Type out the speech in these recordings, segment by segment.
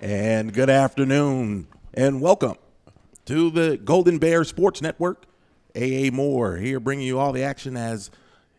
And good afternoon, and welcome to the Golden Bear Sports Network. A.A. Moore here bringing you all the action as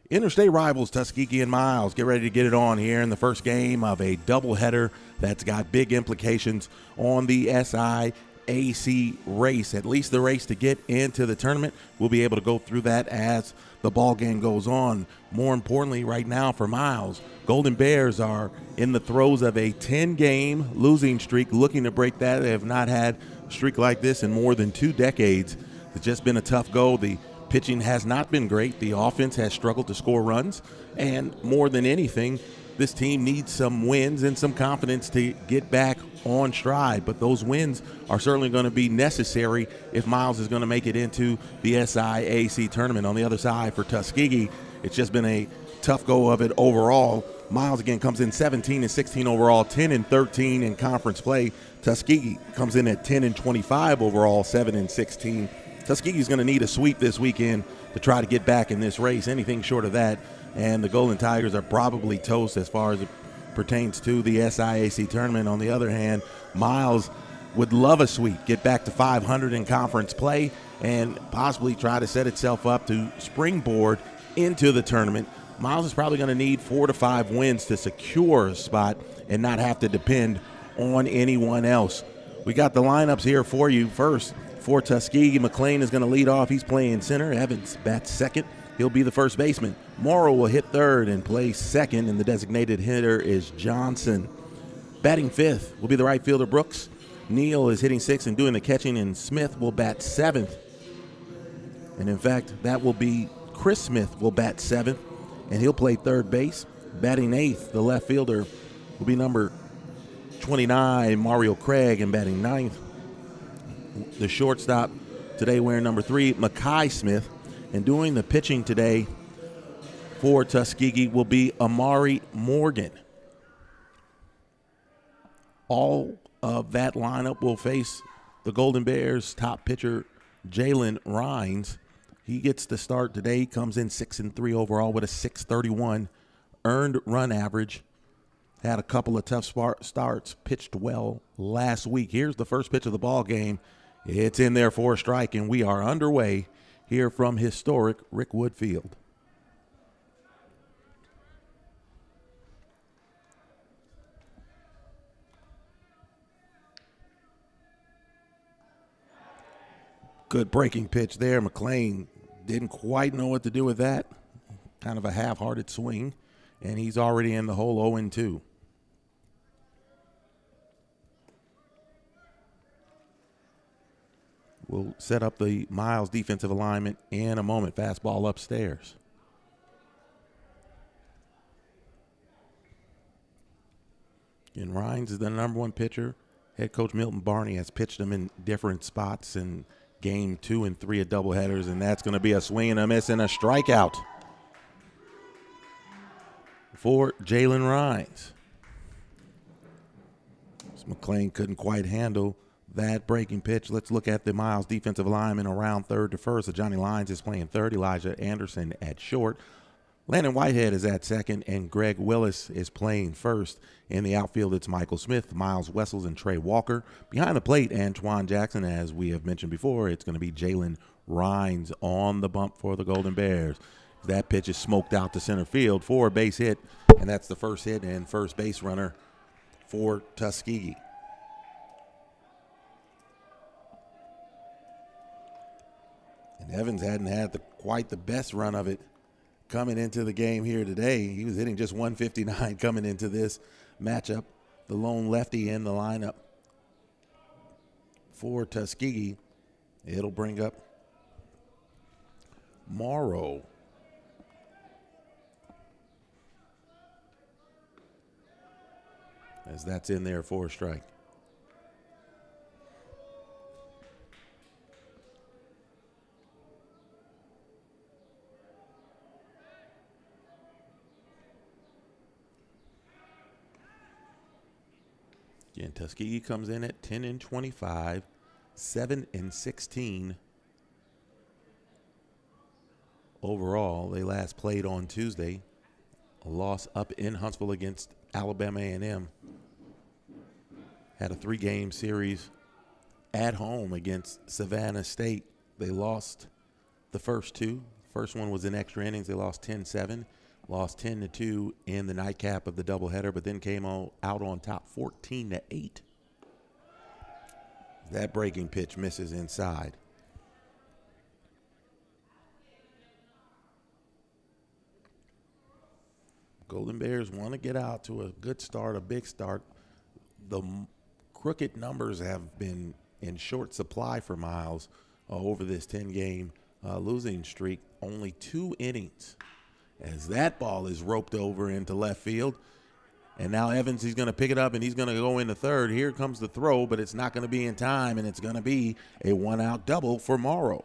interstate rivals Tuskegee and Miles get ready to get it on here in the first game of a doubleheader that's got big implications on the SIAC race, at least the race to get into the tournament. We'll be able to go through that as the ball game goes on. More importantly, right now for Miles, Golden Bears are in the throes of a 10-game losing streak, looking to break that. They have not had a streak like this in more than 2 decades. It's just been a tough go. The pitching has not been great. The offense has struggled to score runs. And more than anything, this team needs some wins and some confidence to get back on stride. But those wins are certainly going to be necessary if Miles is going to make it into the SIAC tournament. On the other side for Tuskegee, it's just been a tough go of it overall. Miles, again, comes in 17-16 overall, 10-13 in conference play. Tuskegee comes in at 10-25 overall, 7-16. Tuskegee's going to need a sweep this weekend to try to get back in this race. Anything short of that, and the Golden Tigers are probably toast as far as it pertains to the SIAC tournament. On the other hand, Miles would love a sweep, get back to 500 in conference play, and possibly try to set itself up to springboard into the tournament. Miles is probably going to need 4 to 5 wins to secure a spot and not have to depend on anyone else. We got the lineups here for you. First, for Tuskegee, McLean is going to lead off. He's playing center. Evans bats second. He'll be the first baseman. Morrow will hit third and play second, and the designated hitter is Johnson. Batting fifth will be the right fielder, Brooks. Neal is hitting sixth and doing the catching, and Smith will bat seventh. And in fact, that will be Chris Smith will bat seventh, and he'll play third base. Batting eighth, the left fielder will be number 29, Mario Craig, and batting ninth, the shortstop today wearing number 3, Makai Smith. And doing the pitching today for Tuskegee will be Amari Morgan. All of that lineup will face the Golden Bears' top pitcher, Jalen Rhines. He gets the start today. He comes in 6-3 overall with a 631 earned run average. Had a couple of tough starts, pitched well last week. Here's the first pitch of the ball game. It's in there for a strike, and we are underway here from historic Rickwood Field. Good breaking pitch there. McLean didn't quite know what to do with that. Kind of a half-hearted swing, and he's already in the hole 0-2. We'll set up the Miles defensive alignment in a moment. Fastball upstairs. And Rhines is the number 1 pitcher. Head coach Milton Barney has pitched him in different spots in game 2 and 3 of doubleheaders, and that's going to be a swing and a miss and a strikeout for Jalen Rhines. McLean couldn't quite handle that breaking pitch. Let's look at the Miles defensive alignment around third to first. So Johnny Lyons is playing third, Elijah Anderson at short. Landon Whitehead is at second, and Greg Willis is playing first. In the outfield, it's Michael Smith, Miles Wessels, and Trey Walker. Behind the plate, Antoine Jackson. As we have mentioned before, it's going to be Jalen Rhines on the bump for the Golden Bears. That pitch is smoked out to center field for a base hit, and that's the first hit and first base runner for Tuskegee. And Evans hadn't had quite the best run of it coming into the game here today. He was hitting just 159 coming into this matchup. The lone lefty in the lineup for Tuskegee. It'll bring up Morrow. As that's in there for a strike. Again, Tuskegee comes in at 10-25, 7-16 overall. They last played on Tuesday. A loss up in Huntsville against Alabama A&M. had a 3-game series at home against Savannah State. They lost the first two. First one was in extra innings. They lost 10-7, lost 10-2 in the nightcap of the doubleheader, but then came out on top 14-8. That breaking pitch misses inside. Golden Bears want to get out to a good start, a big start. The crooked numbers have been in short supply for Miles over this 10-game losing streak. Only 2 innings as that ball is roped over into left field. And now Evans, he's going to pick it up, and he's going to go into third. Here comes the throw, but it's not going to be in time, and it's going to be a 1-out double for Morrow.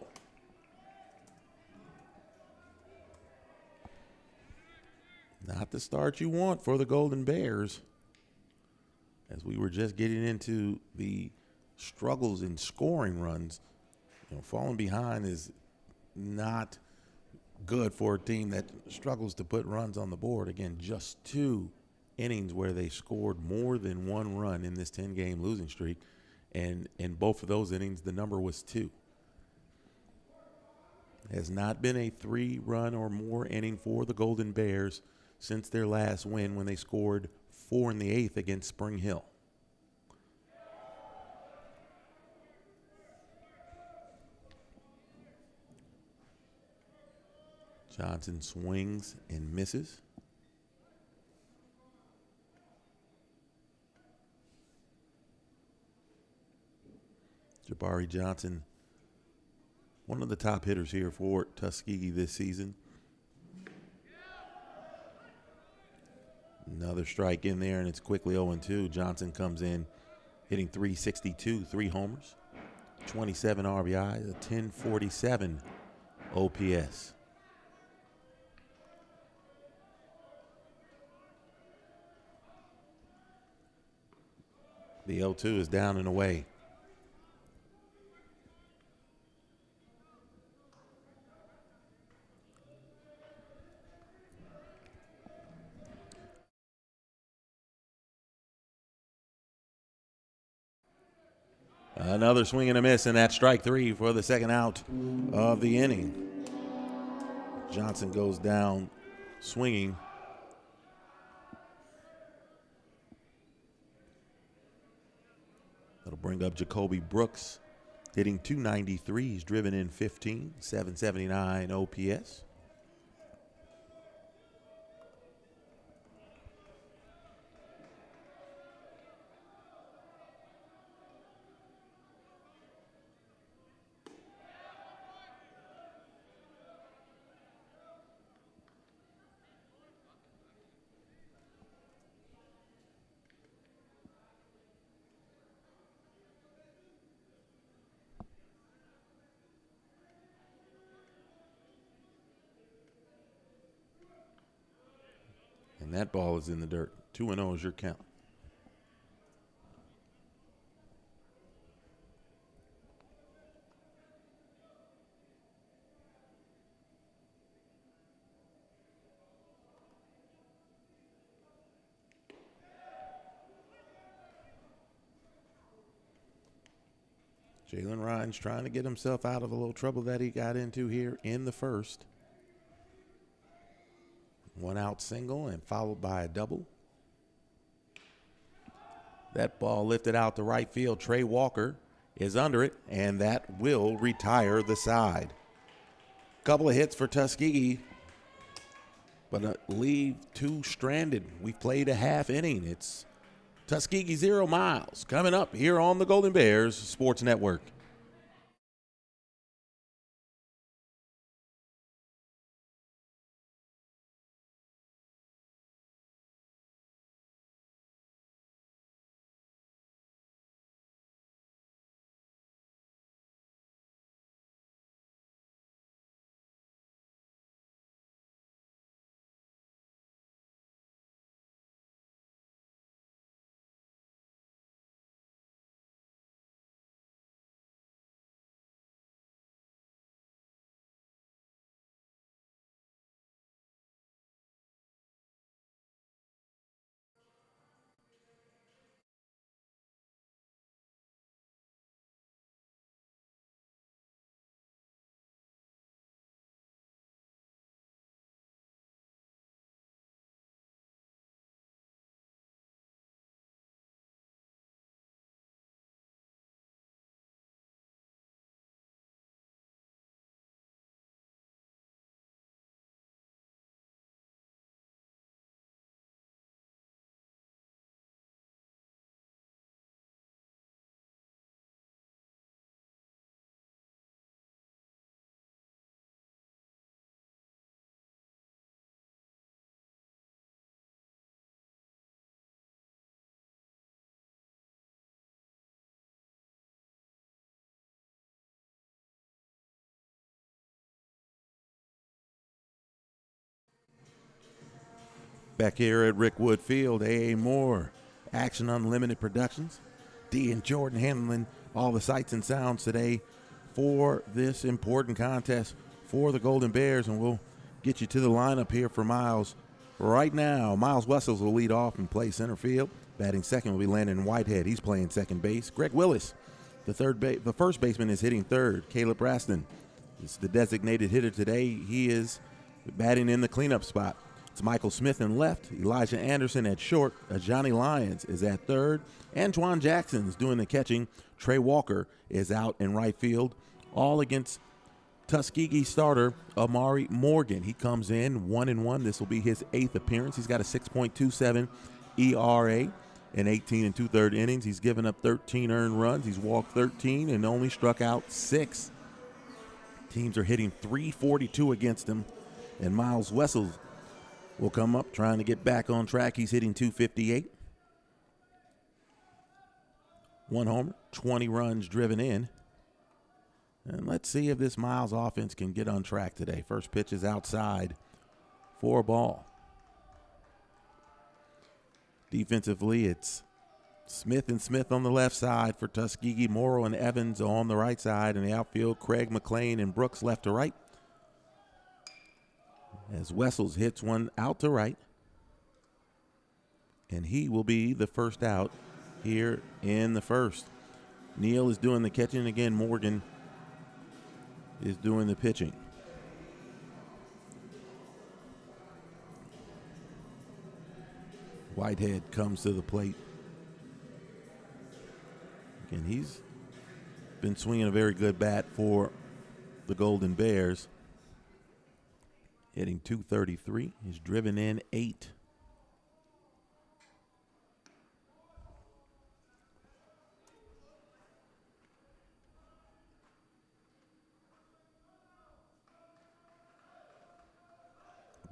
Not the start you want for the Golden Bears. As we were just getting into the struggles in scoring runs, falling behind is not good for a team that struggles to put runs on the board. Again, just 2 innings where they scored more than 1 run in this 10-game losing streak. And in both of those innings, the number was 2. Has not been a 3-run or more inning for the Golden Bears since their last win when they scored 4 in the 8th against Spring Hill. Johnson swings and misses. Jabari Johnson, one of the top hitters here for Tuskegee this season. Another strike in there, and it's quickly 0-2. Johnson comes in hitting .362, 3 homers, 27 RBI, a 1047 OPS. The 0-2 is down and away. Another swing and a miss, and that's strike 3 for the second out of the inning. Johnson goes down swinging. That'll bring up Jacoby Brooks, hitting .293. He's driven in 15, 779 OPS. And that ball is in the dirt. 2-0 is your count. Jalen Ryan's trying to get himself out of a little trouble that he got into here in the first. 1-out single and followed by a double. That ball lifted out to right field. Trey Walker is under it, and that will retire the side. Couple of hits for Tuskegee, but leave 2 stranded. We've played a half inning. It's Tuskegee 0 Miles coming up here on the Golden Bears Sports Network. Back here at Rickwood Field, A.A. Moore, Action Unlimited Productions. D and Jordan handling all the sights and sounds today for this important contest for the Golden Bears, and we'll get you to the lineup here for Miles. Right now, Miles Wessels will lead off and play center field. Batting second will be Landon Whitehead. He's playing second base. Greg Willis, the first baseman, is hitting third. Caleb Raston is the designated hitter today. He is batting in the cleanup spot. It's Michael Smith in left, Elijah Anderson at short, Johnny Lyons is at third, Antoine Jackson is doing the catching, Trey Walker is out in right field, all against Tuskegee starter Amari Morgan. He comes in 1-1. This will be his 8th appearance. He's got a 6.27 ERA in 18 2/3 innings. He's given up 13 earned runs. He's walked 13 and only struck out 6. Teams are hitting .342 against him, and Miles Wessels will come up trying to get back on track. He's hitting .258. 1 homer, 20 runs driven in. And let's see if this Miles offense can get on track today. First pitch is outside for a ball. Defensively, it's Smith and Smith on the left side for Tuskegee, Morrow and Evans on the right side. In the outfield, Craig McLean and Brooks left to right. As Wessels hits one out to right. And he will be the first out here in the first. Neal is doing the catching again. Morgan is doing the pitching. Whitehead comes to the plate. Again, he's been swinging a very good bat for the Golden Bears. Hitting .233. He's driven in 8.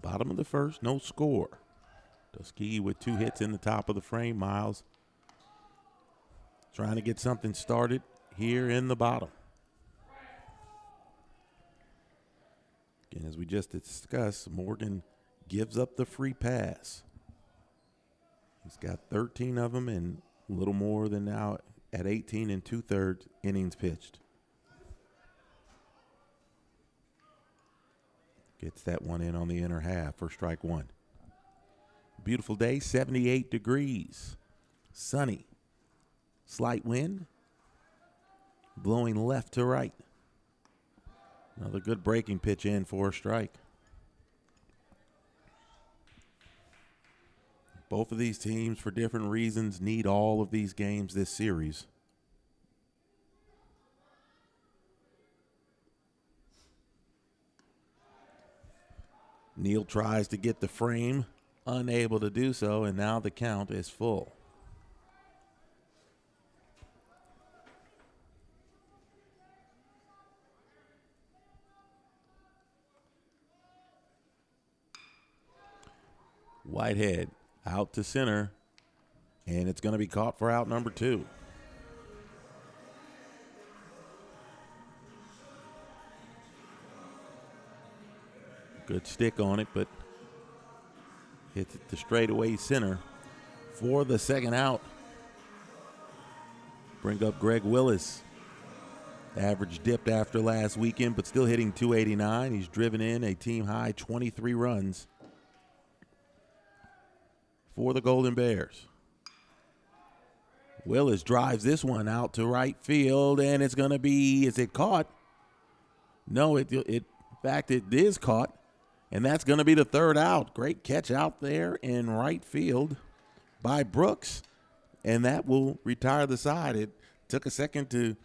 Bottom of the first, no score. Tuskegee with 2 hits in the top of the frame. Miles trying to get something started here in the bottom. Again, as we just discussed, Morgan gives up the free pass. He's got 13 of them and a little more than now at 18 2/3 innings pitched. Gets that one in on the inner half for strike 1. Beautiful day, 78 degrees. Sunny. Slight wind. Blowing left to right. Another good breaking pitch in for a strike. Both of these teams, for different reasons, need all of these games this series. Neal tries to get the frame, unable to do so, and now the count is full. Whitehead out to center, and it's going to be caught for out number 2. Good stick on it, but hits it to straightaway center for the second out. Bring up Greg Willis. Average dipped after last weekend, but still hitting .289. He's driven in a team-high 23 runs for the Golden Bears. Willis drives this one out to right field, and it's going to be, is it caught? No, in fact, it is caught. And that's going to be the third out. Great catch out there in right field by Brooks. And that will retire the side. It took a second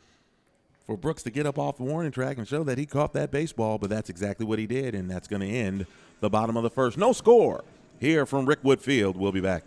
for Brooks to get up off the warning track and show that he caught that baseball, but that's exactly what he did, and that's going to end the bottom of the first. No score here from Rickwood Field. We'll be back.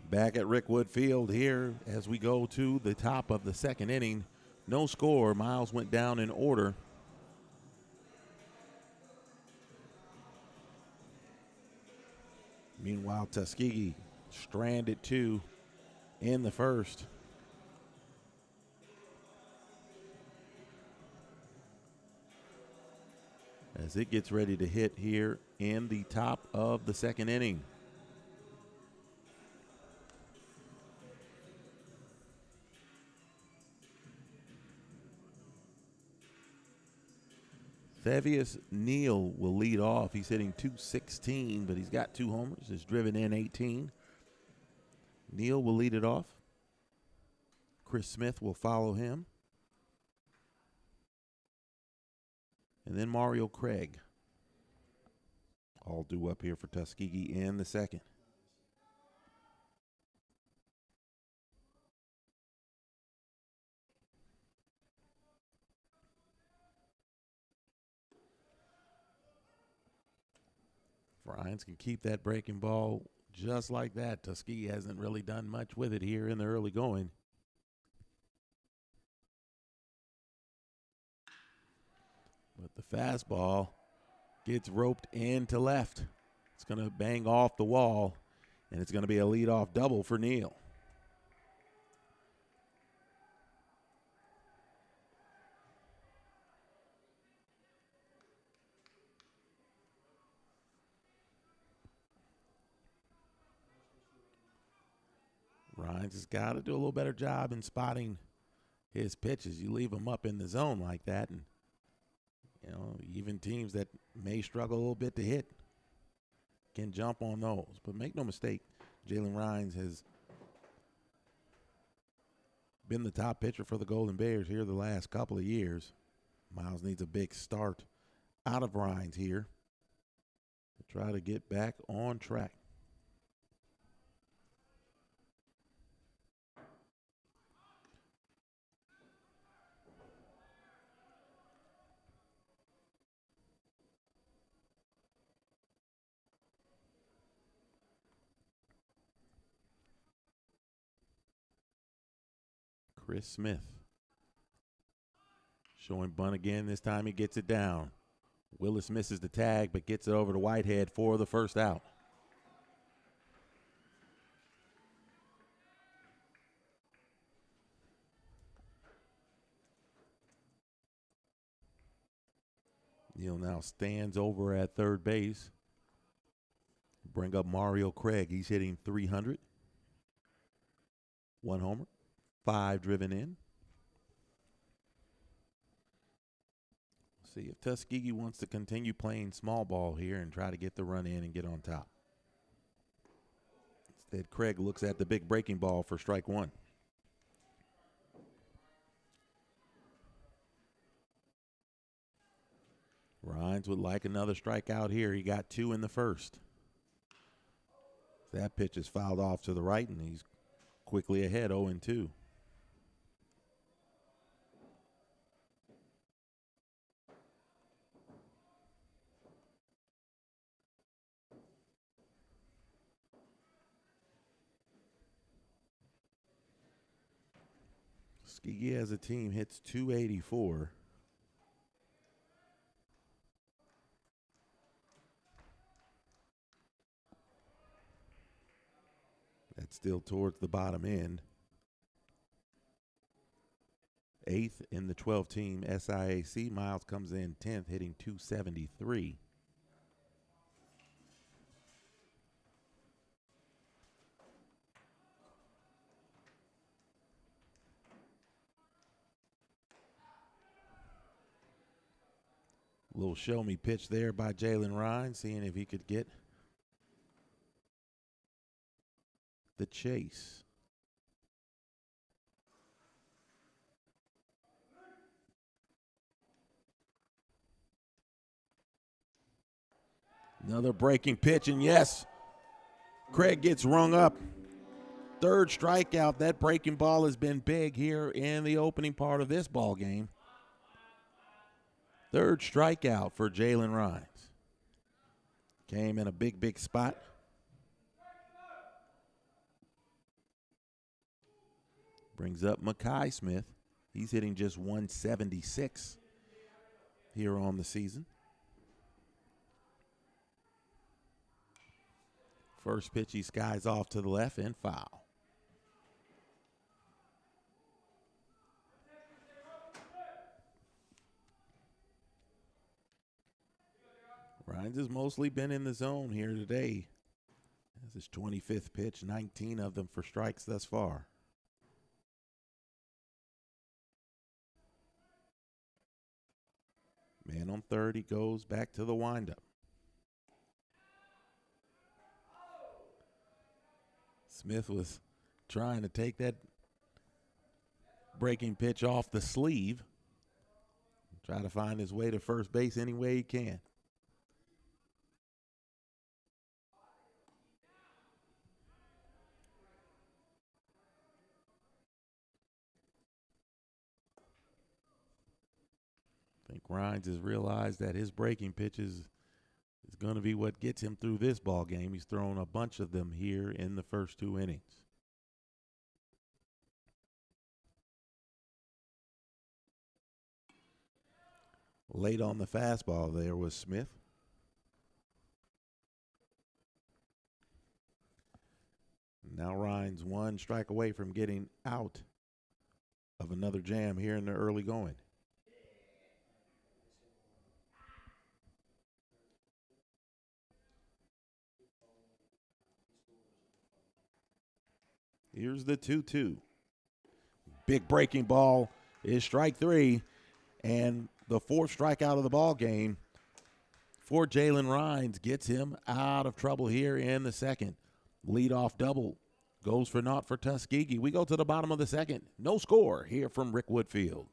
Back at Rickwood Field here as we go to the top of the second inning. No score. Miles went down in order. Meanwhile, Tuskegee stranded 2 in the first. As it gets ready to hit here in the top of the second inning. Thavius Neal will lead off. He's hitting .216, but he's got 2 homers. He's driven in 18. Neal will lead it off. Chris Smith will follow him. And then Mario Craig. All due up here for Tuskegee in the second. Ryans can keep that breaking ball just like that. Tuskegee hasn't really done much with it here in the early going. But the fastball gets roped into left. It's going to bang off the wall, and it's going to be a leadoff double for Neal. Ryans has got to do a little better job in spotting his pitches. You leave him up in the zone like that, and even teams that may struggle a little bit to hit can jump on those. But make no mistake, Jalen Ryans has been the top pitcher for the Golden Bears here the last couple of years. Miles needs a big start out of Ryans here to try to get back on track. Chris Smith showing bunt again. This time he gets it down. Willis misses the tag but gets it over to Whitehead for the first out. Neal now stands over at third base. Bring up Mario Craig. He's hitting .300. 1 homer. 5 driven in. See if Tuskegee wants to continue playing small ball here and try to get the run in and get on top. Instead, Craig looks at the big breaking ball for strike 1. Ryans would like another strikeout here. He got 2 in the first. That pitch is fouled off to the right, and he's quickly ahead 0-2. Tuskegee as a team hits .284. That's still towards the bottom end. 8th in the 12-team SIAC. Miles comes in 10th, hitting .273. Little show-me pitch there by Jalen Ryans, seeing if he could get the chase. Another breaking pitch, and yes, Craig gets rung up. 3rd strikeout. That breaking ball has been big here in the opening part of this ball game. 3rd strikeout for Jalen Ryans. Came in a big spot. Brings up Makai Smith. He's hitting just 176 here on the season. First pitch, he skies off to the left and foul. Rhines has mostly been in the zone here today. That's his 25th pitch, 19 of them for strikes thus far. Man on third, he goes back to the windup. Smith was trying to take that breaking pitch off the sleeve. Try to find his way to first base any way he can. I think Rhines has realized that his breaking pitches is going to be what gets him through this ball game. He's thrown a bunch of them here in the first 2 innings. Late on the fastball there was Smith. Now Rhines 1 strike away from getting out of another jam here in the early going. Here's the 2-2. Big breaking ball is strike 3, and the 4th strikeout of the ball game for Jalen Rhines gets him out of trouble here in the second. Leadoff double goes for naught for Tuskegee. We go to the bottom of the second. No score here from Rick Woodfield.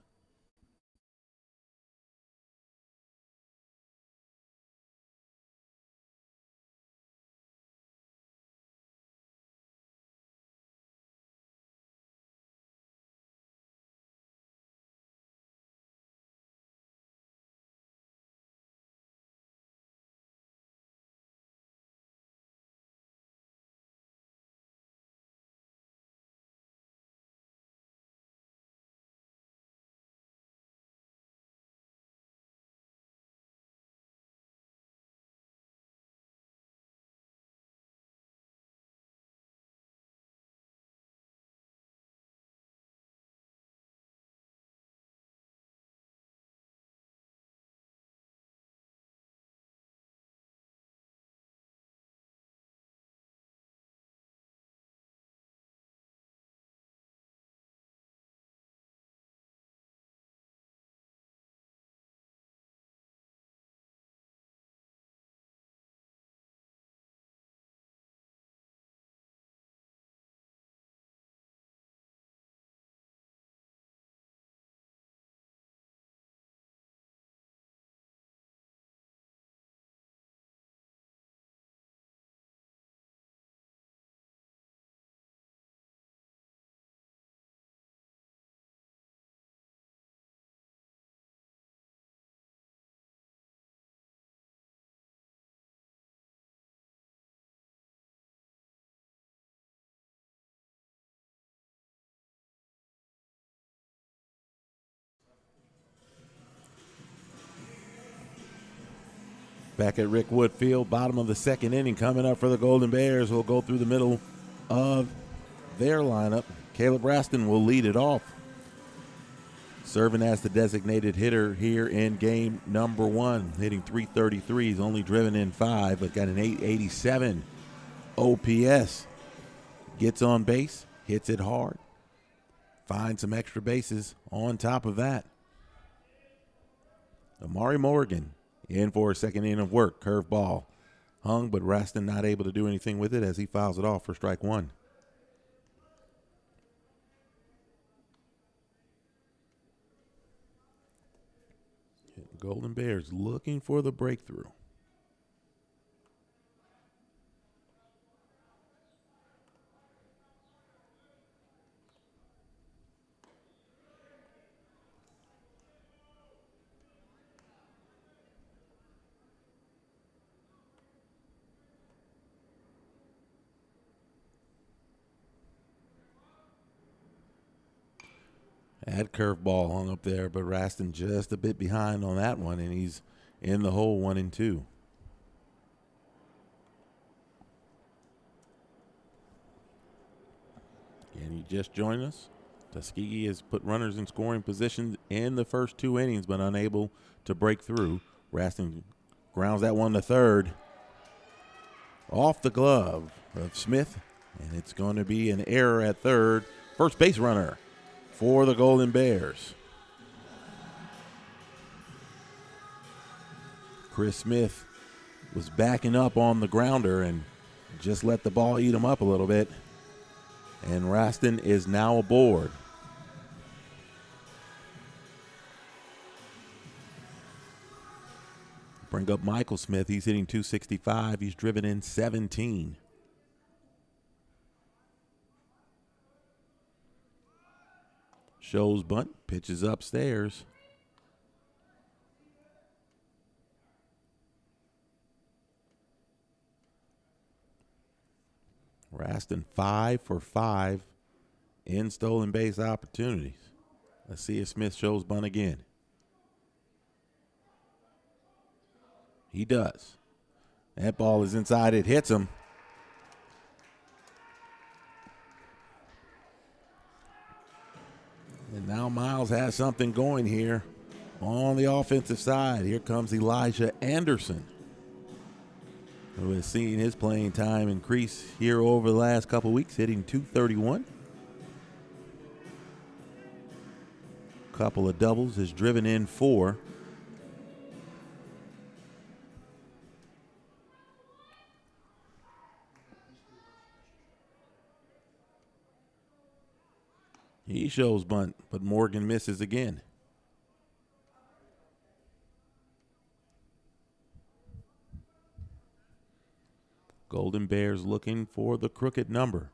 Back at Rick Woodfield, bottom of the second inning, coming up for the Golden Bears. Will go through the middle of their lineup. Caleb Raston will lead it off, serving as the designated hitter here in game number 1, hitting .333. He's only driven in 5, but got an .887 OPS. Gets on base, hits it hard, finds some extra bases on top of that. Amari Morgan in for a second inning of work. Curveball hung, but Raston not able to do anything with it as he fouls it off for strike 1. Golden Bears looking for the breakthrough. That curveball hung up there, but Raston just a bit behind on that one, and he's in the hole 1-2. And you just joined us. Tuskegee has put runners in scoring position in the first 2 innings, but unable to break through. Raston grounds that one to third. Off the glove of Smith, and it's going to be an error at third. First base runner for the Golden Bears. Chris Smith was backing up on the grounder and just let the ball eat him up a little bit. And Raston is now aboard. Bring up Michael Smith. He's hitting .265. He's driven in 17. Shows bunt, pitches upstairs. Raston 5 for 5 in stolen base opportunities. Let's see if Smith shows bunt again. He does. That ball is inside. It hits him. And now Miles has something going here on the offensive side. Here comes Elijah Anderson, who has seen his playing time increase here over the last couple weeks, hitting .231. Couple of doubles, has driven in 4. He shows bunt, but Morgan misses again. Golden Bears looking for the crooked number.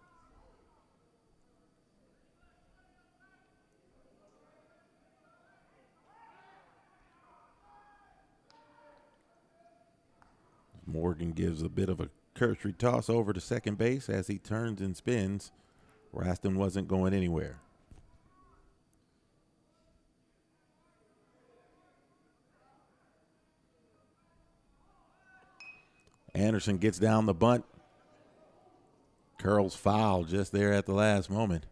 Morgan gives a bit of a cursory toss over to second base as he turns and spins. Raston wasn't going anywhere. Anderson gets down the bunt. Curls foul just there at the last moment.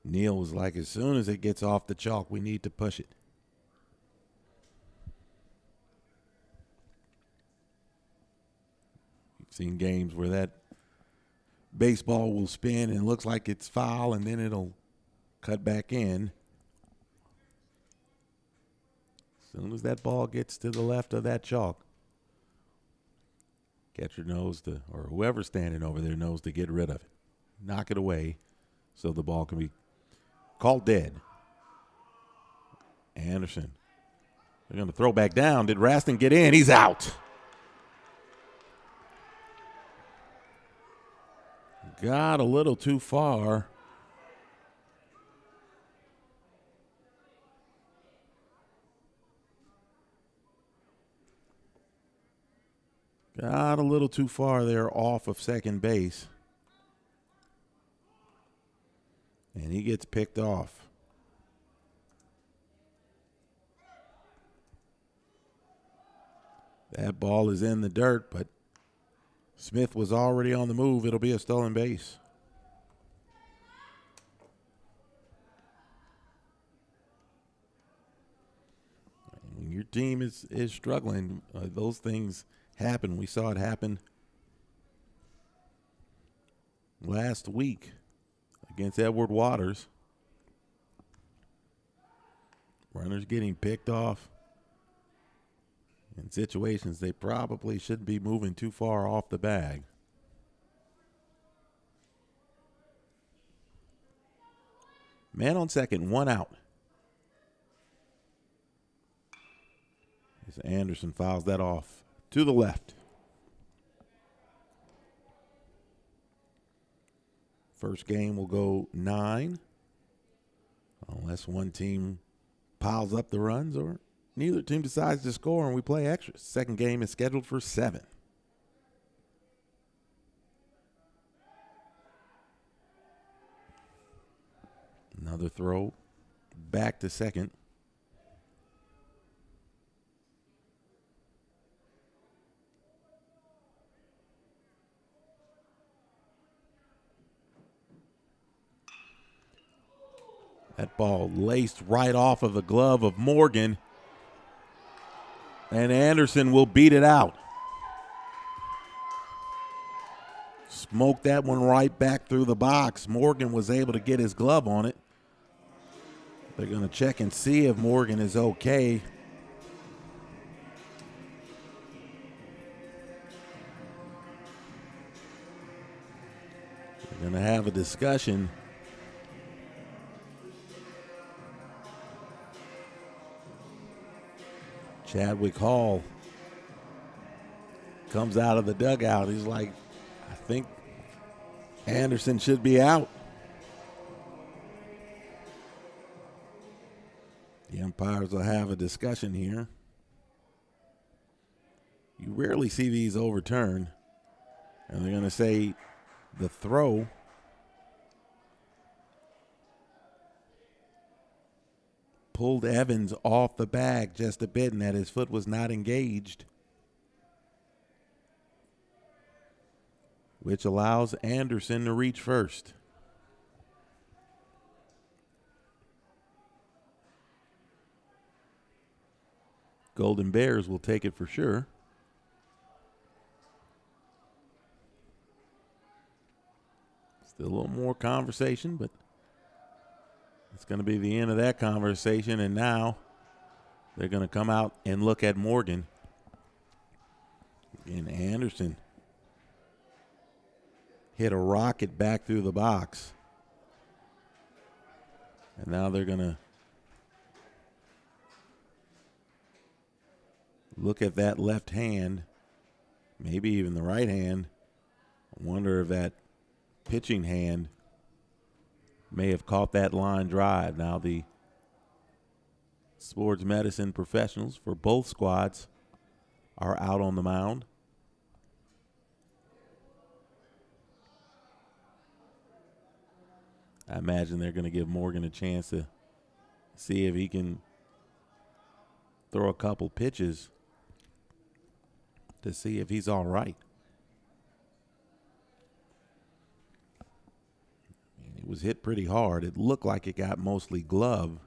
Neal was like, as soon as it gets off the chalk, we need to push it. You've seen games where that baseball will spin and it looks like it's foul, and then it'll cut back in. As soon as that ball gets to the left of that chalk, catcher knows to, or whoever's standing over there knows to get rid of it. Knock it away so the ball can be called dead. Anderson. They're going to throw back down. Did Raston get in? He's out. Got a little too far. Got a little too far there off of second base. And he gets picked off. That ball is in the dirt, but Smith was already on the move. It'll be a stolen base. When your team is struggling, those things happen. We saw it happen last week against Edward Waters. Runners getting picked off in situations they probably shouldn't be moving too far off the bag. Man on second, 1 out. As Anderson fouls that off to the left. First game will go 9, unless one team piles up the runs or neither team decides to score and we play extra. Second game is scheduled for 7. Another throw back to second. That ball laced right off of the glove of Morgan. And Anderson will beat it out. Smoked that one right back through the box. Morgan was able to get his glove on it. They're going to check and see if Morgan is okay. They're going to have a discussion. Chadwick Hall comes out of the dugout. He's like, I think Anderson should be out. The umpires will have a discussion here. You rarely see these overturned. And they're going to say the throw pulled Evans off the bag just a bit and that his foot was not engaged, which allows Anderson to reach first. Golden Bears will take it for sure. Still a little more conversation, but it's going to be the end of that conversation. And now they're going to come out and look at Morgan. And Anderson hit a rocket back through the box. And now they're going to look at that left hand, maybe even the right hand. I wonder if that pitching hand may have caught that line drive. Now the sports medicine professionals for both squads are out on the mound. I imagine they're going to give Morgan a chance to see if he can throw a couple pitches to see if he's all right. It was hit pretty hard. It looked like it got mostly glove.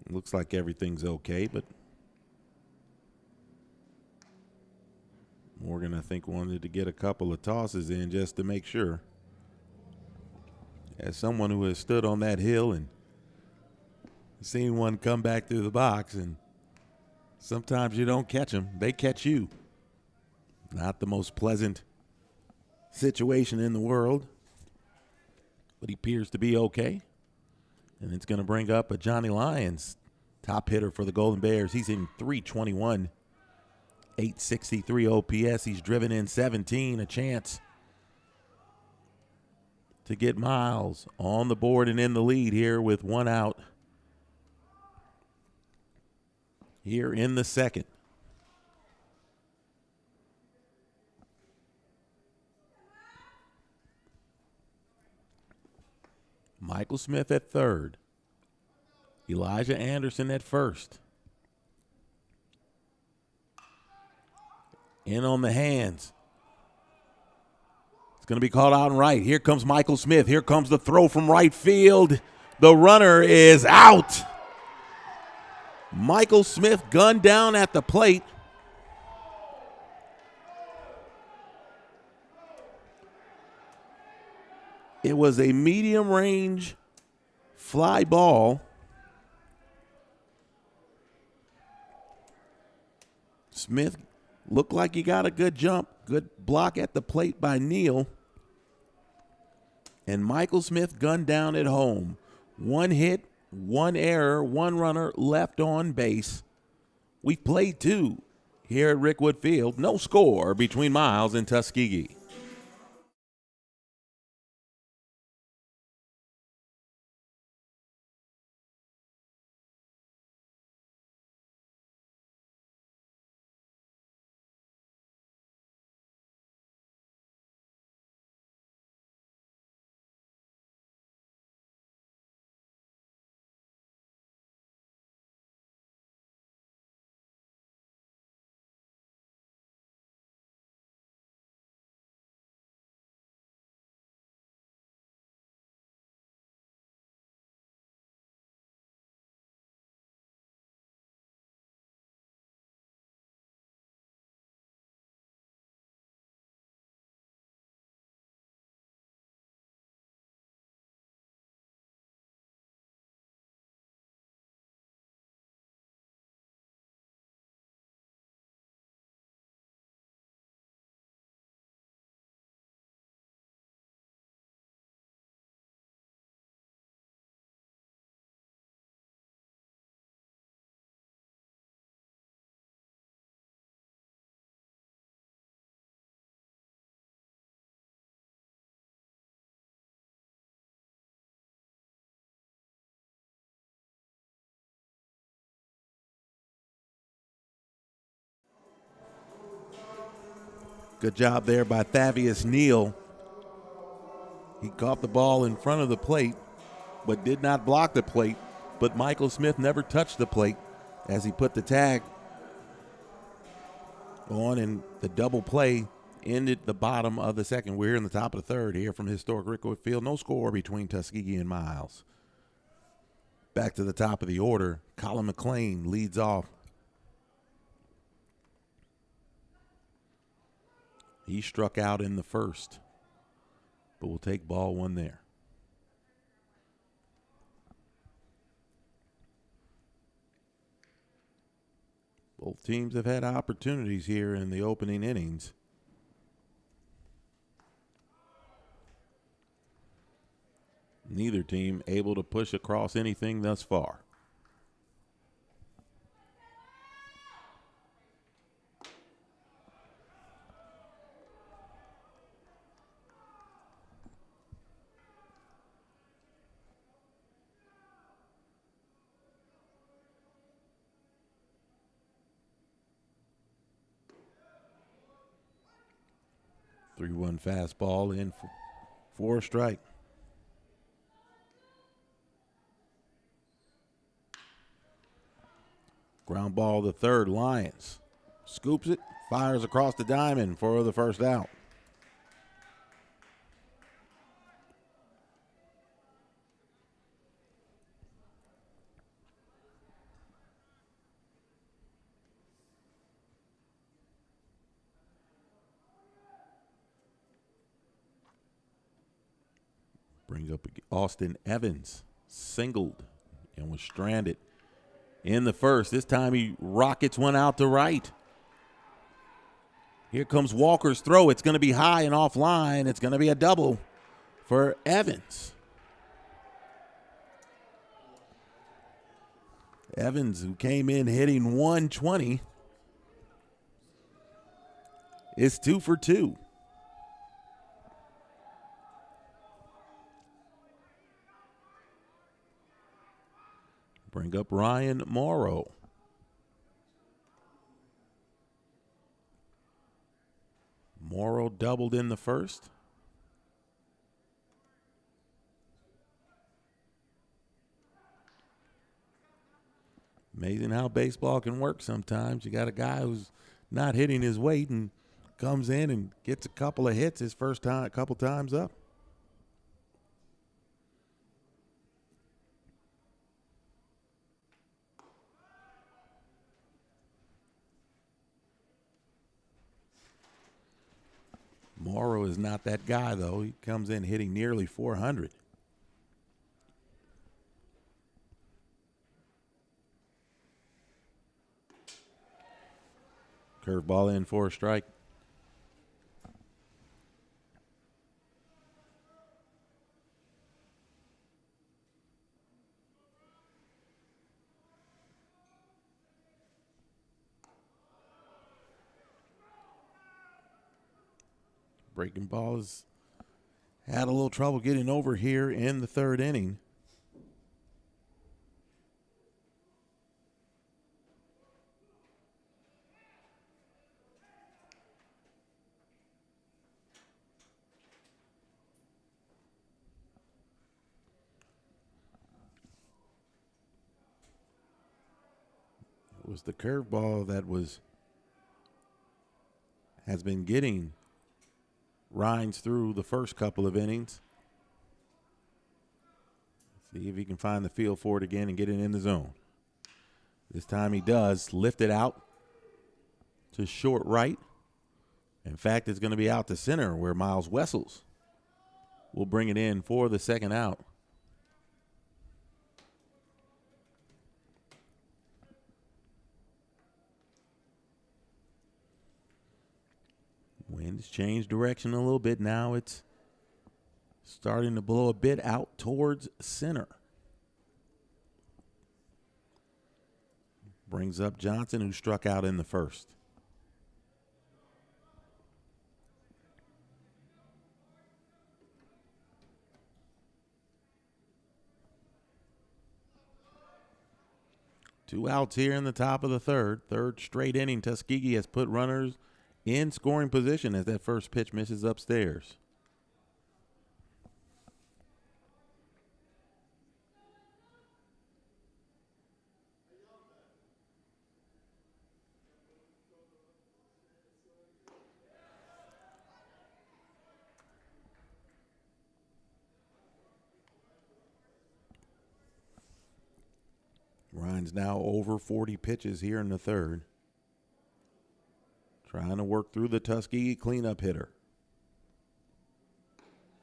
Looks like everything's okay, but Morgan, I think, wanted to get a couple of tosses in just to make sure. As someone who has stood on that hill and seen one come back through the box, and sometimes you don't catch them, they catch you. Not the most pleasant situation in the world, but he appears to be okay. And it's going to bring up a Johnny Lyons, top hitter for the Golden Bears. He's in .321, 863 OPS. He's driven in 17, a chance to get Miles on the board and in the lead here with one out here in the second. Michael Smith at third. Elijah Anderson at first. In on the hands. It's going to be called out and right. Here comes Michael Smith. Here comes the throw from right field. The runner is out. Michael Smith gunned down at the plate. It was a medium range fly ball. Smith looked like he got a good jump. Good block at the plate by Neal. And Michael Smith gunned down at home. One hit, one error, one runner left on base. We played two here at Rickwood Field. No score between Miles and Tuskegee. Good job there by Thavius Neal. He caught the ball in front of the plate, but did not block the plate. But Michael Smith never touched the plate as he put the tag on, and the double play ended the bottom of the second. We're in the top of the third here from historic Rickwood Field. No score between Tuskegee and Miles. Back to the top of the order. Colin McLean leads off. He struck out in the first, but we'll take ball one there. Both teams have had opportunities here in the opening innings. Neither team able to push across anything thus far. Three-one fastball in for a strike. Ground ball to third. Lyons scoops it, fires across the diamond for the first out. Brings up Austin Evans, singled and was stranded in the first. This time he rockets one out to right. Here comes Walker's throw. It's going to be high and offline. It's going to be a double for Evans. Evans, who came in hitting 120, is 2 for 2. Bring up Ryan Morrow. Morrow doubled in the first. Amazing how baseball can work sometimes. You got a guy who's not hitting his weight and comes in and gets a couple of hits his first time, a couple times up. Morrow is not that guy, though. He comes in hitting nearly 400. Curveball in for a strike. Breaking ball has had a little trouble getting over here in the third inning. It was the curveball that has been getting Rhines through the first couple of innings. See if he can find the feel for it again and get it in the zone. This time he does. Lift it out to short right. In fact, it's going to be out to center where Miles Wessels will bring it in for the second out. Wind's changed direction a little bit. Now it's starting to blow a bit out towards center. Brings up Johnson, who struck out in the first. Two outs here in the top of the third. Third straight inning, Tuskegee has put runners in scoring position as that first pitch misses upstairs. Ryan's now over 40 pitches here in the third. Trying to work through the Tuskegee cleanup hitter.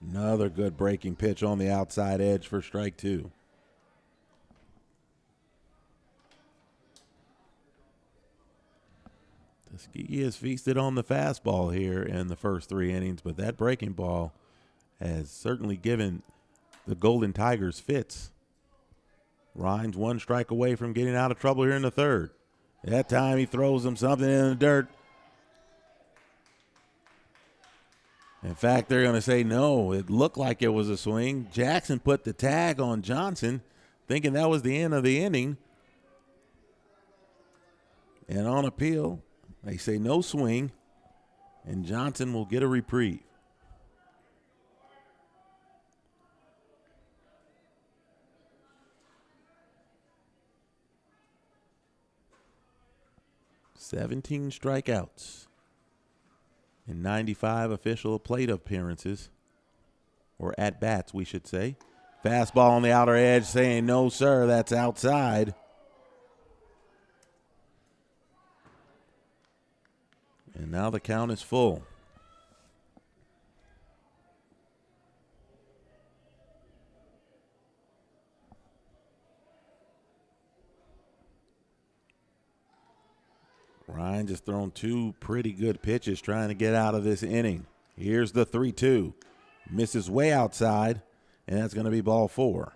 Another good breaking pitch on the outside edge for strike two. Tuskegee has feasted on the fastball here in the first 3 innings, but that breaking ball has certainly given the Golden Tigers fits. Ryan's 1 strike away from getting out of trouble here in the third. That time he throws him something in the dirt. In fact, they're going to say no. It looked like it was a swing. Jackson put the tag on Johnson, thinking that was the end of the inning. And on appeal, they say no swing, and Johnson will get a reprieve. "17 strikeouts in 95 official plate appearances, or at-bats, we should say. Fastball on the outer edge saying, no, sir, that's outside. And now the count is full. Ryan just thrown 2 pretty good pitches trying to get out of this inning. Here's the 3-2. Misses way outside, and that's going to be ball 4.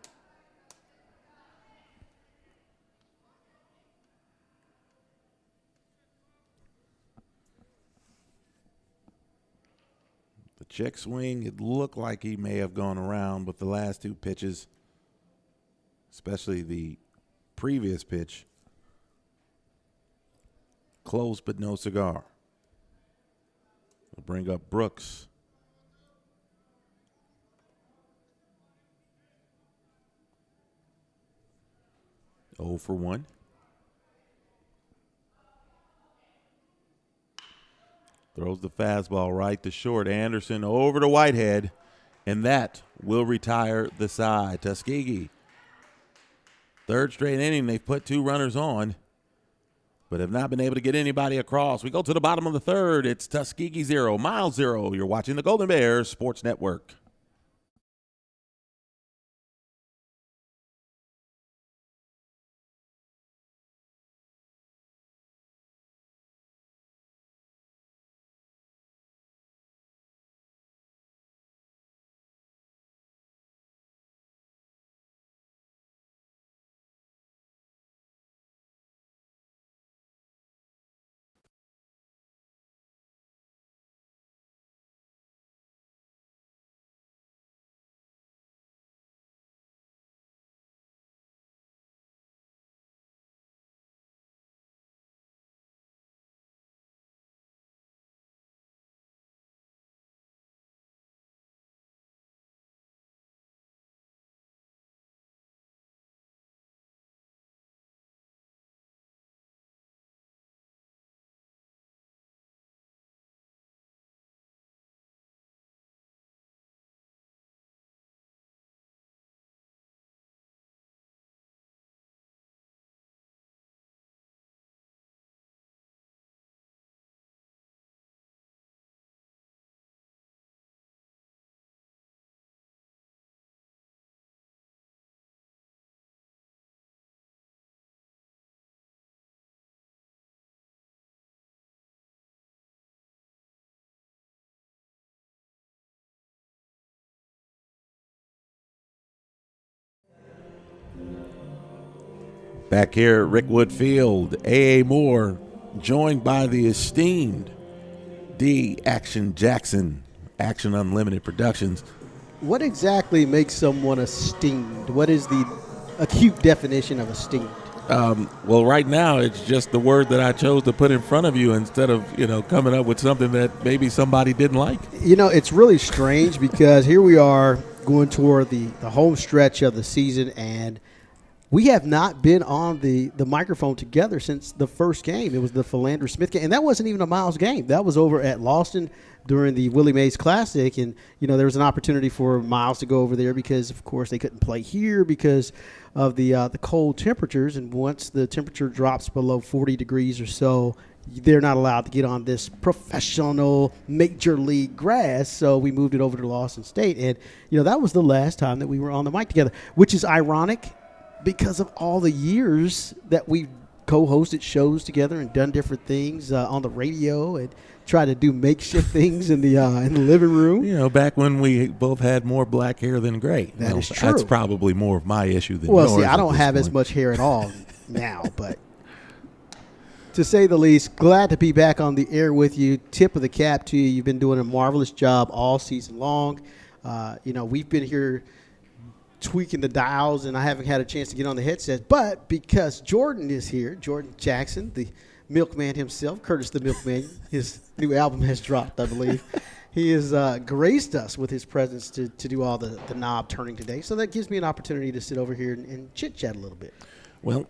The check swing, it looked like he may have gone around, but the last 2 pitches, especially the previous pitch, close but no cigar. We'll bring up Brooks. Oh for 1. Throws the fastball right to short. Anderson over to Whitehead, and that will retire the side. Tuskegee, 3rd straight inning, they've put 2 runners on, but have not been able to get anybody across. We go to the bottom of the 3rd. It's Tuskegee 0, Miles 0. You're watching the Golden Bears Sports Network. Back here at Rickwood Field, A.A. Moore, joined by the esteemed D. Action Jackson, Action Unlimited Productions. What exactly makes someone esteemed? What is the acute definition of esteemed? Well, right now it's just the word that I chose to put in front of you instead of coming up with something that maybe somebody didn't like. It's really strange because here we are going toward the home stretch of the season, and we have not been on the microphone together since the first game. It was the Philander Smith game, and that wasn't even a Miles game. That was over at Lawson during the Willie Mays Classic, and there was an opportunity for Miles to go over there because, of course, they couldn't play here because of the cold temperatures. And once the temperature drops below 40 degrees or so, they're not allowed to get on this professional major league grass. So we moved it over to Lawson State, and that was the last time that we were on the mic together, which is ironic because of all the years that we've co-hosted shows together and done different things on the radio and try to do makeshift things in the living room. Back when we both had more black hair than gray. That is true. That's probably more of my issue than yours. Well, see, I don't have as much hair at all now, but to say the least, glad to be back on the air with you. Tip of the cap to you. You've been doing a marvelous job all season long. We've been here tweaking the dials, and I haven't had a chance to get on the headset. But because Jordan is here, Jordan Jackson, the milkman himself, Curtis the Milkman, his new album has dropped, I believe. He has graced us with his presence to do all the knob turning today. So that gives me an opportunity to sit over here and chit-chat a little bit. Well,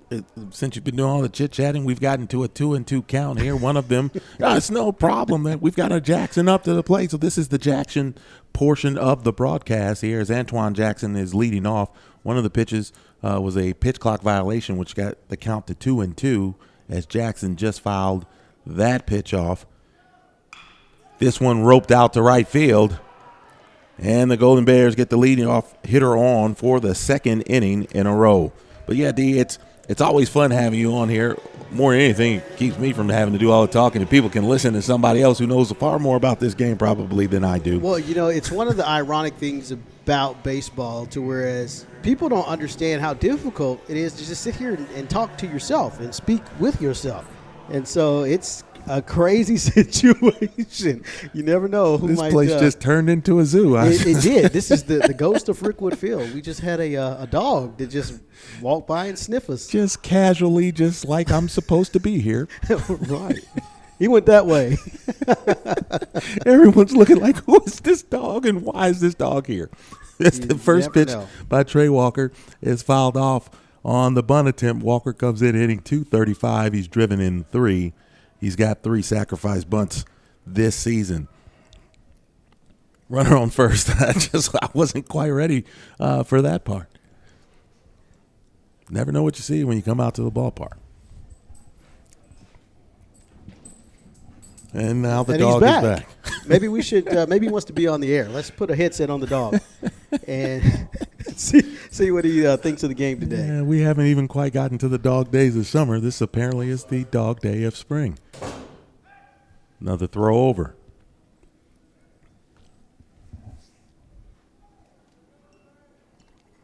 since you've been doing all the chit-chatting, we've gotten to a 2-2 count here. One of them, it's no problem, man. We've got a Jackson up to the plate. So this is the Jackson portion of the broadcast here as Antoine Jackson is leading off. One of the pitches was a pitch clock violation, which got the count to 2-2 as Jackson just fouled that pitch off. This one roped out to right field, and the Golden Bears get the leading off hitter on for the second inning in a row. But yeah, D, it's always fun having you on here. More than anything, it keeps me from having to do all the talking, and people can listen to somebody else who knows far more about this game probably than I do. Well, it's one of the ironic things about baseball, to whereas people don't understand how difficult it is to just sit here and talk to yourself and speak with yourself. And so it's a crazy situation. You never know who might. This place just turned into a zoo. It did. This is the ghost of Frickwood Field. We just had a dog that just walked by and sniff us. Just casually, just like I'm supposed to be here. Right. He went that way. Everyone's looking like, who is this dog and why is this dog here? That's the first pitch by Trey Walker is fouled off on the bunt attempt. Walker comes in hitting .235. He's driven in 3. He's got 3 sacrifice bunts this season. Runner on first. I wasn't quite ready for that part. Never know what you see when you come out to the ballpark. And now the dog is back. Maybe we should. Maybe he wants to be on the air. Let's put a headset on the dog and see what he thinks of the game today. Yeah, we haven't even quite gotten to the dog days of summer. This apparently is the dog day of spring. Another throw over.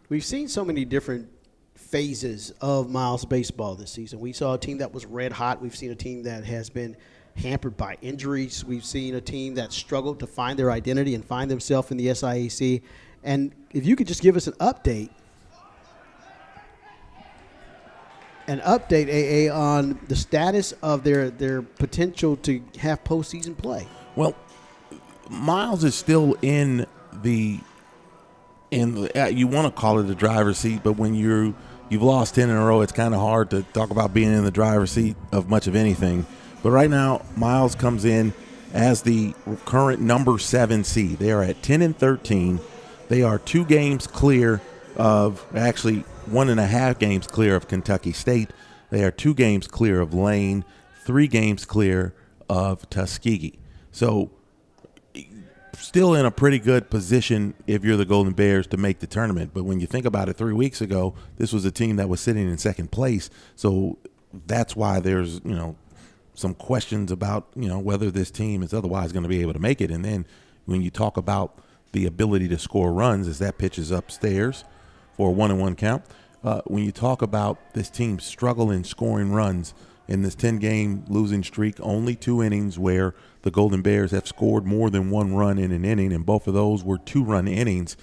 We've seen so many different phases of Miles baseball this season. We saw a team that was red hot. We've seen a team that has been hampered by injuries. We've seen a team that struggled to find their identity and find themselves in the SIAC. And if you could just give us an update, AA, on the status of their potential to have postseason play. Well, Miles is still in the you want to call it the driver's seat, but when you've lost 10 in a row, it's kind of hard to talk about being in the driver's seat of much of anything. But right now, Miles comes in as the current number 7 seed. They are at 10-13. They are 2 games clear of, actually 1.5 games clear of Kentucky State. They are 2 games clear of Lane, 3 games clear of Tuskegee. So still in a pretty good position if you're the Golden Bears to make the tournament. But when you think about it, 3 weeks ago, this was a team that was sitting in second place. So that's why there's, some questions about, whether this team is otherwise going to be able to make it. And then when you talk about the ability to score runs as that pitch is upstairs for a 1-1 count, when you talk about this team struggle in scoring runs in this 10-game losing streak, only 2 innings where the Golden Bears have scored more than 1 run in an inning, and both of those were 2-run innings.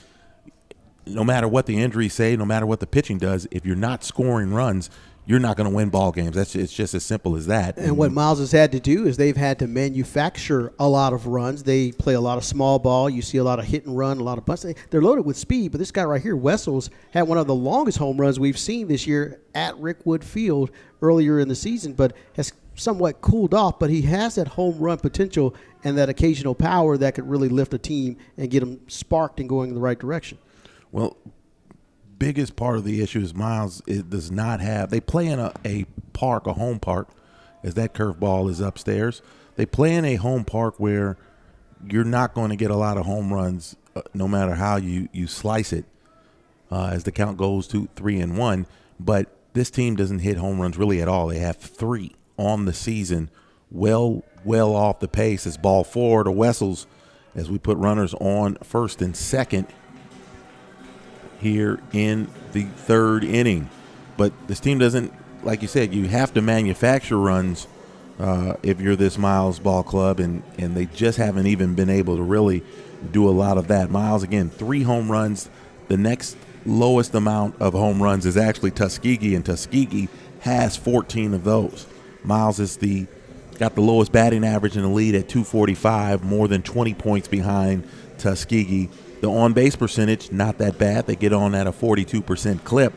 No matter what the injuries say, no matter what the pitching does, if you're not scoring runs, you're not going to win ball games. It's just as simple as that. And what Miles has had to do is they've had to manufacture a lot of runs. They play a lot of small ball. You see a lot of hit and run, a lot of bunts. They're loaded with speed, but this guy right here, Wessels, had one of the longest home runs we've seen this year at Rickwood Field earlier in the season, but has somewhat cooled off. But he has that home run potential and that occasional power that could really lift a team and get them sparked and going in the right direction. Well, biggest part of the issue is Miles does not have – they play in a park, a home park, as that curveball is upstairs. They play in a home park where you're not going to get a lot of home runs no matter how you slice it as the count goes to 3-1. But this team doesn't hit home runs really at all. They have 3 on the season, well off the pace. It's ball forward to Wessels as we put runners on first and second here in the 3rd inning. But this team doesn't, like you said, you have to manufacture runs if you're this Miles ball club, and they just haven't even been able to really do a lot of that. Miles, again, 3 home runs. The next lowest amount of home runs is actually Tuskegee, and Tuskegee has 14 of those. Miles is got the lowest batting average in the lead at 245, more than 20 points behind Tuskegee. The on-base percentage, not that bad. They get on at a 42% clip.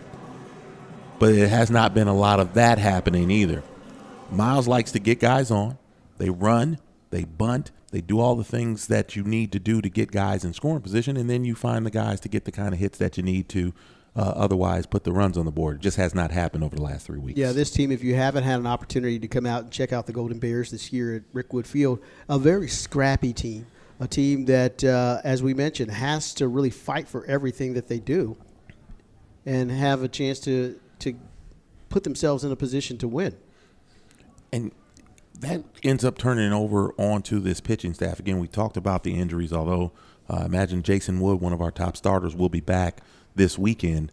But it has not been a lot of that happening either. Miles likes to get guys on. They run, they bunt, they do all the things that you need to do to get guys in scoring position, and then you find the guys to get the kind of hits that you need to otherwise put the runs on the board. It just has not happened over the last 3 weeks. Yeah, this team, if you haven't had an opportunity to come out and check out the Golden Bears this year at Rickwood Field, a very scrappy team. A team that, as we mentioned, has to really fight for everything that they do and have a chance to put themselves in a position to win. And that ends up turning over onto this pitching staff. Again, we talked about the injuries, although imagine Jason Wood, one of our top starters, will be back this weekend.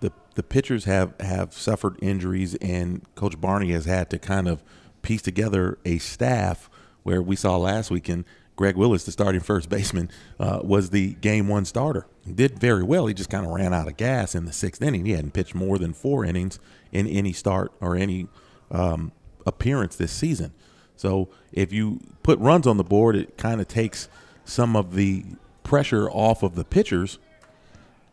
The pitchers have suffered injuries, and Coach Barney has had to kind of piece together a staff where we saw last weekend Greg Willis, the starting first baseman, was the game 1 starter. He did very well. He just kind of ran out of gas in the 6th inning. He hadn't pitched more than 4 innings in any start or any appearance this season. So if you put runs on the board, it kind of takes some of the pressure off of the pitchers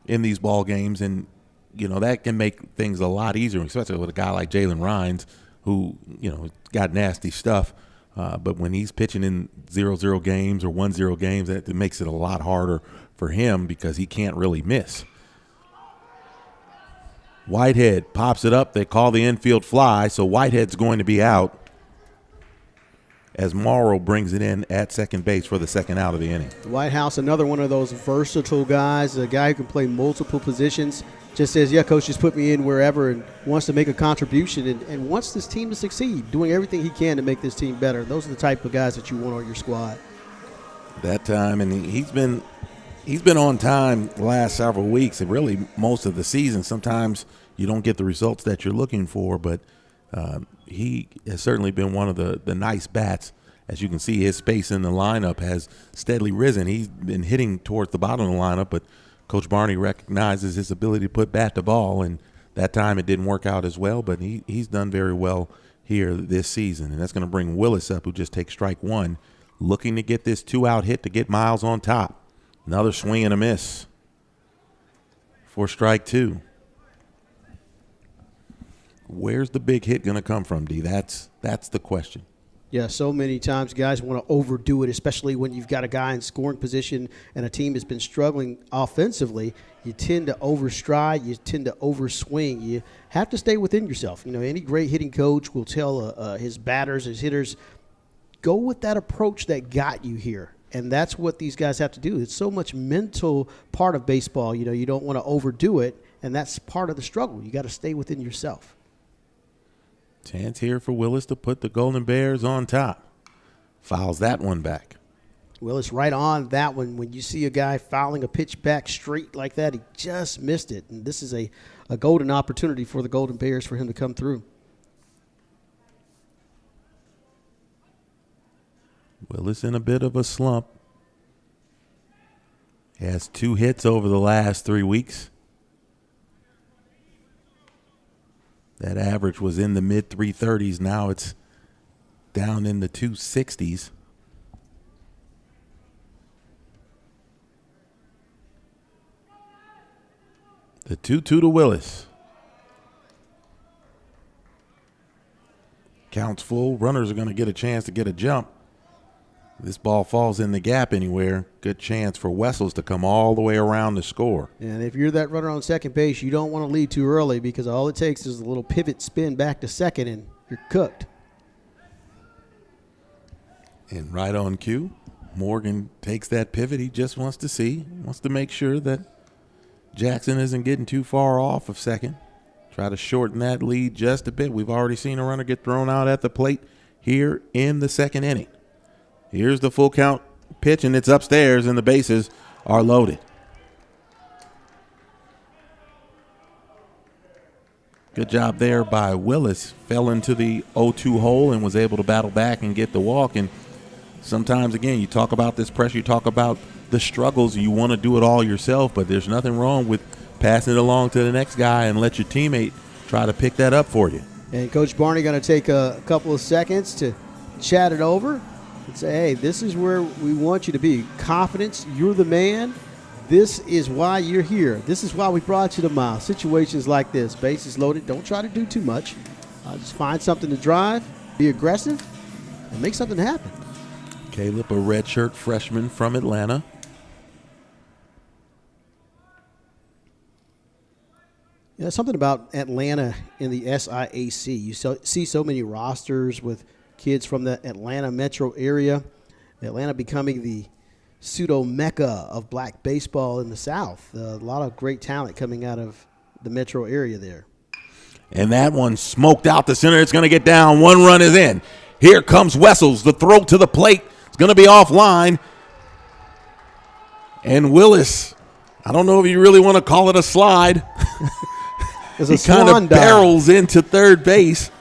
in these ball games, and that can make things a lot easier, especially with a guy like Jalen Rines, who got nasty stuff. But when he's pitching in 0-0 games or 1-0 games, that makes it a lot harder for him because he can't really miss. Whitehead pops it up. They call the infield fly, so Whitehead's going to be out as Morrow brings it in at second base for the second out of the inning. White House, another one of those versatile guys, a guy who can play multiple positions. Just says, yeah, coach, just put me in wherever, and wants to make a contribution and wants this team to succeed, doing everything he can to make this team better. Those are the type of guys that you want on your squad. That time, and he's been on time the last several weeks, and really most of the season. Sometimes you don't get the results that you're looking for, but he has certainly been one of the nice bats. As you can see, his space in the lineup has steadily risen. He's been hitting towards the bottom of the lineup, but Coach Barney recognizes his ability to put bat to ball, and that time it didn't work out as well, but he's done very well here this season. And that's going to bring Willis up, who just takes strike 1, looking to get this 2-out hit to get Miles on top. Another swing and a miss for strike 2. Where's the big hit going to come from, D? That's the question. Yeah, so many times guys want to overdo it, especially when you've got a guy in scoring position and a team has been struggling offensively. You tend to overstride. You tend to overswing. You have to stay within yourself. Any great hitting coach will tell his batters, his hitters, go with that approach that got you here. And that's what these guys have to do. It's so much mental part of baseball. You don't want to overdo it, and that's part of the struggle. You got to stay within yourself. Chance here for Willis to put the Golden Bears on top. Fouls that one back. Willis right on that one. When you see a guy fouling a pitch back straight like that, he just missed it. And this is a golden opportunity for the Golden Bears for him to come through. Willis in a bit of a slump. He has 2 hits over the last 3 weeks. That average was in the mid 330s. Now it's down in the 260s. The 2-2 to Willis. Counts full. Runners are going to get a chance to get a jump. This ball falls in the gap anywhere. Good chance for Wessels to come all the way around to score. And if you're that runner on second base, you don't want to lead too early because all it takes is a little pivot spin back to second and you're cooked. And right on cue, Morgan takes that pivot. He just wants to make sure that Jackson isn't getting too far off of second. Try to shorten that lead just a bit. We've already seen a runner get thrown out at the plate here in the second inning. Here's the full count pitch, and it's upstairs, and the bases are loaded. Good job there by Willis. Fell into the 0-2 hole and was able to battle back and get the walk. And sometimes, again, you talk about this pressure, you talk about the struggles. You want to do it all yourself, but there's nothing wrong with passing it along to the next guy and let your teammate try to pick that up for you. And Coach Barney going to take a couple of seconds to chat it over and say, hey, this is where we want you to be. Confidence, you're the man. This is why you're here. This is why we brought you to Miles. Situations like this, bases loaded, don't try to do too much. Just find something to drive, be aggressive, and make something happen. Caleb, a redshirt freshman from Atlanta. Yeah, something about Atlanta in the SIAC. You see so many rosters with kids from the Atlanta metro area. Atlanta becoming the pseudo-mecca of black baseball in the South. A lot of great talent coming out of the metro area there. And that one smoked out the center. It's going to get down. One run is in. Here comes Wessels. The throw to the plate. It's going to be offline. And Willis, I don't know if you really want to call it a slide. He kind of barrels into third base.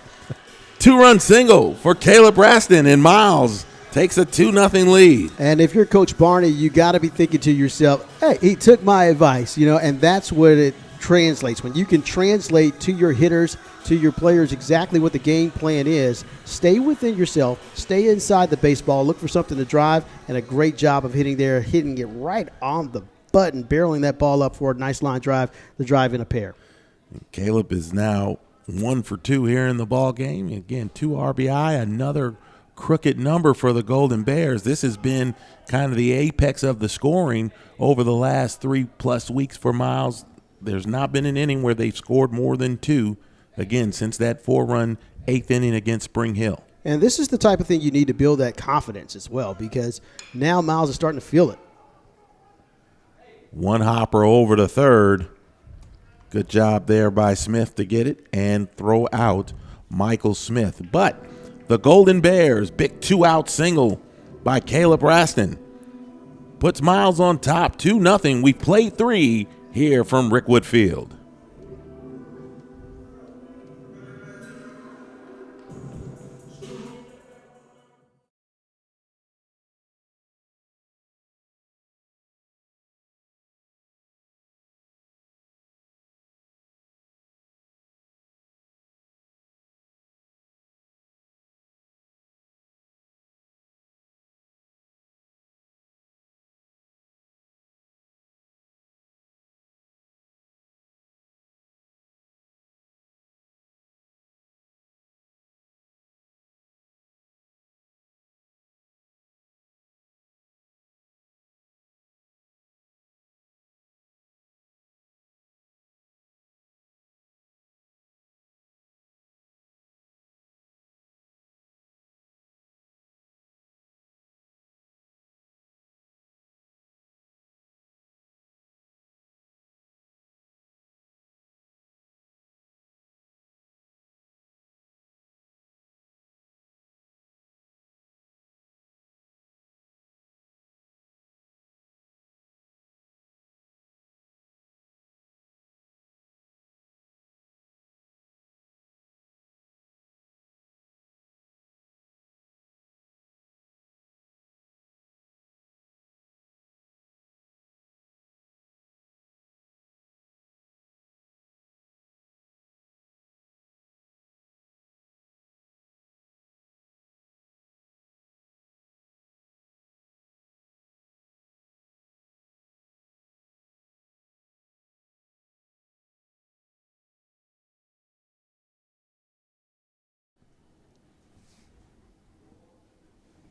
2-run single for Caleb Raston, and Miles takes a 2-0 lead. And if you're Coach Barney, you got to be thinking to yourself, hey, he took my advice, and that's what it translates. When you can translate to your hitters, to your players exactly what the game plan is, stay within yourself, stay inside the baseball, look for something to drive, and a great job of hitting it right on the button, barreling that ball up for a nice line drive, the drive in a pair. Caleb is now 1 for 2 here in the ball game. Again, 2 RBI, another crooked number for the Golden Bears. This has been kind of the apex of the scoring over the last 3+ weeks for Miles. There's not been an inning where they've scored more than 2, again, since that 4-run 8th inning against Spring Hill. And this is the type of thing you need to build that confidence as well, because now Miles is starting to feel it. One hopper over to third. Good job there by Smith to get it and throw out Michael Smith. But the Golden Bears, big 2-out single by Caleb Raston, puts Miles on top, 2-0. We played 3 here from Rickwood Field.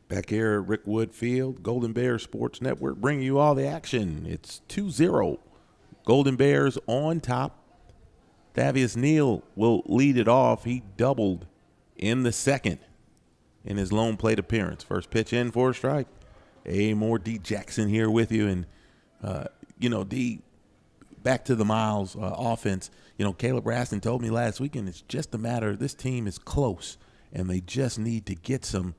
Back here at Rick Wood Field, Golden Bears Sports Network, bringing you all the action. It's 2-0. Golden Bears on top. Thavius Neal will lead it off. He doubled in the second in his lone plate appearance. First pitch in for a strike. More D. Jackson here with you. And, D, back to the Miles offense. Caleb Raston told me last weekend it's just a matter, this team is close, and they just need to get some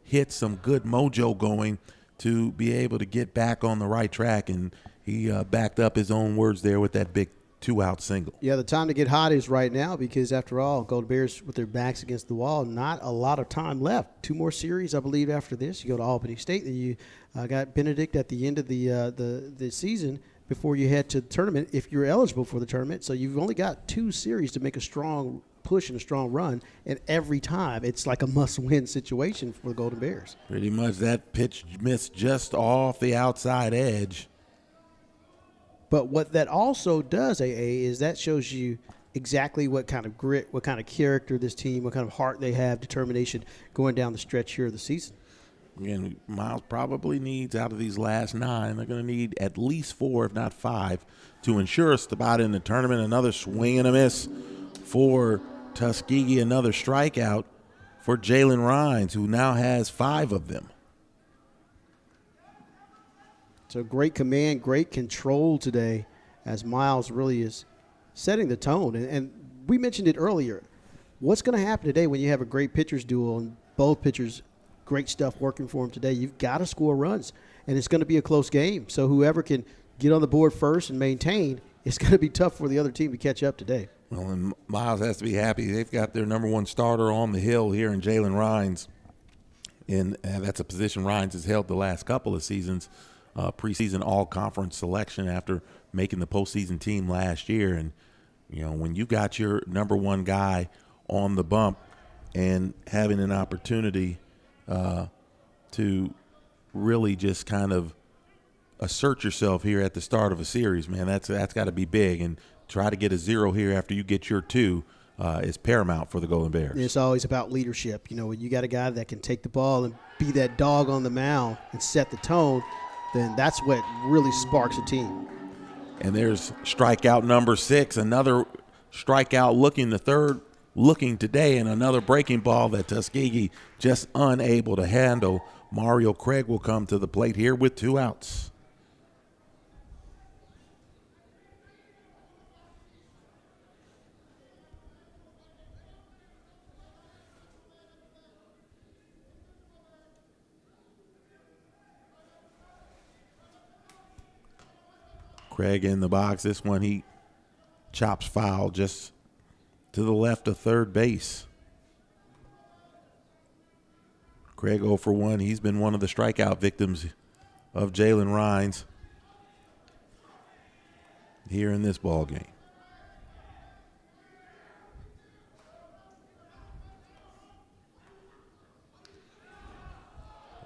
good mojo going to be able to get back on the right track. And he backed up his own words there with that big 2-out single. Yeah, the time to get hot is right now because, after all, Golden Bears with their backs against the wall, not a lot of time left. 2 more series, I believe, after this. You go to Albany State, then you got Benedict at the end of the season before you head to the tournament if you're eligible for the tournament. So you've only got 2 series to make a strong push and a strong run, and every time it's like a must-win situation for the Golden Bears. Pretty much that pitch missed just off the outside edge. But what that also does, AA, is that shows you exactly what kind of grit, what kind of character this team, what kind of heart they have, determination going down the stretch here of the season. Again, Miles probably needs, out of these last 9, they're going to need at least 4, if not 5, to ensure a spot in the tournament. Another swing and a miss for Tuskegee, another strikeout for Jalen Rines, who now has 5 of them. So great command, great control today as Miles really is setting the tone. And we mentioned it earlier. What's going to happen today when you have a great pitcher's duel and both pitchers, great stuff working for them today? You've got to score runs, and it's going to be a close game. So whoever can get on the board first and maintain, it's going to be tough for the other team to catch up today. Well, and Miles has to be happy. They've got their number 1 starter on the hill here in Jalen Rines. And that's a position Rines has held the last couple of seasons. Preseason all-conference selection after making the postseason team last year. And, when you got your number 1 guy on the bump and having an opportunity to really just kind of assert yourself here at the start of a series, man, that's got to be big. And try to get a 0 here after you get your 2 is paramount for the Golden Bears. It's always about leadership. When you got a guy that can take the ball and be that dog on the mound and set the tone, then that's what really sparks a team. And there's strikeout number 6, another strikeout looking, the third looking today, and another breaking ball that Tuskegee just unable to handle. Mario Craig will come to the plate here with 2 outs. Craig in the box. This one he chops foul just to the left of third base. Craig 0 for 1. He's been one of the strikeout victims of Jalen Rines here in this ball game.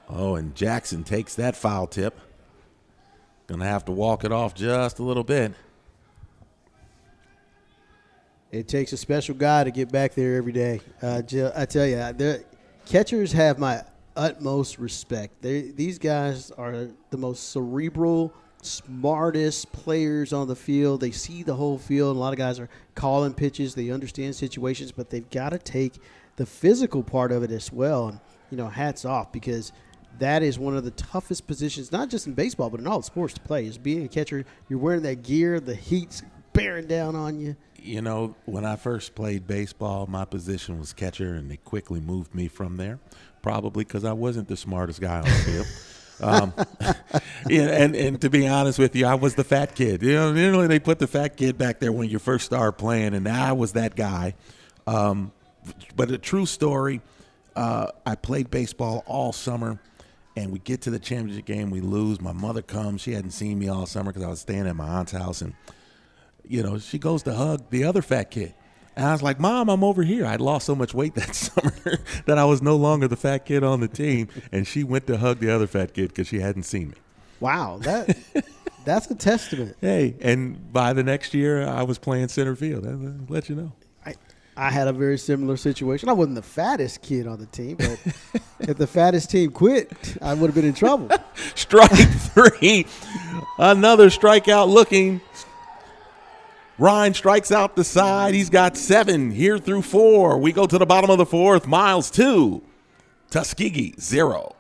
Oh, and Jackson takes that foul tip. Going to have to walk it off just a little bit. It takes a special guy to get back there every day. Jill, I tell you, the catchers have my utmost respect. These guys are the most cerebral, smartest players on the field. They see the whole field. A lot of guys are calling pitches. They understand situations, but they've got to take the physical part of it as well. And, hats off, because that is one of the toughest positions, not just in baseball, but in all sports to play, is being a catcher. You're wearing that gear. The heat's bearing down on you. When I first played baseball, my position was catcher, and they quickly moved me from there, probably because I wasn't the smartest guy on the field. And to be honest with you, I was the fat kid. Generally they put the fat kid back there when you first start playing, and I was that guy. But a true story, I played baseball all summer. And we get to the championship game, we lose. My mother comes. She hadn't seen me all summer because I was staying at my aunt's house. And, she goes to hug the other fat kid. And I was like, Mom, I'm over here. I'd lost so much weight that summer that I was no longer the fat kid on the team. And she went to hug the other fat kid because she hadn't seen me. Wow, that's a testament. Hey, and by the next year, I was playing center field. I'll let you know. I had a very similar situation. I wasn't the fattest kid on the team, but if the fattest team quit, I would have been in trouble. Strike 3. Another strikeout looking. Ryan strikes out the side. He's got 7 here through 4. We go to the bottom of the 4th. Miles 2, Tuskegee 0.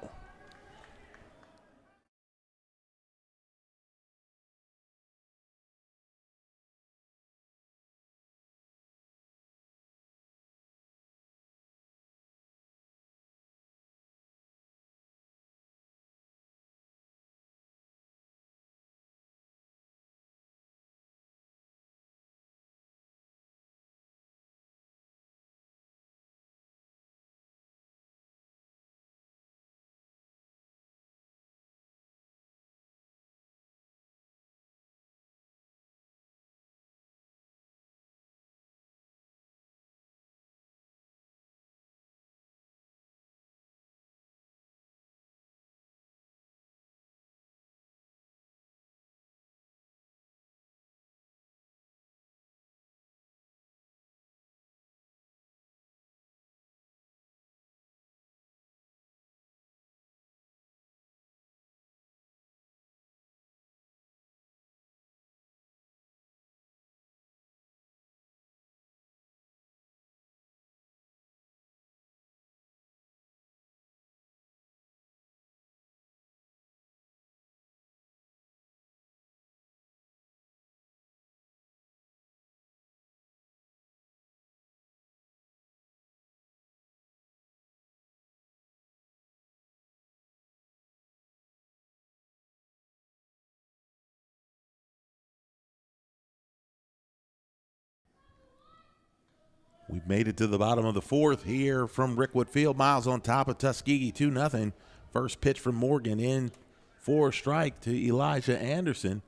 We've made it to the bottom of the 4th here from Rickwood Field. Miles on top of Tuskegee 2-0. First pitch from Morgan in for a strike to Elijah Anderson,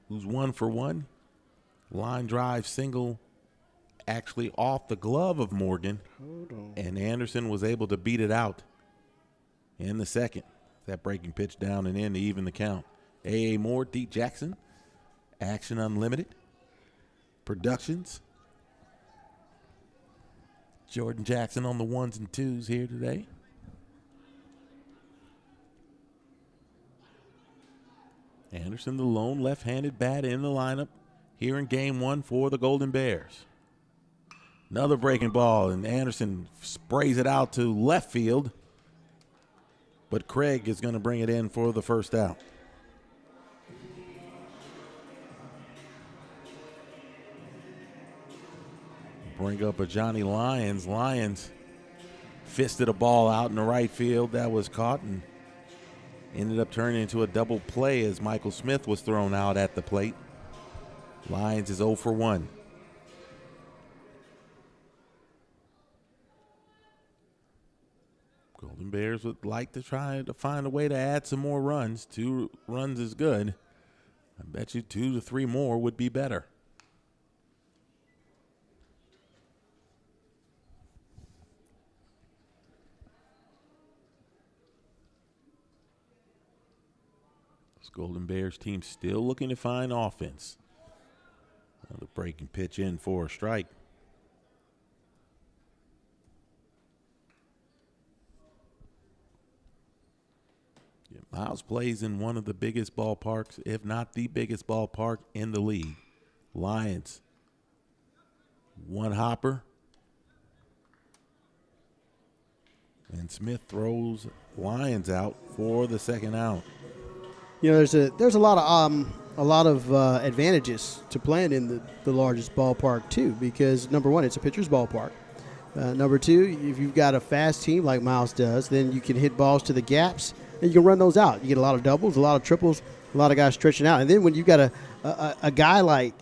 who's 1 for 1. Line drive single actually off the glove of Morgan. And Anderson was able to beat it out in the second. That breaking pitch down and in to even the count. A.A. Moore, D. Jackson, Action Unlimited Productions. Jordan Jackson on the 1s and 2s here today. Anderson, the lone left-handed bat in the lineup here in game 1 for the Golden Bears. Another breaking ball, and Anderson sprays it out to left field. But Craig is going to bring it in for the first out. Bring up a Johnny Lyons. Lyons fisted a ball out in the right field that was caught and ended up turning into a double play as Michael Smith was thrown out at the plate. Lyons is 0 for 1. Golden Bears would like to try to find a way to add some more runs. 2 runs is good. I bet you 2 to 3 more would be better. This Golden Bears team still looking to find offense. Another breaking pitch in for a strike. Yeah, Miles plays in one of the biggest ballparks, if not the biggest ballpark in the league. Lions, 1 hopper. And Smith throws Lions out for the second out. You know, there's a lot of advantages to playing in the largest ballpark too, because number one, it's a pitcher's ballpark. Number two, if you've got a fast team like Miles does, then you can hit balls to the gaps and you can run those out. You get a lot of doubles, a lot of triples, a lot of guys stretching out, and then when you've got a guy like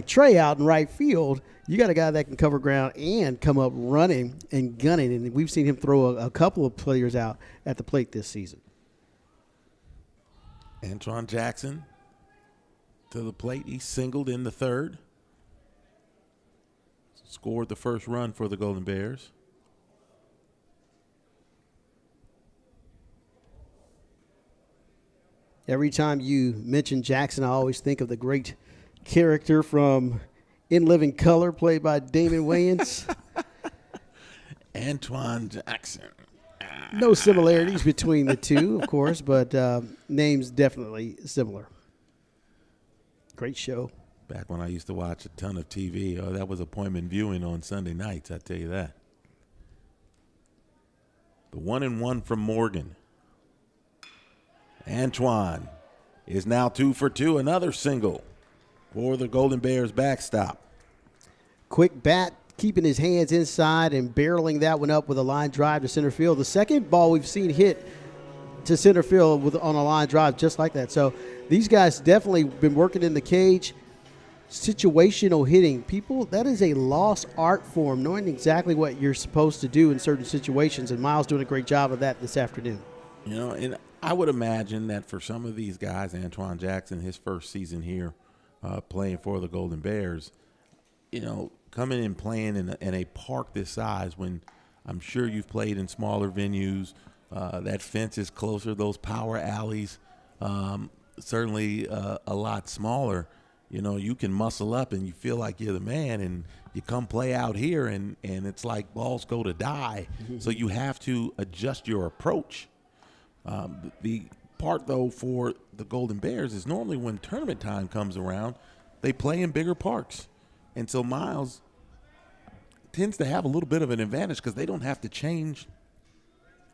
Trey out in right field, you got a guy that can cover ground and come up running and gunning, and we've seen him throw a couple of players out at the plate this season. Antron Jackson to the plate. He singled in the third. Scored the first run for the Golden Bears. Every time you mention Jackson, I always think of the great character from In Living Color, played by Damon Wayans. Antoine Jackson. No similarities between the two, of course, but names definitely similar. Great show. Back when I used to watch a ton of TV, that was appointment viewing on Sunday nights, I tell you that. The 1-1 from Morgan. Antoine is now 2 for 2, another single for the Golden Bears backstop. Quick bat, keeping his hands inside and barreling that one up with a line drive to center field. The second ball we've seen hit to center field on a line drive just like that. So these guys definitely been working in the cage. Situational hitting. People, that is a lost art form, knowing exactly what you're supposed to do in certain situations, and Miles doing a great job of that this afternoon. You know, and I would imagine that for some of these guys, Antoine Jackson, his first season here playing for the Golden Bears, you know, coming and playing in a park this size when I'm sure you've played in smaller venues, that fence is closer, those power alleys, certainly a lot smaller. You know, you can muscle up and you feel like you're the man, and you come play out here and it's like balls go to die. Mm-hmm. So you have to adjust your approach. The part, though, for the Golden Bears is normally when tournament time comes around, they play in bigger parks. And so Miles tends to have a little bit of an advantage because they don't have to change.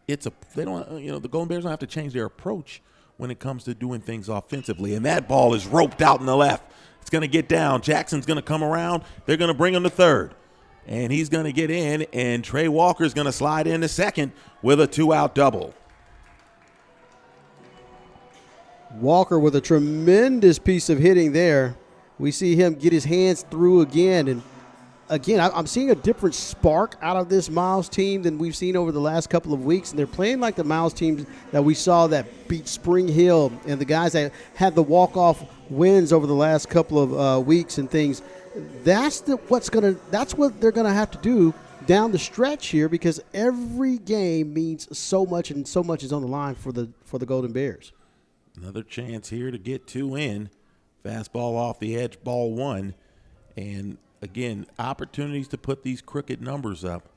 The Golden Bears don't have to change their approach when it comes to doing things offensively. And that ball is roped out in the left. It's going to get down. Jackson's going to come around. They're going to bring him to third. And he's going to get in, and Trey Walker's going to slide in to second with a 2-out double. Walker with a tremendous piece of hitting there. We see him get his hands through again. And again, I'm seeing a different spark out of this Miles team than we've seen over the last couple of weeks. And they're playing like the Miles teams that we saw that beat Spring Hill and the guys that had the walk-off wins over the last couple of weeks and things. That's what they're going to have to do down the stretch here, because every game means so much, and so much is on the line for the Golden Bears. Another chance here to get 2 in. Fastball off the edge, ball 1. And again, opportunities to put these crooked numbers up,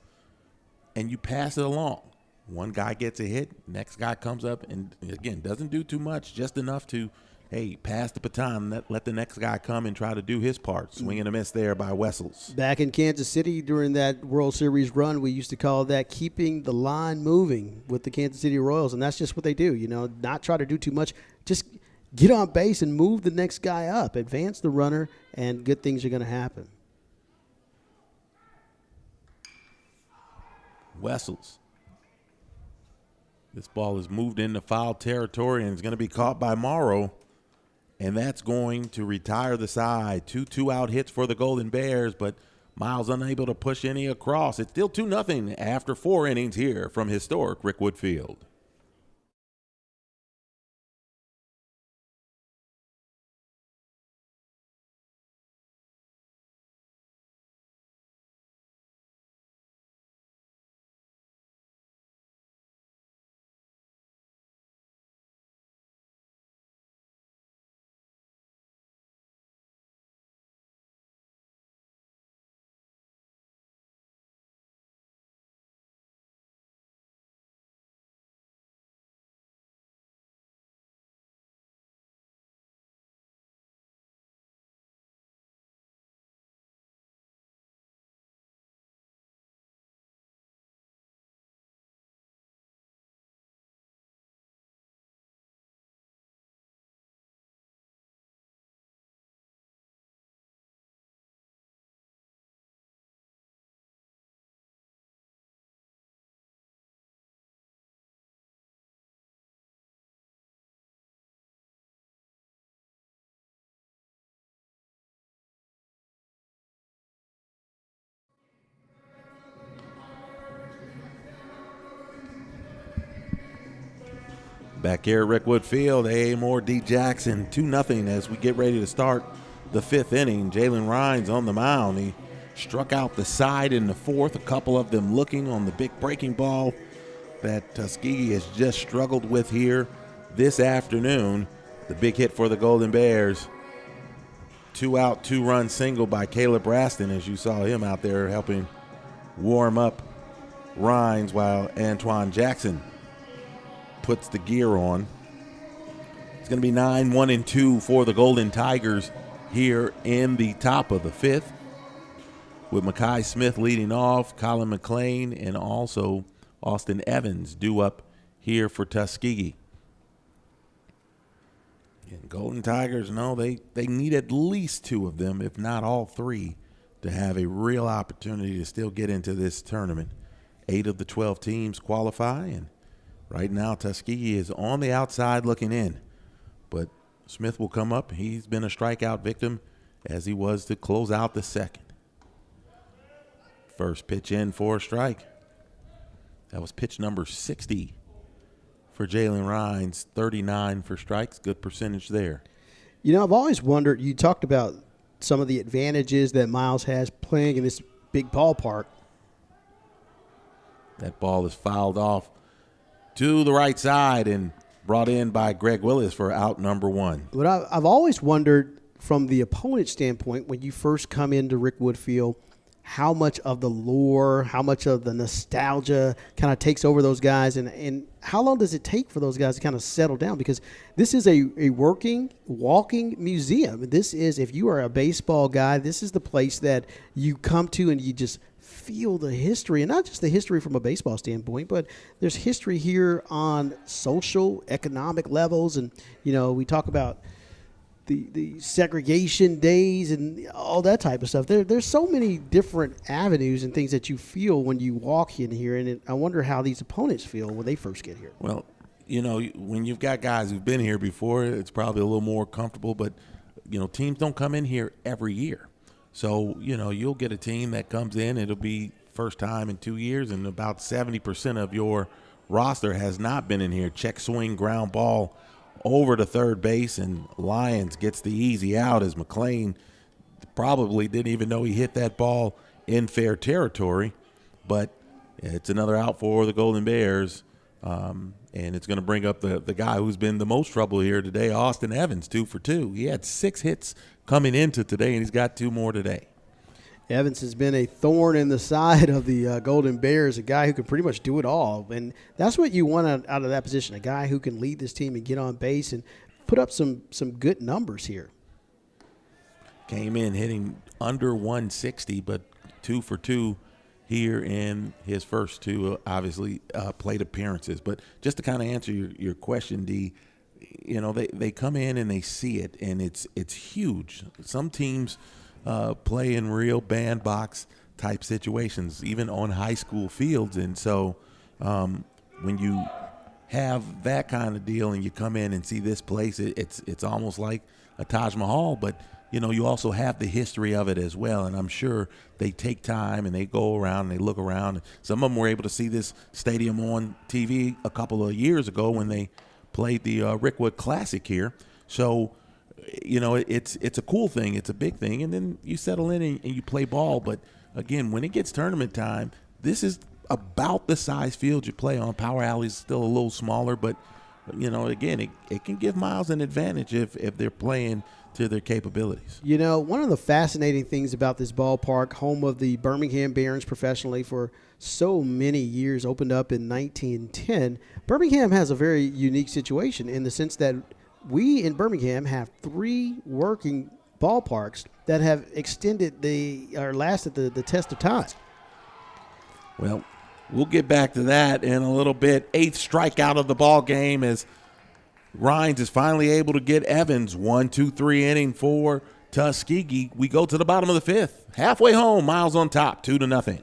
and you pass it along. One guy gets a hit, next guy comes up and, again, doesn't do too much, just enough to, hey, pass the baton, let the next guy come and try to do his part. Swing and a miss there by Wessels. Back in Kansas City during that World Series run, we used to call that keeping the line moving with the Kansas City Royals, and that's just what they do, not try to do too much. Just get on base and move the next guy up, advance the runner, and good things are going to happen. Wessels. This ball is moved into foul territory and is going to be caught by Morrow, and that's going to retire the side. 2-out hits for the Golden Bears, but Miles unable to push any across. It's still 2-0 after 4 innings here from historic Rickwood Field. Back here at Rickwood Field, A. Moore, D. Jackson, 2-0 as we get ready to start the 5th inning. Jalen Rhines on the mound. He struck out the side in the 4th, a couple of them looking on the big breaking ball that Tuskegee has just struggled with here this afternoon. The big hit for the Golden Bears. 2-out, 2-run single by Caleb Raston, as you saw him out there helping warm up Rhines while Antoine Jackson puts the gear on. It's going to be 9-1-2 for the Golden Tigers here in the top of the fifth, with Makai Smith leading off, Colin McLean, and also Austin Evans due up here for Tuskegee. And Golden Tigers, no, they need at least two of them, if not all three, to have a real opportunity to still get into this tournament. 8 of the 12 teams qualify, and right now Tuskegee is on the outside looking in. But Smith will come up. He's been a strikeout victim, as he was to close out the second. First pitch in for a strike. That was pitch number 60 for Jalen Rhines, 39 for strikes. Good percentage there. You know, I've always wondered, you talked about some of the advantages that Miles has playing in this big ballpark. That ball is fouled off to the right side and brought in by Greg Willis for out number 1. But I've always wondered, from the opponent standpoint, when you first come into Rick Wood Field, how much of the lore, how much of the nostalgia kind of takes over those guys, and how long does it take for those guys to kind of settle down? Because this is a working, walking museum. This is, if you are a baseball guy, this is the place that you come to and you just feel the history, and not just the history from a baseball standpoint, but there's history here on social, economic levels. And, you know, we talk about the segregation days and all that type of stuff. There's so many different avenues and things that you feel when you walk in here, and I wonder how these opponents feel when they first get here. Well, you know, when you've got guys who've been here before, it's probably a little more comfortable, but, you know, teams don't come in here every year. So, you know, you'll get a team that comes in, it'll be first time in 2 years, and about 70% of your roster has not been in here. Check swing, ground ball over to third base, and Lyons gets the easy out, as McLean probably didn't even know he hit that ball in fair territory. But it's another out for the Golden Bears, and it's going to bring up the guy who's been the most trouble here today, Austin Evans, 2 for 2. He had 6 hits coming into today, and he's got 2 more today. Evans has been a thorn in the side of the Golden Bears, a guy who can pretty much do it all. And that's what you want out of that position, a guy who can lead this team and get on base and put up some good numbers here. Came in hitting under 160, but 2 for 2 here in his first 2, obviously, plate appearances. But just to kind of answer your question, D, you know, they come in and they see it, and it's huge. Some teams play in real bandbox type situations, even on high school fields. And so when you have that kind of deal and you come in and see this place, it's almost like a Taj Mahal, but, you know, you also have the history of it as well. And I'm sure they take time and they go around and they look around. Some of them were able to see this stadium on TV a couple of years ago when they played the Rickwood Classic here. So, you know, it's a cool thing. It's a big thing. And then you settle in and you play ball. But, again, when it gets tournament time, this is about the size field you play on. Power Alley's still a little smaller. But, you know, again, it can give Miles an advantage if they're playing to their capabilities. You know, one of the fascinating things about this ballpark, home of the Birmingham Barons professionally for so many years, opened up in 1910, Birmingham has a very unique situation in the sense that we in Birmingham have 3 working ballparks that have extended lasted the test of time. Well, we'll get back to that in a little bit. 8th strikeout of the ball game as Rhines is finally able to get Evans. 1-2-3 inning for Tuskegee. We go to the bottom of the 5th. Halfway home, Miles on top, 2-0.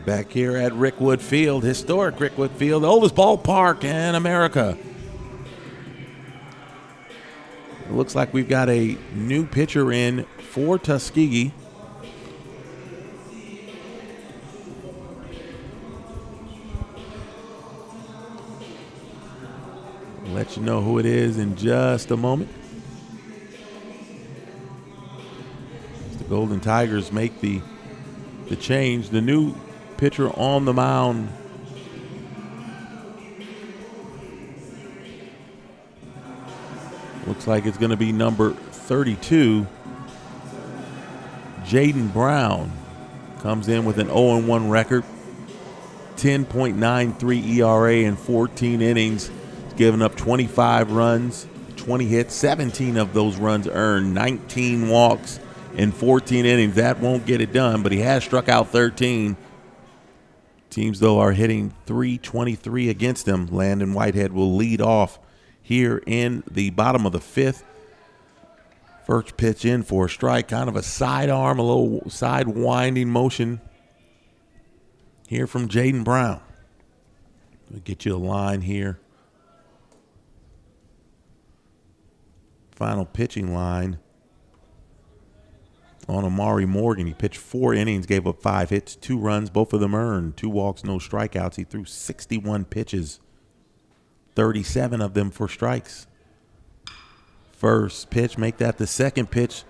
Back here at Rickwood Field, historic Rickwood Field, the oldest ballpark in America. It looks like we've got a new pitcher in for Tuskegee. We'll let you know who it is in just a moment. The Golden Tigers make the change. The new pitcher on the mound looks like it's going to be number 32. Jaden Brown comes in with an 0-1 record, 10.93 ERA in 14 innings. He's given up 25 runs, 20 hits, 17 of those runs earned, 19 walks in 14 innings. That won't get it done, but he has struck out 13. Teams, though, are hitting .323 against him. Landon Whitehead will lead off here in the bottom of the fifth. First pitch in for a strike, kind of a sidearm, a little side winding motion here from Jaden Brown. We'll get you a line here. Final pitching line on Amari Morgan. He pitched 4 innings, gave up 5 hits, 2 runs, both of them earned, 2 walks, no strikeouts. He threw 61 pitches, 37 of them for strikes. First pitch, make that the second pitch.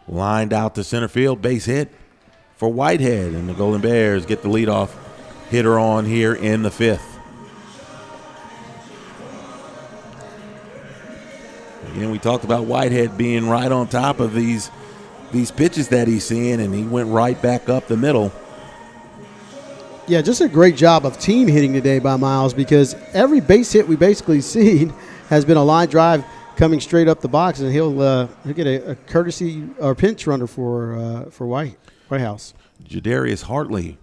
Lined out to center field, base hit for Whitehead, and the Golden Bears get the leadoff hitter on here in the fifth. Again, we talked about Whitehead being right on top of these pitches that he's seeing, and he went right back up the middle. Yeah, just a great job of team hitting today by Miles, because every base hit we basically seen has been a line drive coming straight up the box, and he'll get a courtesy or pinch runner for Whitehouse. Jadarius Hartley,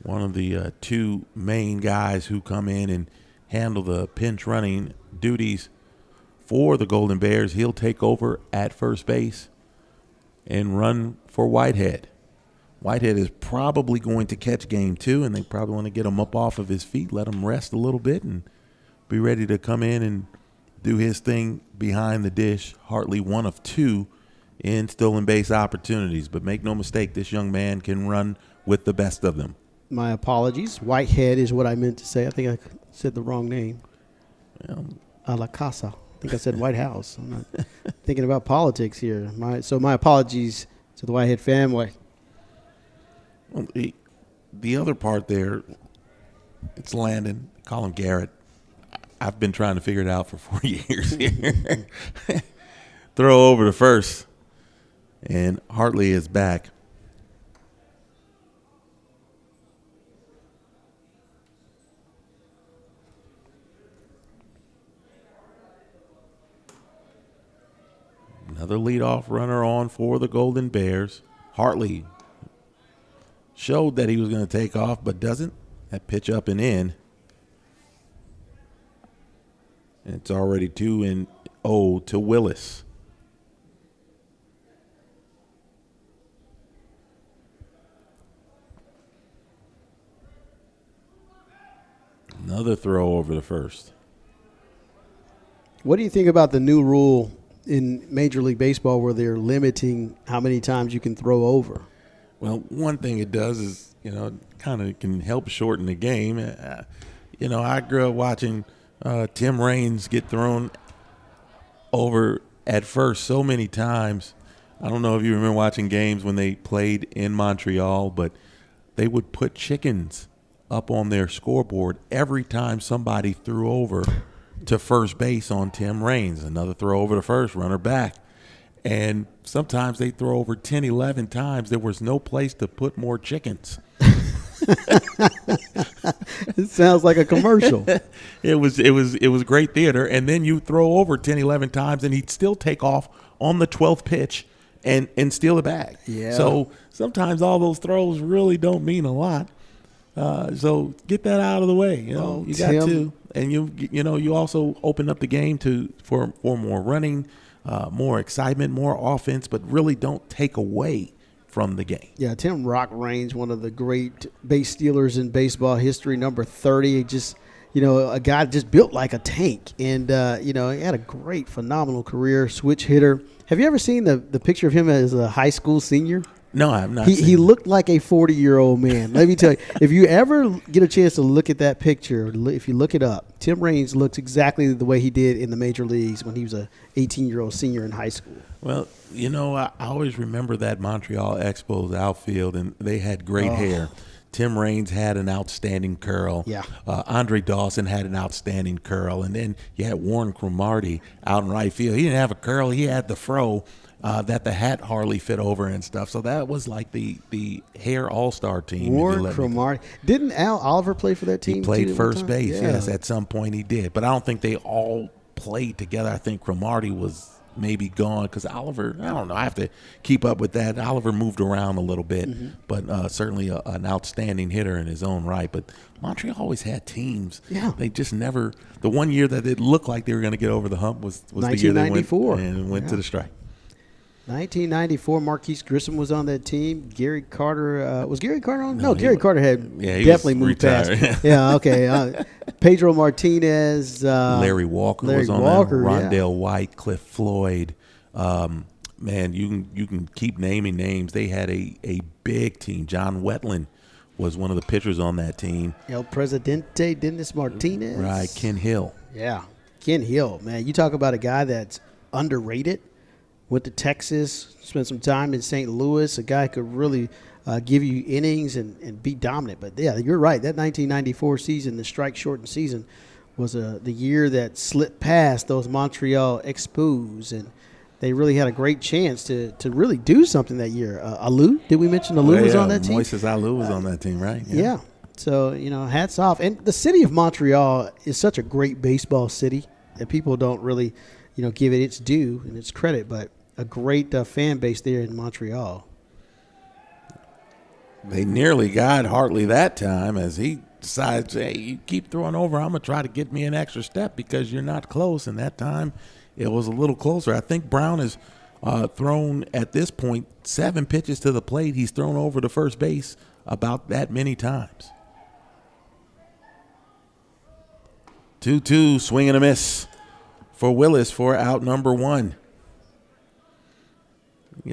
one of the 2 main guys who come in and handle the pinch running duties for the Golden Bears. He'll take over at first base and run for Whitehead. Whitehead is probably going to catch game 2, and they probably want to get him up off of his feet, let him rest a little bit, and be ready to come in and do his thing behind the dish. Hartley, 1 of 2 in stolen base opportunities, but make no mistake, this young man can run with the best of them. My apologies. Whitehead is what I meant to say. I think I said the wrong name. A la casa. I think I said White House. I'm not thinking about politics here. My apologies to the Whitehead family. Well, the other part there, it's Landon. Call him Garrett. I've been trying to figure it out for 4 years here. Throw over to first, and Hartley is back. Another leadoff runner on for the Golden Bears. Hartley showed that he was going to take off, but doesn't. That pitch up and in. And it's already 2-0 to Willis. Another throw over the first. What do you think about the new rule in Major League Baseball where they're limiting how many times you can throw over? Well, one thing it does is, kind of can help shorten the game. I grew up watching Tim Raines get thrown over at first so many times. I don't know if you remember watching games when they played in Montreal, but they would put chickens up on their scoreboard every time somebody threw over to first base on Tim Raines. Another throw over to first, runner back. And sometimes they throw over 10, 11 times. There was no place to put more chickens. It sounds like a commercial. It was great theater. And then you throw over 10, 11 times, and he'd still take off on the 12th pitch and steal it back. Yeah. So sometimes all those throws really don't mean a lot. So get that out of the way. You got to, and you also open up the game for more running, more excitement, more offense, but really don't take away from the game. Yeah, Tim Rockrange, one of the great base stealers in baseball history, number 30. Just, a guy just built like a tank. And, he had a great, phenomenal career, switch hitter. Have you ever seen the picture of him as a high school senior? No, I have not. He looked like a 40-year-old man. Let me tell you, if you ever get a chance to look at that picture, if you look it up, Tim Raines looks exactly the way he did in the major leagues when he was a 18-year-old senior in high school. Well, I always remember that Montreal Expos outfield, and they had great hair. Tim Raines had an outstanding curl. Yeah. Andre Dawson had an outstanding curl. And then you had Warren Cromartie out in right field. He didn't have a curl. He had the fro that the hat hardly fit over and stuff. So that was like the hair all-star team. Warren Cromartie. Didn't Al Oliver play for that team? He played first base, yeah. Yes. At some point he did. But I don't think they all played together. I think Cromartie was maybe gone because Oliver, I don't know, I have to keep up with that. Oliver moved around a little bit, but certainly an outstanding hitter in his own right. But Montreal always had teams. Yeah. They just never, the one year that it looked like they were going to get over the hump was the year they went to the strike. 1994, Marquise Grissom was on that team. Gary Carter, was Gary Carter on? No, Gary Carter had definitely moved past. Yeah, okay. Pedro Martinez. Larry Walker was on there. Rondell White, Cliff Floyd. Man, you can keep naming names. They had a big team. John Wetland was one of the pitchers on that team. El Presidente, Dennis Martinez. Right, Ken Hill. Yeah, Ken Hill, man. You talk about a guy that's underrated. Went to Texas, spent some time in St. Louis. A guy could really give you innings and be dominant. But, yeah, you're right. That 1994 season, the strike-shortened season, was the year that slipped past those Montreal Expos. And they really had a great chance to really do something that year. Alou, did we mention Alou was on that team? Moises Alou was on that team, right? Yeah. So, hats off. And the city of Montreal is such a great baseball city that people don't really, give it its due and its credit. But a great fan base there in Montreal. They nearly got Hartley that time as he decides, hey, you keep throwing over, I'm going to try to get me an extra step because you're not close. And that time it was a little closer. I think Brown has thrown at this point 7 pitches to the plate. He's thrown over to first base about that many times. 2-2, swing and a miss for Willis for out number 1.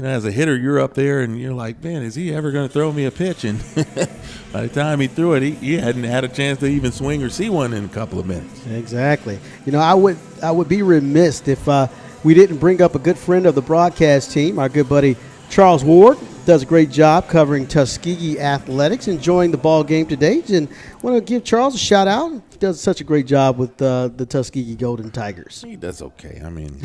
As a hitter, you're up there and you're like, man, is he ever going to throw me a pitch? And by the time he threw it, he hadn't had a chance to even swing or see one in a couple of minutes. Exactly. I would be remiss if we didn't bring up a good friend of the broadcast team, our good buddy Charles Ward. Does a great job covering Tuskegee athletics, enjoying the ball game today. And want to give Charles a shout out. He does such a great job with the Tuskegee Golden Tigers. He does okay. I mean,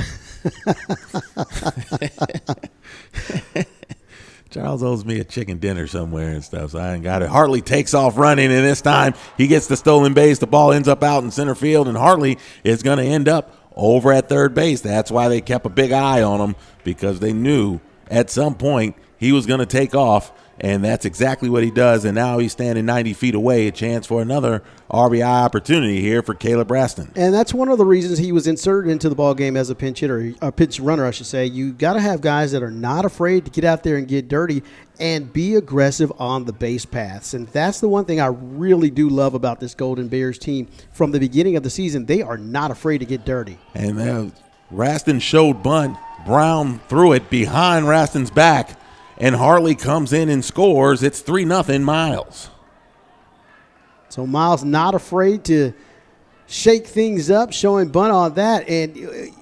Charles owes me a chicken dinner somewhere and stuff, so I ain't got it. Hartley takes off running, and this time he gets the stolen base. The ball ends up out in center field, and Hartley is going to end up over at third base. That's why they kept a big eye on him, because they knew at some point he was going to take off, and that's exactly what he does. And now he's standing 90 feet away, a chance for another RBI opportunity here for Caleb Raston. And that's one of the reasons he was inserted into the ball game as a pinch hitter, a pinch runner, I should say. You got to have guys that are not afraid to get out there and get dirty and be aggressive on the base paths. And that's the one thing I really do love about this Golden Bears team. From the beginning of the season, they are not afraid to get dirty. And Raston showed bunt. Brown threw it behind Raston's back, and Hartley comes in and scores. It's 3-0 Miles. So Miles not afraid to shake things up, showing bunt on that. And,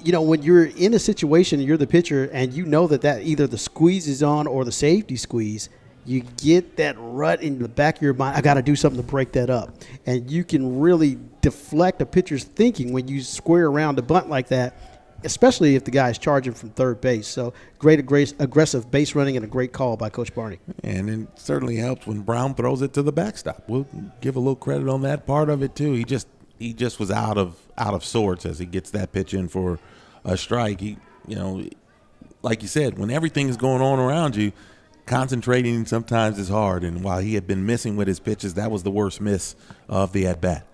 when you're in a situation, you're the pitcher, and you know that either the squeeze is on or the safety squeeze, you get that rut in the back of your mind, I got to do something to break that up. And you can really deflect a pitcher's thinking when you square around a bunt like that, especially if the guy is charging from third base. So great aggressive base running and a great call by Coach Barney. And it certainly helps when Brown throws it to the backstop. We'll give a little credit on that part of it too. He just was out of sorts as he gets that pitch in for a strike. He, like you said, when everything is going on around you, concentrating sometimes is hard. And while he had been missing with his pitches, that was the worst miss of the at-bat.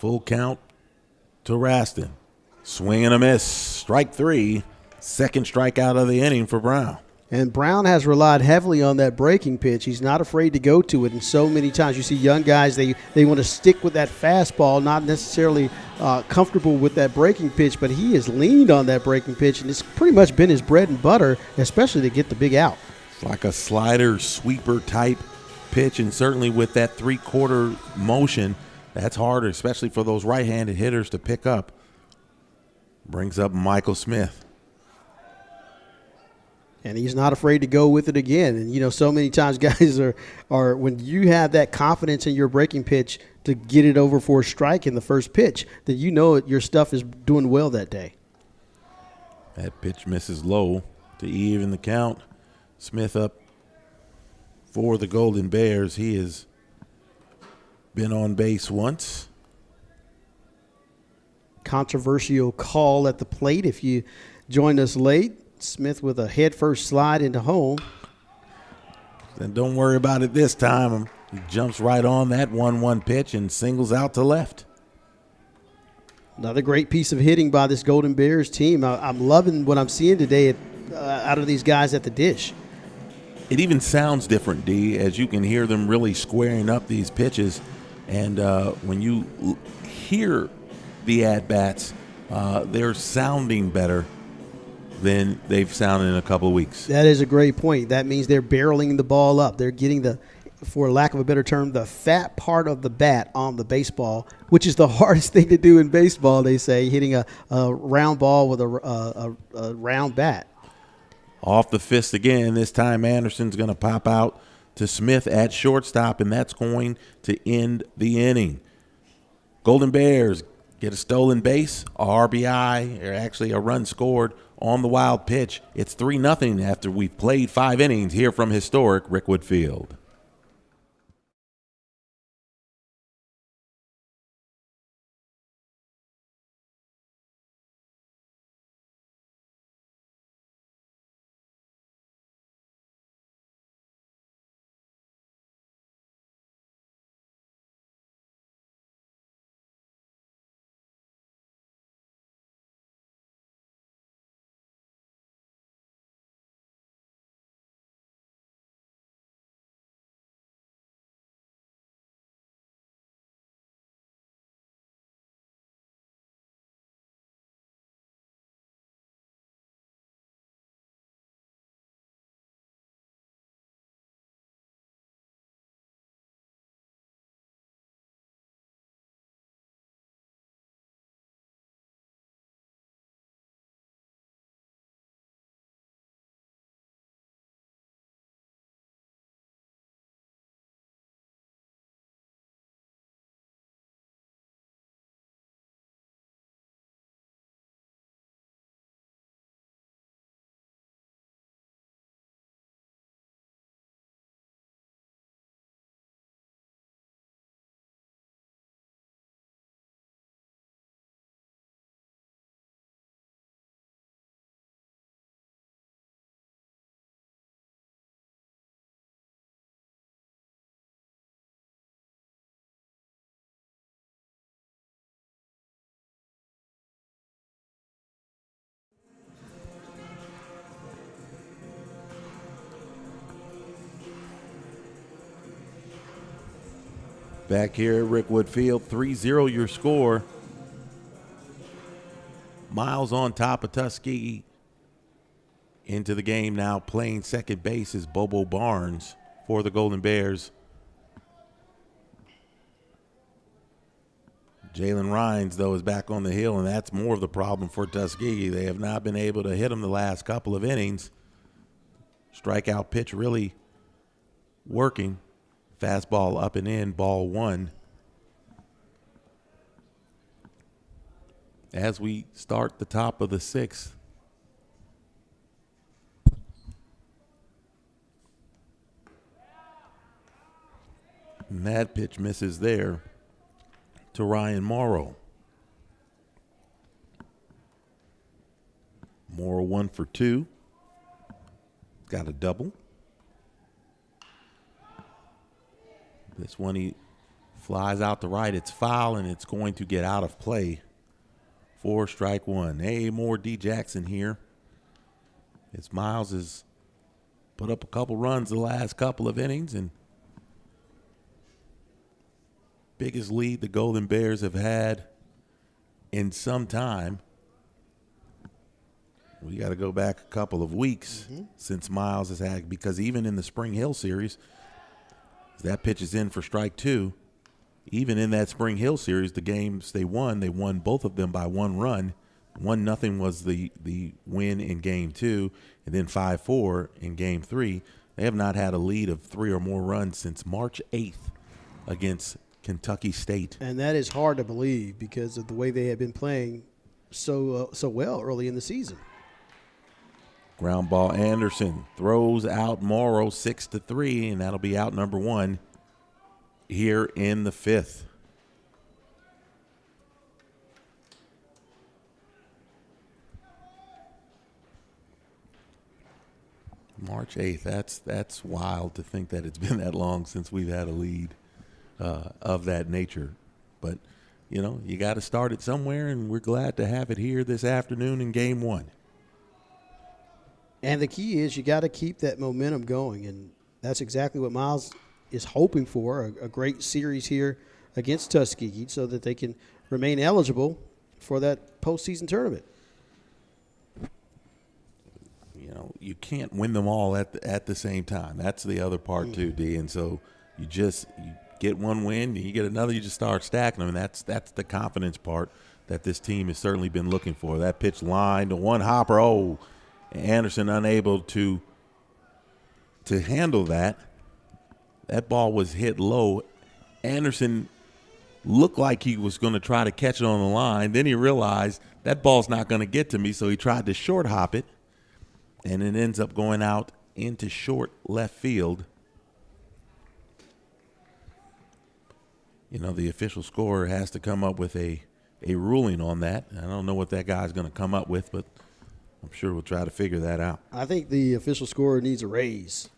Full count to Raston. Swing and a miss. Strike 3. Second strikeout of the inning for Brown. And Brown has relied heavily on that breaking pitch. He's not afraid to go to it. And so many times you see young guys, they want to stick with that fastball, not necessarily comfortable with that breaking pitch, but he has leaned on that breaking pitch, and it's pretty much been his bread and butter, especially to get the big out. It's like a slider, sweeper type pitch, and certainly with that three-quarter motion, that's harder, especially for those right-handed hitters to pick up. Brings up Michael Smith. And he's not afraid to go with it again. And, you know, so many times guys are when you have that confidence in your breaking pitch to get it over for a strike in the first pitch, then you know your stuff is doing well that day. That pitch misses low to even the count. Smith up for the Golden Bears. He has been on base once. Controversial call at the plate if you joined us late. Smith with a head-first slide into home. Then don't worry about it this time. He jumps right on that 1-1 pitch and singles out to left. Another great piece of hitting by this Golden Bears team. I'm loving what I'm seeing today out of these guys at the dish. It even sounds different, D, as you can hear them really squaring up these pitches. And when you hear the at-bats, they're sounding better than they've sounded in a couple of weeks. That is a great point. That means they're barreling the ball up. They're getting the, for lack of a better term, the fat part of the bat on the baseball, which is the hardest thing to do in baseball, they say, hitting a round ball with a round bat. Off the fist again. This time Anderson's going to pop out to Smith at shortstop, and that's going to end the inning. Golden Bears get a stolen base, a RBI, or actually a run scored on the wild pitch. It's 3-0 after we've played 5 innings here from historic Rickwood Field. Back here at Rickwood Field, 3-0 your score. Miles on top of Tuskegee. Into the game now, playing second base is Bobo Barnes for the Golden Bears. Jalen Rhines, though, is back on the hill, and that's more of the problem for Tuskegee. They have not been able to hit him the last couple of innings. Strikeout pitch really working. Fastball up and in, ball 1. As we start the top of the 6th. And that pitch misses there to Ryan Morrow. Morrow 1 for 2. Got a double. This one he Flies out to right. It's foul, and it's going to get out of play for strike one. More D. Jackson here. As Miles has put up a couple runs the last couple of innings, and biggest lead the Golden Bears have had in some time. We got to go back a couple of weeks since Miles has had, because even in the Spring Hill series, that pitch is in for strike two. Even in that Spring Hill series, the games they won both of them by 1 run. 1-0 was the win in game 2, and then 5-4 in game 3. They have not had a lead of 3 or more runs since March 8th against Kentucky State. And that is hard to believe because of the way they have been playing so well early in the season. Ground ball, Anderson throws out Morrow 6-3, and that'll be out number 1 here in the 5th. March 8th, that's wild to think that it's been that long since we've had a lead of that nature. But, you got to start it somewhere, and we're glad to have it here this afternoon in game 1. And the key is you got to keep that momentum going, and that's exactly what Miles is hoping for, a great series here against Tuskegee so that they can remain eligible for that postseason tournament. You can't win them all at the same time. That's the other part too, D. And so you get one win, you get another, you just start stacking them, and that's the confidence part that this team has certainly been looking for. That pitch line to one hopper. Oh, Anderson unable to handle that. That ball was hit low. Anderson looked like he was going to try to catch it on the line. Then he realized that ball's not going to get to me, so he tried to short hop it, and it ends up going out into short left field. The official scorer has to come up with a ruling on that. I don't know what that guy's going to come up with, but I'm sure we'll try to figure that out. I think the official scorer needs a raise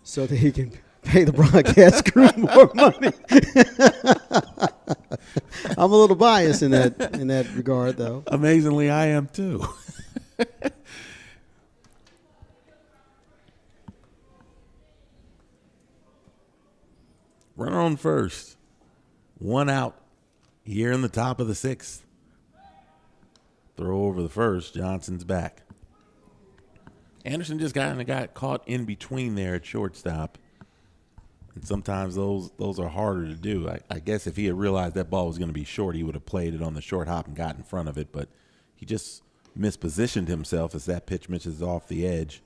so that he can pay the broadcast crew more money. I'm a little biased in that regard, though. Amazingly, I am too. Runner on first. 1 out here in the top of the 6th. Throw over the first. Johnson's back. Anderson just kind of got caught in between there at shortstop. And sometimes those are harder to do. I guess if he had realized that ball was going to be short, he would have played it on the short hop and got in front of it. But he just mispositioned himself as that pitch misses off the edge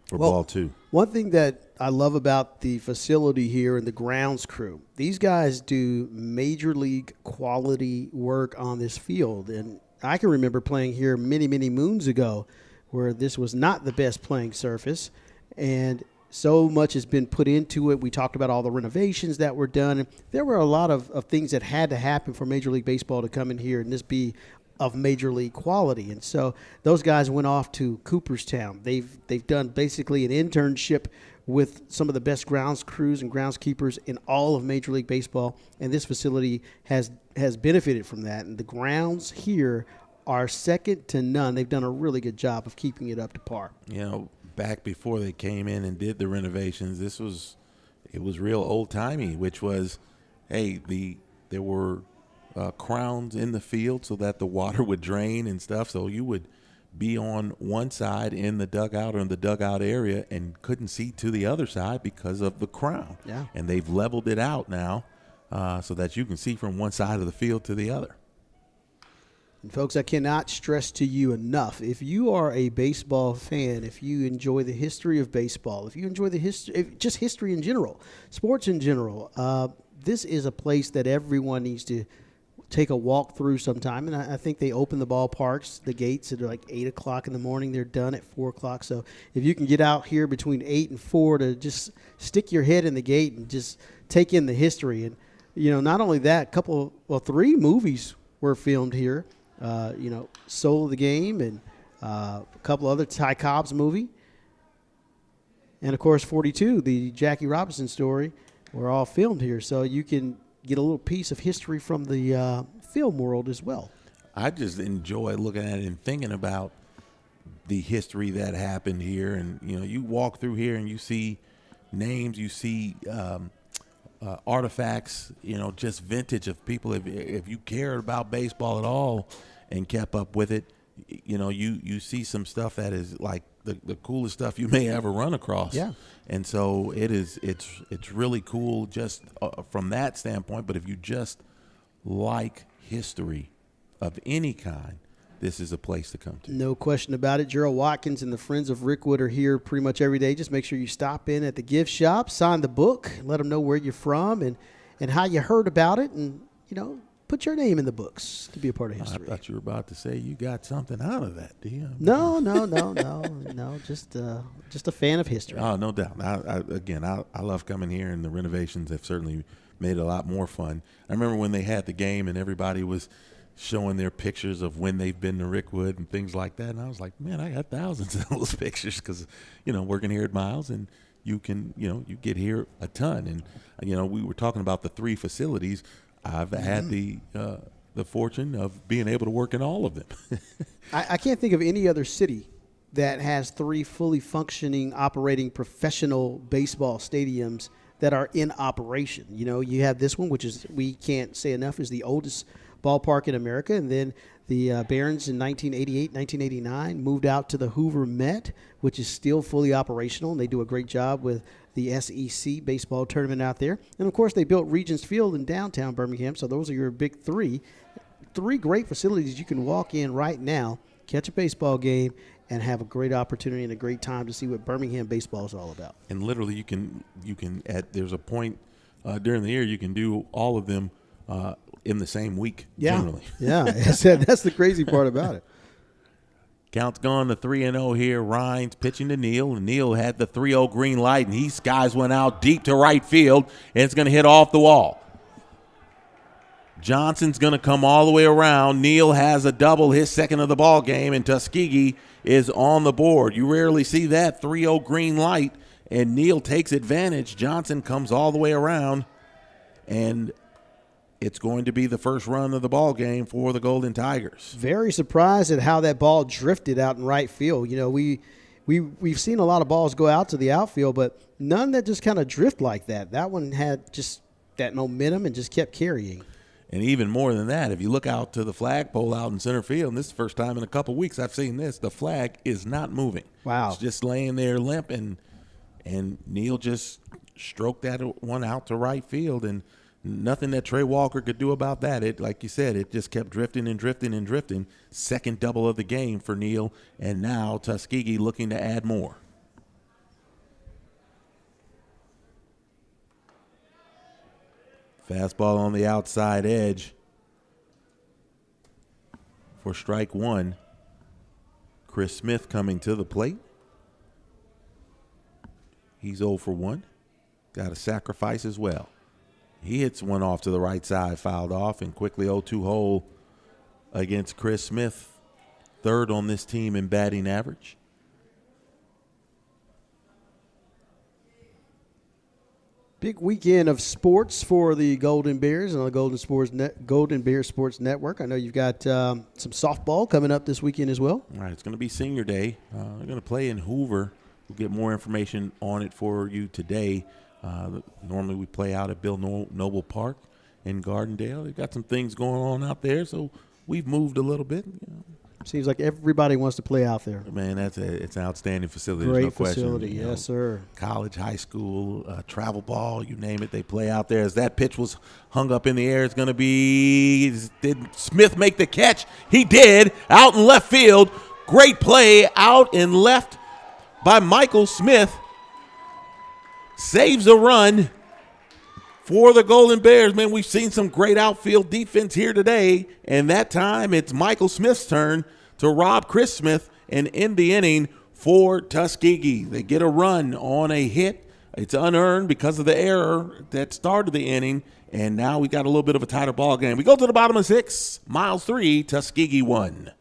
for ball 2. One thing that I love about the facility here and the grounds crew, these guys do major league quality work on this field. And I can remember playing here many, many moons ago where this was not the best playing surface. And so much has been put into it. We talked about all the renovations that were done. There were a lot of things that had to happen for Major League Baseball to come in here and this be of major league quality. And so those guys went off to Cooperstown. They've done basically an internship with some of the best grounds crews and groundskeepers in all of Major League Baseball, and this facility has benefited from that. And the grounds here are second to none. They've done a really good job of keeping it up to par. Back before they came in and did the renovations, it was real old-timey, which was, there were crowns in the field so that the water would drain and stuff. So you would be on one side in the dugout or in the dugout area and couldn't see to the other side because of the crown. Yeah. And they've leveled it out now so that you can see from one side of the field to the other. And folks, I cannot stress to you enough, if you are a baseball fan, if you enjoy the history of baseball, if you enjoy the history in general, sports in general, this is a place that everyone needs to take a walk through sometime. And I think they open the ballparks, the gates at like 8 o'clock in the morning. They're done at 4 o'clock. So if you can get out here between 8 and 4 to just stick your head in the gate and just take in the history. And, not only that, 3 movies were filmed here. Soul of the Game and a couple other Ty Cobb's movie. And, of course, 42, the Jackie Robinson story. We're all filmed here, so you can get a little piece of history from the film world as well. I just enjoy looking at it and thinking about the history that happened here. And, you walk through here and you see names, you see artifacts, just vintage of people. If you cared about baseball at all and kept up with it, you see some stuff that is like the coolest stuff you may ever run across. Yeah. And so it's really cool just from that standpoint. But if you just like history of any kind, this is a place to come to. No question about it. Gerald Watkins and the Friends of Rickwood are here pretty much every day. Just make sure you stop in at the gift shop, sign the book, let them know where you're from and how you heard about it, and, put your name in the books to be a part of history. I thought you were about to say you got something out of that, do you? No. Just a fan of history. Oh, no doubt. I love coming here, and the renovations have certainly made it a lot more fun. I remember when they had the game and everybody was showing their pictures of when they've been to Rickwood and things like that, and I was like, man, I got thousands of those pictures because, working here at Miles, and you get here a ton. And, we were talking about the 3 facilities. I've had the fortune of being able to work in all of them. I can't think of any other city that has 3 fully functioning, operating professional baseball stadiums that are in operation. You have this one, which is, we can't say enough, is the oldest ballpark in America. And then the Barons in 1988, 1989 moved out to the Hoover Met, which is still fully operational, and they do a great job with the SEC baseball tournament out there. And, of course, they built Regents Field in downtown Birmingham, so those are your big 3. 3 great facilities you can walk in right now, catch a baseball game, and have a great opportunity and a great time to see what Birmingham baseball is all about. And literally you can there's a point during the year you can do all of them in the same week, generally. Yeah, that's the crazy part about it. Count's gone to 3-0 here. Rhines pitching to Neal. And Neal had the 3-0 green light, and he skies one out deep to right field, and it's going to hit off the wall. Johnson's going to come all the way around. Neal has a double, his second of the ball game, and Tuskegee is on the board. You rarely see that 3-0 green light, and Neal takes advantage. Johnson comes all the way around, and it's going to be the first run of the ball game for the Golden Tigers. Very surprised at how that ball drifted out in right field. We've seen a lot of balls go out to the outfield, but none that just kind of drift like that. That one had just that momentum and just kept carrying. And even more than that, if you look out to the flagpole out in center field, and this is the first time in a couple weeks I've seen this, the flag is not moving. Wow. It's just laying there limp, and Neal just stroked that one out to right field, and nothing that Trey Walker could do about that. It, like you said, it just kept drifting and drifting and drifting. Second double of the game for Neal, and now Tuskegee looking to add more. Fastball on the outside edge for strike 1. Chris Smith coming to the plate. He's 0 for 1. Got a sacrifice as well. He hits one off to the right side, fouled off, and quickly 0-2 hole against Chris Smith. Third on this team in batting average. Big weekend of sports for the Golden Bears on the Golden Bears Sports Network. I know you've got some softball coming up this weekend as well. All right, it's going to be senior day. They're going to play in Hoover. We'll get more information on it for you today. Normally we play out at Bill Noble Park in Gardendale. They've got some things going on out there, so we've moved a little bit. Seems like everybody wants to play out there. Man, it's an outstanding facility. Great There's no facility, question. yes, sir. College, high school, travel ball, you name it, they play out there. As that pitch was hung up in the air, it's going to be, did Smith make the catch? He did, out in left field. Great play out in left by Michael Smith. Saves a run for the Golden Bears. Man, we've seen some great outfield defense here today, and that time it's Michael Smith's turn to rob Chris Smith and end the inning for Tuskegee. They get a run on a hit. It's unearned because of the error that started the inning, and now we got a little bit of a tighter ball game. We go to the bottom of 6, Miles 3, Tuskegee 1.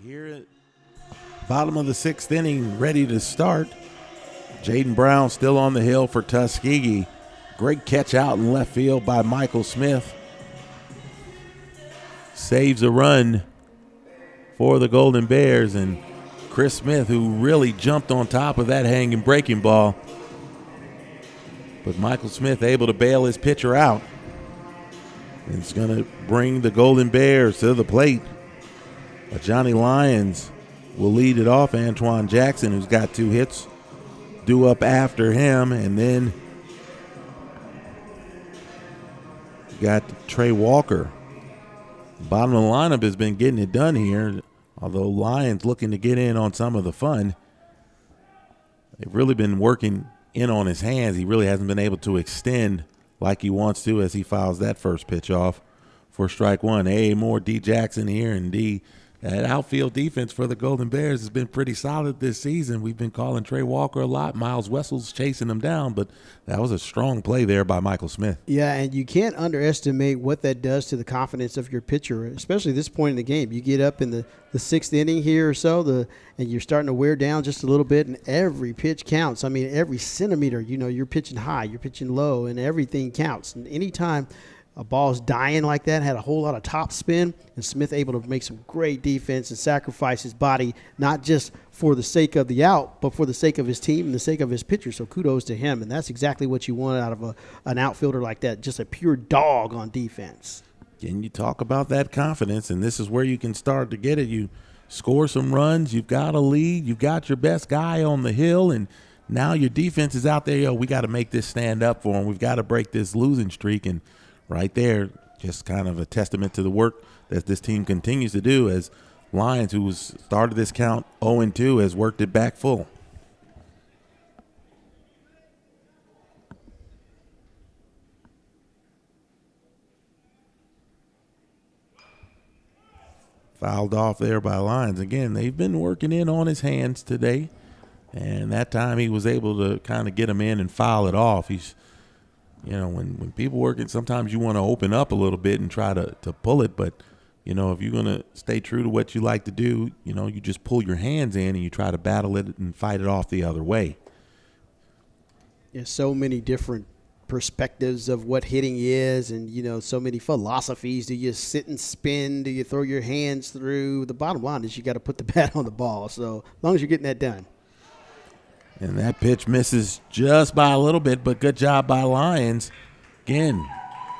Here at bottom of the sixth inning, ready to start. Jaden Brown still on the hill for Tuskegee. Great catch out in left field by Michael Smith. Saves a run for the Golden Bears, and Chris Smith, who really jumped on top of that hanging breaking ball. But Michael Smith able to bail his pitcher out. It's going to bring the Golden Bears to the plate. Johnny Lyons will lead it off. Antoine Jackson, who's got 2 hits, due up after him. And then you got Trey Walker. Bottom of the lineup has been getting it done here, although Lyons looking to get in on some of the fun. They've really been working in on his hands. He really hasn't been able to extend like he wants to as he fouls that first pitch off for strike one. A. Moore, D. Jackson here, and D. That outfield defense for the Golden Bears has been pretty solid this season. We've been calling Trey Walker a lot. Miles Wessel's chasing him down, but that was a strong play there by Michael Smith. Yeah, and you can't underestimate what that does to the confidence of your pitcher, especially at this point in the game. You get up in the 6th inning here or so, and you're starting to wear down just a little bit, and every pitch counts. I mean, every centimeter, you're pitching high, you're pitching low, and everything counts. And anytime a ball's dying like that, had a whole lot of top spin, and Smith able to make some great defense and sacrifice his body, not just for the sake of the out, but for the sake of his team and the sake of his pitcher. So kudos to him, and that's exactly what you want out of an outfielder like that, just a pure dog on defense. Can you talk about that confidence, and this is where you can start to get it. You score some runs, you've got a lead, you've got your best guy on the hill, and now your defense is out there. We got to make this stand up for him. We've got to break this losing streak, and right there, just kind of a testament to the work that this team continues to do, as Lyons, who started this count 0-2, has worked it back full. Fouled off there by Lyons. Again, they've been working in on his hands today, and that time he was able to kind of get him in and foul it off. He's when people working, sometimes you want to open up a little bit and try to pull it. But, if you're going to stay true to what you like to do, you just pull your hands in and you try to battle it and fight it off the other way. There's so many different perspectives of what hitting is, and, so many philosophies. Do you sit and spin? Do you throw your hands through? The bottom line is you got to put the bat on the ball. So as long as you're getting that done. And that pitch misses just by a little bit, but good job by Lyons. Again,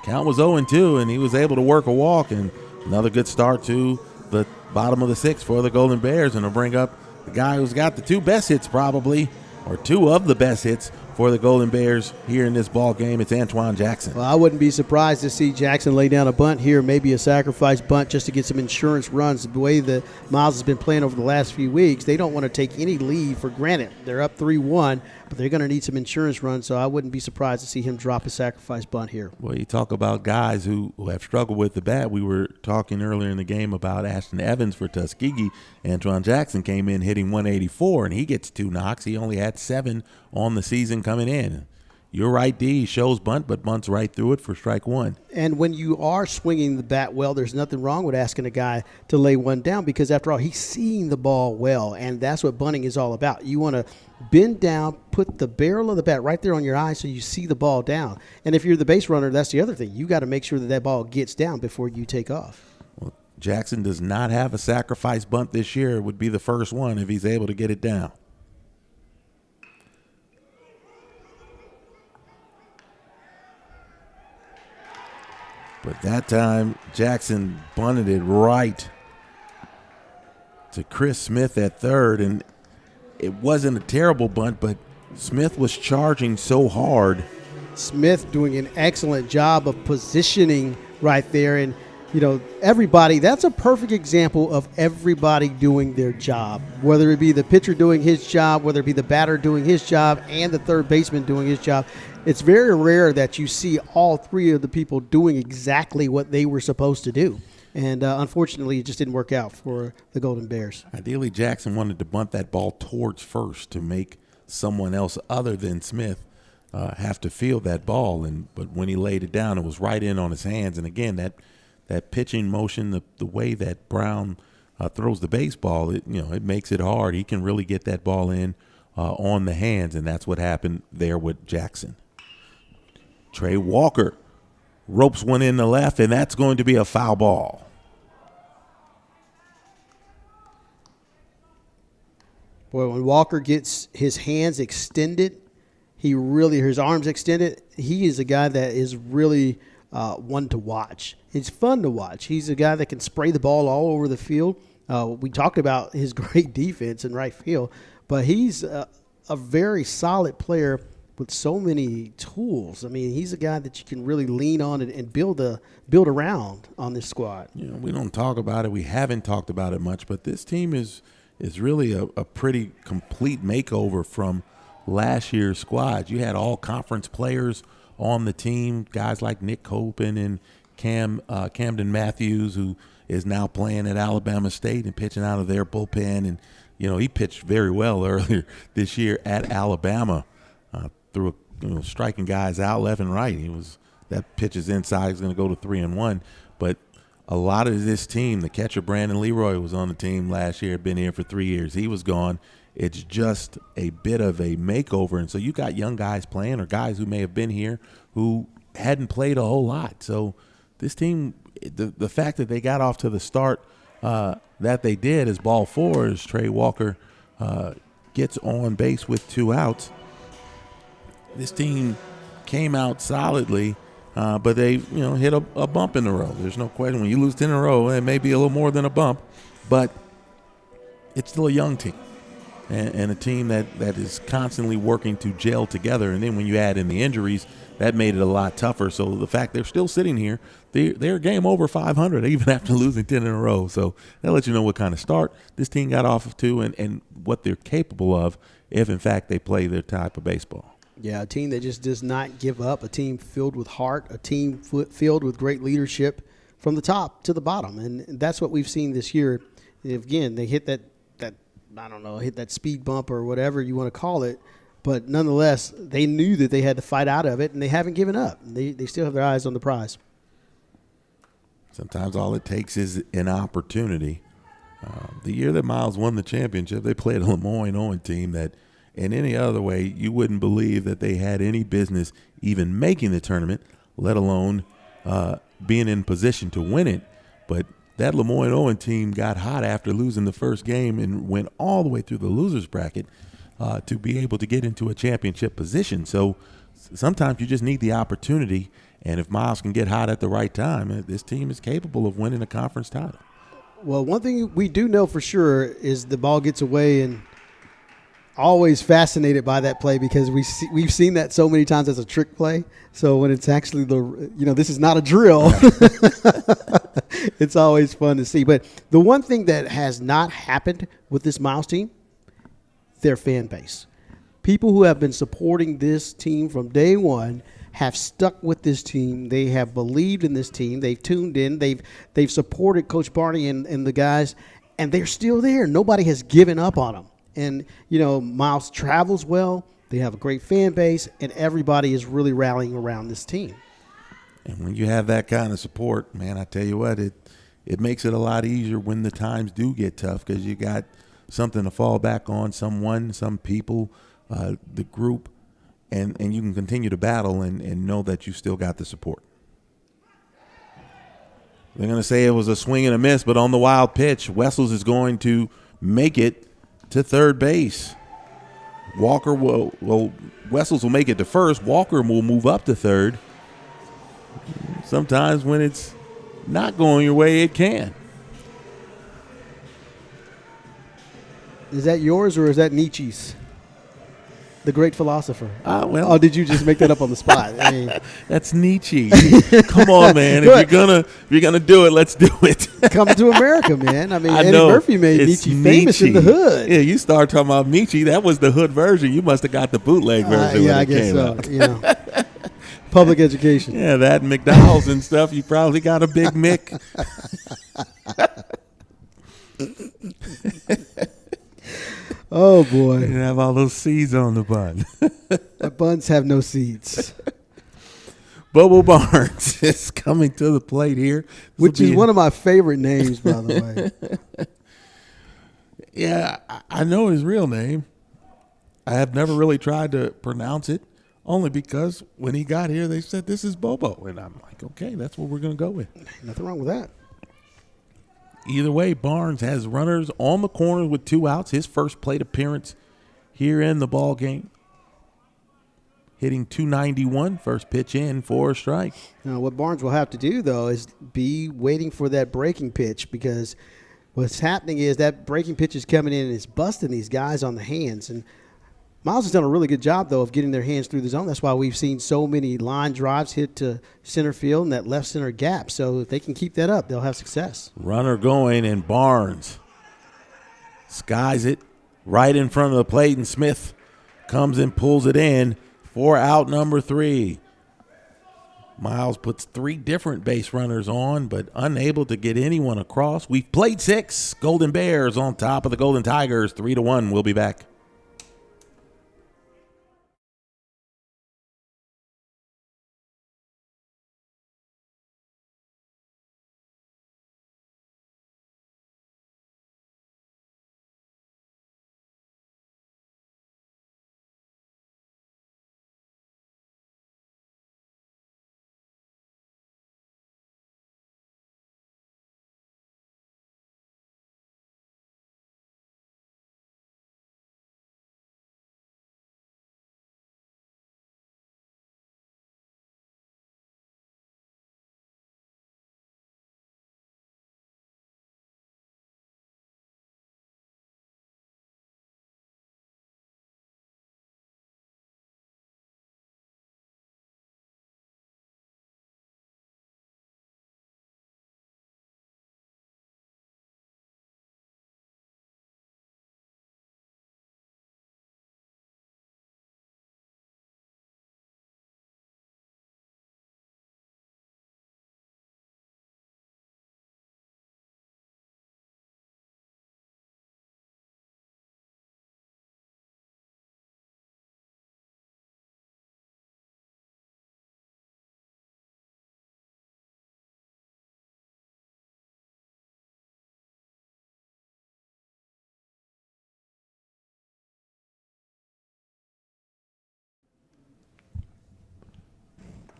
count was 0-2, and he was able to work a walk. And another good start to the bottom of the 6th for the Golden Bears. And it'll bring up the guy who's got the 2 best hits probably, or 2 of the best hits for the Golden Bears here in this ball game. It's Antoine Jackson. Well, I wouldn't be surprised to see Jackson lay down a bunt here, maybe a sacrifice bunt just to get some insurance runs. The way that Miles has been playing over the last few weeks, they don't want to take any lead for granted. They're up 3-1, but they're going to need some insurance runs, so I wouldn't be surprised to see him drop a sacrifice bunt here. Well, you talk about guys who have struggled with the bat. We were talking earlier in the game about Ashton Evans for Tuskegee. Antoine Jackson came in hitting 184, and he gets 2 knocks. He only had 7 on the season coming in. You're right, D. He shows bunt, but bunts right through it for strike 1. And when you are swinging the bat well, there's nothing wrong with asking a guy to lay one down, because after all, he's seeing the ball well, and that's what bunting is all about. You want to bend down, put the barrel of the bat right there on your eye so you see the ball down. And if you're the base runner, that's the other thing. You got to make sure that ball gets down before you take off. Well, Jackson does not have a sacrifice bunt this year. It would be the first one if he's able to get it down. But that time, Jackson bunted it right to Chris Smith at third, and it wasn't a terrible bunt, but Smith was charging so hard. Smith doing an excellent job of positioning right there, and everybody, that's a perfect example of everybody doing their job, whether it be the pitcher doing his job, whether it be the batter doing his job, and the third baseman doing his job. It's very rare that you see all 3 of the people doing exactly what they were supposed to do. And unfortunately, it just didn't work out for the Golden Bears. Ideally, Jackson wanted to bunt that ball towards first to make someone else other than Smith have to field that ball. But when he laid it down, it was right in on his hands. And again, that pitching motion, the way that Brown throws the baseball, it makes it hard. He can really get that ball in on the hands, and that's what happened there with Jackson. Trey Walker ropes one in the left, and that's going to be a foul ball. Boy, when Walker gets his hands extended, his arms extended, he is a guy that is really one to watch. It's fun to watch. He's a guy that can spray the ball all over the field. We talked about his great defense in right field, but he's a very solid player with so many tools. I mean, he's a guy that you can really lean on and build around on this squad. We don't talk about it. We haven't talked about it much, but this team is really a pretty complete makeover from last year's squad. You had all conference players on the team, guys like Nick Copen and Camden Matthews, who is now playing at Alabama State and pitching out of their bullpen. And, he pitched very well earlier this year at Alabama, through striking guys out left and right. That pitch is inside. He's going to go to 3-1. But a lot of this team, the catcher Brandon Leroy was on the team last year, been here for 3 years. He was gone. It's just a bit of a makeover. And so you got young guys playing, or guys who may have been here who hadn't played a whole lot. So this team, the fact that they got off to the start that they did as ball four, as Trey Walker gets on base with 2 outs. This team came out solidly, but they hit a bump in the road. There's no question. When you lose 10 in a row, it may be a little more than a bump, but it's still a young team. And a team that is constantly working to gel together. And then when you add in the injuries, that made it a lot tougher. So the fact they're still sitting here, they're game over 500 even after losing 10 in a row. So that lets you know what kind of start this team got off to and what they're capable of if, in fact, they play their type of baseball. Yeah, a team that just does not give up, a team filled with heart, a team filled with great leadership from the top to the bottom. And that's what we've seen this year. Again, they hit that speed bump or whatever you want to call it. But nonetheless, they knew that they had to fight out of it, and they haven't given up. They still have their eyes on the prize. Sometimes all it takes is an opportunity. The year that Miles won the championship, they played a Lemoyne Owen team that in any other way you wouldn't believe that they had any business even making the tournament, let alone being in position to win it. But that Lemoyne Owen team got hot after losing the first game and went all the way through the losers bracket to be able to get into a championship position. So sometimes you just need the opportunity, and if Miles can get hot at the right time, this team is capable of winning a conference title. Well, one thing we do know for sure is the ball gets away, and always fascinated by that play because we've seen that so many times as a trick play. So when it's actually this is not a drill. It's always fun to see. But the one thing that has not happened with this Miles team, their fan base. People who have been supporting this team from day one have stuck with this team. They have believed in this team. They've tuned in. They've supported Coach Barney and the guys, and they're still there. Nobody has given up on them. And, Miles travels well. They have a great fan base, and everybody is really rallying around this team. And when you have that kind of support, man, I tell you what, it makes it a lot easier when the times do get tough because you got something to fall back on, some people, the group, and you can continue to battle and know that you still got the support. They're going to say it was a swing and a miss, but on the wild pitch, Wessels is going to make it to third base. Wessels will make it to first. Walker will move up to third. Sometimes when it's not going your way, it can. Is that yours or is that Nietzsche's? The great philosopher. Well, oh, did you just make that up on the spot? I mean, that's Nietzsche. Come on, man. If you're gonna do it, let's do it. Coming to America, man. I mean, Eddie Murphy made Nietzsche famous in the hood. Yeah, you start talking about Nietzsche. That was the hood version. You must have got the bootleg version. Yeah, I guess so. Public education. Yeah, that and McDonald's and stuff. You probably got a Big Mick. Oh, boy. You have all those seeds on the bun. The buns have no seeds. Bobo Barnes is coming to the plate here. Which is one of my favorite names, by the way. Yeah, I know his real name. I have never really tried to pronounce it, only because when he got here, they said this is Bobo. And I'm like, okay, that's what we're going to go with. Nothing wrong with that. Either way, Barnes has runners on the corner with 2 outs. His first plate appearance here in the ball game. Hitting .291, first pitch in for a strike. Now, what Barnes will have to do, though, is be waiting for that breaking pitch, because what's happening is that breaking pitch is coming in and it's busting these guys on the hands. And Miles has done a really good job, though, of getting their hands through the zone. That's why we've seen so many line drives hit to center field and that left center gap. So if they can keep that up, they'll have success. Runner going, and Barnes skies it right in front of the plate, and Smith comes and pulls it in for out number 3. Miles puts 3 different base runners on, but unable to get anyone across. We've played 6. Golden Bears on top of the Golden Tigers, 3-1. We'll be back.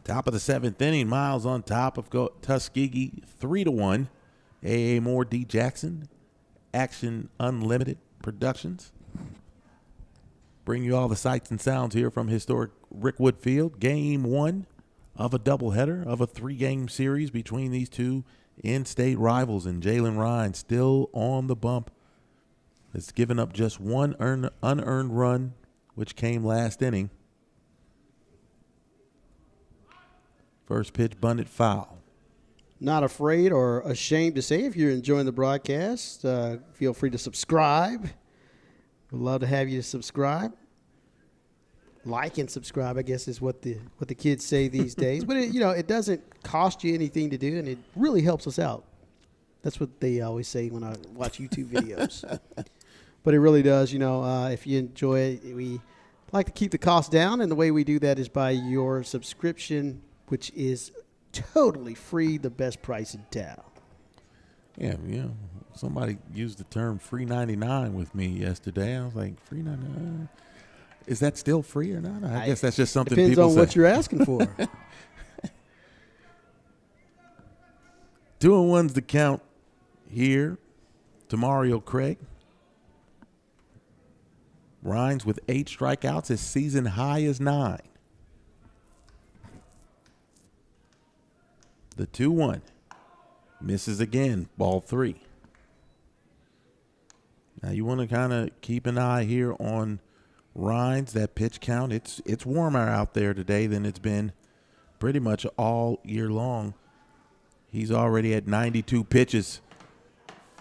Top of the 7th inning, Miles on top of Tuskegee, 3-1. A.A. Moore, D. Jackson, Action Unlimited Productions. Bring you all the sights and sounds here from historic Rickwood Field. Game 1 of a doubleheader of a 3-game series between these two in-state rivals, and Jalen Ryan still on the bump. It's given up just one unearned run, which came last inning. First pitch bunted foul. Not afraid or ashamed to say, if you're enjoying the broadcast, feel free to subscribe. We'd love to have you subscribe. Like and subscribe, I guess, is what the kids say these days. But it doesn't cost you anything to do, and it really helps us out. That's what they always say when I watch YouTube videos. But it really does. If you enjoy it, we like to keep the cost down, and the way we do that is by your subscription, which is totally free, the best price in town. Yeah, somebody used the term free 99 with me yesterday. I was like, free 99? Is that still free or not? I guess that's just something depends people on say. what you're asking for. 2-1's the count here to Mario Craig. Rhines with 8 strikeouts. His season high is 9. The 2-1 misses again, ball 3. Now you want to kind of keep an eye here on Rhines, that pitch count. It's warmer out there today than it's been pretty much all year long. He's already at 92 pitches.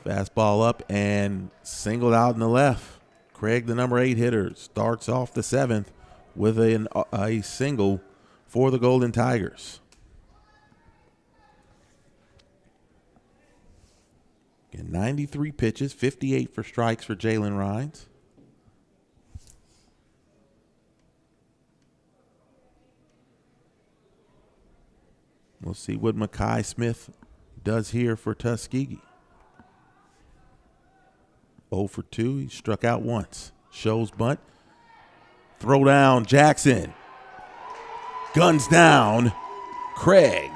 Fastball up and singled out in the left. Craig, the number 8 hitter, starts off the 7th with a single for the Golden Tigers. Again, 93 pitches, 58 for strikes for Jalen Rhines. We'll see what Makai Smith does here for Tuskegee. 0 for 2. He struck out once. Shows bunt. Throw down Jackson. Guns down Craig.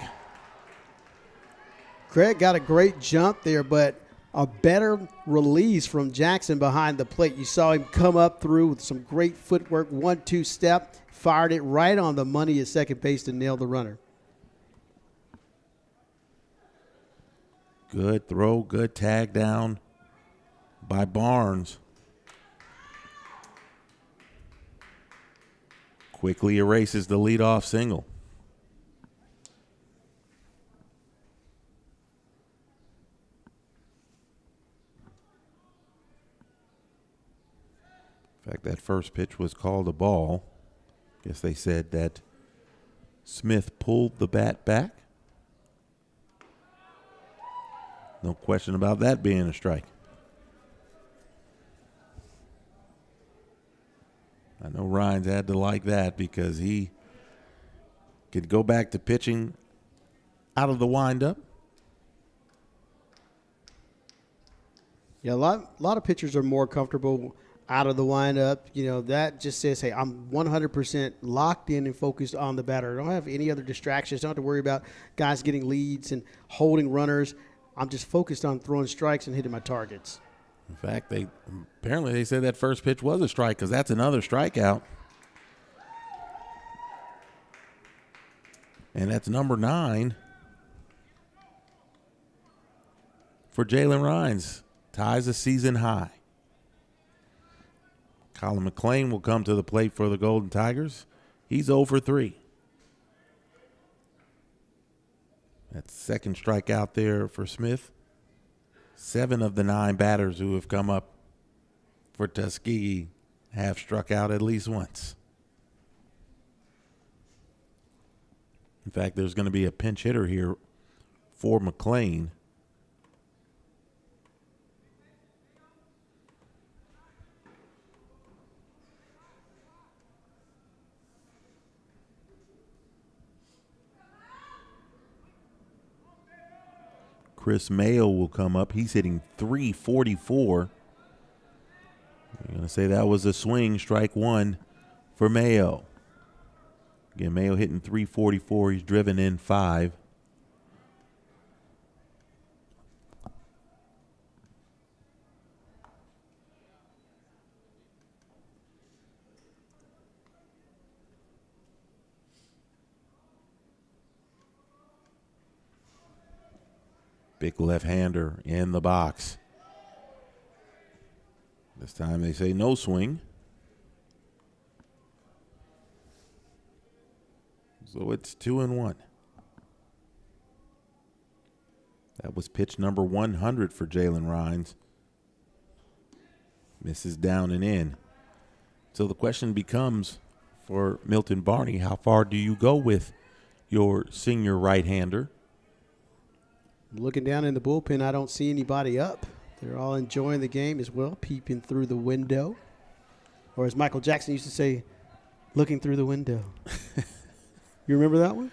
Craig got a great jump there, but a better release from Jackson behind the plate. You saw him come up through with some great footwork, 1-2 step, fired it right on the money at second base to nail the runner. Good throw, good tag down by Barnes. Quickly erases the leadoff single. In fact, that first pitch was called a ball. Guess they said that Smith pulled the bat back. No question about that being a strike. I know Rhines had to like that because he could go back to pitching out of the windup. Yeah, a lot of pitchers are more comfortable out of the windup. You know, that just says, hey, I'm 100% locked in and focused on the batter. I don't have any other distractions. Don't have to worry about guys getting leads and holding runners. I'm just focused on throwing strikes and hitting my targets. In fact, they said that first pitch was a strike because that's another strikeout. And that's number 9 for Jalen Rhines. Ties a season high. Colin McLean will come to the plate for the Golden Tigers. He's 0 for 3. That's second strikeout there for Smith. 7 of the 9 batters who have come up for Tuskegee have struck out at least once. In fact, there's going to be a pinch hitter here for McLean. Chris Mayo will come up. He's hitting .344. I'm going to say that was a swing, strike 1 for Mayo. Again, Mayo hitting .344. He's driven in 5. Big left-hander in the box. This time they say no swing. So it's 2-1. That was pitch number 100 for Jalen Rhines. Misses down and in. So the question becomes for Milton Barney, how far do you go with your senior right-hander? Looking down in the bullpen, I don't see anybody up. They're all enjoying the game as well, peeping through the window. Or as Michael Jackson used to say, looking through the window. You remember that one?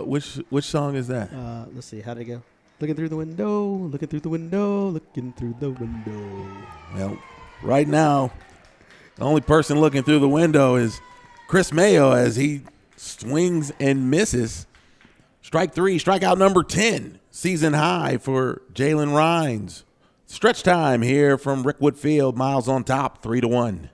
Which song is that? Let's see, how'd it go? Looking through the window, looking through the window, looking through the window. Well, right now, the only person looking through the window is Chris Mayo as he swings and misses. Strike 3, strikeout number 10. Season high for Jalen Rhines. Stretch time here from Rickwood Field. Miles on top, 3-1.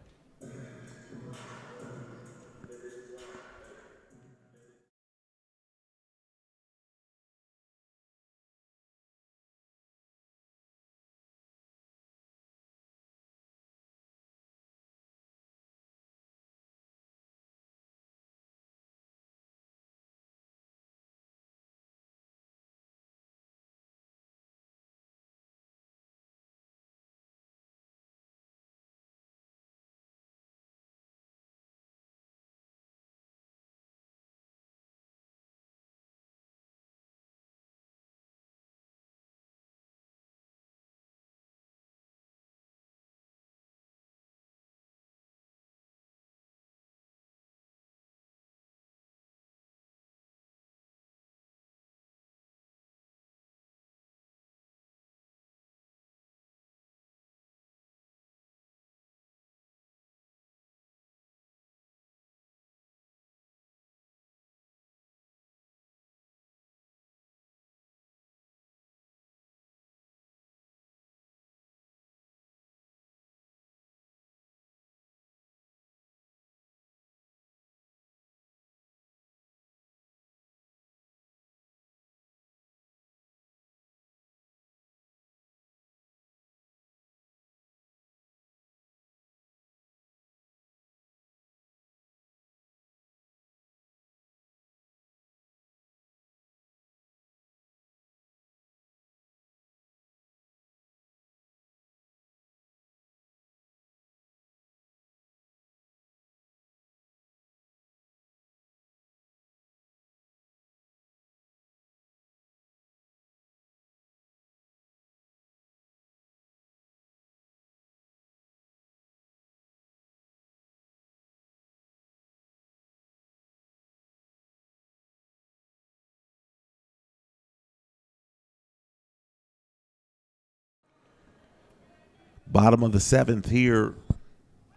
Bottom of the 7th here.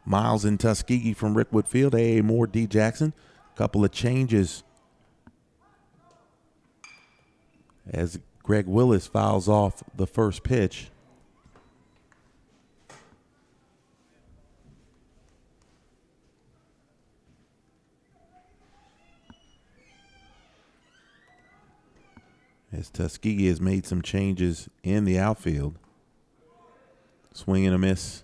Miles in Tuskegee from Rickwood Field. A.A. Moore, D. Jackson. Couple of changes as Greg Willis fouls off the first pitch. As Tuskegee has made some changes in the outfield. Swing and a miss.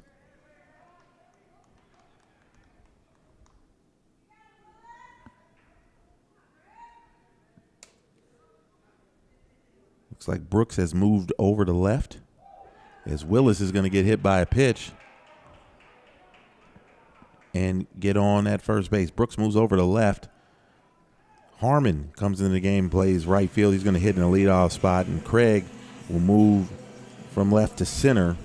Looks like Brooks has moved over to left as Willis is going to get hit by a pitch and get on at first base. Brooks moves over to left. Harmon comes into the game, plays right field. He's going to hit in a leadoff spot, and Craig will move from left to center.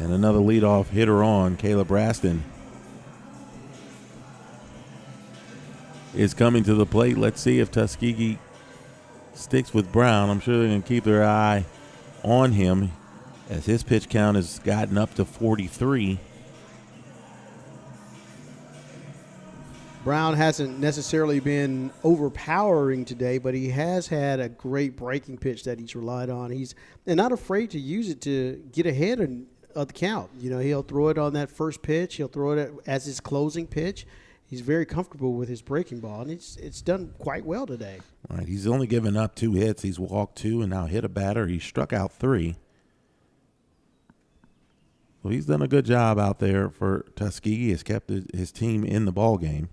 And another leadoff hitter on, Caleb Raston, is coming to the plate. Let's see if Tuskegee sticks with Brown. I'm sure they're going to keep their eye on him as his pitch count has gotten up to 43. Brown hasn't necessarily been overpowering today, but he has had a great breaking pitch that he's relied on. He's not afraid to use it to get ahead of the count. You know, he'll throw it on that first pitch. He'll throw it as his closing pitch. He's very comfortable with his breaking ball, and it's done quite well today. All right, he's only given up 2 hits. He's walked 2 and now hit a batter. He struck out 3. So he's done a good job out there for Tuskegee. Has kept his team in the ball game.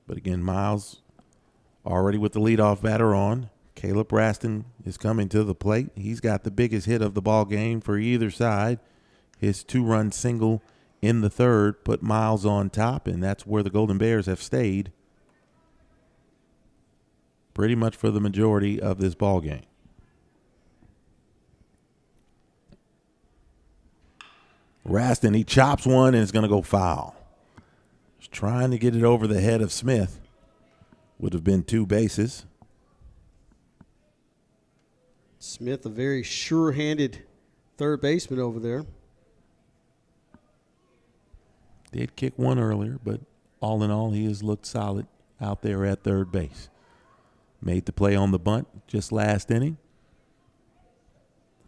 But again, Miles already with the leadoff batter on. Caleb Raston is coming to the plate. He's got the biggest hit of the ball game for either side. His 2-run single in the 3rd put Miles on top, and that's where the Golden Bears have stayed pretty much for the majority of this ball game. Raston, he chops one and it's going to go foul. He's trying to get it over the head of Smith. Would have been 2 bases. Smith, a very sure-handed third baseman over there. Did kick one earlier, but all in all, he has looked solid out there at third base. Made the play on the bunt just last inning.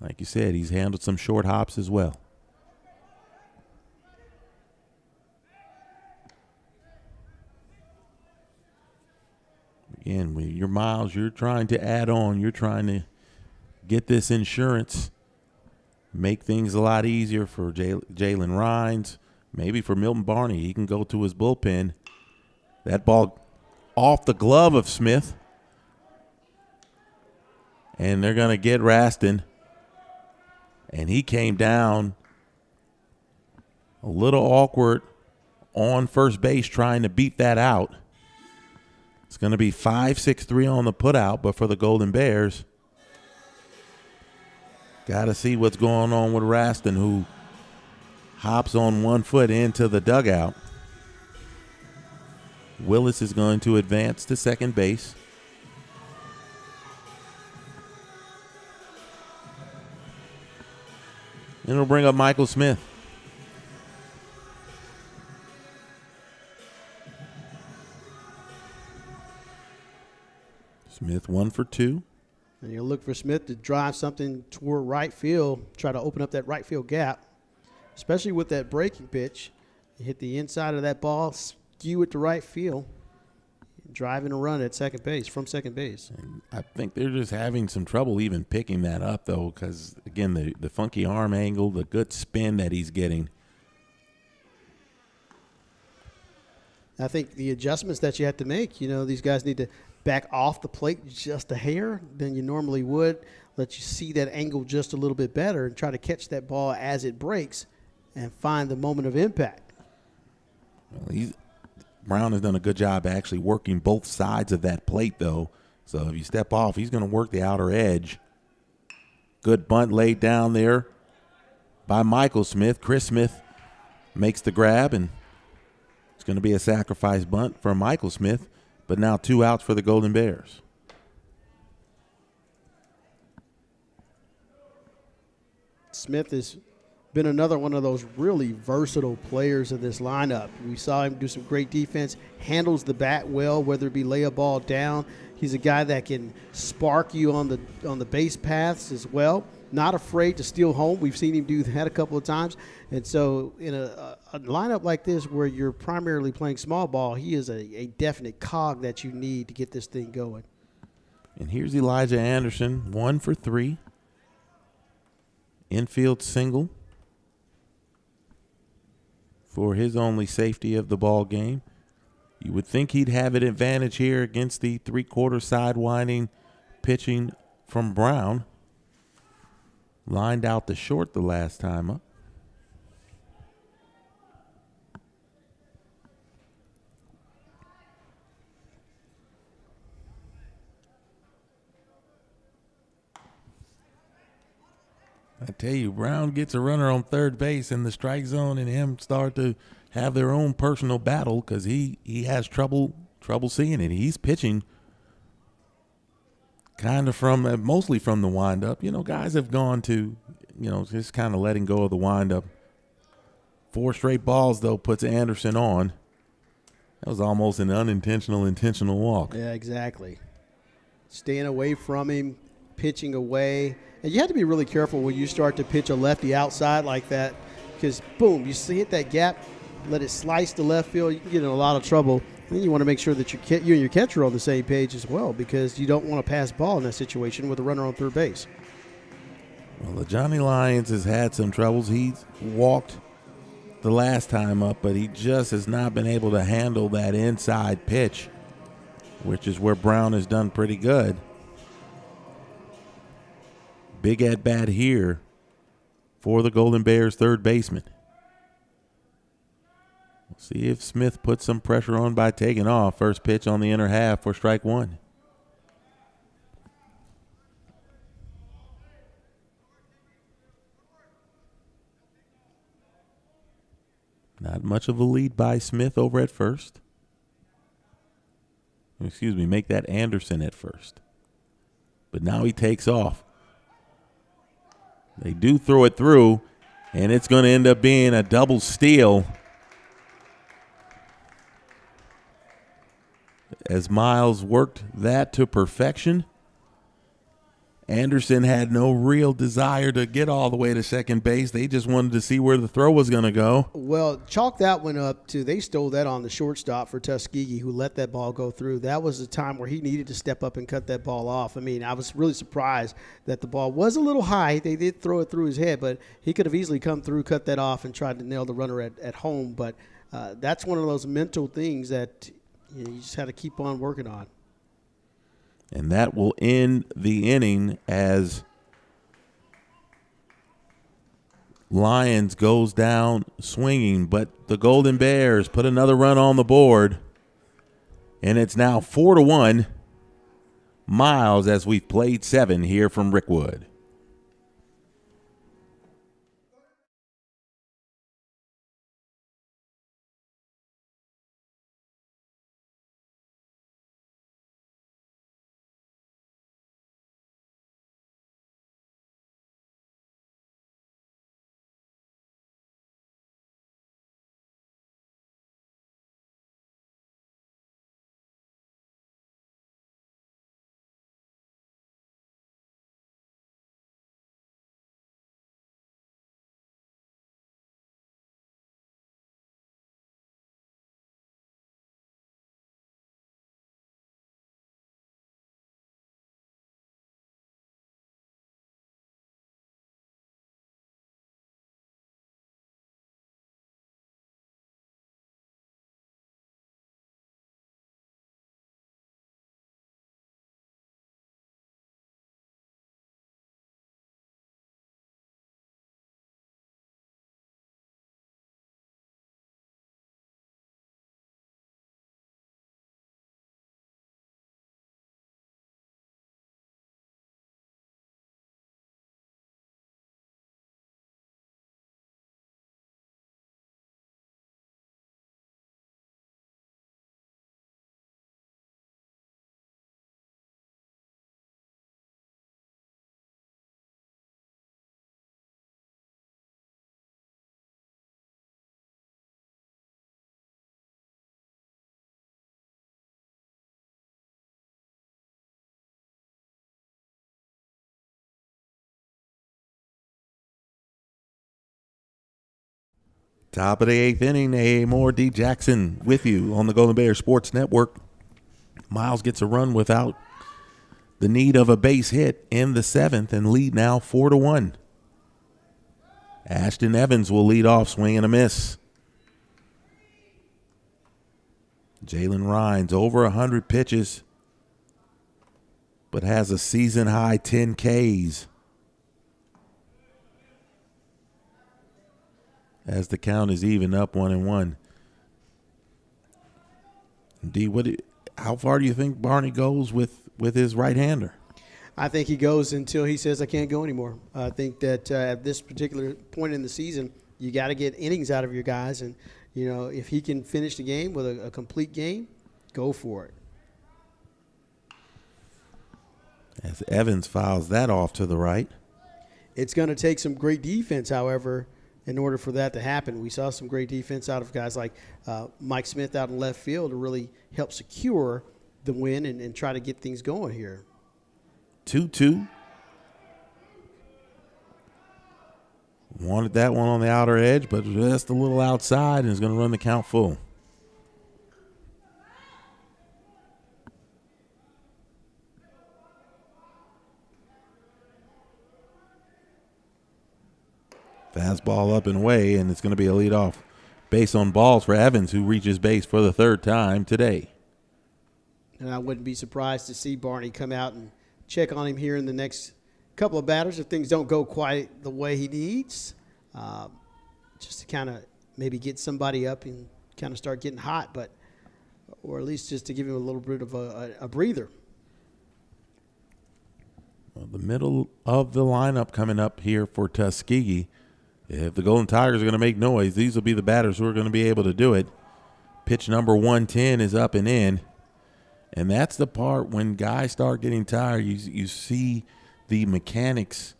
Like you said, he's handled some short hops as well. Again, with your Miles, you're trying to add on. You're trying to get this insurance, make things a lot easier for Jalen Rhines, maybe for Milton Barney. He can go to his bullpen. That ball off the glove of Smith. And they're going to get Raston. And he came down a little awkward on first base trying to beat that out. It's going to be 5-6-3 on the putout, but for the Golden Bears, got to see what's going on with Raston, who hops on 1 foot into the dugout. Willis is going to advance to second base. And it'll bring up Michael Smith. Smith 1 for 2. And you'll look for Smith to drive something toward right field, try to open up that right field gap, especially with that breaking pitch. You hit the inside of that ball, skew it to right field, driving a run at second base, from second base. And I think they're just having some trouble even picking that up, though, because, again, the funky arm angle, the good spin that he's getting. I think the adjustments that you have to make, you know, these guys need to back off the plate just a hair than you normally would, let you see that angle just a little bit better and try to catch that ball as it breaks and find the moment of impact. Well, Brown has done a good job actually working both sides of that plate, though. So if you step off, he's going to work the outer edge. Good bunt laid down there by Michael Smith. Chris Smith makes the grab, and it's going to be a sacrifice bunt for Michael Smith, but now 2 outs for the Golden Bears. Smith has been another one of those really versatile players in this lineup. We saw him do some great defense, handles the bat well, whether it be lay a ball down. He's a guy that can spark you on the base paths as well. Not afraid to steal home. We've seen him do that a couple of times. And so in a lineup like this where you're primarily playing small ball, he is a definite cog that you need to get this thing going. And here's Elijah Anderson, 1 for 3. Infield single for his only safety of the ball game. You would think he'd have an advantage here against the 3/4 sidewinding pitching from Brown. Lined out to short the last time up. I tell you, Brown gets a runner on third base in the strike zone, and him start to have their own personal battle because he has trouble seeing it. He's pitching kind of mostly from the windup. You know, guys have gone to, just kind of letting go of the windup. 4 straight balls, though, puts Anderson on. That was almost an intentional walk. Yeah, exactly. Staying away from him, pitching away. And you have to be really careful when you start to pitch a lefty outside like that because, boom, you hit that gap, let it slice to left field, you can get in a lot of trouble. And then you want to make sure that you and your catcher are on the same page as well because you don't want to pass ball in that situation with a runner on third base. Well, the Johnny Lyons has had some troubles. He's walked the last time up, but he just has not been able to handle that inside pitch, which is where Brown has done pretty good. Big at bat here for the Golden Bears third baseman. We'll see if Smith puts some pressure on by taking off. First pitch on the inner half for strike 1. Not much of a lead by Smith over at first. Make that Anderson at first. But now he takes off. They do throw it through, and it's going to end up being a double steal as Miles worked that to perfection. Anderson had no real desire to get all the way to second base. They just wanted to see where the throw was going to go. Well, chalk that one up to they stole that on the shortstop for Tuskegee, who let that ball go through. That was the time where he needed to step up and cut that ball off. I mean, I was really surprised that the ball was a little high. They did throw it through his head, but he could have easily come through, cut that off, and tried to nail the runner at home. But that's one of those mental things that you just had to keep on working on. And that will end the inning as Lyons goes down swinging. But the Golden Bears put another run on the board. And it's now 4-1 Miles as we've played 7 here from Rickwood. Top of the eighth inning, A. Moore, D. Jackson with you on the Golden Bears Sports Network. Miles gets a run without the need of a base hit in the seventh and lead now 4-1. Ashton Evans will lead off, swing and a miss. Jalen Rhines over 100 pitches, but has a season-high 10 Ks. As the count is even up 1-1. D, how far do you think Barney goes with his right-hander? I think he goes until he says, I can't go anymore. I think that at this particular point in the season, you got to get innings out of your guys. And, you know, if he can finish the game with a complete game, go for it. As Evans fouls that off to the right. It's going to take some great defense, however, in order for that to happen. We saw some great defense out of guys like Mike Smith out in left field to really help secure the win and try to get things going here. 2-2. Wanted that one on the outer edge, but just a little outside and is going to run the count full. Fastball up and away, and it's going to be a leadoff base on balls for Evans, who reaches base for the third time today. And I wouldn't be surprised to see Barney come out and check on him here in the next couple of batters if things don't go quite the way he needs, just to kind of maybe get somebody up and kind of start getting hot, or at least just to give him a little bit of a breather. Well, the middle of the lineup coming up here for Tuskegee. If the Golden Tigers are going to make noise, these will be the batters who are going to be able to do it. Pitch number 110 is up and in. And that's the part when guys start getting tired, you see the mechanics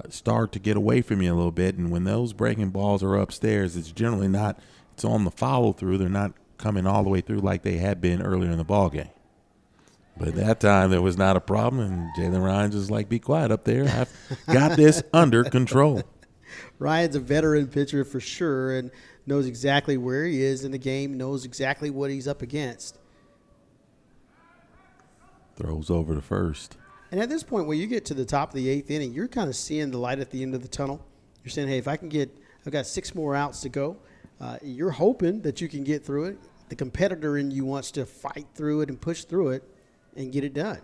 start to get away from you a little bit. And when those breaking balls are upstairs, it's generally not, it's on the follow through. They're not coming all the way through like they had been earlier in the ball game. But at that time, there was not a problem. And Jalen Rhines is like, be quiet up there. I've got this under control. Ryan's a veteran pitcher for sure and knows exactly where he is in the game, knows exactly what he's up against. Throws over to first. And at this point, when you get to the top of the eighth inning, you're kind of seeing the light at the end of the tunnel. You're saying, hey, if I've got 6 more outs to go. You're hoping that you can get through it. The competitor in you wants to fight through it and push through it and get it done.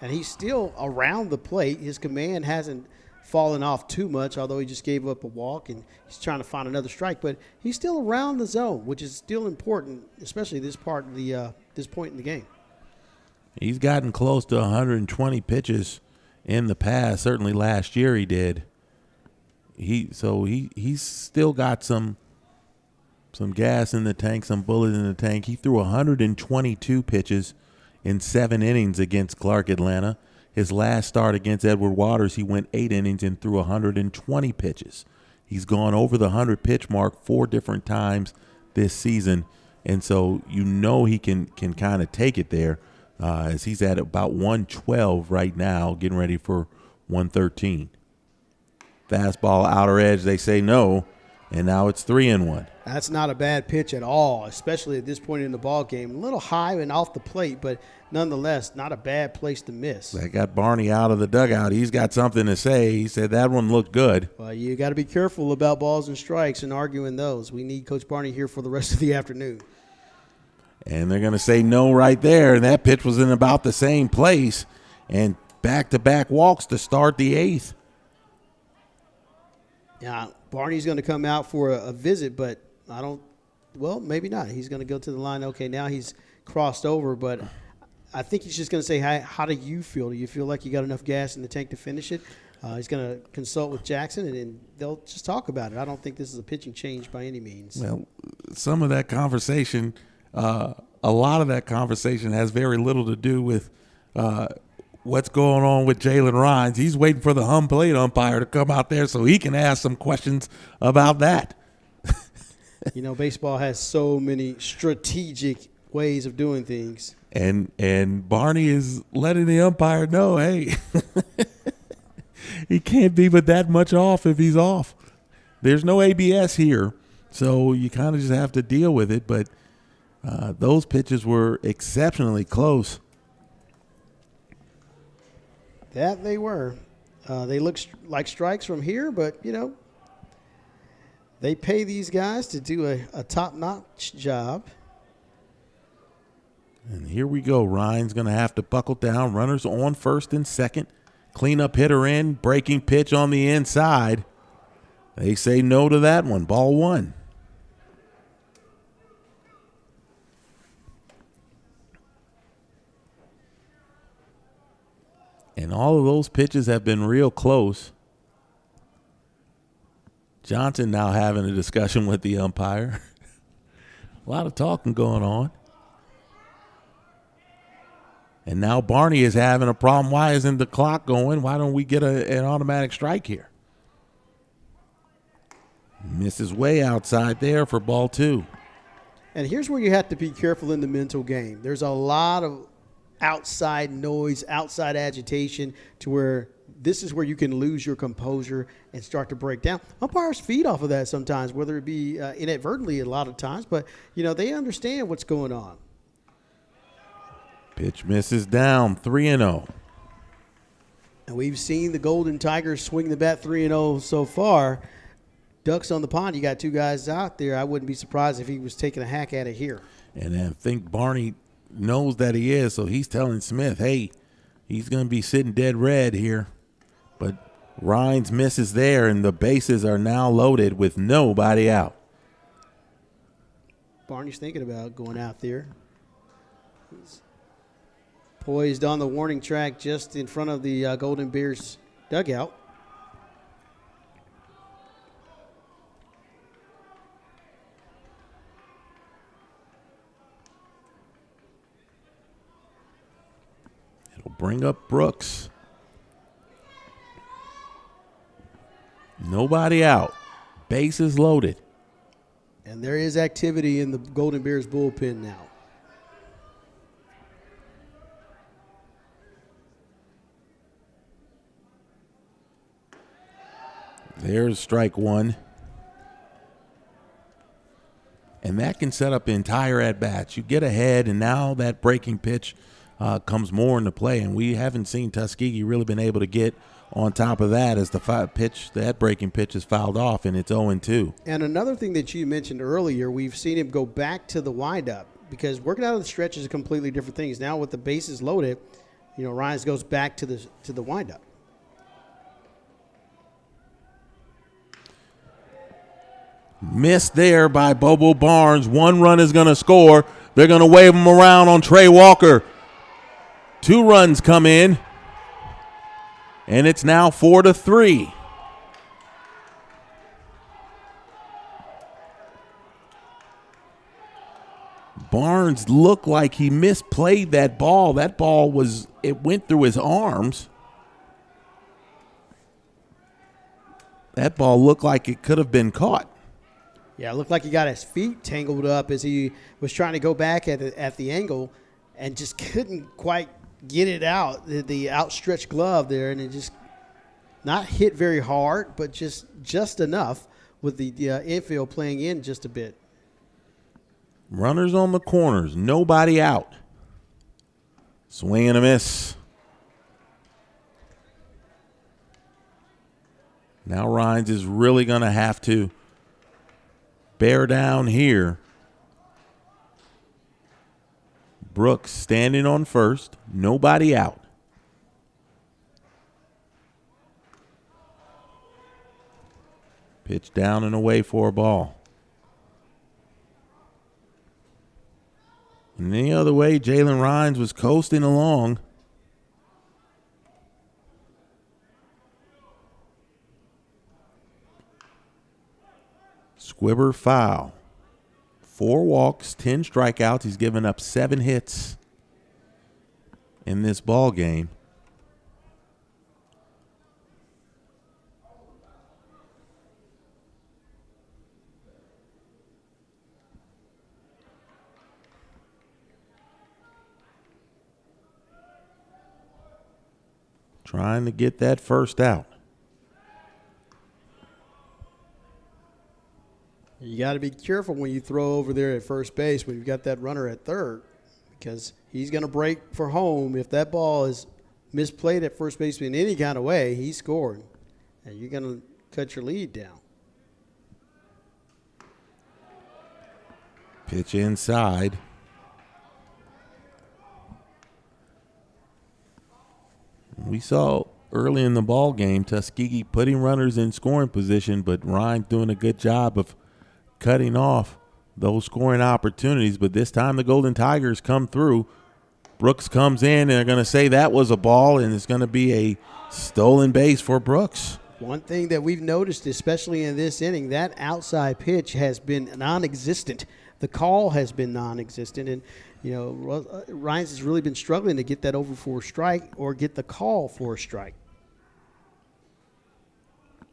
And he's still around the plate. His command hasn't fallen off too much, although he just gave up a walk and he's trying to find another strike. But he's still around the zone, which is still important, especially this part of this point in the game. He's gotten close to 120 pitches in the past. Certainly last year he did. He's still got some gas in the tank, some bullets in the tank. He threw 122 pitches in 7 innings against Clark Atlanta. His last start against Edward Waters, he went 8 innings and threw 120 pitches. He's gone over the 100-pitch mark 4 different times this season, and so you know he can kind of take it there. As he's at about 112 right now, getting ready for 113. Fastball outer edge, they say no, and now it's 3-1. That's not a bad pitch at all, especially at this point in the ball game. A little high and off the plate, but nonetheless, not a bad place to miss. That got Barney out of the dugout. He's got something to say. He said that one looked good. Well, you got to be careful about balls and strikes and arguing those. We need Coach Barney here for the rest of the afternoon. And they're going to say no right there. And that pitch was in about the same place. And back-to-back walks to start the 8th. Yeah, Barney's going to come out for a visit, but maybe not. He's going to go to the line. Okay, now he's crossed over, but I think he's just going to say, how do you feel? Do you feel like you got enough gas in the tank to finish it? He's going to consult with Jackson, and they'll just talk about it. I don't think this is a pitching change by any means. Well, some of that conversation – a lot of that conversation has very little to do with what's going on with Jalen Rhines. He's waiting for the home plate umpire to come out there so he can ask some questions about that. You know, baseball has so many strategic ways of doing things. And Barney is letting the umpire know, hey, he can't be but that much off if he's off. there's no ABS here, so you kind of just have to deal with it. But those pitches were exceptionally close. That they were. They look like strikes from here, but, they pay these guys to do a top-notch job. And here we go. Ryan's going to have to buckle down. Runners on first and second. Cleanup hitter in. Breaking pitch on the inside. They say no to that one. Ball one. And all of those pitches have been real close. Johnson now having a discussion with the umpire. A lot of talking going on. And now Barney is having a problem. Why isn't the clock going? Why don't we get an automatic strike here? Misses way outside there for ball two. And here's where you have to be careful in the mental game. There's a lot of outside noise, outside agitation, to where this is where you can lose your composure and start to break down. Umpires feed off of that sometimes, whether it be inadvertently a lot of times, but, they understand what's going on. Pitch misses down, 3-0. And we've seen the Golden Tigers swing the bat 3-0 so far. Ducks on the pond, you got two guys out there. I wouldn't be surprised if he was taking a hack at it here. And I think Barney knows that he is, so he's telling Smith, hey, he's going to be sitting dead red here. But Rhines misses there, and the bases are now loaded with nobody out. Barney's thinking about going out there. He's poised on the warning track just in front of the Golden Bears dugout. It'll bring up Brooks. Nobody out. Bases loaded. And there is activity in the Golden Bears bullpen now. There's strike one. And that can set up the entire at-bats. You get ahead, and now that breaking pitch comes more into play. And we haven't seen Tuskegee really been able to get on top of that as that breaking pitch is fouled off, and it's 0-2. And another thing that you mentioned earlier, we've seen him go back to the windup, because working out of the stretch is a completely different thing. Now with the bases loaded, Rhines goes back to the windup. Missed there by Bobo Barnes. One run is going to score. They're going to wave him around on Trey Walker. 2 runs come in. And it's now 4-3. Barnes looked like he misplayed that ball. That ball went through his arms. That ball looked like it could have been caught. Yeah, it looked like he got his feet tangled up as he was trying to go back at the angle and just couldn't quite get it out, the outstretched glove there, and it just not hit very hard, but just enough with the infield playing in just a bit. Runners on the corners, nobody out. Swing and a miss. Now Rhines is really going to have to bear down here. Brooks standing on first, nobody out. Pitch down and away for a ball. And the other way, Jalen Rhines was coasting along. Squibber foul. 4 walks, 10 strikeouts. He's given up 7 hits in this ball game. Trying to get that first out. You got to be careful when you throw over there at first base when you've got that runner at third, because he's going to break for home. If that ball is misplayed at first base in any kind of way, he scored, and you're going to cut your lead down. Pitch inside. We saw early in the ball game Tuskegee putting runners in scoring position, but Ryan doing a good job of cutting off those scoring opportunities. But this time the Golden Tigers come through. Brooks comes in, and they're going to say that was a ball, and it's going to be a stolen base for Brooks. One thing that we've noticed, especially in this inning, that outside pitch has been non-existent. The call has been non-existent, and Ryan's has really been struggling to get that over for a strike or get the call for a strike.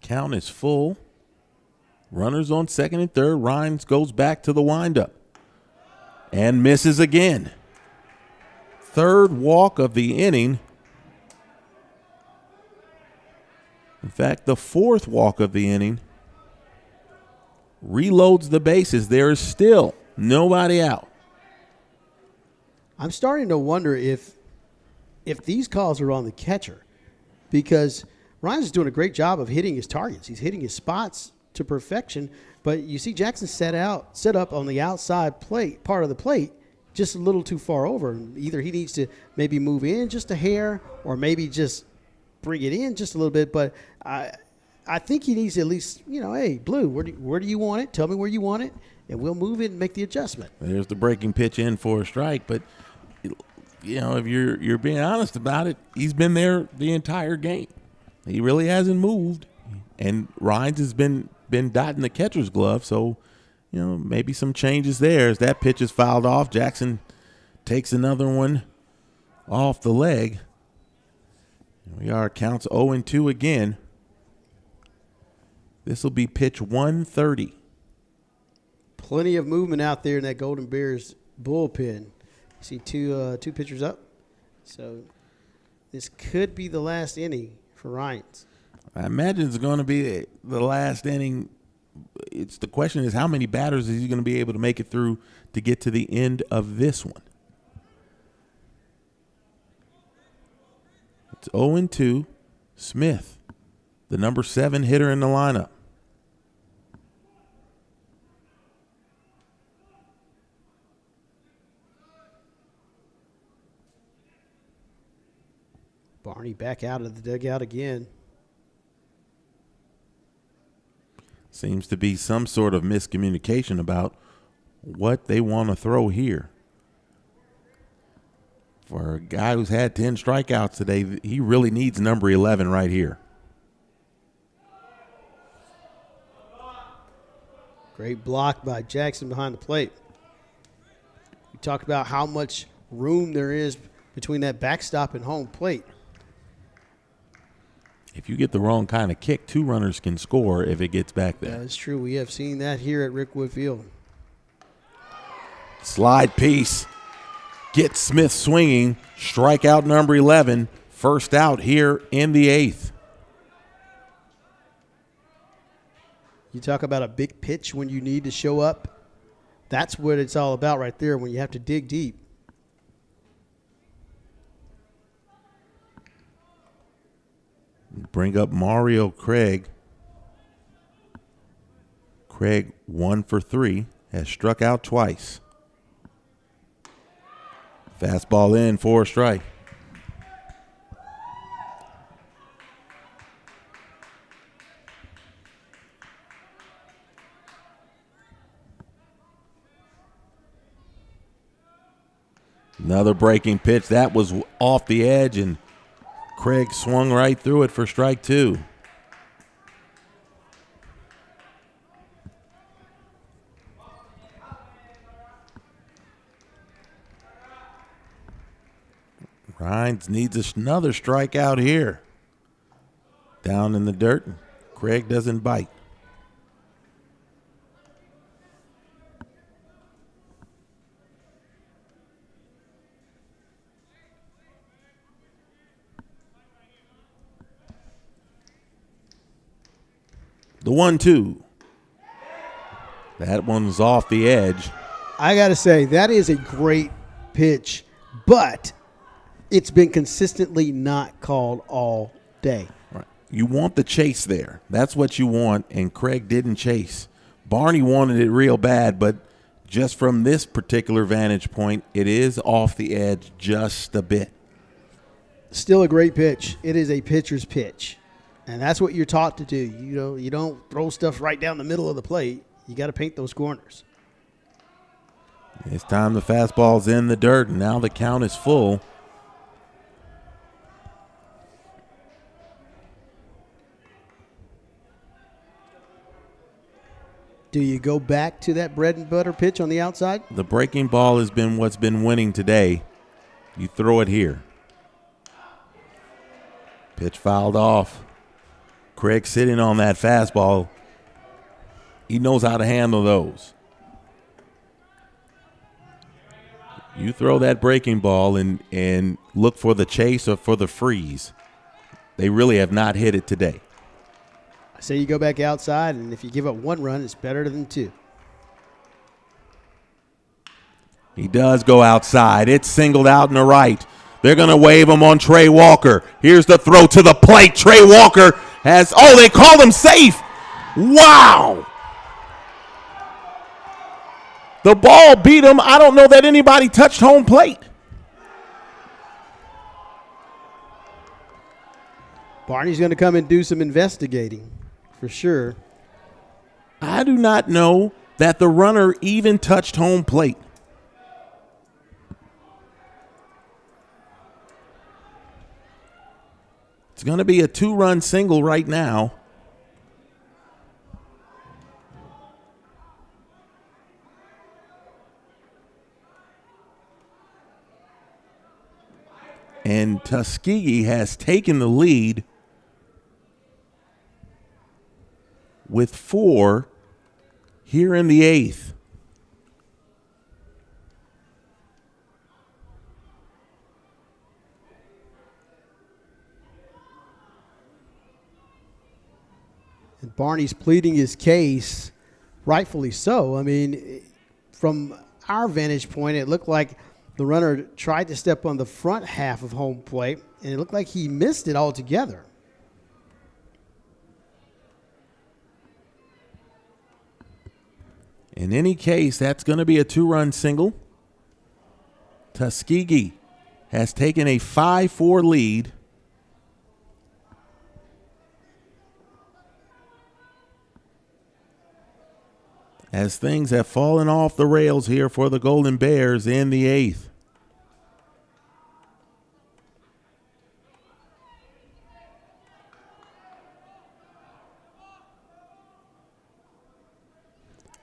Count is full. Runners on second and third. Rhines goes back to the windup and misses again. Third walk of the inning. In fact, the fourth walk of the inning. Reloads the bases. There is still nobody out. I'm starting to wonder if these calls are on the catcher, because Ryan's is doing a great job of hitting his targets. He's hitting his spots to perfection, but you see Jackson set up on the outside part of the plate, just a little too far over. Either he needs to maybe move in just a hair, or maybe just bring it in just a little bit. But I think he needs to at least, hey, Blue, where do you want it? Tell me where you want it, and we'll move it and make the adjustment. There's the breaking pitch in for a strike, but if you're being honest about it, he's been there the entire game. He really hasn't moved, and Rhines has been dotting the catcher's glove, so maybe some changes there. As that pitch is fouled off, Jackson takes another one off the leg. Here we are, counts 0-2 again. This will be pitch 130. Plenty of movement out there in that Golden Bears bullpen. You see two pitchers up, so this could be the last inning for Rhines. I imagine it's going to be the last inning. The question is, how many batters is he going to be able to make it through to get to the end of this one? It's 0-2. Smith, the number 7 hitter in the lineup. Barney back out of the dugout again. Seems to be some sort of miscommunication about what they want to throw here. For a guy who's had 10 strikeouts today, he really needs number 11 right here. Great block by Jackson behind the plate. We talked about how much room there is between that backstop and home plate. If you get the wrong kind of kick, 2 runners can score if it gets back there. That's true. We have seen that here at Rickwood Field. Slide piece. Gets Smith swinging. Strikeout number 11. First out here in the 8th. You talk about a big pitch when you need to show up. That's what it's all about right there, when you have to dig deep. Bring up Mario Craig. Craig 1 for 3. Has struck out twice. Fastball in for a strike. Another breaking pitch. That was off the edge, and Craig swung right through it for strike 2. Rhines needs another strikeout here. Down in the dirt. Craig doesn't bite. The 1-2. That one's off the edge. I got to say, that is a great pitch, but it's been consistently not called all day. Right. You want the chase there. That's what you want, and Craig didn't chase. Barney wanted it real bad, but just from this particular vantage point, it is off the edge just a bit. Still a great pitch. It is a pitcher's pitch, and that's what you're taught to do. You don't throw stuff right down the middle of the plate. You got to paint those corners. It's time the fastball's in the dirt, and now the count is full. Do you go back to that bread and butter pitch on the outside? The breaking ball has been what's been winning today. You throw it here. Pitch fouled off. Craig sitting on that fastball. He knows how to handle those. You throw that breaking ball and look for the chase or for the freeze. They really have not hit it today. I say you go back outside, and if you give up 1 run, it's better than 2. He does go outside. It's singled out in the right. They're going to wave him on Trey Walker. Here's the throw to the plate. Trey Walker has, they called him safe. Wow. The ball beat him. I don't know that anybody touched home plate. Barney's going to come and do some investigating for sure. I do not know that the runner even touched home plate. It's going to be a 2-run single right now. And Tuskegee has taken the lead with 4 here in the 8th. And Barney's pleading his case, rightfully so. I mean, from our vantage point, it looked like the runner tried to step on the front half of home plate, and it looked like he missed it altogether. In any case, that's going to be a 2-run single. Tuskegee has taken a 5-4 lead. As things have fallen off the rails here for the Golden Bears in the 8th.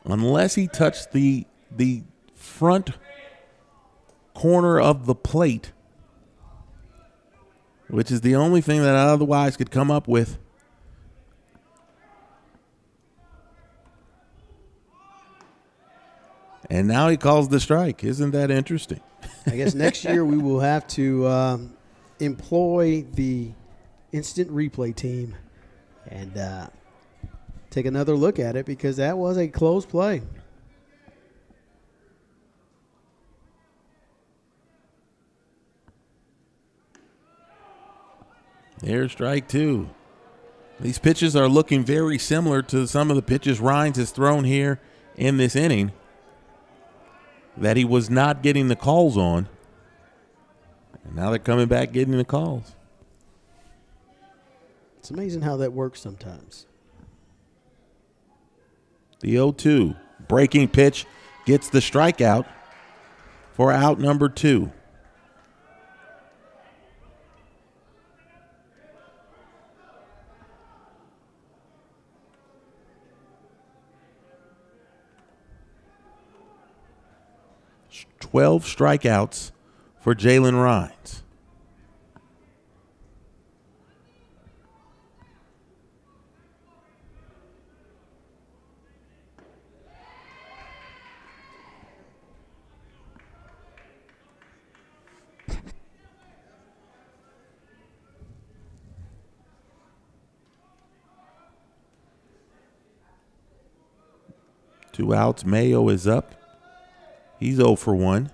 Unless he touched the front corner of the plate, which is the only thing that I otherwise could come up with. And now he calls the strike. Isn't that interesting? I guess next year we will have to employ the instant replay team and take another look at it, because that was a close play. There's strike 2. These pitches are looking very similar to some of the pitches Rhines has thrown here in this inning that he was not getting the calls on. And now they're coming back getting the calls. It's amazing how that works sometimes. The 0-2 breaking pitch gets the strikeout for out number 2. Twelve strikeouts for Jalen Rhines. 2 outs. Mayo is up. He's 0 for 1.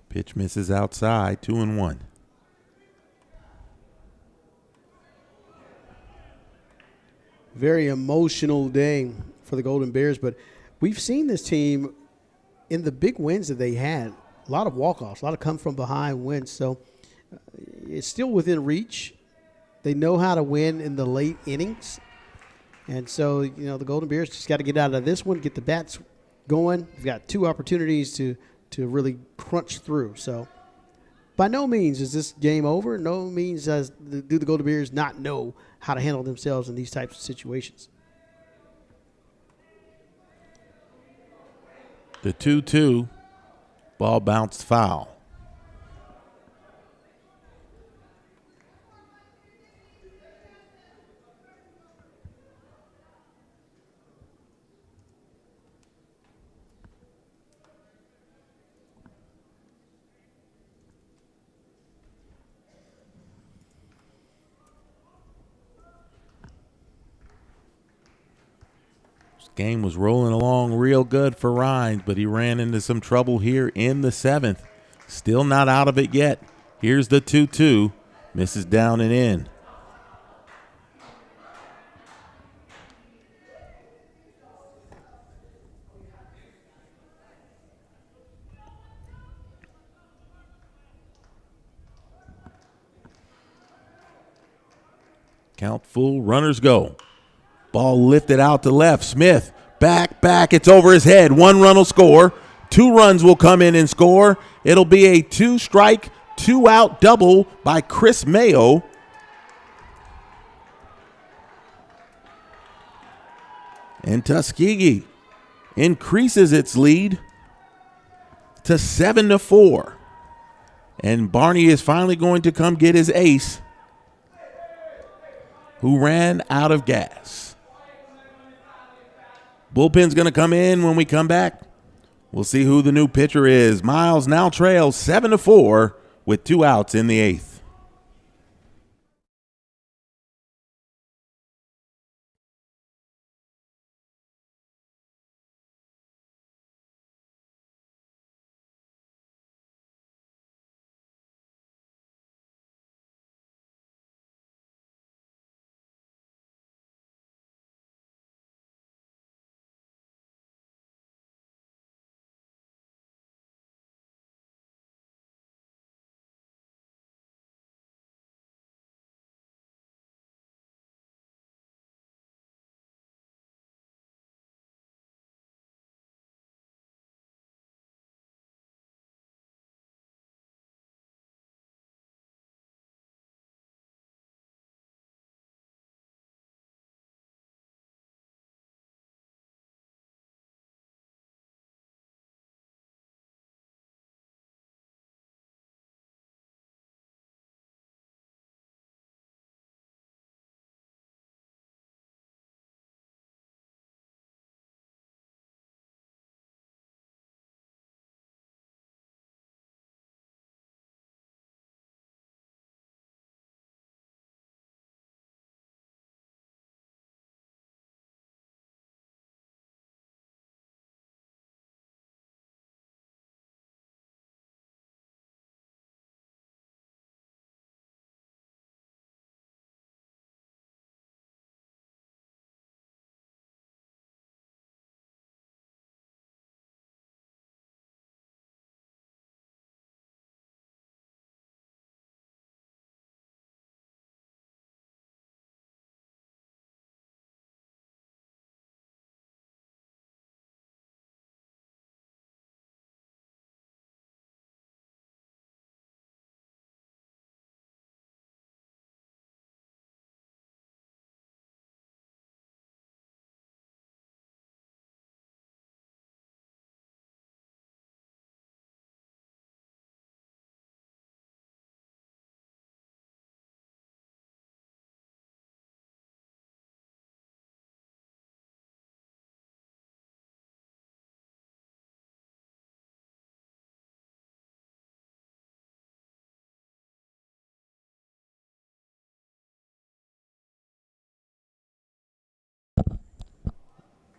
Pitch misses outside, 2-1. Very emotional day for the Golden Bears, but we've seen this team in the big wins that they had. A lot of walk-offs, a lot of come-from-behind wins, so it's still within reach. They know how to win in the late innings, and so, the Golden Bears just got to get out of this one, get the bats going. They've got 2 opportunities to really crunch through, so by no means is this game over. No means do the Golden Bears not know how to handle themselves in these types of situations. The 2-2, ball bounced foul. Game was rolling along real good for Rhines, but he ran into some trouble here in the 7th. Still not out of it yet. Here's the 2-2. Misses down and in. Count full, runners go. Ball lifted out to left. Smith, back. It's over his head. 1 run will score. 2 runs will come in and score. It'll be a 2-strike, 2-out double by Chris Mayo. And Tuskegee increases its lead to 7-4. And Barney is finally going to come get his ace, who ran out of gas. Bullpen's going to come in when we come back. We'll see who the new pitcher is. Miles now trails 7-4 with 2 outs in the 8th.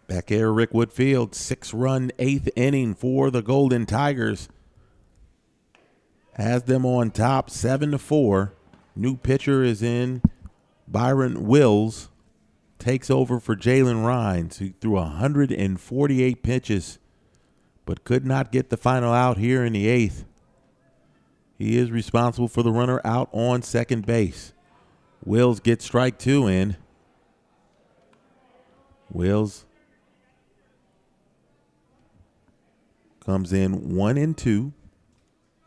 Back here, Rick Woodfield, 6-run 8th inning for the Golden Tigers. Has them on top 7-4. New pitcher is in. Byron Wills takes over for Jalen Rhines, who threw 148 pitches but could not get the final out here in the 8th. He is responsible for the runner out on second base. Wills gets strike 2 in. Wills comes in 1-2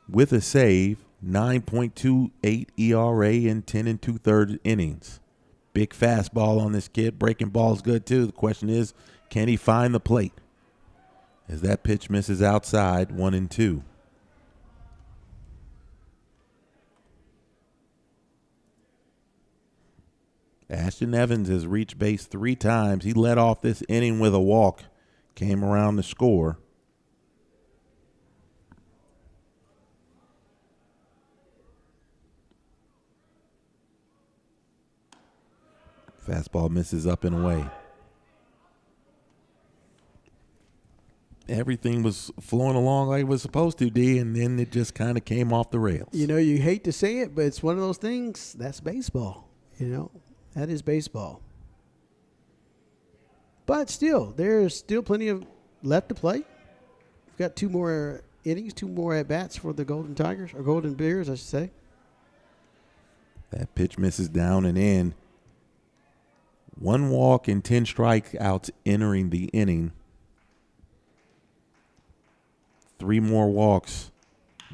with a save, 9.28 ERA in 10 2/3 innings. Big fastball on this kid. Breaking ball's good too. The question is, can he find the plate? As that pitch misses outside, 1-2. Ashton Evans has reached base 3 times. He led off this inning with a walk. Came around to score. Fastball misses up and away. Everything was flowing along like it was supposed to, D, and then it just kind of came off the rails. You know, you hate to say it, but it's one of those things. That's baseball. You know, that is baseball. But still, there's still plenty of left to play. We've got 2 more innings, 2 more at-bats for the Golden Tigers, or Golden Bears, I should say. That pitch misses down and in. 1 walk and 10 strikeouts entering the inning. 3 more walks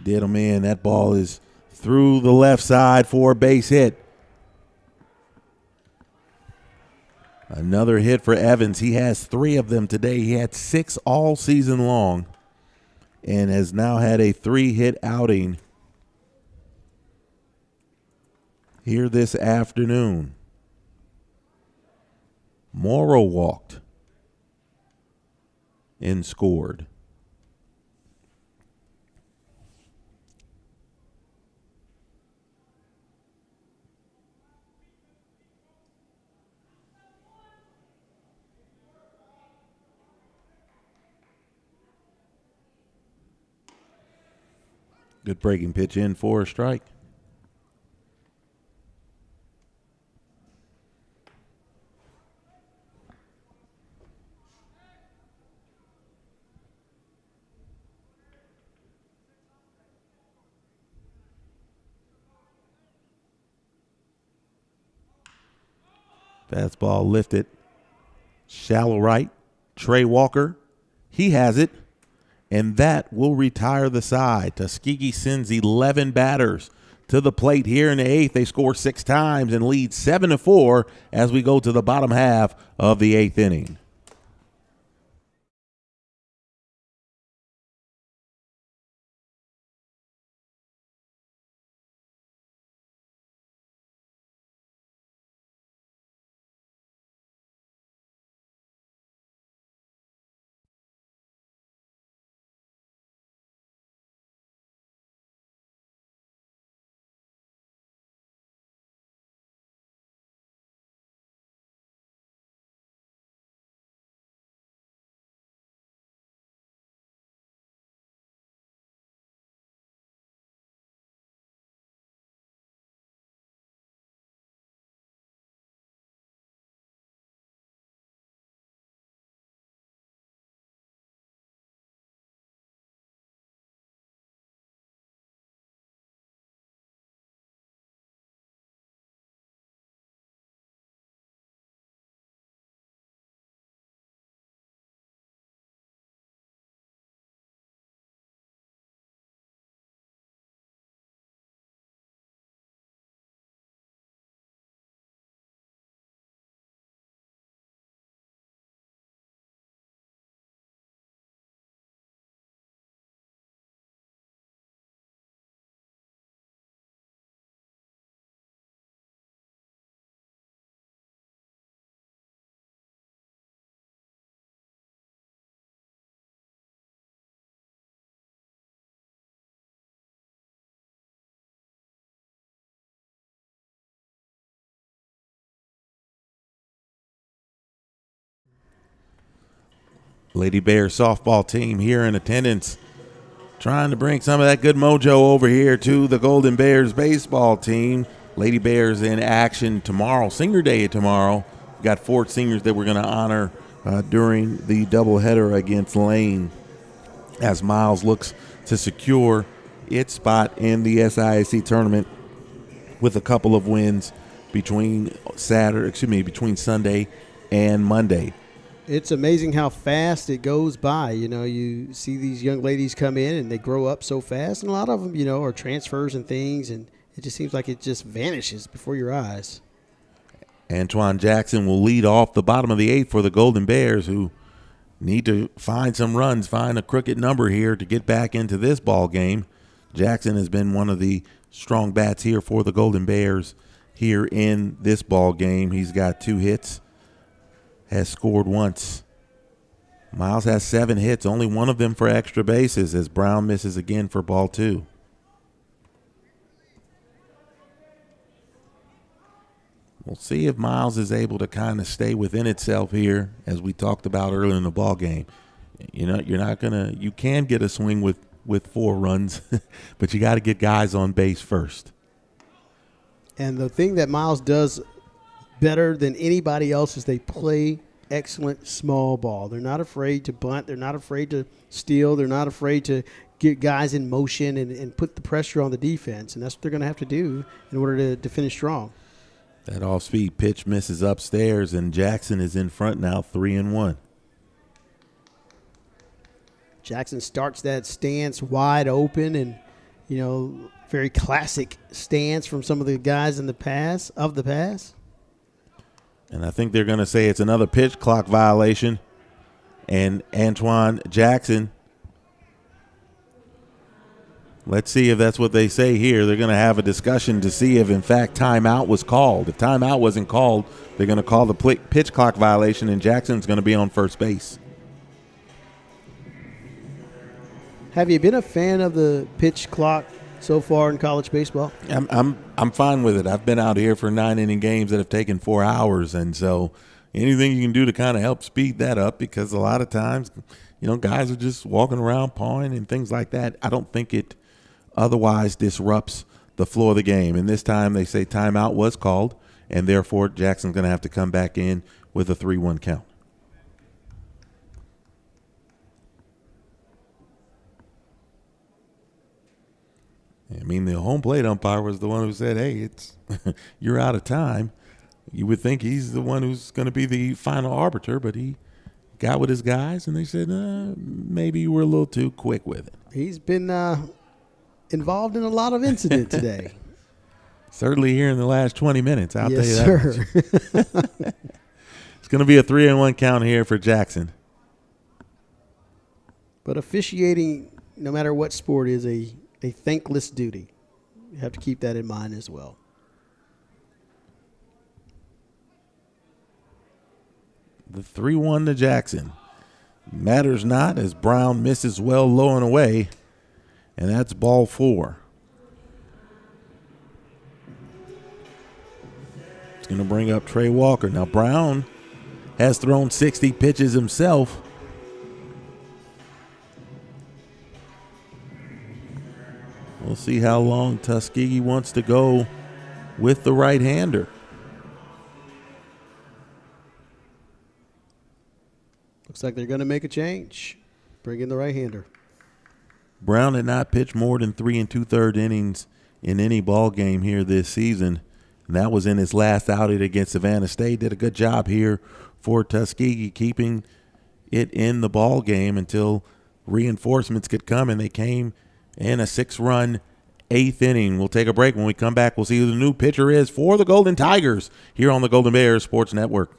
did him in. That ball is through the left side for a base hit. Another hit for Evans. He has 3 of them today. He had 6 all season long and has now had a 3-hit outing here this afternoon. Morrow walked and scored. Good breaking pitch in for a strike. Fastball lifted. Shallow right. Trey Walker. He has it. And that will retire the side. Tuskegee sends 11 batters to the plate here in the 8th. They score 6 times and lead 7-4 as we go to the bottom half of the 8th inning. Lady Bears softball team here in attendance, trying to bring some of that good mojo over here to the Golden Bears baseball team. Lady Bears in action tomorrow, senior day tomorrow. We've got 4 seniors that we're going to honor during the doubleheader against Lane, as Miles looks to secure its spot in the SIAC tournament with a couple of wins between Sunday and Monday. It's amazing how fast it goes by. You know, you see these young ladies come in and they grow up so fast, and a lot of them, you know, are transfers and things, and it just seems like it just vanishes before your eyes. Antoine Jackson will lead off the bottom of the 8th for the Golden Bears, who need to find some runs, find a crooked number here to get back into this ball game. Jackson has been one of the strong bats here for the Golden Bears here in this ball game. He's got 2 hits, has scored once. Miles has 7 hits, only one of them for extra bases, as Brown misses again for ball 2. We'll see if Miles is able to kind of stay within itself here, as we talked about earlier in the ball game. You know, you can get a swing with 4 runs, but you got to get guys on base first. And the thing that Miles does better than anybody else is they play excellent small ball. They're not afraid to bunt. They're not afraid to steal. They're not afraid to get guys in motion and put the pressure on the defense. And that's what they're going to have to do in order to finish strong. That off-speed pitch misses upstairs, and Jackson is in front now, 3-1. Jackson starts that stance wide open, and, you know, very classic stance from some of the guys in the past. And I think they're going to say it's another pitch clock violation. And Antoine Jackson, let's see if that's what they say here. They're going to have a discussion to see if, in fact, timeout was called. If timeout wasn't called, they're going to call the pitch clock violation, and Jackson's going to be on first base. Have you been a fan of the pitch clock so far in college baseball? I'm fine with it. I've been out here for 9-inning games that have taken 4 hours, and so anything you can do to kind of help speed that up, because a lot of times, you know, guys are just walking around pawing and things like that. I don't think it otherwise disrupts the flow of the game. And this time they say timeout was called, and therefore Jackson's going to have to come back in with a 3-1 count. I mean, the home plate umpire was the one who said, hey, it's you're out of time. You would think he's the one who's going to be the final arbiter, but he got with his guys, and they said, maybe you were a little too quick with it. He's been involved in a lot of incident today. Certainly here in the last 20 minutes, I'll tell you that. Sir. It's going to be a 3-1 count here for Jackson. But officiating, no matter what sport, is a thankless duty. You have to keep that in mind as well. The 3-1 to Jackson. Matters not, as Brown misses well low and away, and that's ball 4. It's going to bring up Trey Walker. Now, Brown has thrown 60 pitches himself. We'll see how long Tuskegee wants to go with the right-hander. Looks like they're going to make a change. Bring in the right-hander. Brown had not pitched more than 3 2/3 innings in any ball game here this season, and that was in his last outing against Savannah State. Did a good job here for Tuskegee, keeping it in the ball game until reinforcements could come, and they came in a 6-run 8th inning. We'll take a break. When we come back, we'll see who the new pitcher is for the Golden Tigers here on the Golden Bears Sports Network.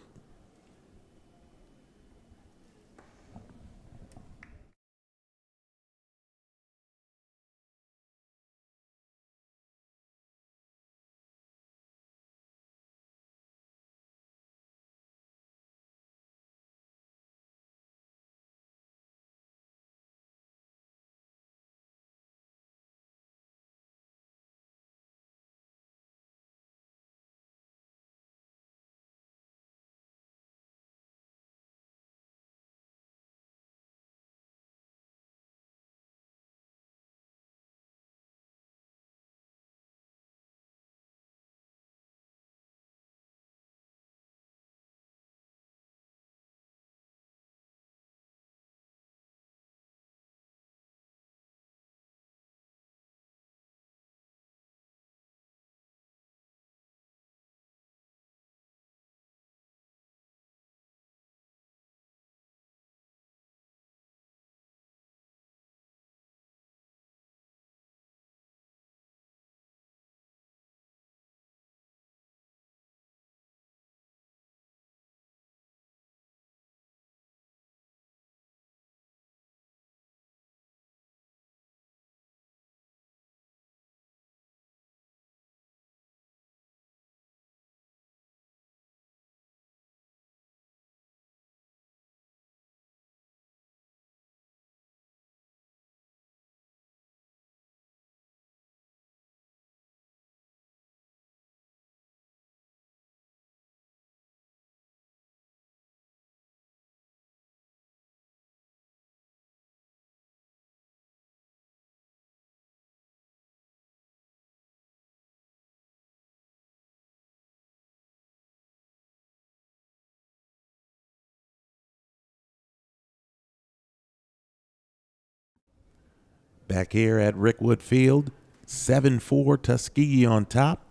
Back here at Rickwood Field, 7-4 Tuskegee on top.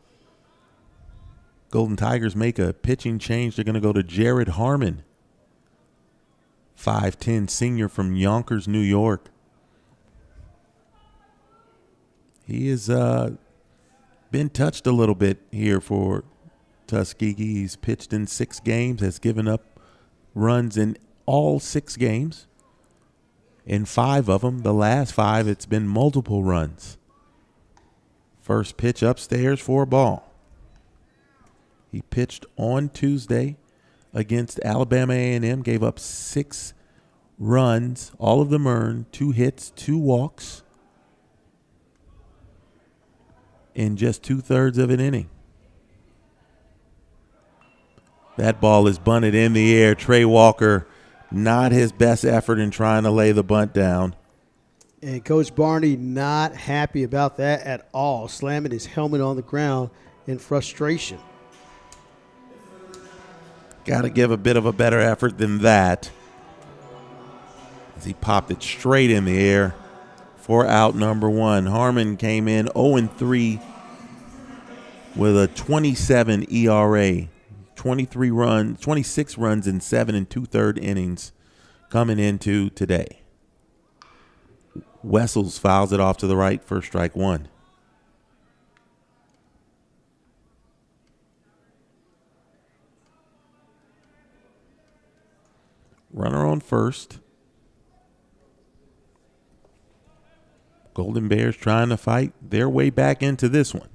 Golden Tigers make a pitching change. They're going to go to Jared Harmon, 5'10", senior from Yonkers, New York. He has been touched a little bit here for Tuskegee. He's pitched in 6 games, has given up runs in all 6 games. In 5 of them, the last 5, it's been multiple runs. First pitch upstairs for a ball. He pitched on Tuesday against Alabama A&M, gave up 6 runs, all of them earned, 2 hits, 2 walks in just 2/3 of an inning. That ball is bunted in the air. Trey Walker, not his best effort in trying to lay the bunt down. And Coach Barney not happy about that at all, slamming his helmet on the ground in frustration. Got to give a bit of a better effort than that, as he popped it straight in the air for out number 1. Harmon came in 0-3 with a 27 ERA. 26 runs in 7 2/3 innings coming into today. Wessels fouls it off to the right for strike 1. Runner on first. Golden Bears trying to fight their way back into this one.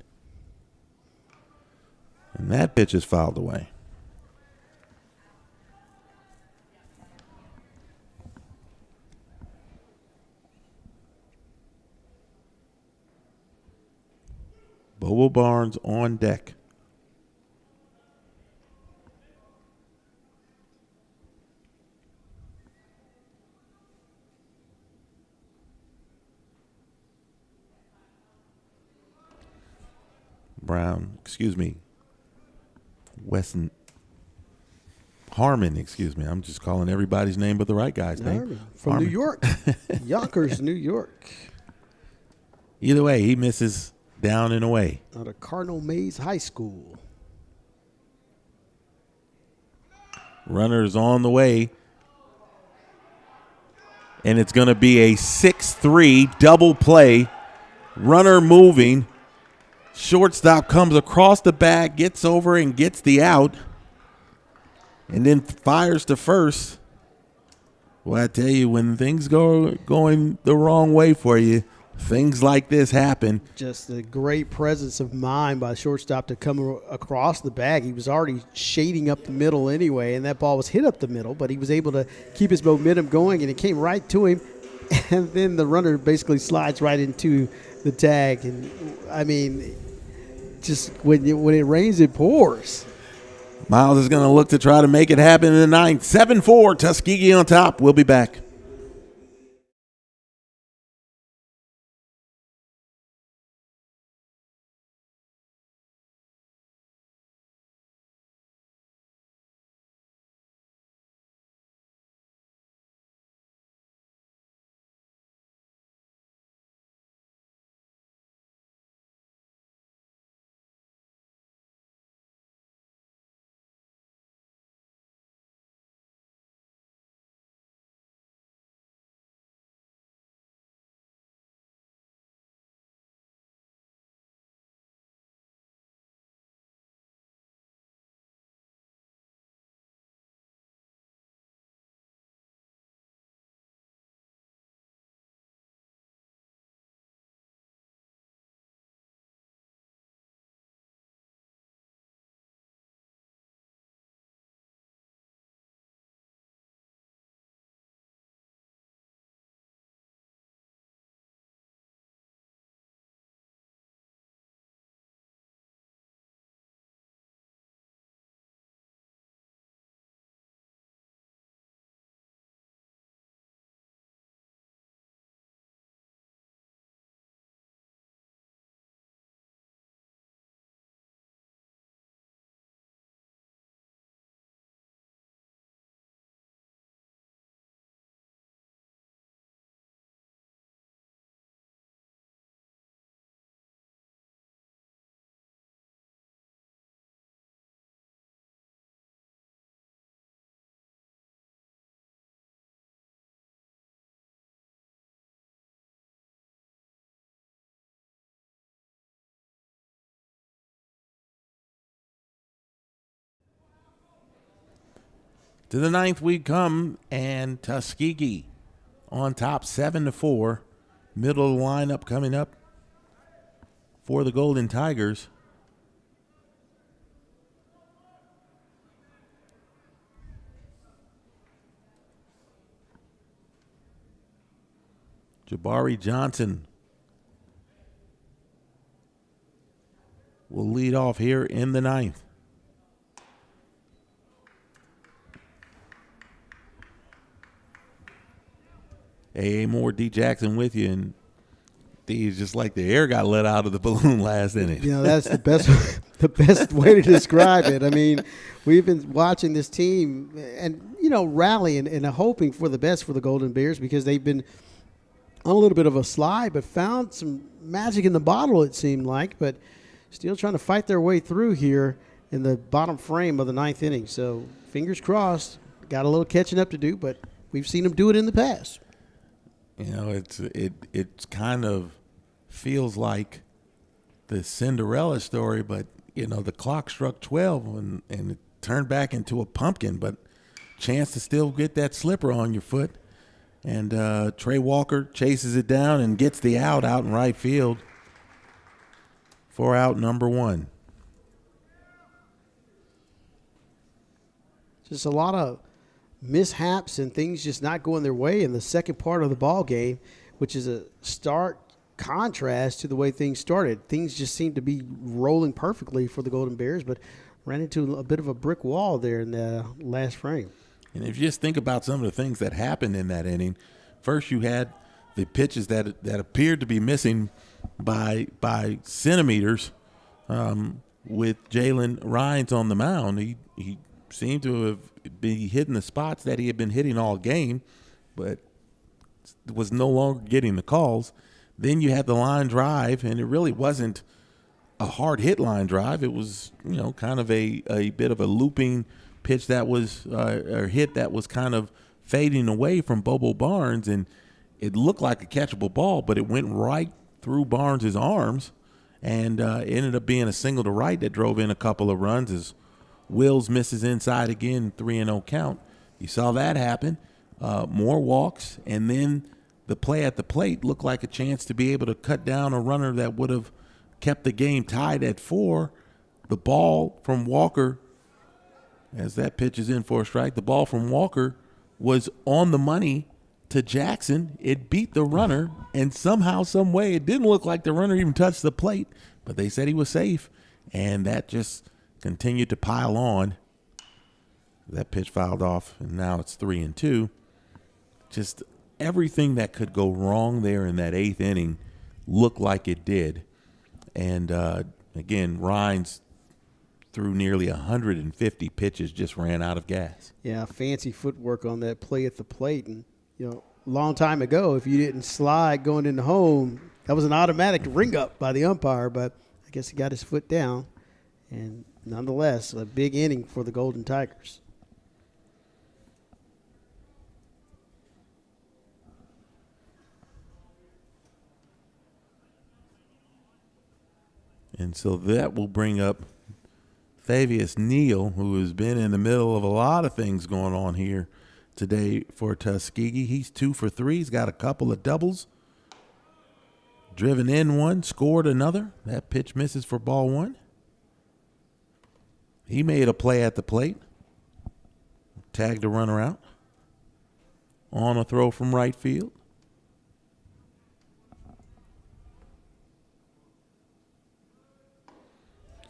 And that pitch is fouled away. Bobo Barnes on deck. Harmon, I'm just calling everybody's name but the right guy's name. From Harmon. New York. Yonkers, New York. Either way, he misses down and away. Out of Cardinal Mays High School. Runners on the way. And it's going to be a 6-3 double play. Runner moving. Shortstop comes across the bag, gets over and gets the out, and then fires to first. Well, I tell you, when things going the wrong way for you, things like this happen. Just a great presence of mind by the shortstop to come across the bag. He was already shading up the middle anyway, and that ball was hit up the middle, but he was able to keep his momentum going, and it came right to him. And then the runner basically slides right into the tag. And, I mean, just when it rains, it pours. Miles is going to look to try to make it happen in the 9th. 7-4, Tuskegee on top. We'll be back. To the ninth we come, and Tuskegee on top 7-4. Middle of the lineup coming up for the Golden Tigers. Jabari Johnson will lead off here in the ninth. A.A. Moore, D. Jackson with you, and D is just like the air got let out of the balloon last inning. You know, that's the best way to describe it. I mean, we've been watching this team and, rallying and hoping for the best for the Golden Bears because they've been on a little bit of a slide, but found some magic in the bottle, it seemed like, but still trying to fight their way through here in the bottom frame of the ninth inning. So fingers crossed, got a little catching up to do, but we've seen them do it in the past. It's kind of feels like the Cinderella story, but, the clock struck 12 and it turned back into a pumpkin, but chance to still get that slipper on your foot. And Trey Walker chases it down and gets the out in right field for out number 1. Just a lot of mishaps and things just not going their way in the second part of the ball game, which is a stark contrast to the way things started. Things just seemed to be rolling perfectly for the Golden Bears, but ran into a bit of a brick wall there in the last frame. And if you just think about some of the things that happened in that inning, first you had the pitches that appeared to be missing by centimeters with Jalen Rines on the mound. He seemed to have been hitting the spots that he had been hitting all game, but was no longer getting the calls. Then you had the line drive, and it really wasn't a hard hit line drive. It was, kind of a bit of a looping pitch that was or hit that was kind of fading away from Bobo Barnes, and it looked like a catchable ball, but it went right through Barnes's arms and ended up being a single to right that drove in a couple of runs as Wills misses inside again, 3-0 count. You saw that happen. More walks, and then the play at the plate looked like a chance to be able to cut down a runner that would have kept the game tied at 4. The ball from Walker, as that pitch is in for a strike, the ball from Walker was on the money to Jackson. It beat the runner, and somehow, some way, it didn't look like the runner even touched the plate, but they said he was safe, and that just continued to pile on. That pitch fouled off, and now it's 3-2. Just everything that could go wrong there in that 8th inning looked like it did. And, again, Rines threw nearly 150 pitches, just ran out of gas. Yeah, fancy footwork on that play at the plate. And, long time ago, if you didn't slide going into home, that was an automatic ring up by the umpire, but I guess he got his foot down. And nonetheless, a big inning for the Golden Tigers. And so that will bring up Thavius Neal, who has been in the middle of a lot of things going on here today for Tuskegee. He's 2 for 3. He's got a couple of doubles. Driven in one, scored another. That pitch misses for ball 1. He made a play at the plate. Tagged a runner out on a throw from right field.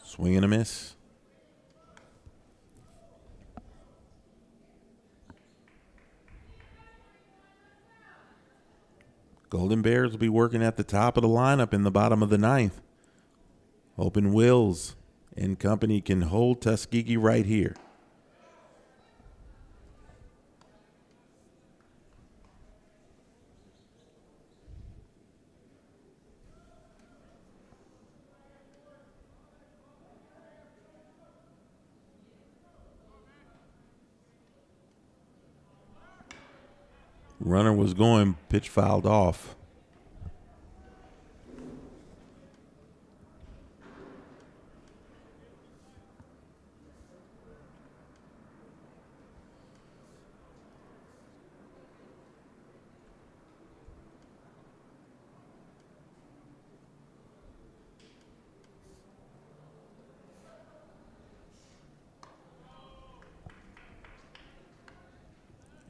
Swing and a miss. Golden Bears will be working at the top of the lineup in the bottom of the 9th. Hoping Wills and company can hold Tuskegee right here. Runner was going, pitch fouled off.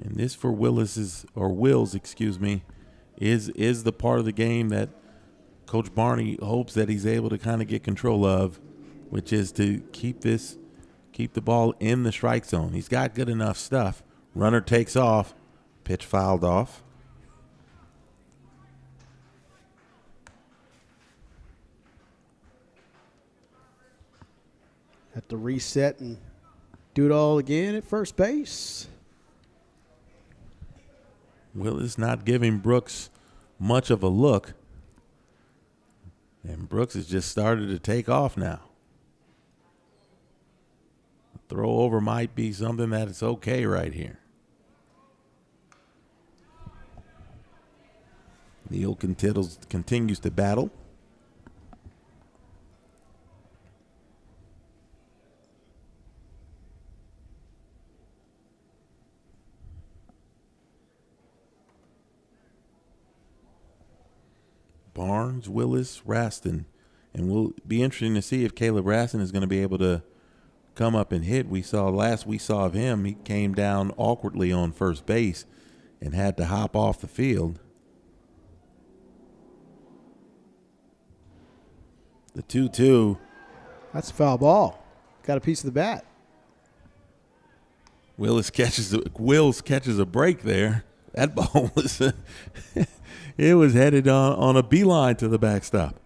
And this for Wills, excuse me, is the part of the game that Coach Barney hopes that he's able to kind of get control of, which is to keep the ball in the strike zone. He's got good enough stuff. Runner takes off, pitch fouled off. Have to reset and do it all again at first base. Willis not giving Brooks much of a look. And Brooks has just started to take off now. The throw over might be something that is okay right here. Neal continues to battle. Barnes, Willis, Raston. And we'll be interesting to see if Caleb Raston is going to be able to come up and hit. We saw of him, he came down awkwardly on first base and had to hop off the field. The 2-2. That's a foul ball. Got a piece of the bat. Wills catches a break there. That ball was it was headed on a beeline to the backstop.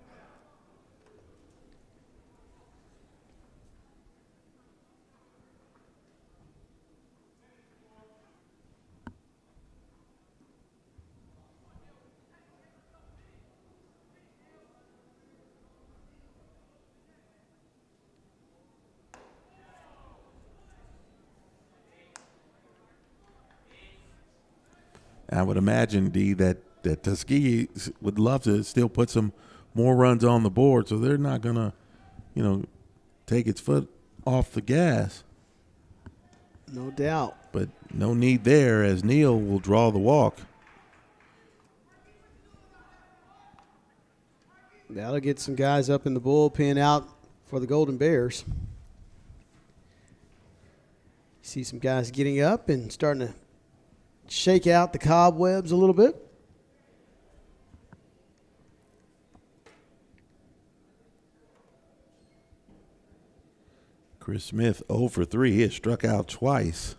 I would imagine, D, that Tuskegee would love to still put some more runs on the board, so they're not going to, take its foot off the gas. No doubt. But no need there, as Neal will draw the walk. That'll get some guys up in the bullpen out for the Golden Bears. See some guys getting up and starting to shake out the cobwebs a little bit. Chris Smith 0 for 3. He has struck out twice.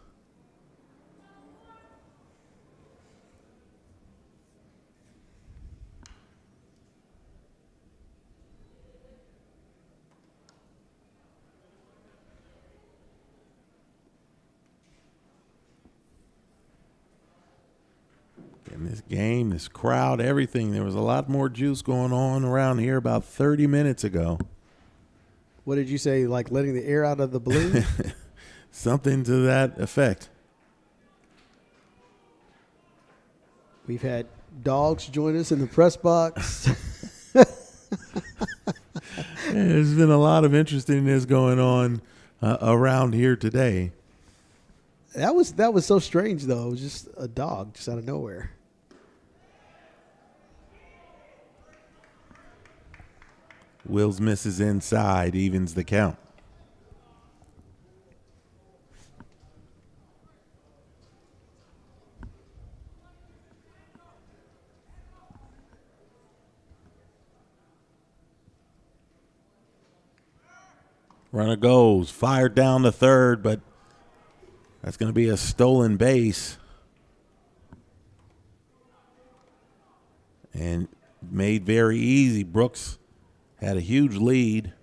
In this game, this crowd, everything, there was a lot more juice going on around here about 30 minutes ago. What did you say, like letting the air out of the balloon? Something to that effect. We've had dogs join us in the press box. There's been a lot of interestingness going on around here today. That was so strange, though. It was just a dog just out of nowhere. Wills misses inside, evens the count. Runner goes, fired down the third, but that's going to be a stolen base. And made very easy. Brooks had a huge lead,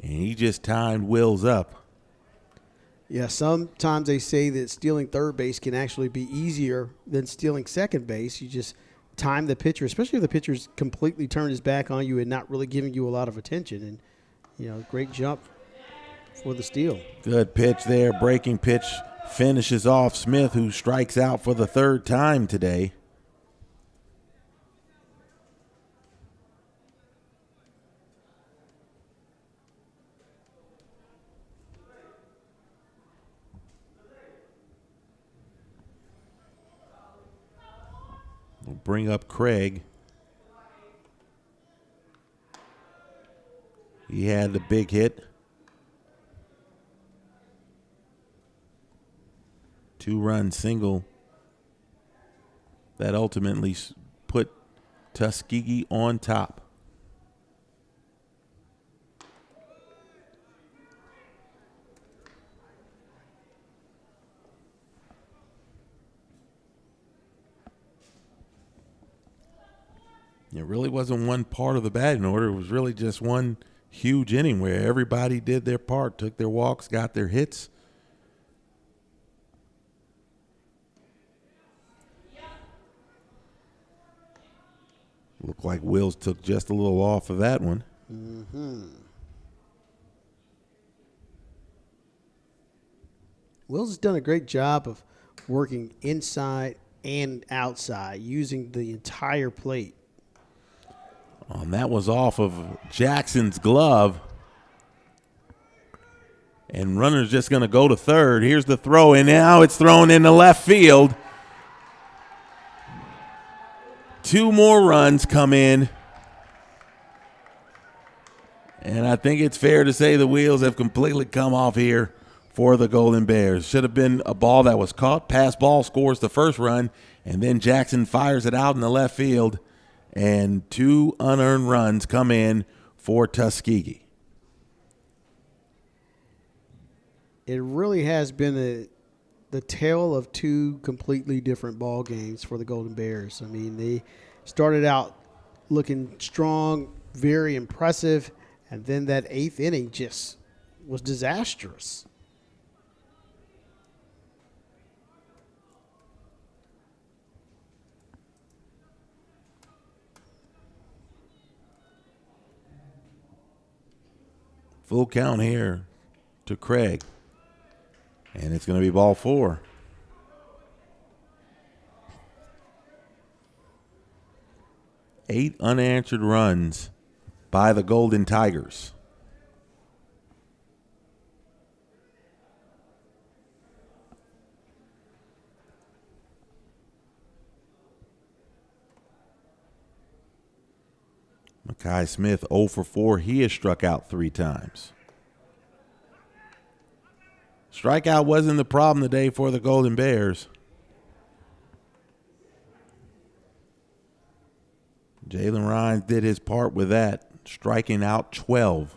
and he just timed Wills up. Yeah, sometimes they say that stealing third base can actually be easier than stealing second base. You just time the pitcher, especially if the pitcher's completely turned his back on you and not really giving you a lot of attention. And, great jump for the steal. Good pitch there. Breaking pitch finishes off Smith, who strikes out for the third time today. We'll bring up Craig. He had the big hit. 2-run single that ultimately put Tuskegee on top. It really wasn't one part of the batting order. It was really just one huge inning where everybody did their part, took their walks, got their hits. Looked like Wills took just a little off of that one. Wills has done a great job of working inside and outside, using the entire plate. And that was off of Jackson's glove. And runner's just going to go to third. Here's the throw, and now it's thrown into left field. 2 more runs come in. And I think it's fair to say the wheels have completely come off here for the Golden Bears. Should have been a ball that was caught. Pass ball scores the first run, and then Jackson fires it out in the left field. And 2 unearned runs come in for Tuskegee. It really has been the tale of 2 completely different ball games for the Golden Bears. I mean, they started out looking strong, very impressive, and then that 8th inning just was disastrous. Full count here to Craig. And it's going to be ball 4. Eight unanswered runs by the Golden Tigers. Makai Smith 0 for 4. He has struck out 3 times. Strikeout wasn't the problem today for the Golden Bears. Jalen Rhines did his part with that, striking out 12.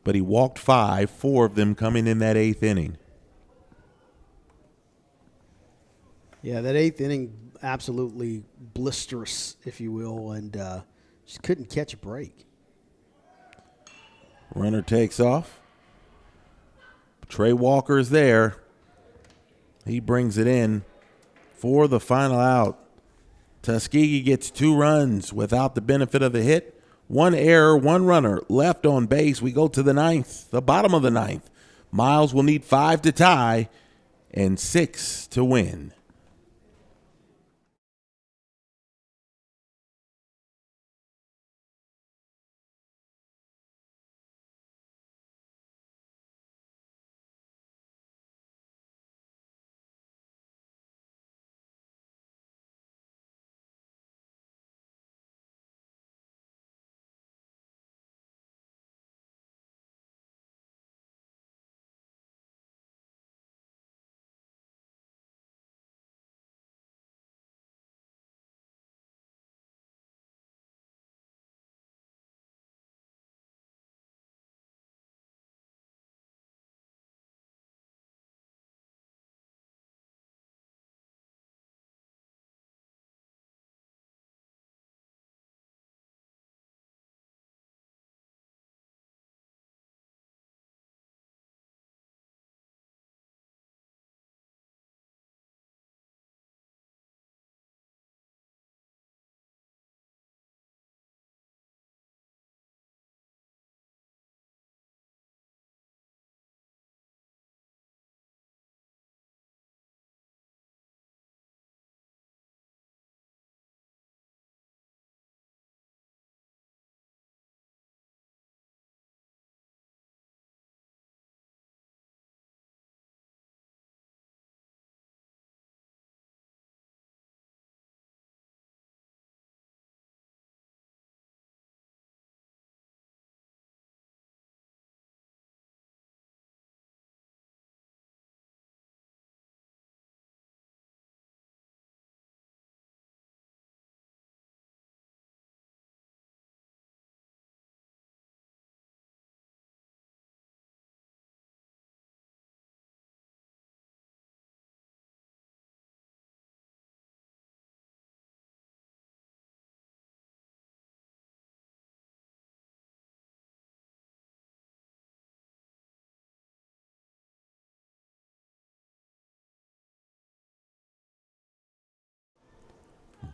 But he walked 5, 4 of them coming in that 8th inning. Yeah, that 8th inning, absolutely blisterous, if you will, and just couldn't catch a break. Runner takes off. Trey Walker is there. He brings it in for the final out. Tuskegee gets 2 runs without the benefit of the hit. 1 error, 1 runner left on base. We go to the 9th, the bottom of the 9th. Miles will need 5 to tie and 6 to win.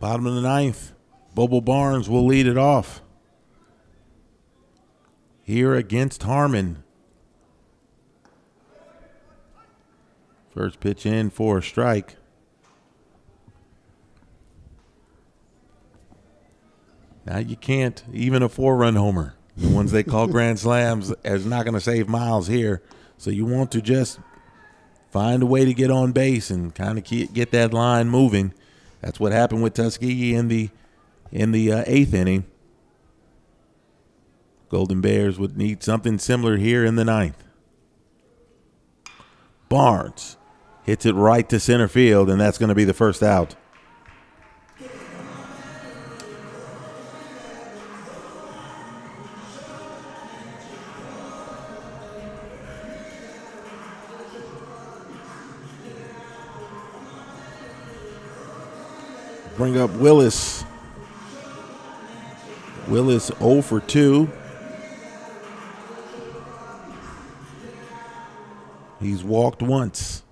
Bottom of the ninth. Bobo Barnes will lead it off here against Harmon. First pitch in for a strike. Now you can't, even a 4-run homer, the ones they call grand slams, is not going to save Miles here. So you want to just find a way to get on base and kind of get that line moving. That's what happened with Tuskegee in the 8th inning. Golden Bears would need something similar here in the 9th. Barnes hits it right to center field, and that's going to be the first out. Bring up Willis. Willis 0 for 2. He's walked once.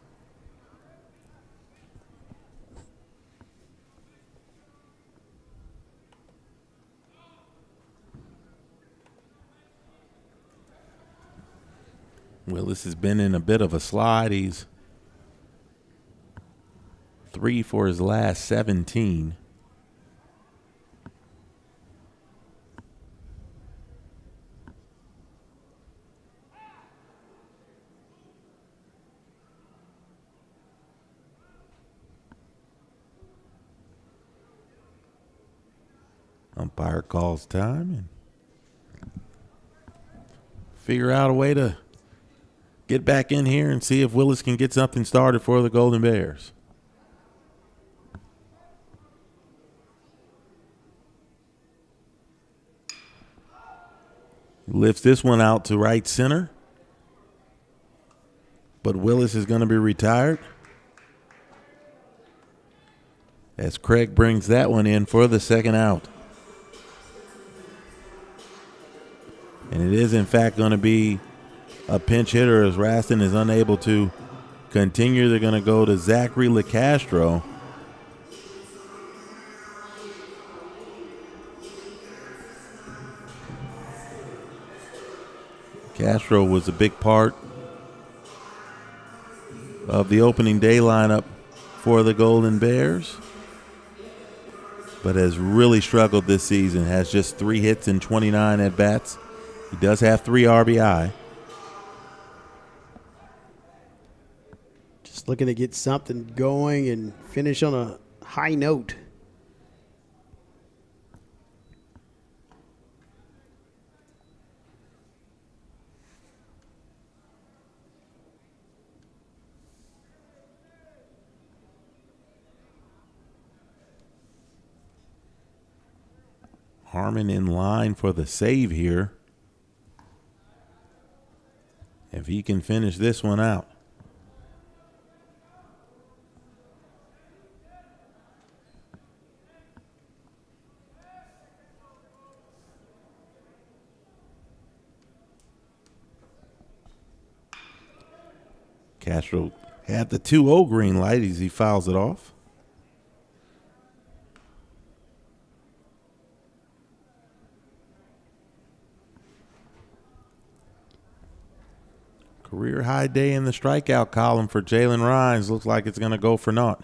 Willis has been in a bit of a slide. He's 3 for his last 17. Umpire calls time and figure out a way to get back in here and see if Willis can get something started for the Golden Bears. Lifts this one out to right center. But Willis is going to be retired as Craig brings that one in for the second out. And it is, in fact, going to be a pinch hitter as Raston is unable to continue. They're going to go to Zachary LeCastro. Castro was a big part of the opening day lineup for the Golden Bears, but has really struggled this season. Has just 3 hits and 29 at-bats. He does have 3 RBI. Just looking to get something going and finish on a high note. Harmon in line for the save here. If he can finish this one out. Castro had the 2-0 green light as he fouls it off. Career high day in the strikeout column for Jalen Rhines. Looks like it's going to go for naught.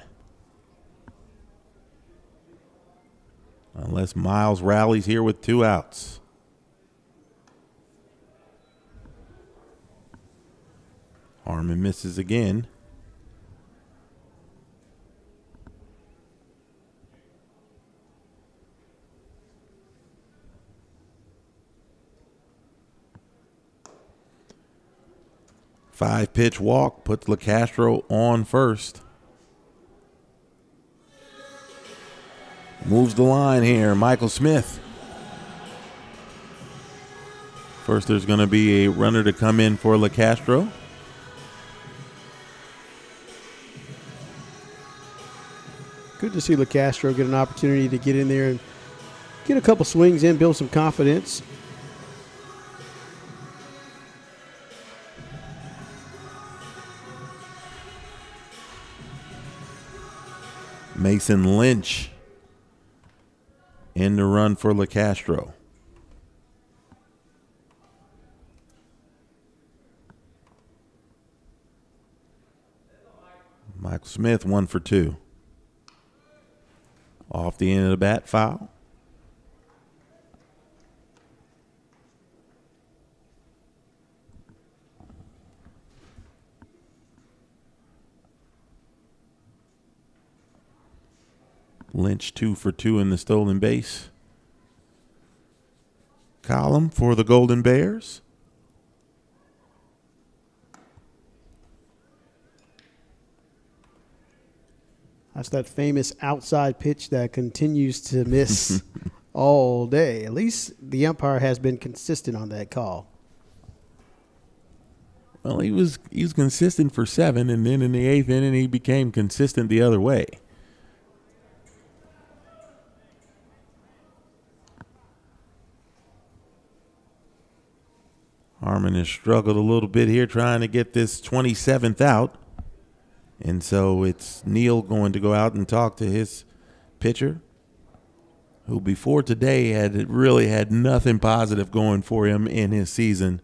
Unless Miles rallies here with 2 outs. Harmon misses again. Five-pitch walk puts LeCastro on first. Moves the line here, Michael Smith. First, there's going to be a runner to come in for LeCastro. Good to see LeCastro get an opportunity to get in there and get a couple swings in, build some confidence. Mason Lynch in the run for LeCastro. Michael Smith 1 for 2. Off the end of the bat, foul. Lynch 2 for 2 in the stolen base column for the Golden Bears. That's that famous outside pitch that continues to miss all day. At least the umpire has been consistent on that call. Well, he was consistent for 7, and then in the 8th inning he became consistent the other way. Harmon has struggled a little bit here trying to get this 27th out. And so it's Neal going to go out and talk to his pitcher, who before today had really had nothing positive going for him in his season.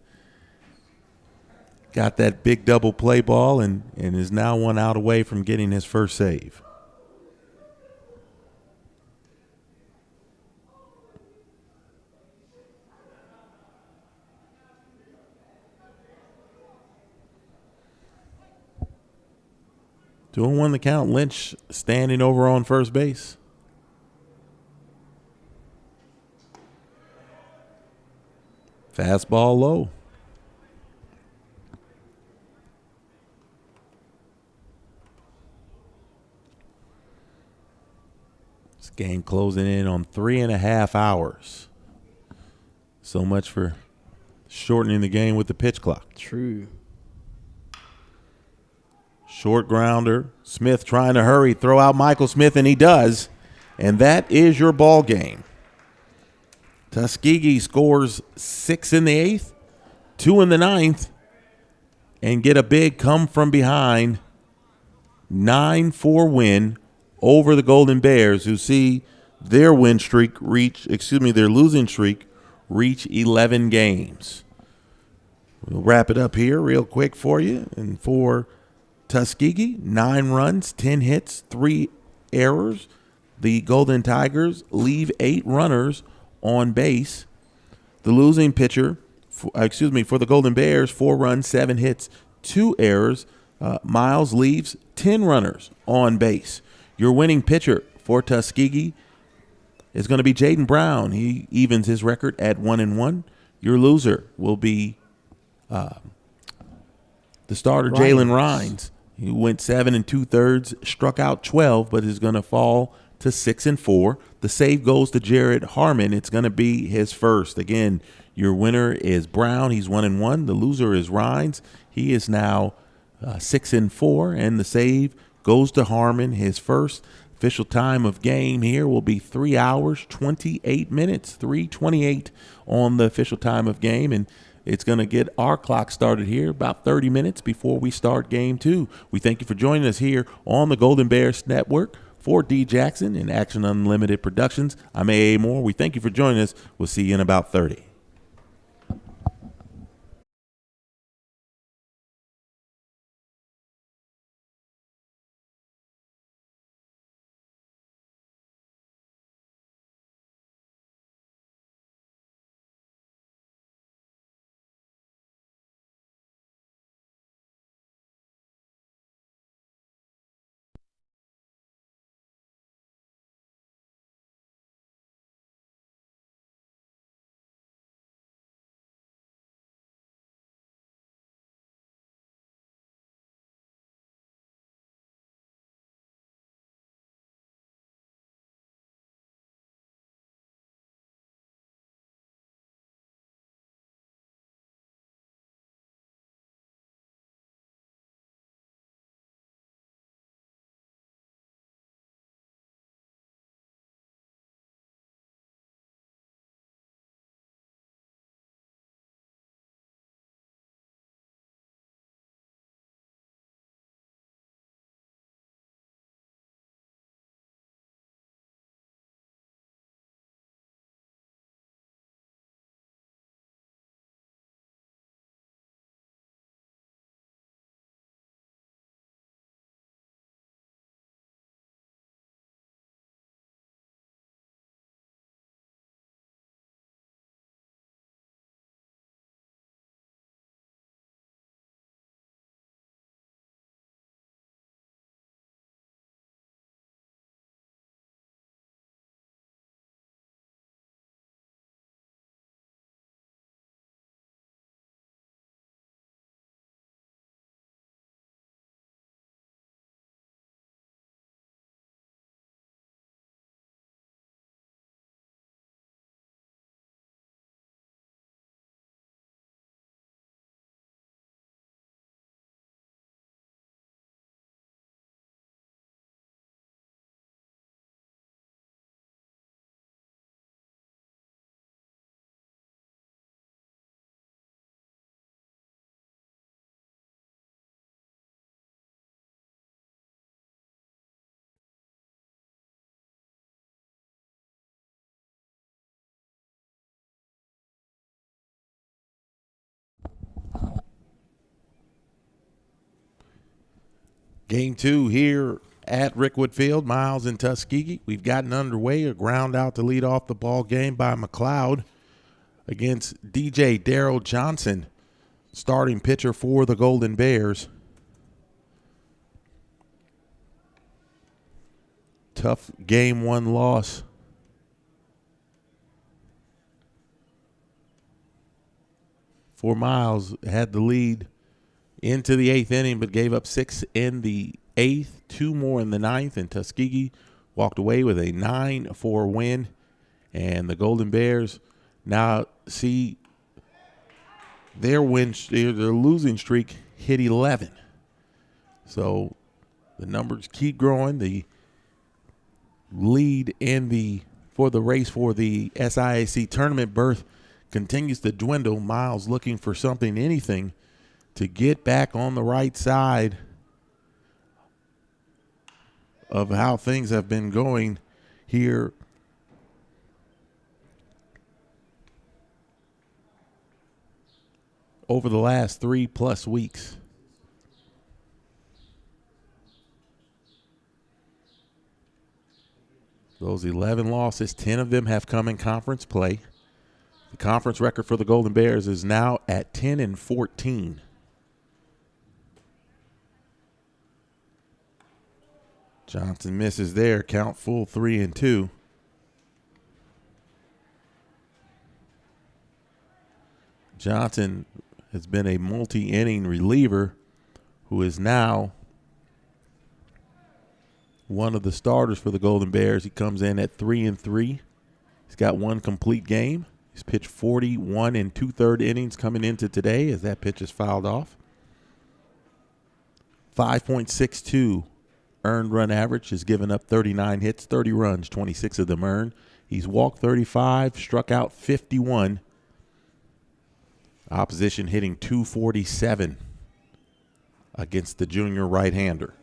Got that big double play ball and is now 1 out away from getting his first save. Two and 1 the count. Lynch standing over on first base. Fastball low. This game closing in on 3.5 hours. So much for shortening the game with the pitch clock. True. Short grounder. Smith trying to hurry, throw out Michael Smith, and he does. And that is your ball game. Tuskegee scores 6 in the 8th, 2 in the 9th, and get a big come from behind 9-4 win over the Golden Bears, who see their win streak their losing streak reach 11 games. We'll wrap it up here real quick for you. And for Tuskegee, 9 runs, 10 hits, 3 errors. The Golden Tigers leave 8 runners on base. The losing pitcher, for the Golden Bears, 4 runs, 7 hits, 2 errors. Miles leaves 10 runners on base. Your winning pitcher for Tuskegee is going to be Jaden Brown. He evens his record at 1-1. Your loser will be the starter, Jalen Rhines. He went 7 2/3, struck out 12, but is going to fall to 6-4. The save goes to Jared Harmon. It's going to be his first. Again, your winner is Brown. He's 1-1. The loser is Rhines. He is now 6-4, and the save goes to Harmon, his first. Official time of game here will be 3 hours, 28 minutes, 3:28 on the official time of game, and it's going to get our clock started here about 30 minutes before we start game 2. We thank you for joining us here on the Golden Bears Network. For D. Jackson and Action Unlimited Productions, I'm A.A. Moore. We thank you for joining us. We'll see you in about 30. Game 2 here at Rickwood Field, Miles and Tuskegee. We've gotten underway. A ground out to lead off the ball game by McLeod against DJ Darrell Johnson, starting pitcher for the Golden Bears. Tough game 1 loss. For Miles, had the lead into the 8th inning, but gave up 6 in the 8th, 2 more in the 9th, and Tuskegee walked away with a 9-4 win. And the Golden Bears now see their losing streak hit 11. So the numbers keep growing. The lead for the race for the SIAC tournament berth continues to dwindle. Miles looking for anything to get back on the right side of how things have been going here over the last 3+ weeks. Those 11 losses, 10 of them have come in conference play. The conference record for the Golden Bears is now at 10-14. Johnson misses there, count full 3-2. Johnson has been a multi-inning reliever who is now one of the starters for the Golden Bears. He comes in at 3-3. He's got 1 complete game. He's pitched 41 2/3 innings coming into today as that pitch is fouled off. 5.62 earned run average, has given up 39 hits, 30 runs, 26 of them earned. He's walked 35, struck out 51. Opposition hitting .247 against the junior right-hander.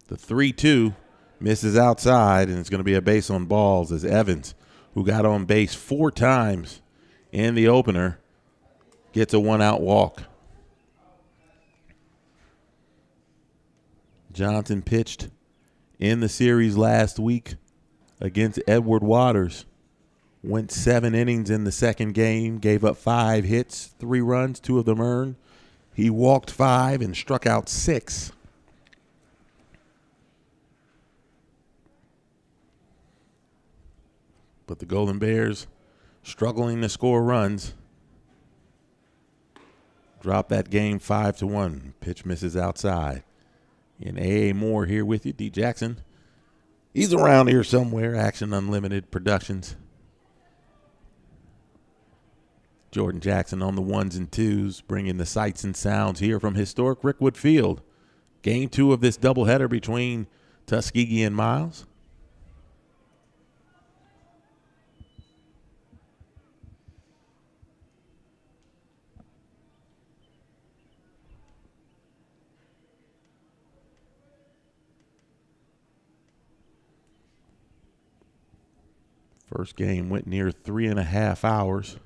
The 3-2 misses outside, and it's going to be a base on balls as Evans, who got on base 4 times in the opener, gets a 1-out walk. Johnson pitched in the series last week against Edward Waters. Went 7 innings in the second game, gave up 5 hits, 3 runs, 2 of them earned. He walked 5 and struck out 6. But the Golden Bears struggling to score runs. Drop that game 5-1. Pitch misses outside. And A.A. Moore here with you. D. Jackson, he's around here somewhere. Action Unlimited Productions. Jordan Jackson on the 1s and 2s, bringing the sights and sounds here from historic Rickwood Field. Game 2 of this doubleheader between Tuskegee and Miles. First game went near 3.5 hours.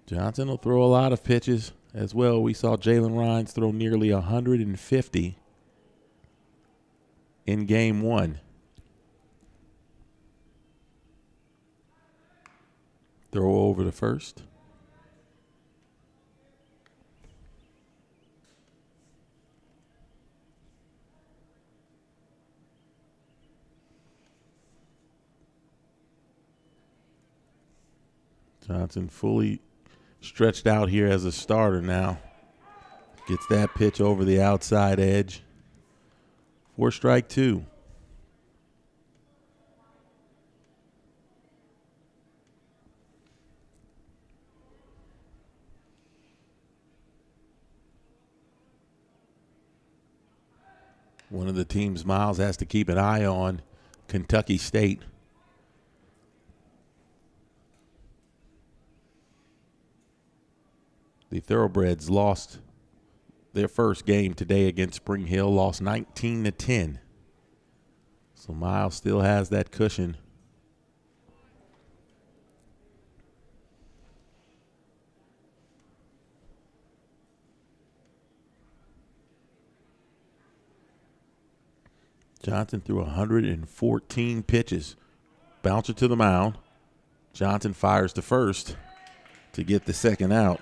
Johnson will throw a lot of pitches as well. We saw Jalen Rhines throw nearly 150 in game 1. Throw over to first. Johnson fully stretched out here as a starter now. Gets that pitch over the outside edge. 4 strike 2. One of the teams Miles has to keep an eye on, Kentucky State. The Thoroughbreds lost their first game today against Spring Hill, lost 19-10. So Miles still has that cushion. Johnson threw 114 pitches. Bouncer to the mound. Johnson fires to first to get the second out.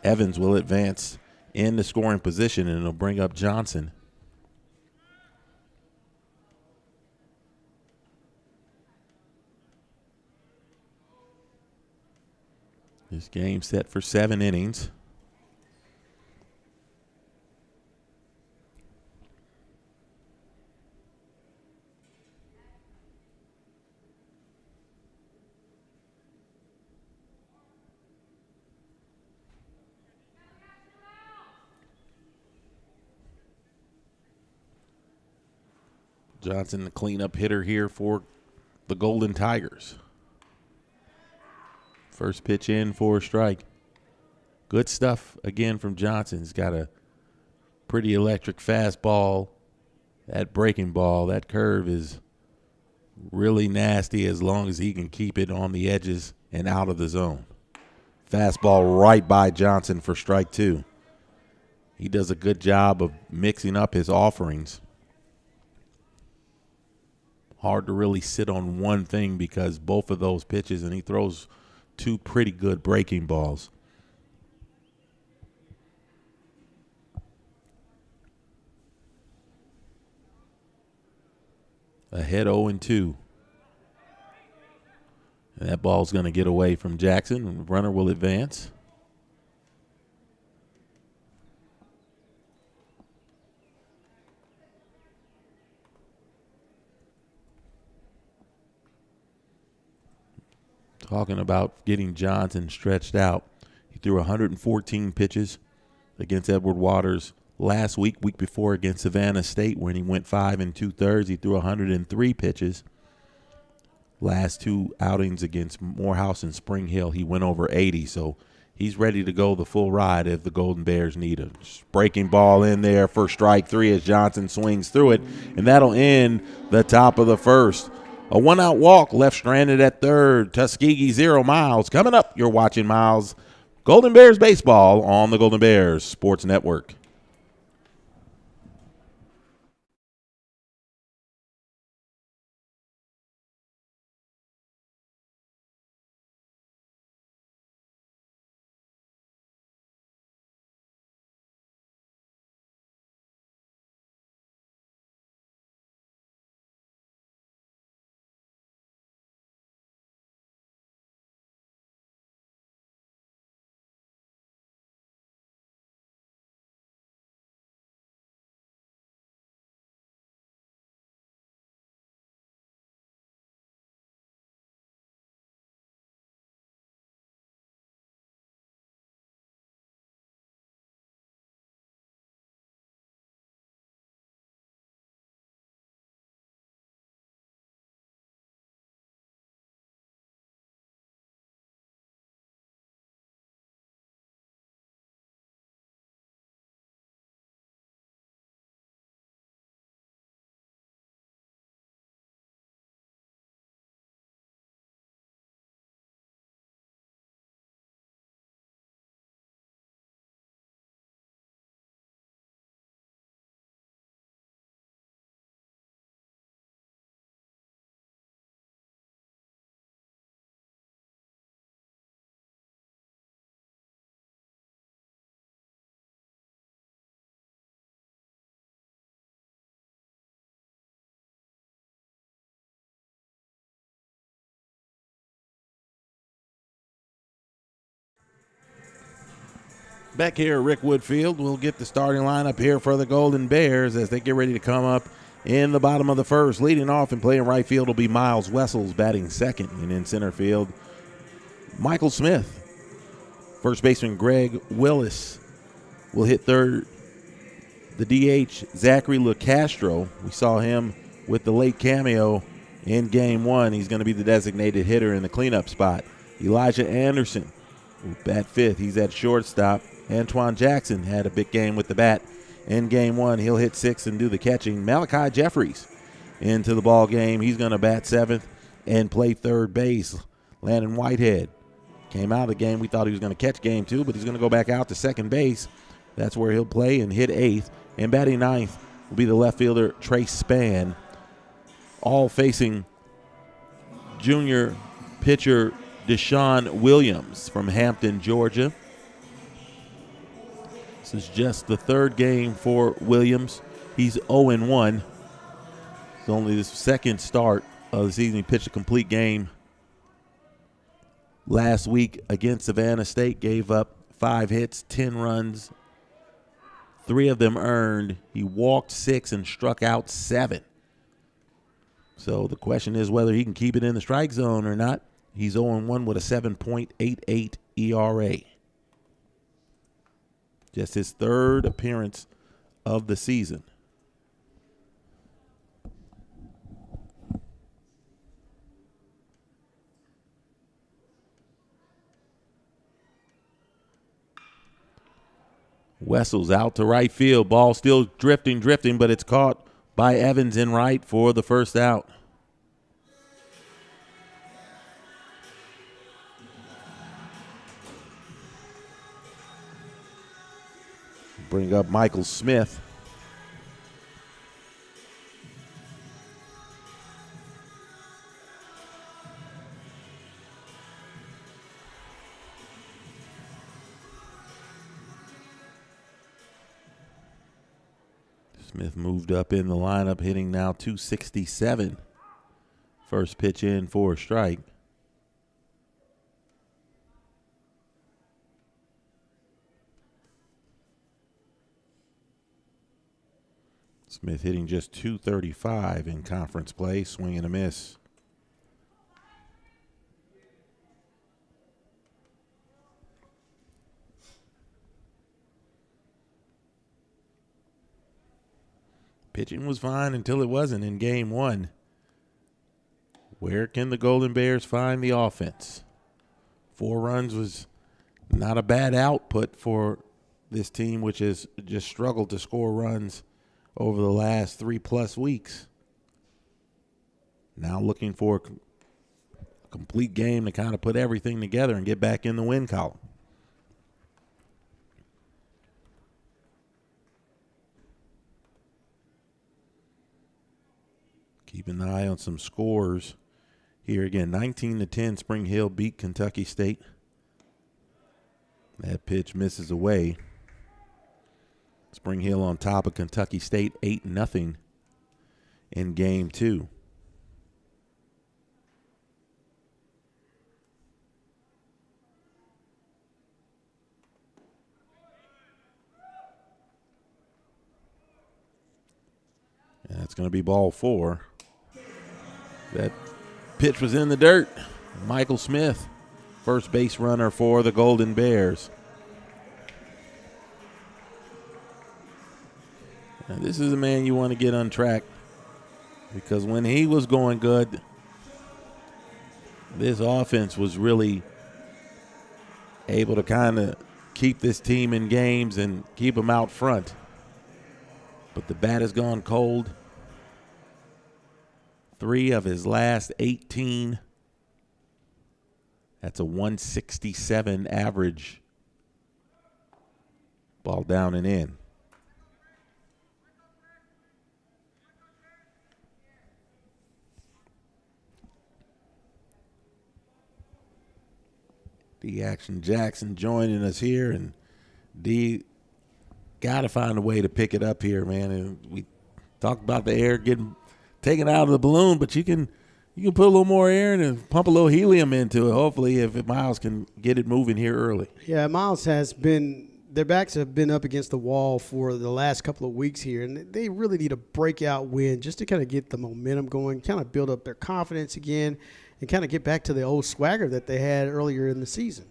Evans will advance in the scoring position, and it'll bring up Johnson. This game set for 7 innings. Johnson, the cleanup hitter here for the Golden Tigers. First pitch in for a strike. Good stuff again from Johnson. He's got a pretty electric fastball. That breaking ball, that curve is really nasty as long as he can keep it on the edges and out of the zone. Fastball right by Johnson for strike 2. He does a good job of mixing up his offerings. Hard to really sit on one thing because both of those pitches, and he throws 2 pretty good breaking balls. Ahead 0-2. And that ball's going to get away from Jackson. The runner will advance. Talking about getting Johnson stretched out. He threw 114 pitches against Edward Waters last week before against Savannah State when he went 5 2/3. He threw 103 pitches. Last 2 outings against Morehouse and Spring Hill, he went over 80. So he's ready to go the full ride if the Golden Bears need a breaking ball in there for strike 3 as Johnson swings through it. And that'll end the top of the first. A 1-out walk left stranded at third. Tuskegee 0 Miles. Coming up, you're watching Miles Golden Bears baseball on the Golden Bears Sports Network. Back here at Rick Wood Field, we'll get the starting lineup here for the Golden Bears as they get ready to come up in the bottom of the first. Leading off and playing right field will be Miles Wessels batting second, and in center field, Michael Smith. First baseman Greg Willis will hit third. The DH, Zachary LeCastro. We saw him with the late cameo in Game 1. He's going to be the designated hitter in the cleanup spot. Elijah Anderson will bat fifth. He's at shortstop. Antoine Jackson had a big game with the bat in Game 1. He'll hit sixth and do the catching. Malachi Jeffries into the ball game. He's going to bat seventh and play third base. Landon Whitehead came out of the game. We thought he was going to catch Game 2, but he's going to go back out to second base. That's where he'll play and hit eighth. And batting ninth will be the left fielder Trace Spann. all facing junior pitcher Deshaun Williams from Hampton, Georgia. This is just the third game for Williams. He's 0-1. It's only his second start of the season. He pitched a complete game last week against Savannah State. Gave up 5 hits, 10 runs, 3 of them earned. He walked 6 and struck out 7. So the question is whether he can keep it in the strike zone or not. He's 0-1 with a 7.88 ERA. Just his third appearance of the season. Wessel's out to right field. Ball still drifting, but it's caught by Evans in right for the first out. Bring up Michael Smith. Smith moved up in the lineup, hitting now 267. First pitch in for a strike. Smith hitting just 235 in conference play, swing and a miss. Pitching was fine until it wasn't in game 1. Where can the Golden Bears find the offense? 4 runs was not a bad output for this team, which has just struggled to score runs over the last 3+ weeks. Now looking for a complete game to kind of put everything together and get back in the win column. Keep an eye on some scores here again. 19-10, Spring Hill beat Kentucky State. That pitch misses away. Spring Hill on top of Kentucky State 8-0 in game 2. And that's going to be ball 4. That pitch was in the dirt. Michael Smith, first base runner for the Golden Bears. Now, this is a man you want to get on track because when he was going good, this offense was really able to kind of keep this team in games and keep them out front. But the bat has gone cold. 3 of his last 18. That's a 167 average. Ball down and in. D. Action Jackson joining us here, and D got to find a way to pick it up here, man. And we talked about the air getting taken out of the balloon, but you can put a little more air in and pump a little helium into it. Hopefully, if Miles can get it moving here early. Yeah, Miles has been. Their backs have been up against the wall for the last couple of weeks here, and they really need a breakout win just to kind of get the momentum going, kind of build up their confidence again, and kind of get back to the old swagger that they had earlier in the season.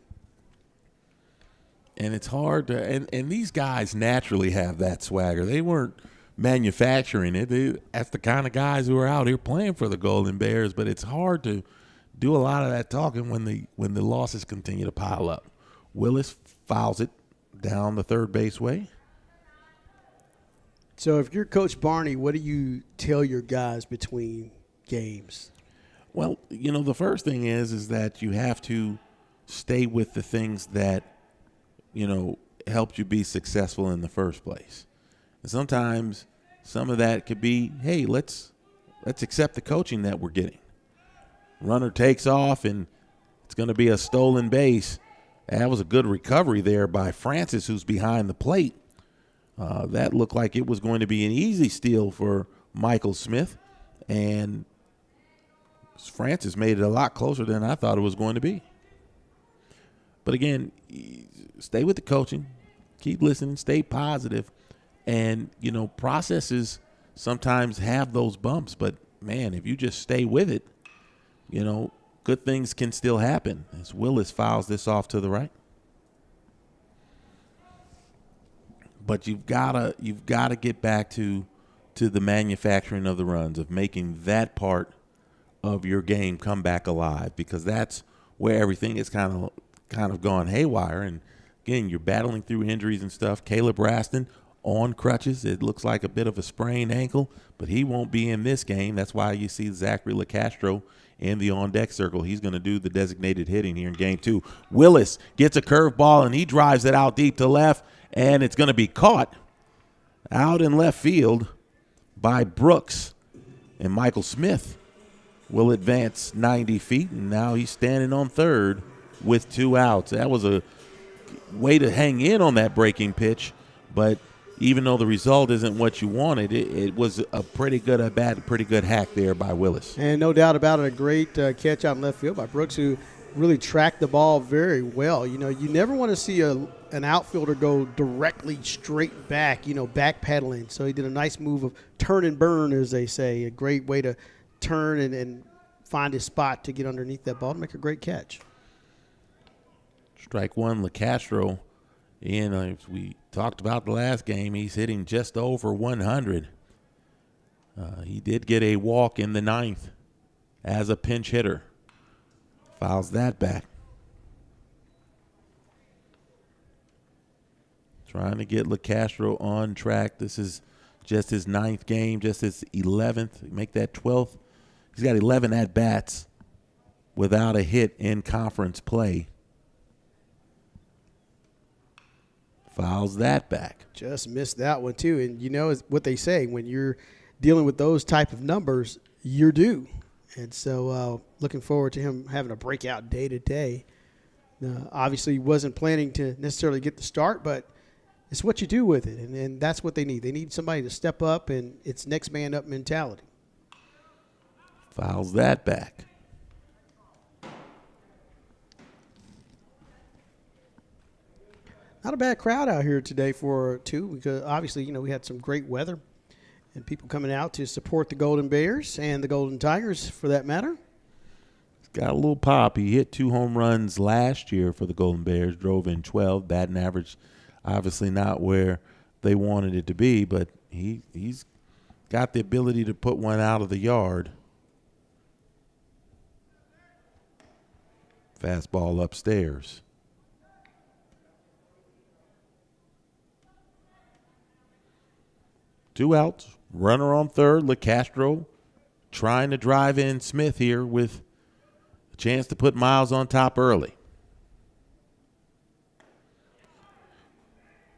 And it's hard to and these guys naturally have that swagger. They weren't manufacturing it. That's the kind of guys who are out here playing for the Golden Bears, but it's hard to do a lot of that talking when the losses continue to pile up. Willis fouls it down the third base way. So if you're Coach Barney, what do you tell your guys between games? Well, the first thing is that you have to stay with the things that, helped you be successful in the first place. And sometimes some of that could be, hey, let's let's accept the coaching that we're getting. Runner takes off, and it's going to be a stolen base. That was a good recovery there by Francis, who's behind the plate. That looked like it was going to be an easy steal for Michael Smith, and Francis made it a lot closer than I thought it was going to be. But again, stay with the coaching, keep listening, stay positive, and, processes sometimes have those bumps, but, man, if you just stay with it, good things can still happen as Willis fouls this off to the right. But you've gotta get back to the manufacturing of the runs, of making that part of your game come back alive, because that's where everything is kind of gone haywire. And again, you're battling through injuries and stuff. Caleb Raston on crutches. It looks like a bit of a sprained ankle, but he won't be in this game. That's why you see Zachary LeCastro in the on-deck circle. He's going to do the designated hitting here in game 2. Willis gets a curveball, and he drives it out deep to left, and it's going to be caught out in left field by Brooks. And Michael Smith will advance 90 feet, and now he's standing on third with 2 outs. That was a way to hang in on that breaking pitch, but even though the result isn't what you wanted, it was a pretty good at-bat, pretty good hack there by Willis. And no doubt about it, a great catch out in left field by Brooks, who really tracked the ball very well. You never want to see an outfielder go directly straight back, backpedaling. So he did a nice move of turn and burn, as they say, a great way to turn and find his spot to get underneath that ball to make a great catch. Strike one, LeCastro. As we talked about the last game, he's hitting just over 100. He did get a walk in the 9th as a pinch hitter. Fouls that back. Trying to get LeCastro on track. This is just his 9th game, just his 11th. Make that 12th. He's got 11 at-bats without a hit in conference play. Fouls that back. Just missed that one, too. And what they say, when you're dealing with those type of numbers, you're due. And so looking forward to him having a breakout day today. Obviously, he wasn't planning to necessarily get the start, but it's what you do with it. And that's what they need. They need somebody to step up, and it's next man up mentality. Fouls that back. Not a bad crowd out here today because obviously, we had some great weather and people coming out to support the Golden Bears and the Golden Tigers for that matter. He's got a little pop. He hit 2 home runs last year for the Golden Bears, drove in 12, batting average obviously not where they wanted it to be, but he's got the ability to put one out of the yard. Fastball upstairs. Two outs, runner on third. LeCastro trying to drive in Smith here with a chance to put Miles on top early.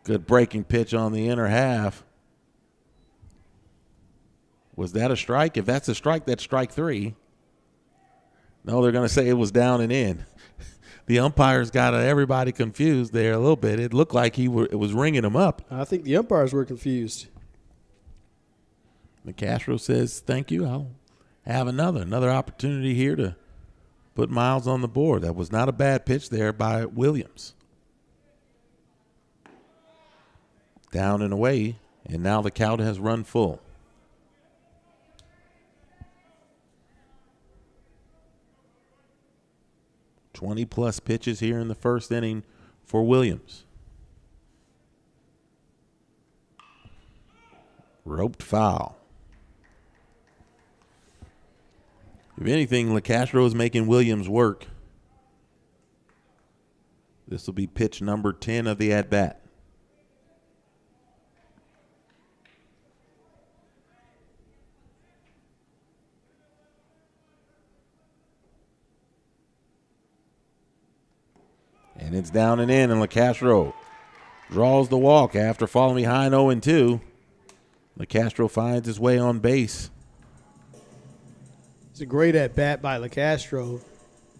Good breaking pitch on the inner half. Was that a strike? If that's a strike, that's strike 3. No, they're going to say it was down and in. The umpires got everybody confused there a little bit. It looked like it was ringing him up. I think the umpires were confused. LeCastro says, thank you. I'll have another opportunity here to put Miles on the board. That was not a bad pitch there by Williams. Down and away, and now the count has run full. +20 pitches here in the first inning for Williams. Roped foul. If anything, LeCastro is making Williams work. This will be pitch number 10 of the at-bat. And it's down and in, and LeCastro draws the walk after falling behind 0-2. LeCastro finds his way on base. It's a great at-bat by LeCastro.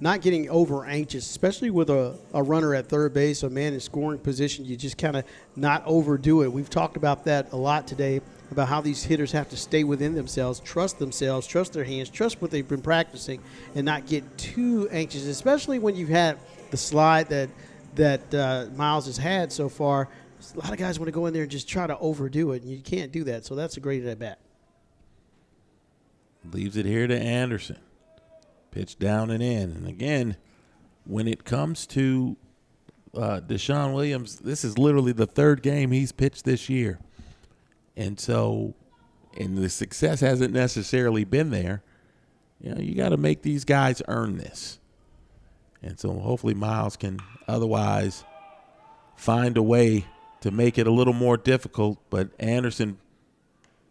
Not getting over anxious, especially with a runner at third base, a man in scoring position. You just kind of not overdo it. We've talked about that a lot today, about how these hitters have to stay within themselves, trust their hands, trust what they've been practicing, and not get too anxious, especially when you've had the slide that Miles has had so far. A lot of guys want to go in there and just try to overdo it, and you can't do that. So that's a great at-bat. Leaves it here to Anderson. Pitch down and in. And again, when it comes to Deshaun Williams, this is literally the third game he's pitched this year. And so, and the success hasn't necessarily been there. You know, you got to make these guys earn this. And so hopefully Miles can otherwise find a way to make it a little more difficult. But Anderson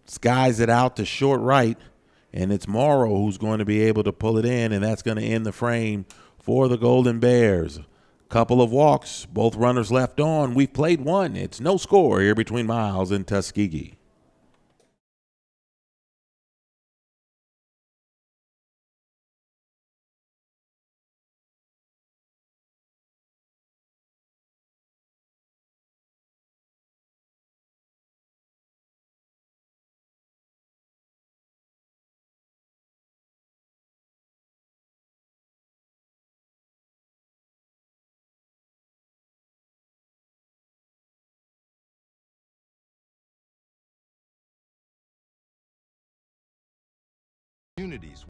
skies it out to short right. And it's Morrow who's going to be able to pull it in, and that's going to end the frame for the Golden Bears. Couple of walks, both runners left on. We've played one. It's no score here between Miles and Tuskegee. Communities.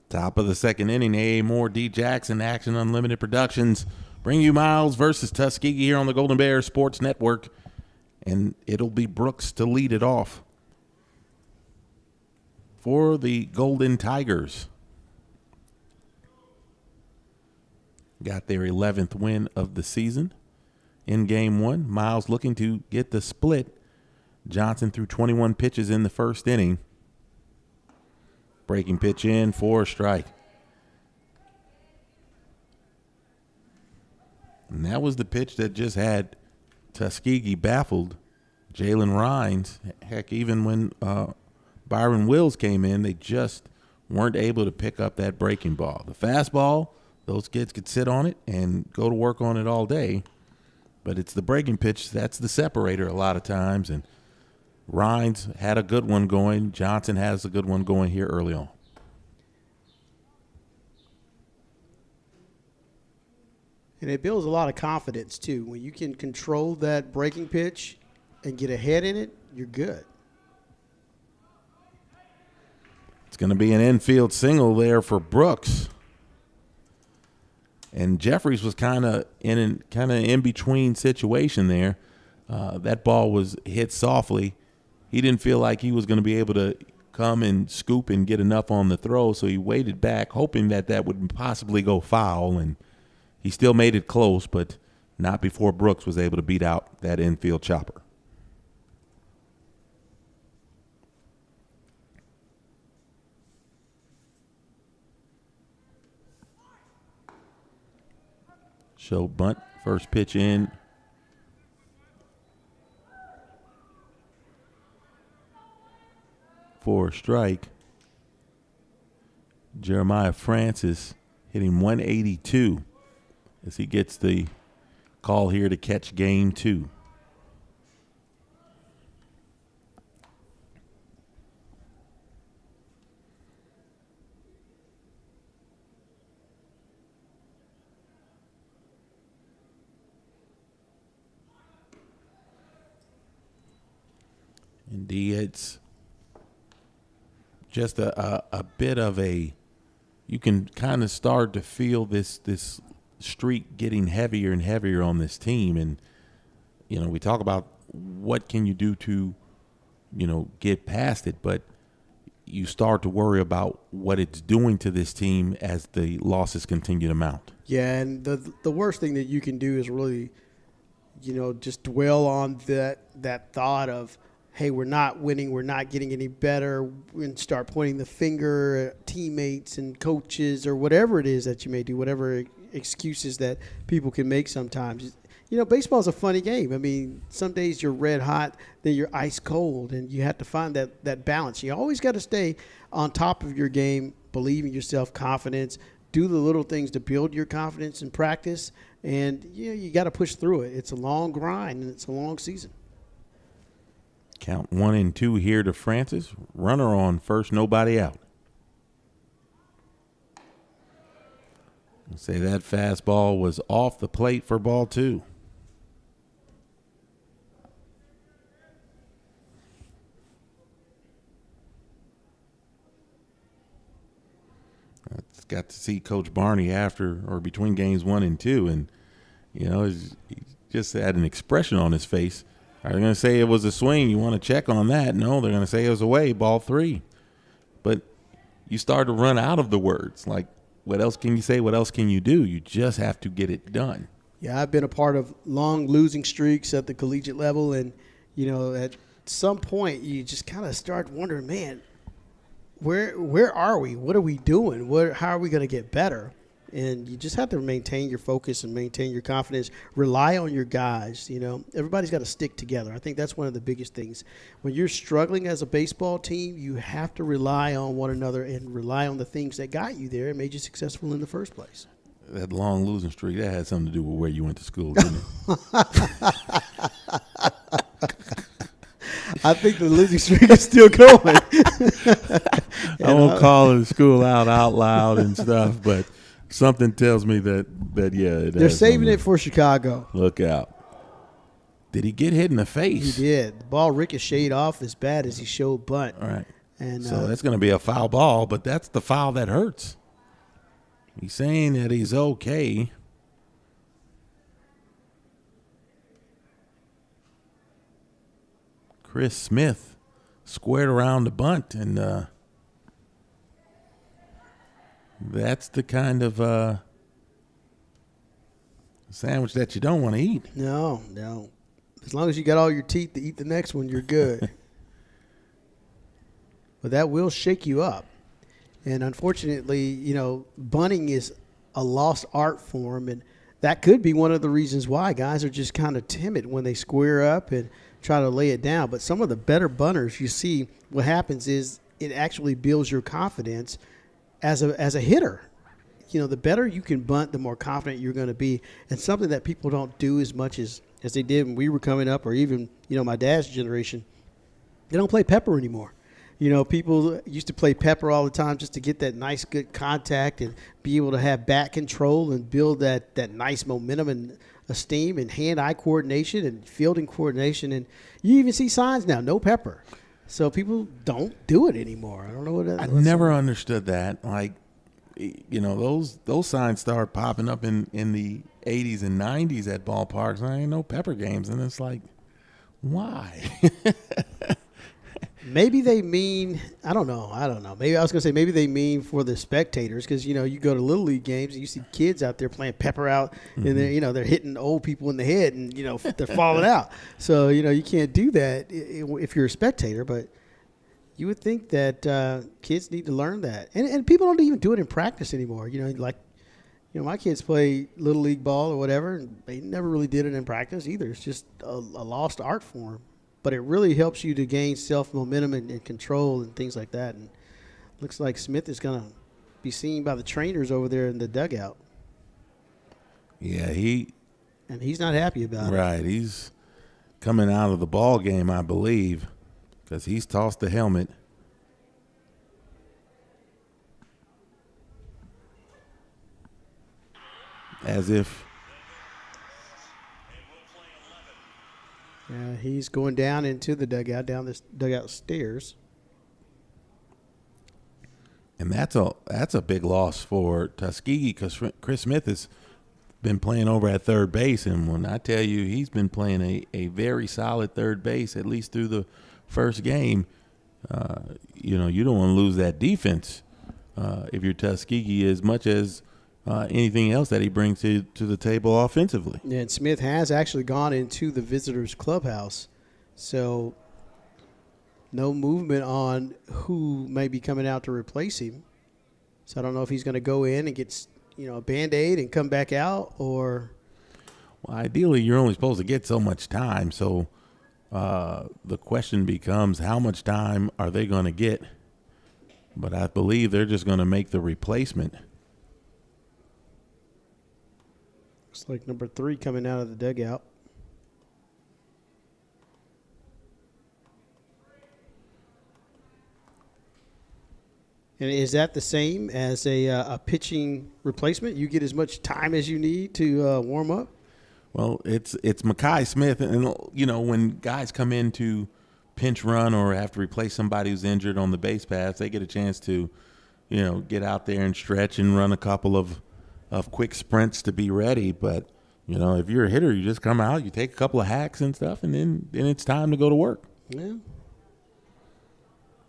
Top of the second inning, A. Moore, D. Jackson, Action Unlimited Productions. Bring you Miles versus Tuskegee here on the Golden Bears Sports Network. And it'll be Brooks to lead it off for the Golden Tigers. Got their 11th win of the season in game one. Miles looking to get the split. Johnson threw 21 pitches in the first inning. Breaking pitch in for a strike. And that was the pitch that just had Tuskegee baffled. Jalen Rhines, heck, even when Byron Wills came in, they just weren't able to pick up that breaking ball. The fastball, those kids could sit on it and go to work on it all day. But it's the breaking pitch that's the separator a lot of times. And Rhines had a good one going. Johnson has a good one going here early on. And it builds a lot of confidence, too. When you can control that breaking pitch and get ahead in it, you're good. It's going to be an infield single there for Brooks. And Jeffries was kind of in between situation there. That ball was hit softly. He didn't feel like he was going to be able to come and scoop and get enough on the throw, so he waited back, hoping that would possibly go foul, and he still made it close, but not before Brooks was able to beat out that infield chopper. Show bunt, first pitch in. For a strike. Jeremiah Francis hitting 182 as he gets the call here to catch game 2. Indeed, it's just a bit of a, you can kind of start to feel this streak getting heavier and heavier on this team. And, you know, we talk about what can you do to, you know, get past it, but you start to worry about what it's doing to this team as the losses continue to mount. Yeah, and the worst thing that you can do is really, you know, just dwell on that thought of, hey, we're not winning, we're not getting any better, and start pointing the finger at teammates and coaches or whatever it is that you may do, whatever excuses that people can make sometimes. You know, baseball is a funny game. I mean, some days you're red hot, then you're ice cold, and you have to find that balance. You always got to stay on top of your game, believe in yourself, confidence, do the little things to build your confidence in practice, and you got to push through it. It's a long grind, and it's a long season. Count 1-2 here to Francis. Runner on first, nobody out. I'll say that fastball was off the plate for ball 2. I got to see Coach Barney after or between games 1 and 2, and you know, he just had an expression on his face. Are they going to say it was a swing? You want to check on that? No, they're going to say it was away, ball 3. But you start to run out of the words. Like, what else can you say? What else can you do? You just have to get it done. Yeah, I've been a part of long losing streaks at the collegiate level, and, you know, at some point you just kind of start wondering, man, where are we? What are we doing? How are we going to get better? And you just have to maintain your focus and maintain your confidence. Rely on your guys. You know, everybody's got to stick together. I think that's one of the biggest things. When you're struggling as a baseball team, you have to rely on one another and rely on the things that got you there and made you successful in the first place. That long losing streak, that had something to do with where you went to school, didn't it? I think the losing streak is still going. I won't call the school out loud and stuff, but something tells me that yeah. They're saving it for Chicago. Look out. Did he get hit in the face? He did. The ball ricocheted off as bad as he showed bunt. All right. And so that's going to be a foul ball, but that's the foul that hurts. He's saying that he's okay. Chris Smith squared around the bunt, and that's the kind of sandwich that you don't want to eat. No. As long as you got all your teeth to eat the next one, you're good. But that will shake you up. And unfortunately, you know, bunting is a lost art form, and that could be one of the reasons why guys are just kind of timid when they square up and try to lay it down. But some of the better bunters, you see, what happens is it actually builds your confidence as a hitter. You know, the better you can bunt, the more confident you're going to be. And something that people don't do as much as they did when we were coming up, or even, you know, my dad's generation, they don't play pepper anymore. You know, people used to play pepper all the time just to get that nice, good contact and be able to have bat control and build that nice momentum and esteem and hand-eye coordination and fielding coordination. And you even see signs now, no pepper. So people don't do it anymore. I don't know what that is. I never understood that. Like, you know, those signs started popping up in the 80s and 90s at ballparks. There ain't no pepper games. And it's like, why? Maybe they mean I don't know. Maybe I was gonna say maybe they mean for the spectators because you go to little league games and you see kids out there playing pepper out and they're hitting old people in the head and they're falling out. So you can't do that if you're a spectator. But you would think that kids need to learn that, and people don't even do it in practice anymore. My kids play little league ball or whatever, and they never really did it in practice either. It's just a lost art form. But it really helps you to gain self-momentum and control and things like that. And looks like Smith is going to be seen by the trainers over there in the dugout. Yeah, and he's not happy about it. Right, he's coming out of the ball game, I believe, because he's tossed the helmet. As if. Yeah, he's going down into the dugout, down this dugout stairs. And that's a big loss for Tuskegee because Chris Smith has been playing over at third base. And when I tell you he's been playing a very solid third base, at least through the first game, you don't want to lose that defense if you're Tuskegee as much as anything else that he brings to the table offensively. Yeah, and Smith has actually gone into the visitors' clubhouse. So no movement on who may be coming out to replace him. So I don't know if he's going to go in and get a Band-Aid and come back out or. Well, ideally, you're only supposed to get so much time. So the question becomes how much time are they going to get? But I believe they're just going to make the replacement. Looks like number 3 coming out of the dugout. And is that the same as a pitching replacement? You get as much time as you need to warm up? Well, it's Mekhi Smith. And, when guys come in to pinch run or have to replace somebody who's injured on the base paths, they get a chance to, get out there and stretch and run a couple of quick sprints to be ready. But, if you're a hitter, you just come out, you take a couple of hacks and stuff, and then it's time to go to work. Yeah.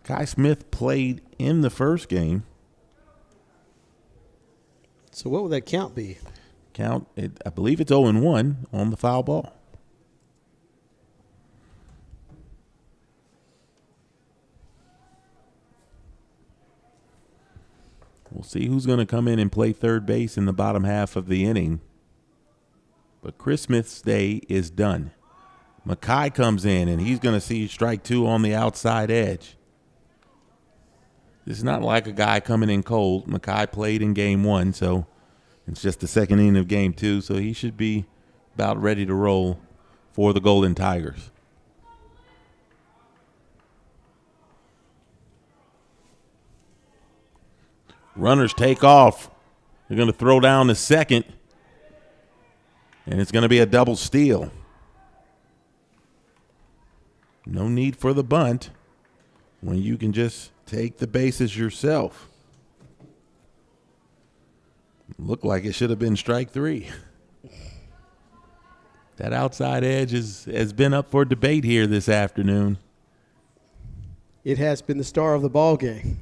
Kai Smith played in the first game. So what would that count be? I believe it's 0-1 on the foul ball. We'll see who's going to come in and play third base in the bottom half of the inning. But Chris Smith's day is done. Mekhi comes in, and he's going to see strike 2 on the outside edge. This is not like a guy coming in cold. Mekhi played in game 1, so it's just the second inning of game 2, so he should be about ready to roll for the Golden Tigers. Runners take off. They're going to throw down the second, and it's going to be a double steal. No need for the bunt when you can just take the bases yourself. Looked like it should have been strike 3. That outside edge has been up for debate here this afternoon. It has been the star of the ball game.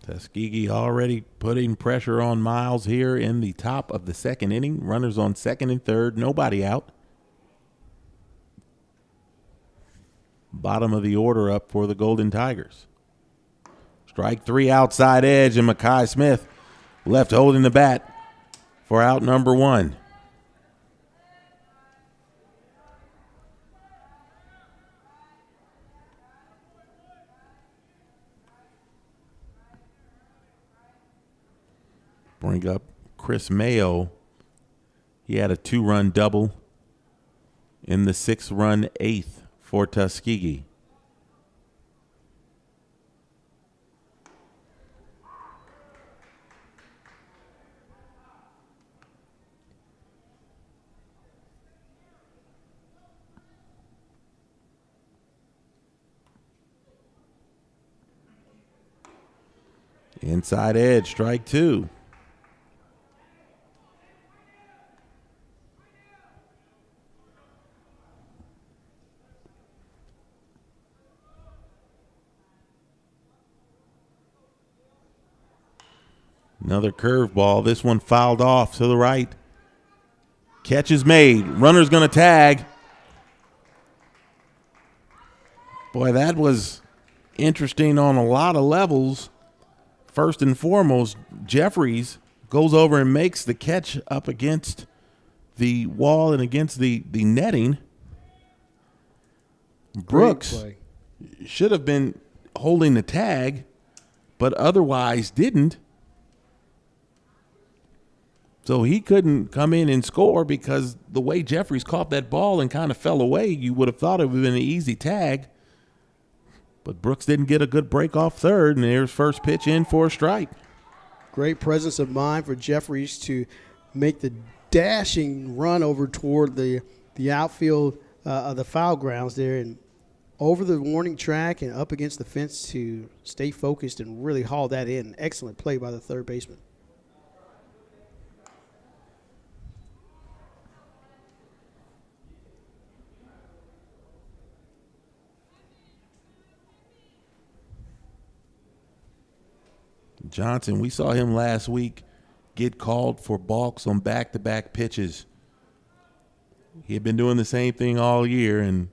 Tuskegee already putting pressure on Miles here in the top of the second inning. Runners on second and third, nobody out. Bottom of the order up for the Golden Tigers. Strike 3 outside edge, and Mekhi Smith left holding the bat for out number 1. Bring up Chris Mayo. He had a 2-run double in the 6-run 8th for Tuskegee. Inside edge, strike two. Another curveball. This one fouled off to the right. Catch is made. Runner's going to tag. Boy, that was interesting on a lot of levels. First and foremost, Jeffries goes over and makes the catch up against the wall and against the netting. Brooks should have been holding the tag, but otherwise didn't. So he couldn't come in and score because the way Jeffries caught that ball and kind of fell away, you would have thought it would have been an easy tag. But Brooks didn't get a good break off third, and there's first pitch in for a strike. Great presence of mind for Jeffries to make the dashing run over toward the outfield of the foul grounds there and over the warning track and up against the fence to stay focused and really haul that in. Excellent play by the third baseman. Johnson, we saw him last week get called for balks on back-to-back pitches. He had been doing the same thing all year, and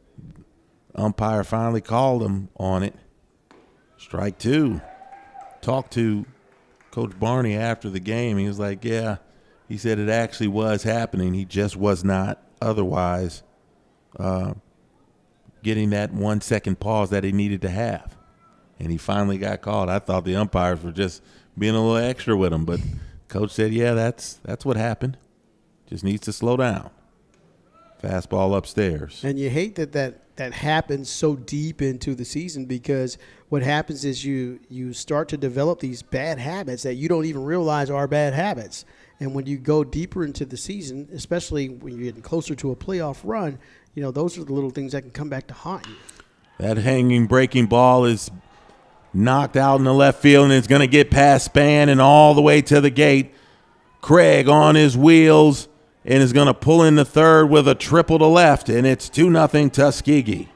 umpire finally called him on it. Strike two. Talked to Coach Barney after the game. He was like, yeah, he said it actually was happening. He just was not otherwise getting that 1 second pause that he needed to have. And he finally got called. I thought the umpires were just being a little extra with him, but Coach said, yeah, that's what happened. Just needs to slow down. Fastball upstairs. And you hate that happens so deep into the season, because what happens is you start to develop these bad habits that you don't even realize are bad habits. And when you go deeper into the season, especially when you're getting closer to a playoff run, those are the little things that can come back to haunt you. That hanging breaking ball is knocked out in the left field, and it's going to get past Span and all the way to the gate. Craig on his wheels and is going to pull in the third with a triple to left, and it's 2-0 Tuskegee.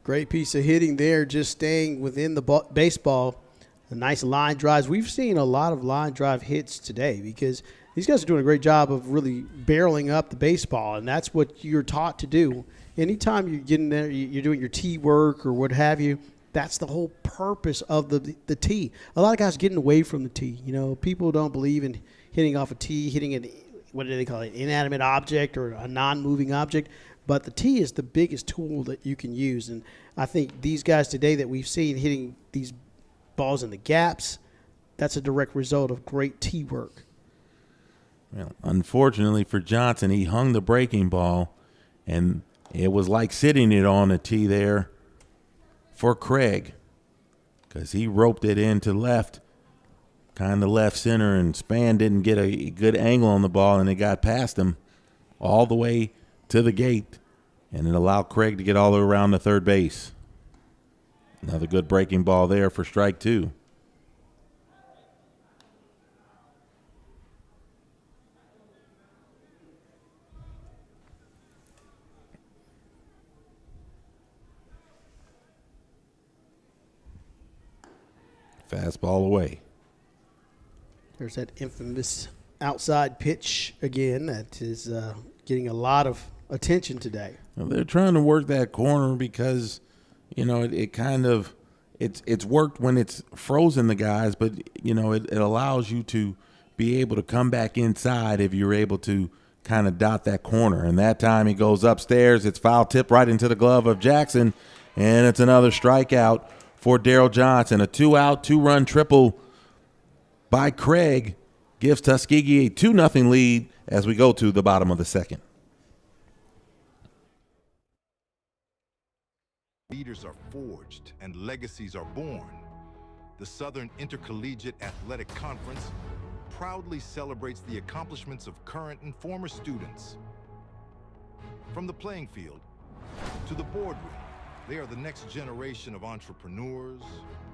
Great piece of hitting there, just staying within the baseball. A nice line drives. We've seen a lot of line drive hits today because these guys are doing a great job of really barreling up the baseball, and that's what you're taught to do. Anytime you're getting there, you're doing your tee work or what have you, that's the whole purpose of the tee. A lot of guys getting away from the tee. People don't believe in hitting off a tee, hitting an, what do they call it, inanimate object or a non-moving object. But the tee is the biggest tool that you can use. And I think these guys today that we've seen hitting these balls in the gaps, that's a direct result of great tee work. Well, unfortunately for Johnson, he hung the breaking ball, and it was like sitting it on a tee there for Craig, because he roped it into left, kind of left center, and Span didn't get a good angle on the ball, and it got past him all the way to the gate, and it allowed Craig to get all the way around the third base. Another good breaking ball there for strike two. Fastball away. There's that infamous outside pitch again that is getting a lot of attention today. Well, they're trying to work that corner because, it kind of it's worked when it's frozen the guys, but it allows you to be able to come back inside if you're able to kind of dot that corner. And that time he goes upstairs. It's foul tip right into the glove of Jackson, and it's another strikeout for Daryl Johnson. A 2-out, 2-run triple by Craig gives Tuskegee a 2-0 lead as we go to the bottom of the second. Leaders are forged and legacies are born. The Southern Intercollegiate Athletic Conference proudly celebrates the accomplishments of current and former students. From the playing field to the boardroom, They are the next generation of entrepreneurs,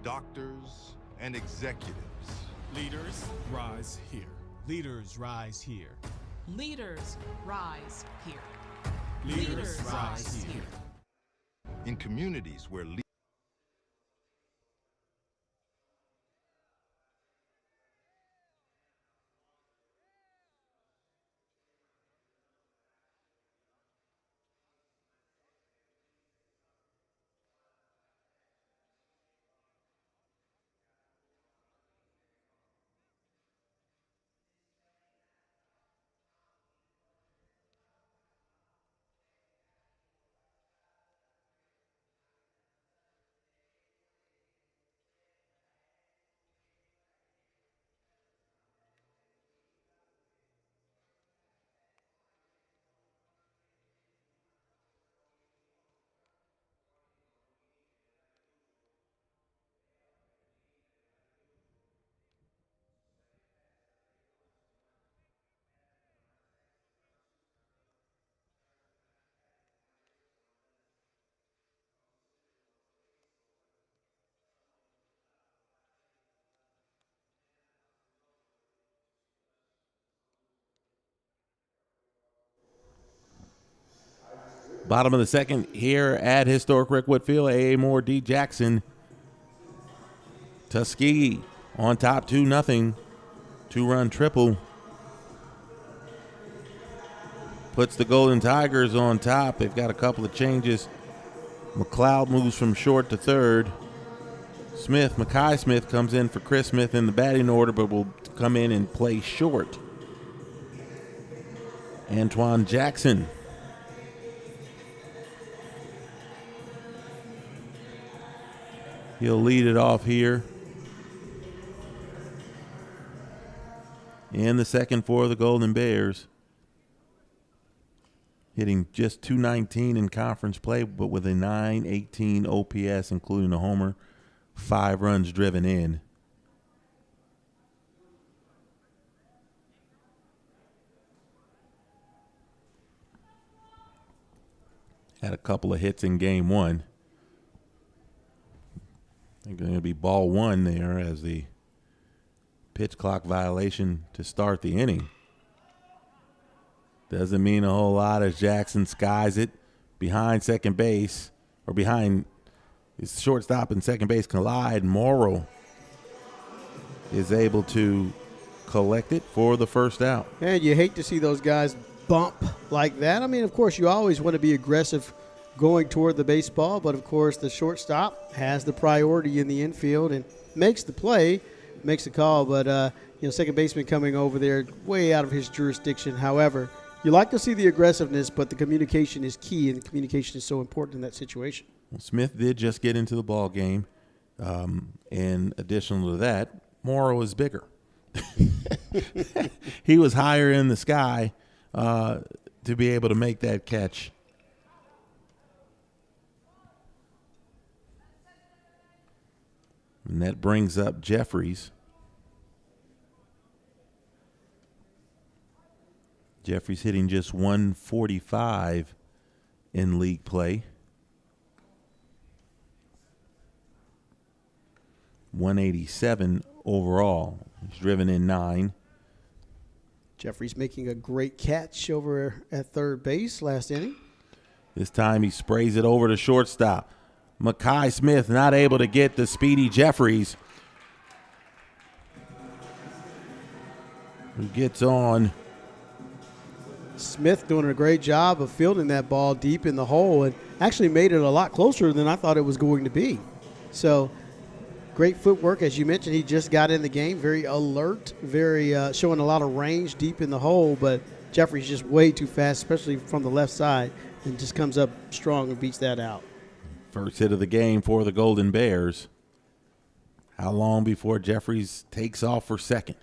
doctors, and executives. Leaders, rise here. Leaders, rise here. Leaders, rise here. Leaders, rise here. In communities where Bottom of the second here at historic Rickwood Field. A.A. Moore, D. Jackson. Tuskegee on top 2-0. Two-run triple. Puts the Golden Tigers on top. They've got a couple of changes. McLeod moves from short to third. Mackay Smith comes in for Chris Smith in the batting order, but will come in and play short. Antoine Jackson. He'll lead it off here. In the second for the Golden Bears. Hitting just .219 in conference play, but with a .918 OPS, including a homer, 5 runs driven in. Had a couple of hits in game one. I think going to be ball one there as the pitch clock violation to start the inning. Doesn't mean a whole lot as Jackson skies it behind second base, or behind his shortstop and second base collide. Morrow is able to collect it for the first out. Man, you hate to see those guys bump like that. I mean, of course, you always want to be aggressive going toward the baseball, but of course the shortstop has the priority in the infield and makes the play, makes the call, but second baseman coming over there way out of his jurisdiction. However, you like to see the aggressiveness, but the communication is key, and communication is so important in that situation. Well, Smith did just get into the ball game. In addition to that, Morrow is bigger. He was higher in the sky to be able to make that catch. And that brings up Jeffries. Jeffries hitting just .145 in league play. .187 overall. He's driven in 9. Jeffries making a great catch over at third base last inning. This time he sprays it over to shortstop. Mackay Smith not able to get the speedy Jeffries, who gets on. Smith doing a great job of fielding that ball deep in the hole and actually made it a lot closer than I thought it was going to be. So great footwork. As you mentioned, he just got in the game, very alert, very showing a lot of range deep in the hole, but Jeffries just way too fast, especially from the left side, and just comes up strong and beats that out. First hit of the game for the Golden Bears. How long before Jeffries takes off for second?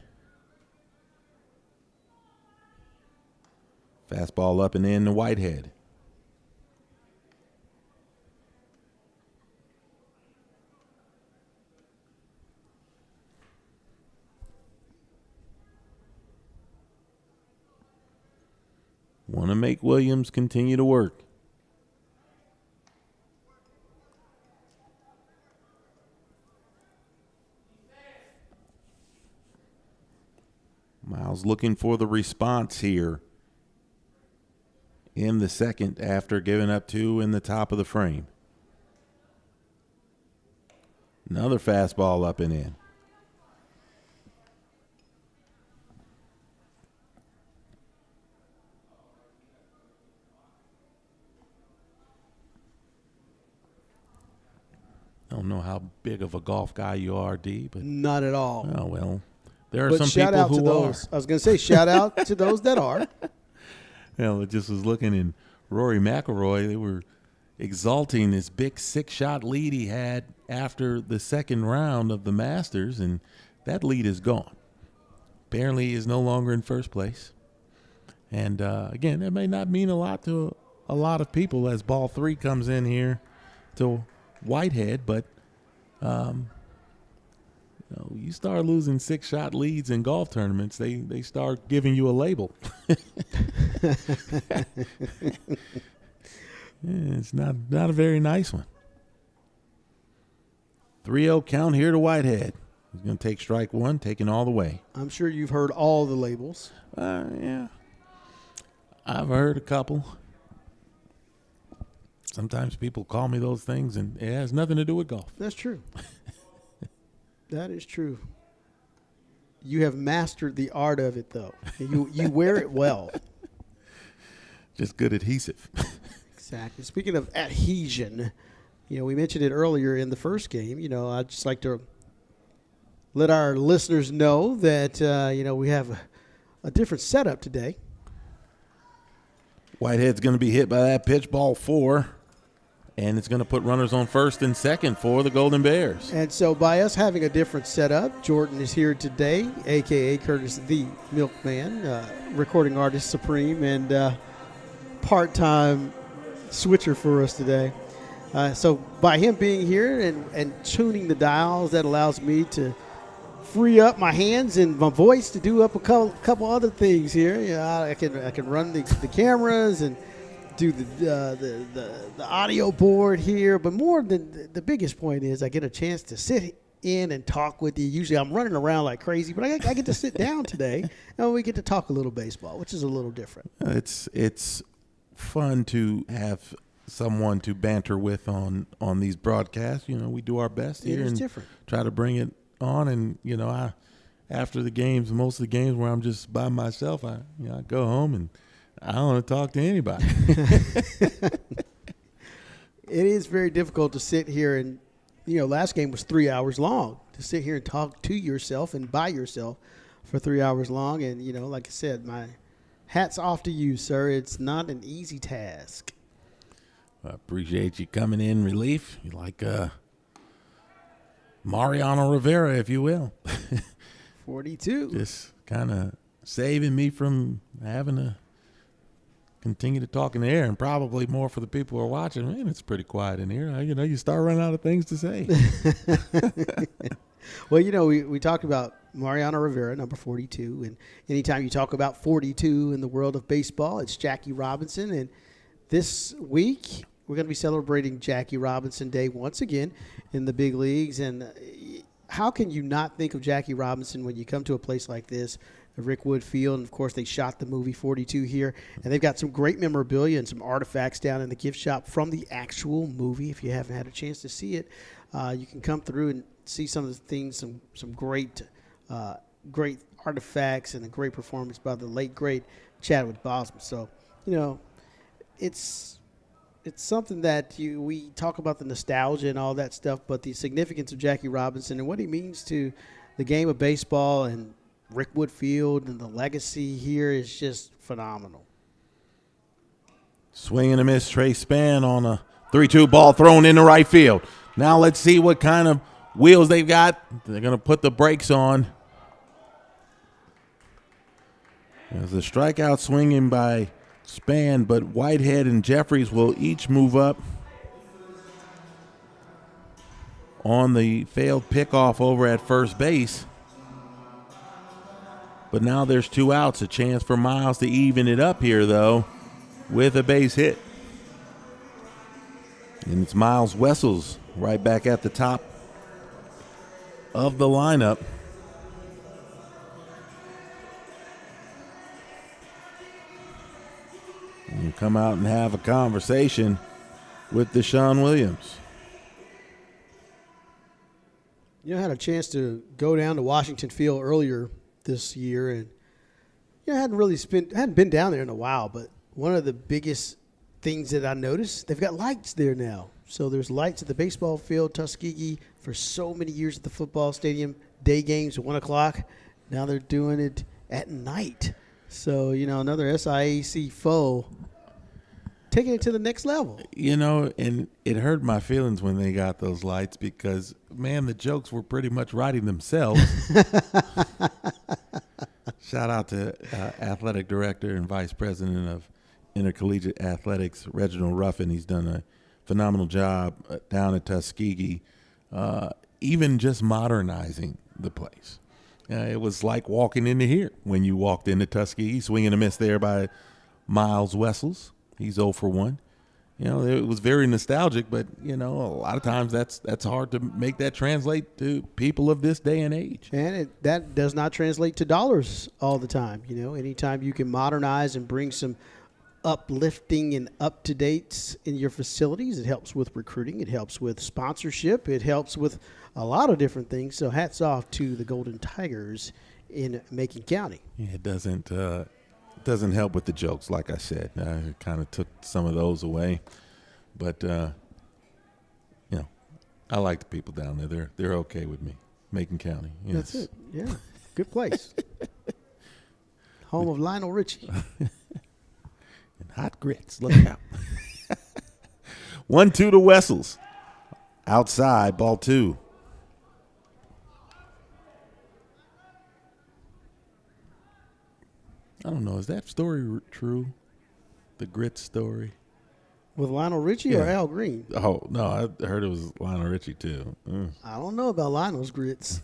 Fastball up and in to Whitehead. Want to make Williams continue to work. Miles looking for the response here in the second after giving up 2 in the top of the frame. Another fastball up and in. I don't know how big of a golf guy you are, D, but Not at all. oh well. There are But some shout people out who to those. I was going to say shout out to those that are. Well, it just was looking in Rory McIlroy. They were exalting this big 6-shot lead he had after the second round of the Masters, and that lead is gone. Apparently, he is no longer in first place. And again, that may not mean a lot to a lot of people as ball 3 comes in here to Whitehead, but you start losing 6-shot leads in golf tournaments, they start giving you a label. It's not a very nice one. 3-0 count here to Whitehead. He's going to take strike 1, taking all the way. I'm sure you've heard all the labels. Yeah. I've heard a couple. Sometimes people call me those things, and it has nothing to do with golf. That's true. That is true. You have mastered the art of it, though. You wear it well. Just good adhesive. Exactly. Speaking of adhesion, we mentioned it earlier in the first game. I'd just like to let our listeners know that, we have a different setup today. Whitehead's going to be hit by that pitch, ball 4, and it's going to put runners on first and second for the Golden Bears. And so by us having a different setup, Jordan is here today, a.k.a. Curtis the Milkman, recording artist supreme and part-time switcher for us today. So by him being here and tuning the dials, that allows me to free up my hands and my voice to do up a couple other things here. I can run the cameras and do the audio board here. But more than the biggest point is I get a chance to sit in and talk with you. Usually I'm running around like crazy, but I get to sit down today and we get to talk a little baseball, which is a little different. It's fun to have someone to banter with on these broadcasts. We do our best here and different. Try to bring it on. And I after the games, most of the games where I'm just by myself, I go home and I don't want to talk to anybody. It is very difficult to sit here and last game was 3 hours long, to sit here and talk to yourself and by yourself for 3 hours long. And like I said, my hat's off to you, sir. It's not an easy task. I appreciate you coming in relief. You like Mariano Rivera, if you will. 42. Just kind of saving me from having to continue to talk in the air, and probably more for the people who are watching. Man, it's pretty quiet in here. You start running out of things to say. Well, we talked about Mariano Rivera, number 42, and anytime you talk about 42 in the world of baseball, it's Jackie Robinson. And this week, we're going to be celebrating Jackie Robinson Day once again in the big leagues. And how can you not think of Jackie Robinson when you come to a place like this, the Rick Wood Field? And, of course, they shot the movie 42 here. And they've got some great memorabilia and some artifacts down in the gift shop from the actual movie. If you haven't had a chance to see it, you can come through and see some of the things, some great artifacts and a great performance by the late, great Chadwick Boseman. So, it's something that we talk about the nostalgia and all that stuff, but the significance of Jackie Robinson and what he means to the game of baseball and Rick Wood Field and the legacy here is just phenomenal. Swing and a miss, Trey Spann on a 3-2 ball thrown into right field. Now let's see what kind of wheels they've got. They're going to put the brakes on. There's a strikeout swinging by Spann, but Whitehead and Jeffries will each move up on the failed pickoff over at first base. But now there's 2 outs, a chance for Miles to even it up here, though, with a base hit. And it's Miles Wessels right back at the top of the lineup. come out and have a conversation with Deshaun Williams. I had a chance to go down to Washington Field earlier this year, and I hadn't been down there in a while. But one of the biggest things that I noticed, they've got lights there now. So there's lights at the baseball field, Tuskegee, for so many years at the football stadium. Day games at 1 o'clock. Now they're doing it at night. So another SIAC foe taking it to the next level. And it hurt my feelings when they got those lights because, man, the jokes were pretty much writing themselves. Shout out to Athletic Director and Vice President of Intercollegiate Athletics, Reginald Ruffin. He's done a phenomenal job down at Tuskegee, even just modernizing the place. It was like walking into here when you walked into Tuskegee, swinging a miss there by Miles Wessels. He's 0 for 1. It was very nostalgic, but, a lot of times that's hard to make that translate to people of this day and age. And that does not translate to dollars all the time. Anytime you can modernize and bring some uplifting and up-to-dates in your facilities, it helps with recruiting. It helps with sponsorship. It helps with a lot of different things. So hats off to the Golden Tigers in Macon County. Yeah, it doesn't help with the jokes, like I said. I kind of took some of those away. But, I like the people down there. They're okay with me. Macon County. Yes. That's it. Yeah. Good place. Home of Lionel Richie. And hot grits. Look out. 1-2 to Wessels. Outside, ball 2. I don't know. Is that story true? The grits story? With Lionel Richie or Al Green? Oh, no. I heard it was Lionel Richie, too. I don't know about Lionel's grits.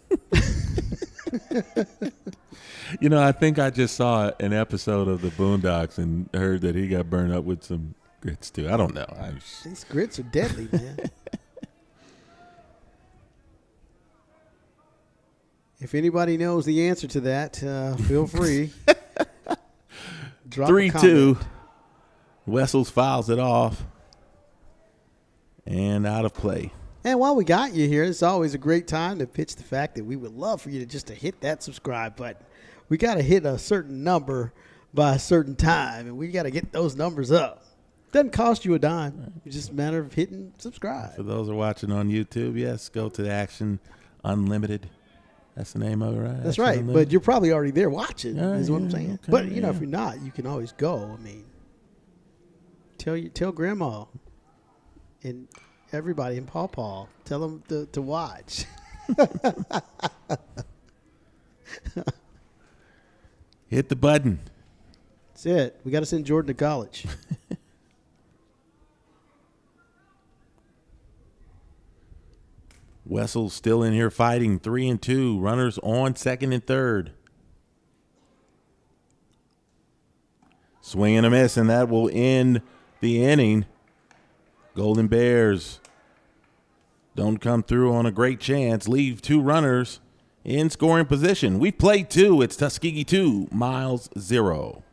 I think I just saw an episode of the Boondocks and heard that he got burned up with some grits, too. I don't know. These grits are deadly, man. If anybody knows the answer to that, feel free. 3-2. Wessels fouls it off and out of play. And while we got you here, it's always a great time to pitch the fact that we would love for you to hit that subscribe button. We got to hit a certain number by a certain time, and we got to get those numbers up. Doesn't cost you a dime. It's just a matter of hitting subscribe. For those who are watching on YouTube, yes, go to the Action Unlimited. That's the name of it, right? That's Action right. Unlimited. But you're probably already there watching, is what I'm saying. Okay, But, if you're not, you can always go. I mean, tell Grandma and everybody and Paw. Tell them to watch. Hit the button. That's it. We got to send Jordan to college. Wessels still in here fighting. 3-2. Runners on second and third. Swing and a miss, and that will end the inning. Golden Bears don't come through on a great chance. Leave 2 runners in scoring position. We've played 2. It's Tuskegee 2, Miles 0.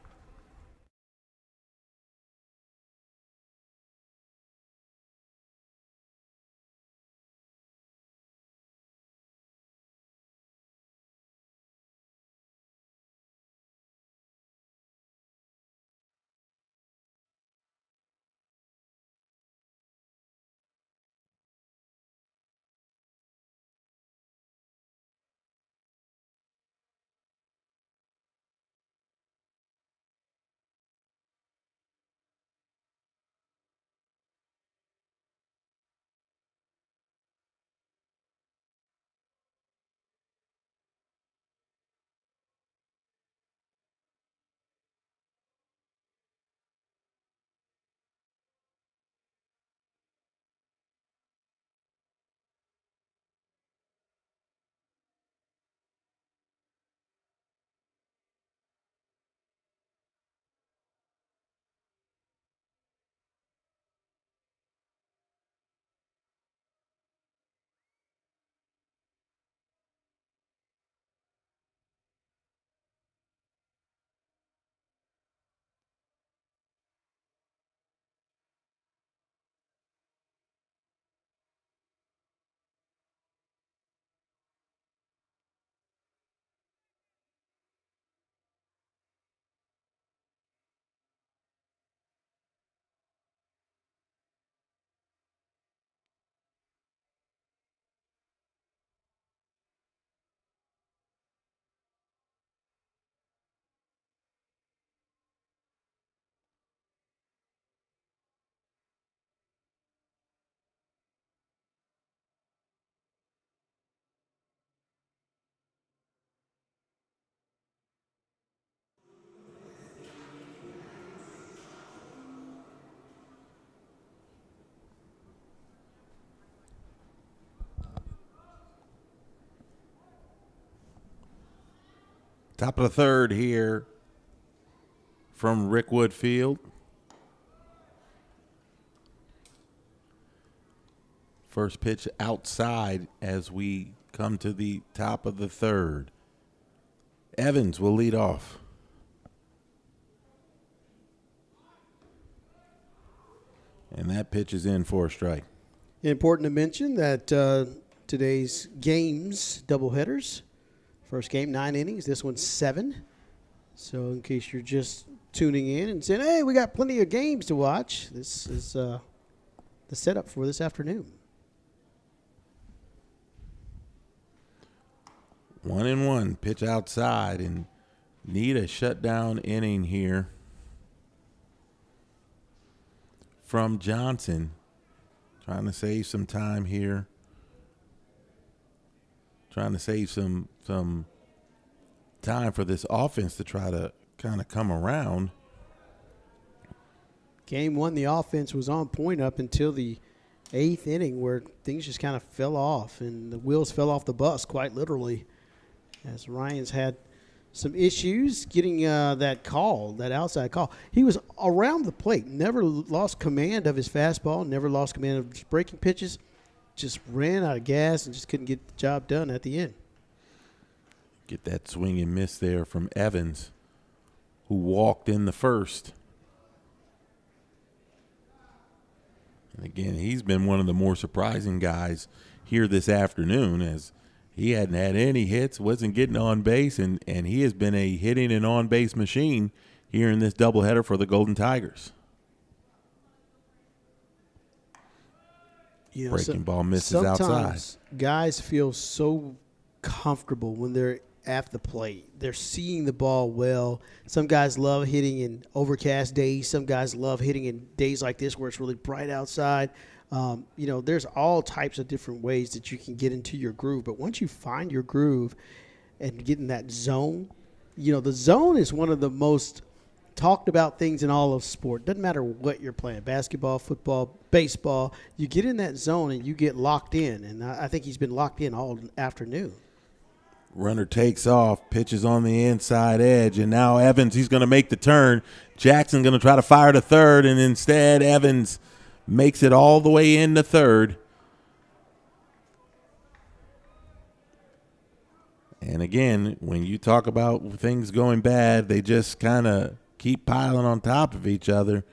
Top of the third here from Rickwood Field. First pitch outside as we come to the top of the third. Evans will lead off. And that pitch is in for a strike. Important to mention that today's games, doubleheaders. First game, 9 innings. This one's 7. So in case you're just tuning in and saying, hey, we got plenty of games to watch, this is the setup for this afternoon. 1-1, pitch outside, and need a shutdown inning here from Johnson. Trying to save some time here. Trying to save some time for this offense to try to kind of come around. Game 1, the offense was on point up until the 8th inning where things just kind of fell off and the wheels fell off the bus, quite literally, as Ryan's had some issues getting that call, that outside call. He was around the plate, never lost command of his fastball, never lost command of his breaking pitches, just ran out of gas and just couldn't get the job done at the end. Get that swing and miss there from Evans, who walked in the first. And again, he's been one of the more surprising guys here this afternoon, as he hadn't had any hits, wasn't getting on base, and he has been a hitting and on-base machine here in this doubleheader for the Golden Tigers. You know, Breaking ball misses outside. Sometimes guys feel so comfortable when they're at the plate. They're seeing the ball well. Some guys love hitting in overcast days. Some guys love hitting in days like this where it's really bright outside. There's all types of different ways that you can get into your groove. But once you find your groove and get in that zone, the zone is one of the most talked about things in all of sport. Doesn't matter what you're playing, basketball, football, baseball. You get in that zone and you get locked in. And I think he's been locked in all afternoon. Runner takes off, pitches on the inside edge, and now Evans, he's going to make the turn. Jackson going to try to fire to third, and instead Evans makes it all the way into third. And again, when you talk about things going bad, they just kind of keep piling on top of each other.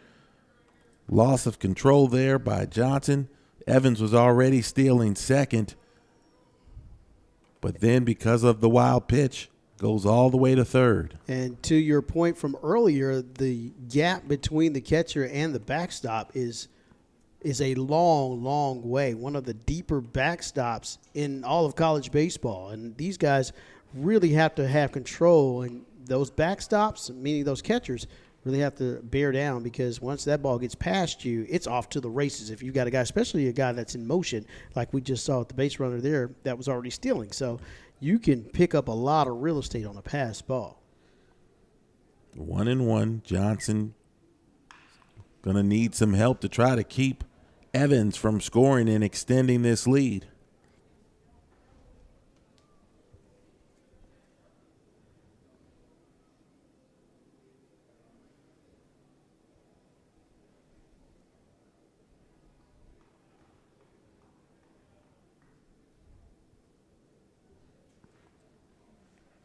Loss of control there by Johnson. Evans was already stealing second. But then because of the wild pitch, goes all the way to third. And to your point from earlier, the gap between the catcher and the backstop is a long, long way. One of the deeper backstops in all of college baseball. And these guys really have to have control. And those backstops, meaning those catchers, really have to bear down, because once that ball gets past you, it's off to the races. If you've got a guy, especially a guy that's in motion, like we just saw with the base runner there, that was already stealing. So you can pick up a lot of real estate on a pass ball. 1-1. Johnson going to need some help to try to keep Evans from scoring and extending this lead.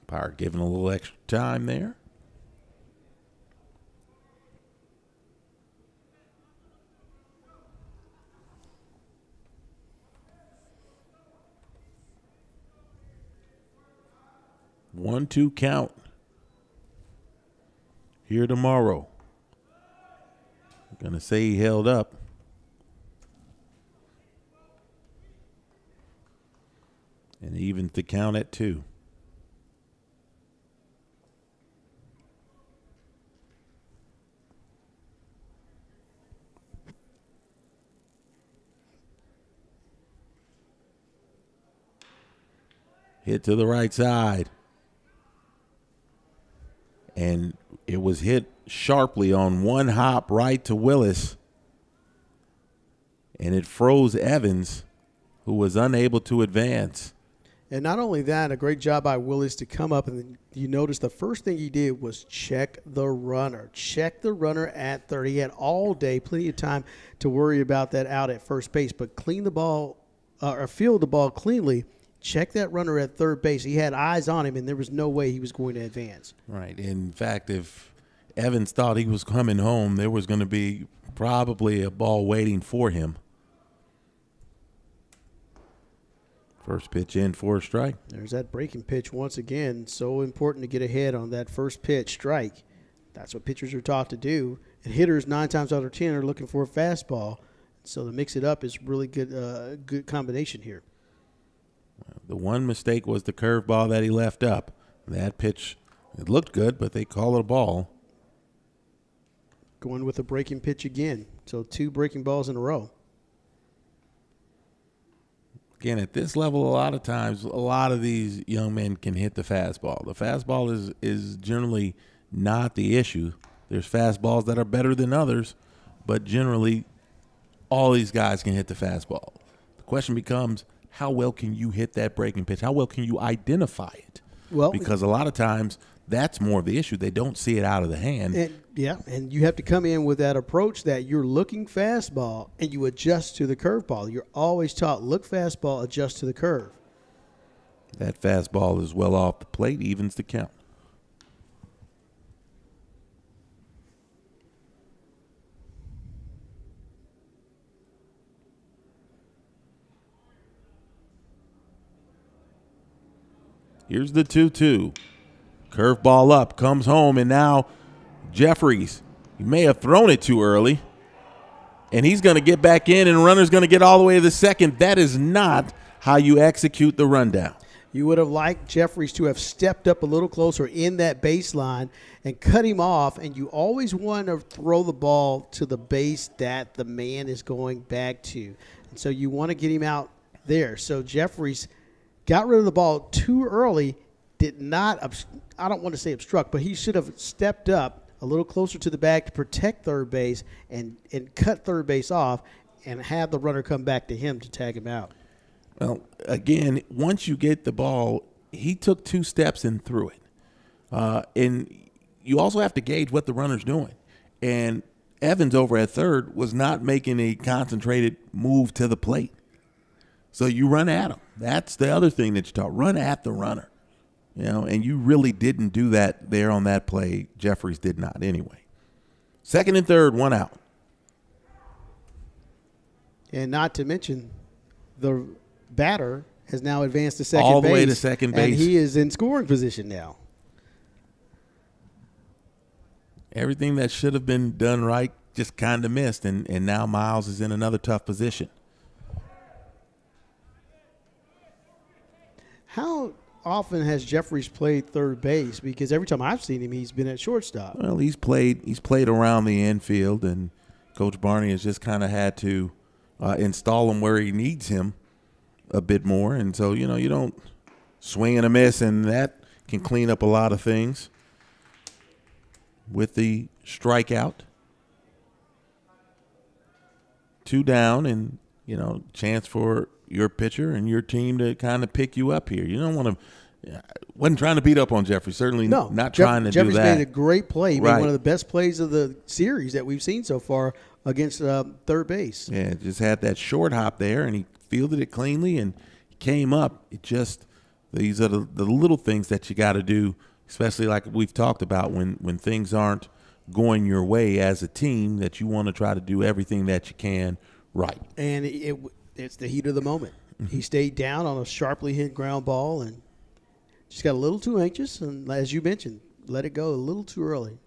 Power giving a little extra time there. One-two count here tomorrow. I'm going to say he held up. And evens the count at 2. Hit to the right side. And it was hit sharply on one hop right to Willis. And it froze Evans, who was unable to advance. And not only that, a great job by Willis to come up, and you notice the first thing he did was check the runner. Check the runner at third. He had all day, plenty of time to worry about that out at first base, but clean the ball or field the ball cleanly. Check that runner at third base. He had eyes on him, and there was no way he was going to advance. Right. In fact, if Evans thought he was coming home, there was going to be probably a ball waiting for him. First pitch in for a strike. There's that breaking pitch once again. So important to get ahead on that first pitch strike. That's what pitchers are taught to do. And hitters 9 times out of 10 are looking for a fastball. So to mix it up is really good, good combination here. The one mistake was the curveball that he left up. That pitch, it looked good, but they call it a ball. Going with a breaking pitch again. So 2 breaking balls in a row. Again, at this level, a lot of times, a lot of these young men can hit the fastball. The fastball is generally not the issue. There's fastballs that are better than others, but generally all these guys can hit the fastball. The question becomes, how well can you hit that breaking pitch? How well can you identify it? Well, because a lot of times that's more of the issue. They don't see it out of the hand. And you have to come in with that approach that you're looking fastball and you adjust to the curveball. You're always taught look fastball, adjust to the curve. That fastball is well off the plate, evens the count. Here's the 2-2. Curveball up, comes home, and now Jeffries, he may have thrown it too early, and he's going to get back in, and the runner's going to get all the way to the second. That is not how you execute the rundown. You would have liked Jeffries to have stepped up a little closer in that baseline and cut him off, and you always want to throw the ball to the base that the man is going back to. And so you want to get him out there. So Jeffries got rid of the ball too early, did not, I don't want to say obstruct, but he should have stepped up a little closer to the bag to protect third base and cut third base off and have the runner come back to him to tag him out. Well, again, once you get the ball, he took 2 steps and threw it. And you also have to gauge what the runner's doing. And Evans over at third was not making a concentrated move to the plate. So you run at him. That's the other thing that you taught. Run at the runner. And you really didn't do that there on that play. Jeffries did not anyway. Second and third, 1 out. And not to mention, the batter has now advanced to second base. All the way to second base. And he is in scoring position now. Everything that should have been done right just kind of missed, and now Miles is in another tough position. How often has Jeffries played third base? Because every time I've seen him, he's been at shortstop. Well, he's played around the infield, and Coach Barney has just kind of had to install him where he needs him a bit more. And so, you don't swing and a miss, and that can clean up a lot of things with the strikeout. 2 down, and, chance for your pitcher and your team to kind of pick you up here. You don't want to – wasn't trying to beat up on Jeffrey. Certainly not trying to Jeffrey's do that. Made a great play. He right. made one of the best plays of the series that we've seen so far against third base. Yeah, just had that short hop there, and he fielded it cleanly and he came up. It just – these are the little things that you got to do, especially like we've talked about when things aren't going your way as a team, that you want to try to do everything that you can right. And it's the heat of the moment. He stayed down on a sharply hit ground ball and just got a little too anxious. And as you mentioned, let it go a little too early.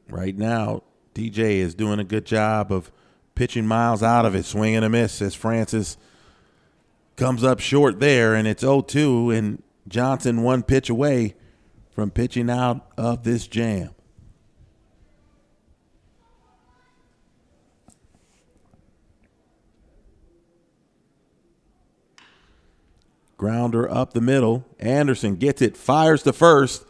Right now, DJ is doing a good job of pitching Miles out of it, swing and a miss as Francis comes up short there, and it's 0-2, and Johnson 1 pitch away from pitching out of this jam. Grounder up the middle. Anderson gets it, fires to first,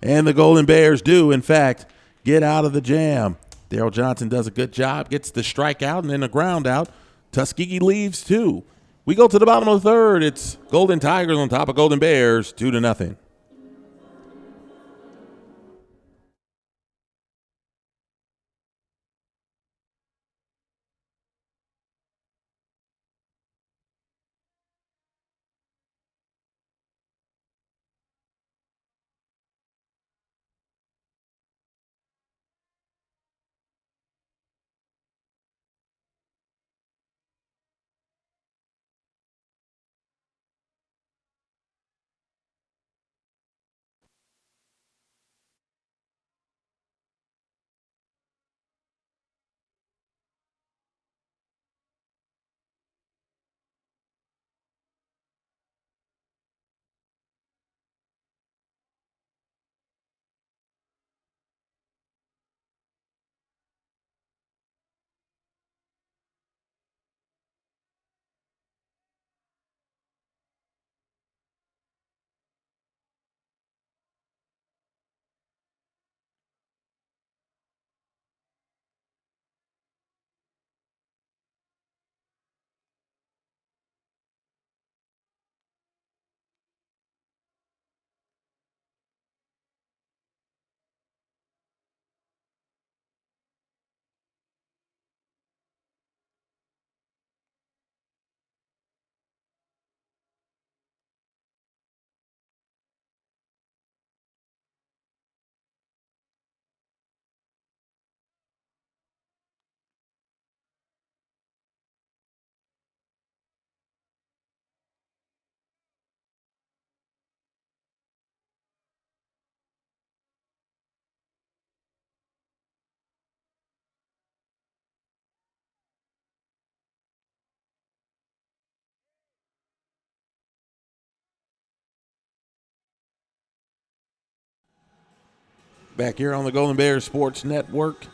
and the Golden Bears do, in fact, get out of the jam. Daryl Johnson does a good job, gets the strikeout and then a ground out. Tuskegee leaves 2. We go to the bottom of the third. It's Golden Tigers on top of Golden Bears, 2-0. Back here on the Golden Bears Sports Network,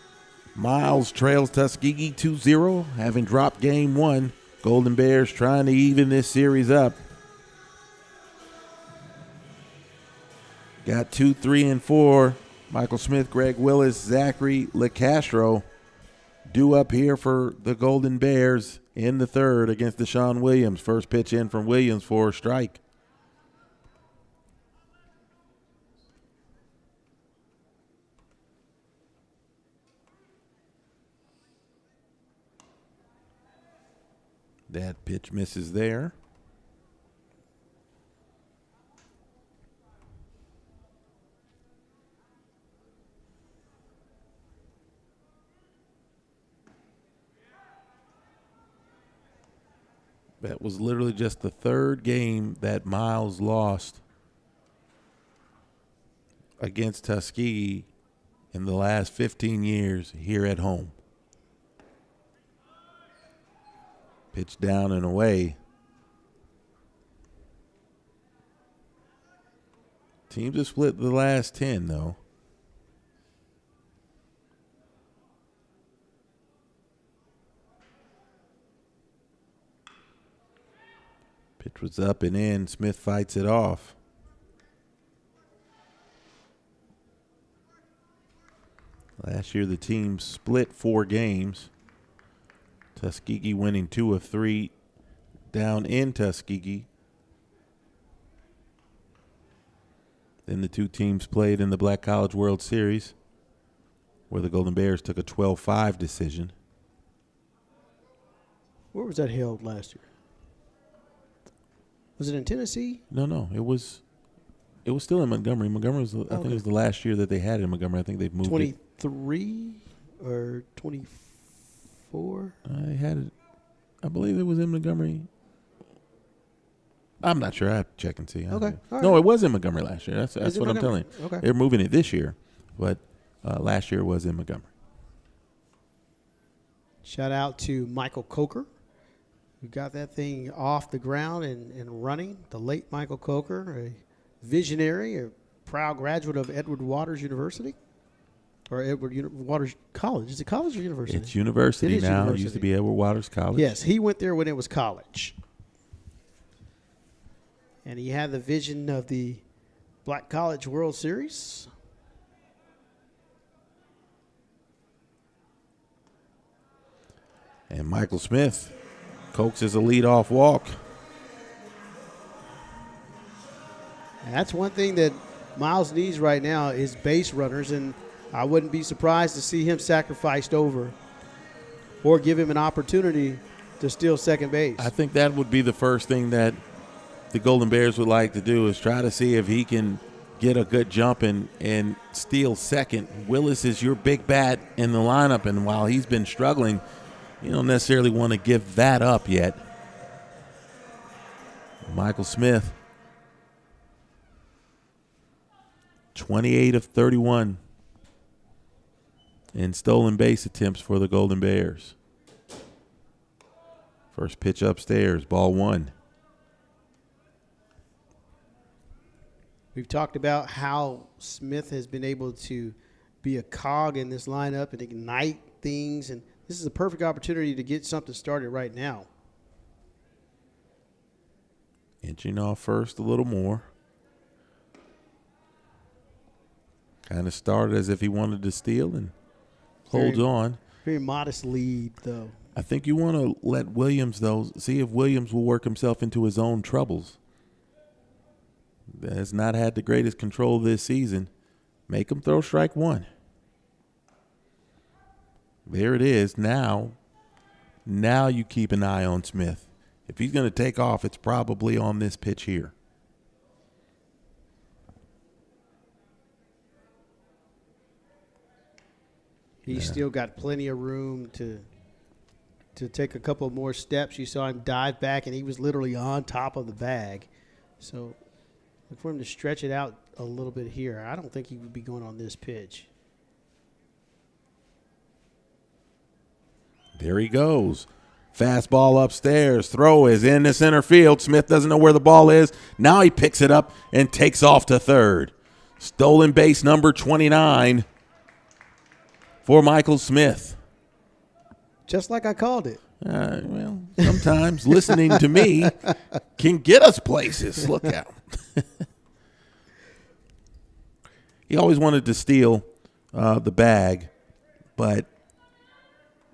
Miles trails Tuskegee 2-0, having dropped game one. Golden Bears trying to even this series up. Got 2, 3, and 4. Michael Smith, Greg Willis, Zachary LeCastro due up here for the Golden Bears in the third against Deshaun Williams. First pitch in from Williams for a strike. That pitch misses there. That was literally just the third game that Miles lost against Tuskegee in the last 15 years here at home. Pitch down and away. Teams have split the last 10, though. Pitch was up and in. Smith fights it off. Last year, the team split 4 games. Tuskegee winning 2 of 3 down in Tuskegee. Then the two teams played in the Black College World Series, where the Golden Bears took a 12-5 decision. Where was that held last year? Was it in Tennessee? No. It was still in Montgomery. Montgomery was, I think it was the last year that they had it in Montgomery. I think they've moved 23 or 24? I had it. I believe it was in Montgomery. I'm not sure. I have to check and see. Okay. All No, right. it was in Montgomery last year. That's what I'm telling you. Okay. They're moving it this year, but last year was in Montgomery. Shout out to Michael Coker, who got that thing off the ground and running. The late Michael Coker, a visionary, a proud graduate of Edward Waters University. Or Edward Waters College. Is it college or university? It's university It is now. university. It used to be Edward Waters College. Yes, he went there when it was college. And he had the vision of the Black College World Series. And Michael Smith Coaxes a leadoff walk. And that's one thing that Miles needs right now is base runners, and I wouldn't be surprised to see him sacrificed over or give him an opportunity to steal second base. I think that would be the first thing that the Golden Bears would like to do, is try to see if he can get a good jump and steal second. Willis is your big bat in the lineup, and while he's been struggling, you don't necessarily want to give that up yet. Michael Smith, 28 of 31 in stolen base attempts for the Golden Bears. First pitch upstairs, ball one. We've talked about how Smith has been able to be a cog in this lineup and ignite things, and this is a perfect opportunity to get something started right now. Inching off first a little more. Kind of started as if he wanted to steal and holds on. Very modest lead, though. I think you want to let Williams, though, see if Williams will work himself into his own troubles. Has not had the greatest control this season. Make him throw strike one. There it is. Now you keep an eye on Smith. If he's going to take off, it's probably on this pitch here. He's still got plenty of room to take a couple more steps. You saw him dive back, and he was literally on top of the bag. So look for him to stretch it out a little bit here. I don't think he would be going on this pitch. There he goes. Fastball upstairs. Throw is in the center field. Smith doesn't know where the ball is. Now he picks it up and takes off to third. Stolen base number 29 for Michael Smith. Just like I called it. Well, sometimes listening to me can get us places. Look out. He always wanted to steal the bag, but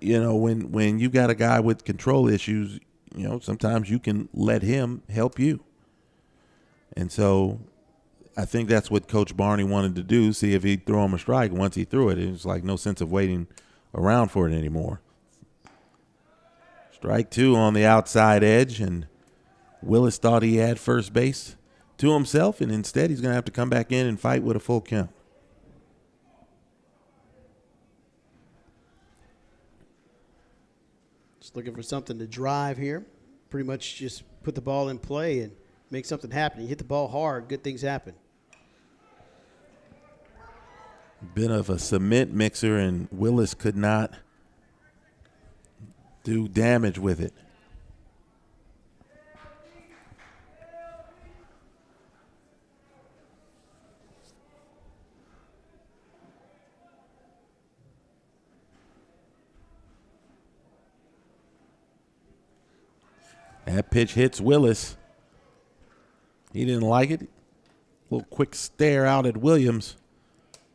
you know, when you got a guy with control issues, you know, sometimes you can let him help you. And so I think that's what Coach Barney wanted to do, see if he'd throw him a strike. Once he threw it, it was like no sense of waiting around for it anymore. Strike two on the outside edge, and Willis thought he had first base to himself, and instead he's going to have to come back in and fight with a full count. Just looking for something to drive here. Pretty much just put the ball in play and make something happen. You hit the ball hard, good things happen. Bit of a cement mixer, and Willis could not do damage with it. That pitch hits Willis. He didn't like it. A little quick stare out at Williams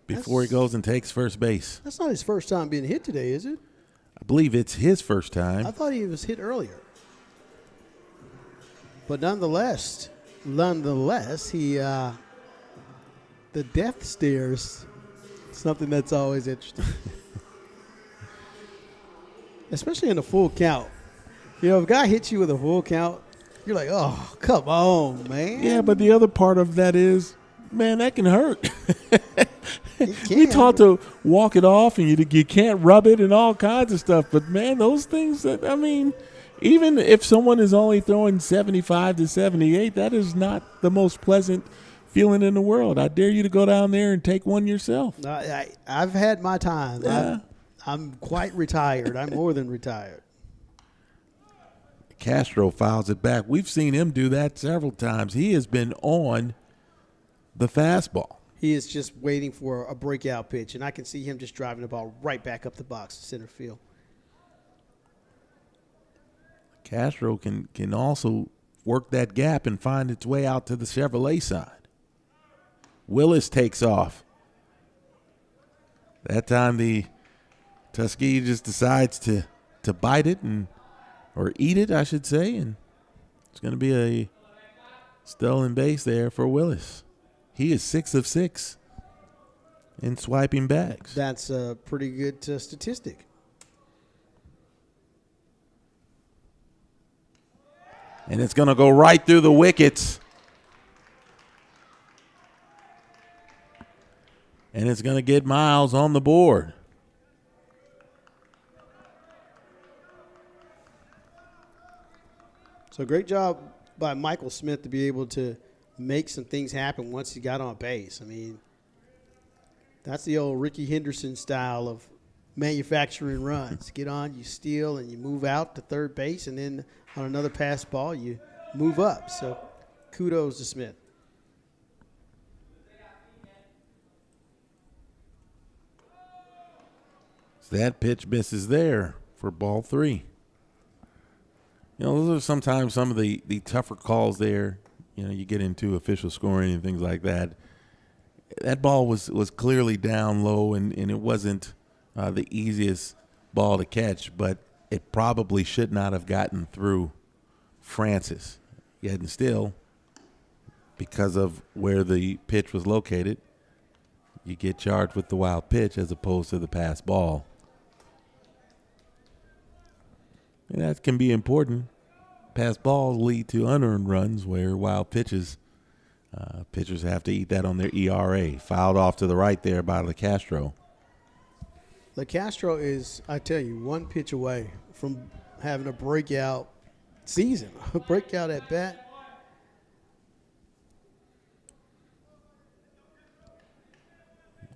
before he goes and takes first base. That's not his first time being hit today, is it? I believe it's his first time. I thought he was hit earlier. But nonetheless, he the death stares, something that's always interesting. Especially in a full count. You know, if a guy hits you with a full count, you're like, oh, come on, man. Yeah, but the other part of that is, man, that can hurt. We taught to walk it off, and you can't rub it and all kinds of stuff. But, man, those things, even if someone is only throwing 75 to 78, that is not the most pleasant feeling in the world. I dare you to go down there and take one yourself. I've had my time. Yeah. I'm quite retired. I'm more than retired. Castro fouls it back. We've seen him do that several times. He has been on the fastball. He is just waiting for a breakout pitch, and I can see him just driving the ball right back up the box to center field. Castro can also work that gap and find its way out to the Chevrolet side. Willis takes off. That time the Tuskegee just decides to bite it and or eat it, I should say. And it's going to be a stolen base there for Willis. He is 6 of 6 in swiping bags. That's a pretty good statistic. And it's going to go right through the wickets. And it's going to get Miles on the board. So great job by Michael Smith to be able to make some things happen once he got on base. I mean, that's the old Ricky Henderson style of manufacturing runs. Get on, you steal, and you move out to third base, and then on another pass ball, you move up. So kudos to Smith. So that pitch misses there for ball 3. You know, those are sometimes some of the tougher calls there. You know, you get into official scoring and things like that. That ball was clearly down low, and it wasn't the easiest ball to catch, but it probably should not have gotten through Francis. Yet and still, because of where the pitch was located, you get charged with the wild pitch as opposed to the pass ball. And that can be important. Pass balls lead to unearned runs where wild pitches, pitchers have to eat that on their ERA. Fouled off to the right there by LeCastro. LeCastro is, I tell you, one pitch away from having a breakout season, a breakout at bat.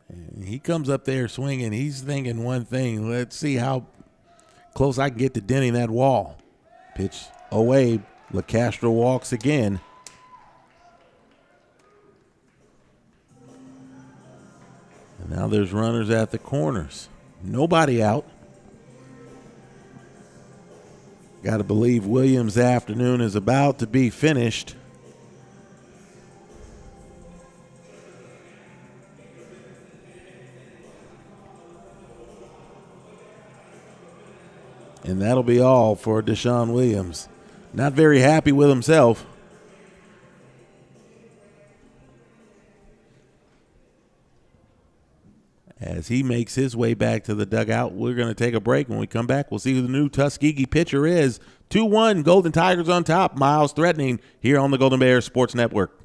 And he comes up there swinging. He's thinking one thing. Let's see how close I can get to denting that wall. Pitch away. LeCastro walks again. And now there's runners at the corners. Nobody out. Got to believe Williams' afternoon is about to be finished. And that'll be all for Deshaun Williams. Not very happy with himself. As he makes his way back to the dugout, we're going to take a break. When we come back, we'll see who the new Tuskegee pitcher is. 2-1, Golden Tigers on top. Miles threatening here on the Golden Bears Sports Network.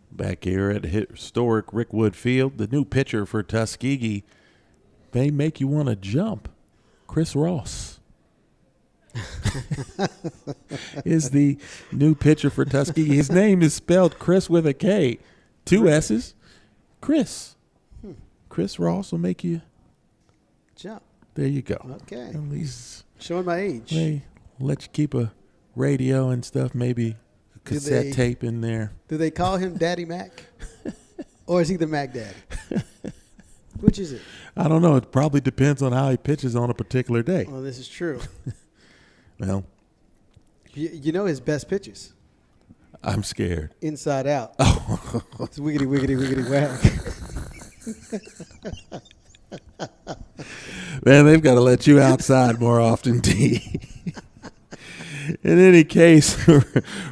Back here at historic Rickwood Field, the new pitcher for Tuskegee may make you want to jump. Chris Ross is the new pitcher for Tuskegee. His name is spelled Chris with a K. 2 S's. Chris. Chris Ross will make you Jump. There you go. Okay. At least Showing my age. they let you keep a radio and stuff, maybe a cassette they- tape in there. Do they call him Daddy Mac? Or is he the Mac Daddy? Which is it? I don't know. It probably depends on how he pitches on a particular day. Well, this is true. Well, You know his best pitches. I'm scared. Inside out. It's wiggity, wiggity, wiggity, whack. Man, they've got to let you outside more often, D. In any case,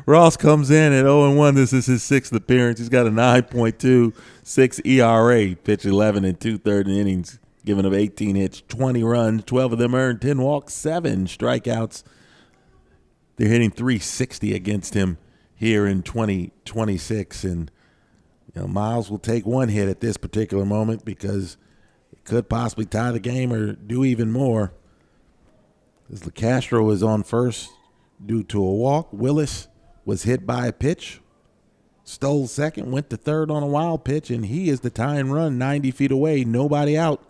Ross comes in at 0-1. This is his 6th appearance. He's got a 9.26 ERA. Pitched 11 and 2/3 innings. giving up 18 hits, 20 runs, 12 of them earned, 10 walks, 7 strikeouts. They're hitting 360 against him here in 2026. And Miles will take one hit at this particular moment because it could possibly tie the game or do even more. As LeCastro is on first due to a walk. Willis was hit by a pitch, stole second, went to third on a wild pitch, and he is the tying run 90 feet away, nobody out,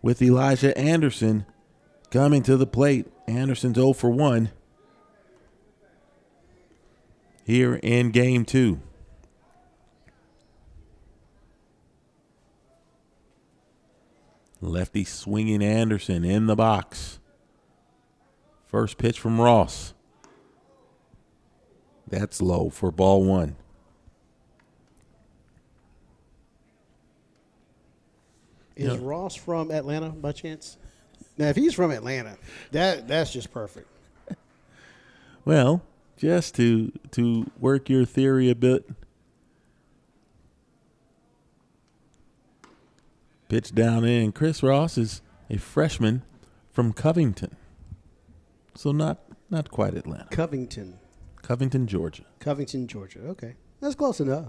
with Elijah Anderson coming to the plate. Anderson's 0 for 1 here in game 2. Lefty swinging Anderson in the box. First pitch from Ross. That's low for ball 1. Is Ross from Atlanta by chance? Now, if he's from Atlanta, that's just perfect. Well, just to work your theory a bit. Pitch down in. Chris Ross is a freshman from Covington. So not quite Atlanta. Covington, Georgia. Covington, Georgia. Okay. That's close enough.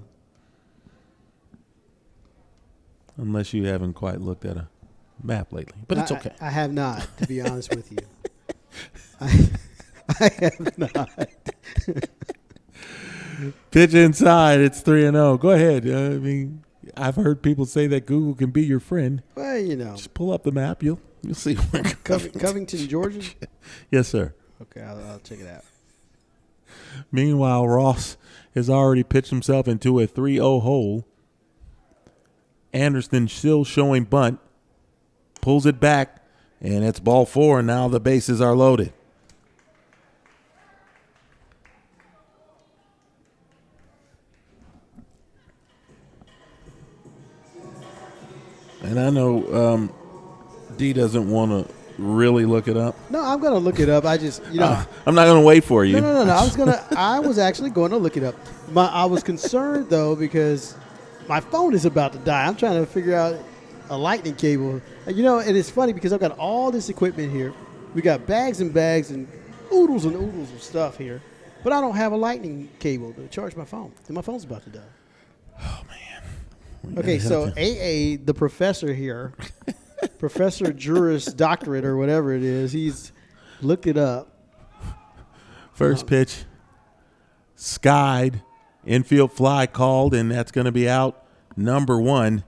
Unless you haven't quite looked at a map lately. But it's okay. I have not, to be honest with you. I have not. Pitch inside. It's 3-0. Go ahead. I mean, I've heard people say that Google can be your friend. Well, just pull up the map. You'll see where Covington, Georgia? Yes, sir. Okay, I'll check it out. Meanwhile, Ross has already pitched himself into a 3-0 hole. Anderson still showing bunt. Pulls it back, and it's ball 4, and now the bases are loaded. And I know D doesn't want to really look it up. No, I'm going to look it up. I just, I'm not going to wait for you. No. I was actually going to look it up. I was concerned, though, because my phone is about to die. I'm trying to figure out a lightning cable. And it's funny because I've got all this equipment here. We got bags and bags and oodles of stuff here. But I don't have a lightning cable to charge my phone. And my phone's about to die. Oh, man. Okay, so AA, the professor here, Professor Juris Doctorate or whatever it is, he's looked it up. First pitch, skied, infield fly called, and that's going to be out number 1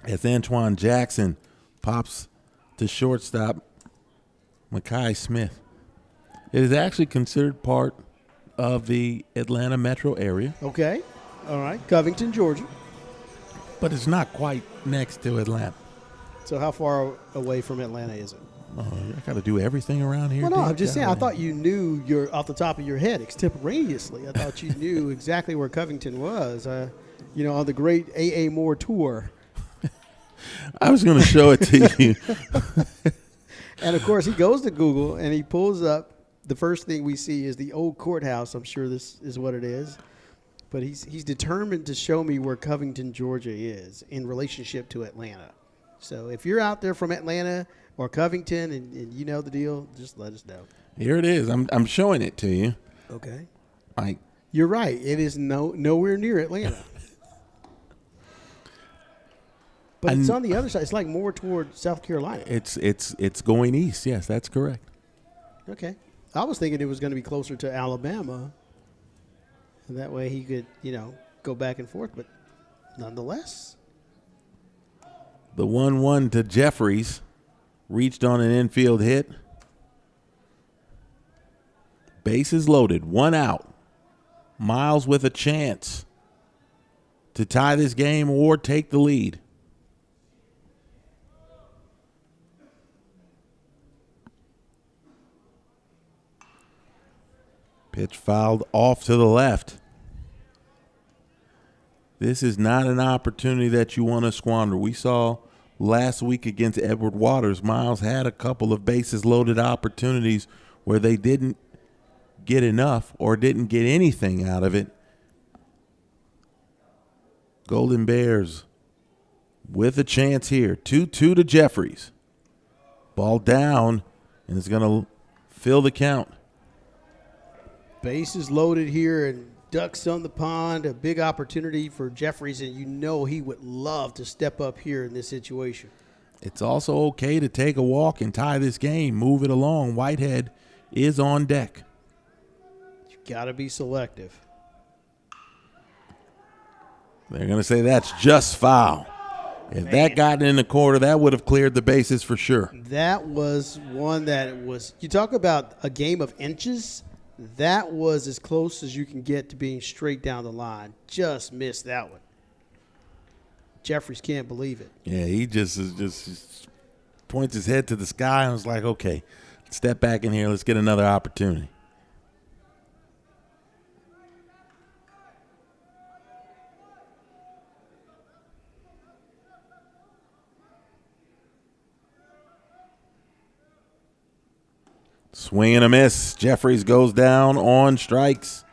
as Antoine Jackson pops to shortstop Makai Smith. It is actually considered part of the Atlanta metro area. Okay, all right, Covington, Georgia. But it's not quite next to Atlanta. So how far away from Atlanta is it? Oh, I got to do everything around here. Well, no, I'm just saying. I thought you knew off the top of your head extemporaneously. I thought you knew exactly where Covington was. On the great A.A. Moore tour. I was going to show it to you. And of course, he goes to Google and he pulls up. The first thing we see is the old courthouse. I'm sure this is what it is. But he's determined to show me where Covington, Georgia is in relationship to Atlanta. So if you're out there from Atlanta or Covington and you know the deal, just let us know. Here it is. I'm showing it to you. Okay. You're right. It is nowhere near Atlanta. But it's on the other side. It's like more toward South Carolina. It's going east. Yes, that's correct. Okay. I was thinking it was going to be closer to Alabama. And that way he could, go back and forth. But nonetheless. The 1-1 to Jeffries. Reached on an infield hit. Bases loaded. 1 out. Miles with a chance to tie this game or take the lead. Pitch fouled off to the left. This is not an opportunity that you want to squander. We saw last week against Edward Waters, Miles had a couple of bases loaded opportunities where they didn't get enough or didn't get anything out of it. Golden Bears with a chance here. 2-2 to Jeffries. Ball down, and it's going to fill the count. Bases loaded here and ducks on the pond. A big opportunity for Jeffries, and you know he would love to step up here in this situation. It's also okay to take a walk and tie this game. Move it along. Whitehead is on deck. You got to be selective. They're going to say that's just foul. If that got in the corner, that would have cleared the bases for sure. That was one that was – you talk about a game of inches. That was as close as you can get to being straight down the line. Just missed that one. Jeffries can't believe it. Yeah, he just points his head to the sky and was like, okay, step back in here. Let's get another opportunity. Swing and a miss. Jeffries goes down on strikes.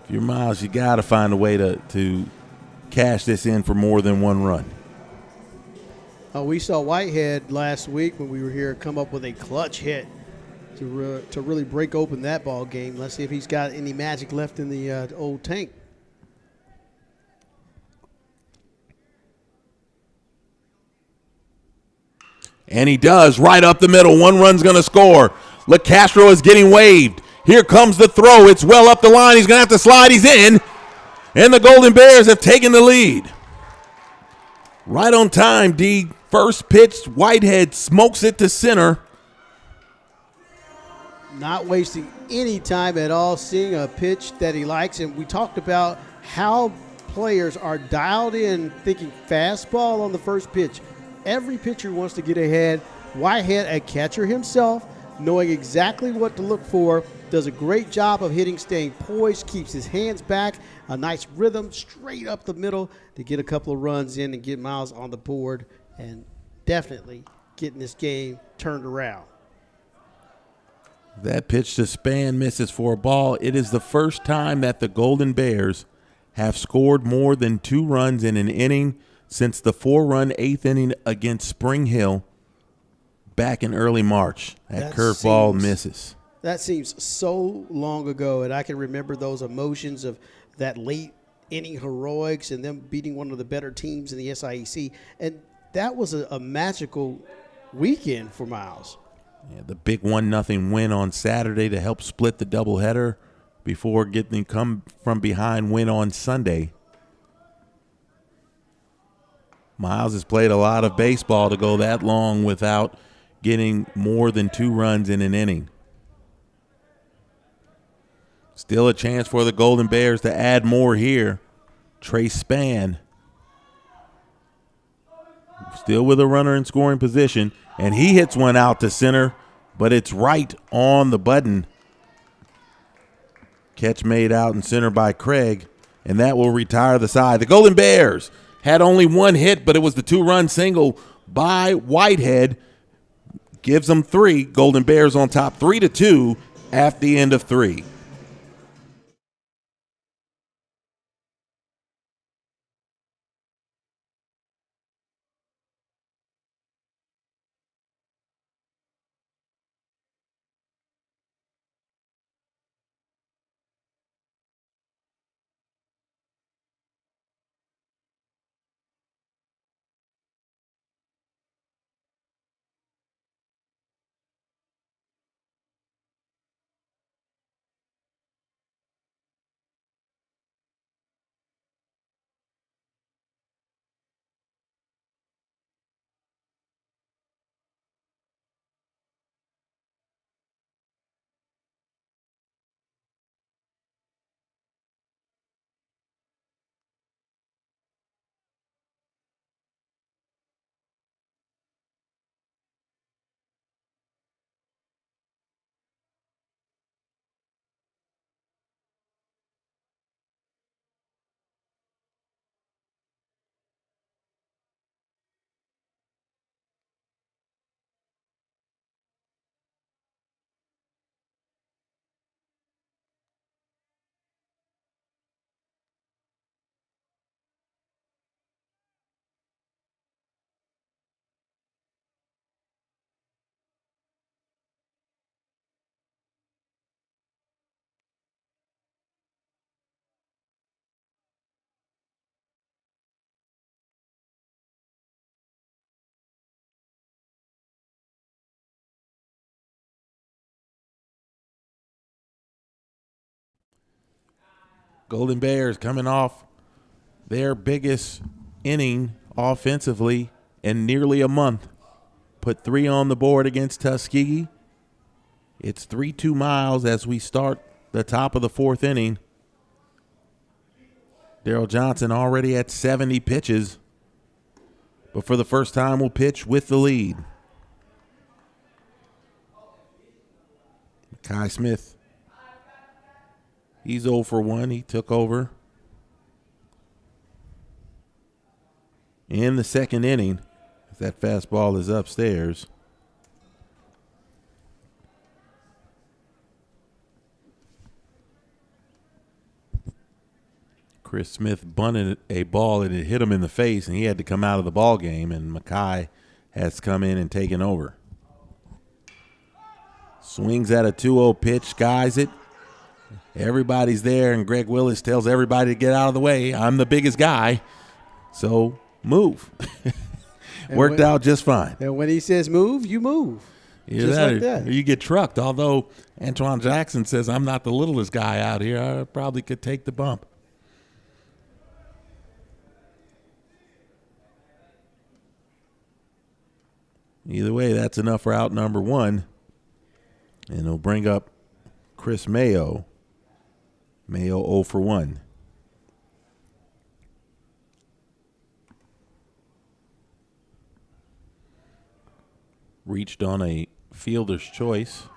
If you're Miles, you got to find a way to cash this in for more than one run. We saw Whitehead last week when we were here come up with a clutch hit to really break open that ball game. Let's see if he's got any magic left in the old tank. And he does, right up the middle. One run's going to score. LeCastro is getting waved. Here comes the throw. It's well up the line. He's going to have to slide. He's in. And the Golden Bears have taken the lead. Right on time, D. First pitch, Whitehead smokes it to center. Not wasting any time at all, seeing a pitch that he likes. And we talked about how players are dialed in thinking fastball on the first pitch. Every pitcher wants to get ahead. Whitehead, a catcher himself, knowing exactly what to look for, does a great job of hitting, staying poised, keeps his hands back, a nice rhythm straight up the middle to get a couple of runs in and get Miles on the board and definitely getting this game turned around. That pitch to Span misses for a ball. It is the first time that the Golden Bears have scored more than 2 runs in an inning since the 4-run 8th inning against Spring Hill back in early March. That curveball misses. That seems so long ago, and I can remember those emotions of that late inning heroics and them beating one of the better teams in the SIEC. And that was a magical weekend for Miles. Yeah, the big 1-0 win on Saturday to help split the doubleheader before getting come from behind win on Sunday. Miles has played a lot of baseball to go that long without getting more than 2 runs in an inning. Still a chance for the Golden Bears to add more here. Trey Span still with a runner in scoring position, and he hits one out to center, but it's right on the button. Catch made out in center by Craig, and that will retire the side. The Golden Bears had only 1 hit, but it was the 2-run single by Whitehead. Gives them 3. Golden Bears on top 3-2 at the end of 3. Golden Bears coming off their biggest inning offensively in nearly a month. Put 3 on the board against Tuskegee. It's 3-2 Miles as we start the top of the 4th inning. Daryl Johnson already at 70 pitches, but for the first time will pitch with the lead. Kai Smith, he's 0 for 1. He took over in the 2nd inning. That fastball is upstairs. Chris Smith bunted a ball and it hit him in the face, and he had to come out of the ball game, and Mackay has come in and taken over. Swings at a 2-0 pitch, skies it. Everybody's there, and Greg Willis tells everybody to get out of the way. I'm the biggest guy, so move. Worked out just fine. And when he says move, you move. Either just that, like that. Or you get trucked. Although Antoine Jackson says, I'm not the littlest guy out here. I probably could take the bump. Either way, that's enough for out number 1. And it'll bring up Chris Mayo. Mayo 0 for 1. Reached on a fielder's choice.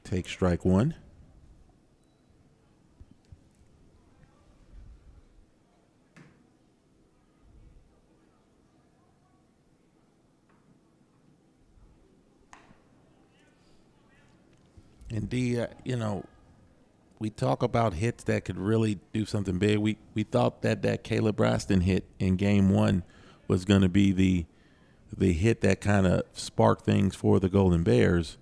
Take strike 1. And D, we talk about hits that could really do something big. We thought that Caleb Braston hit in game 1 was going to be the hit that kind of sparked things for the Golden Bears.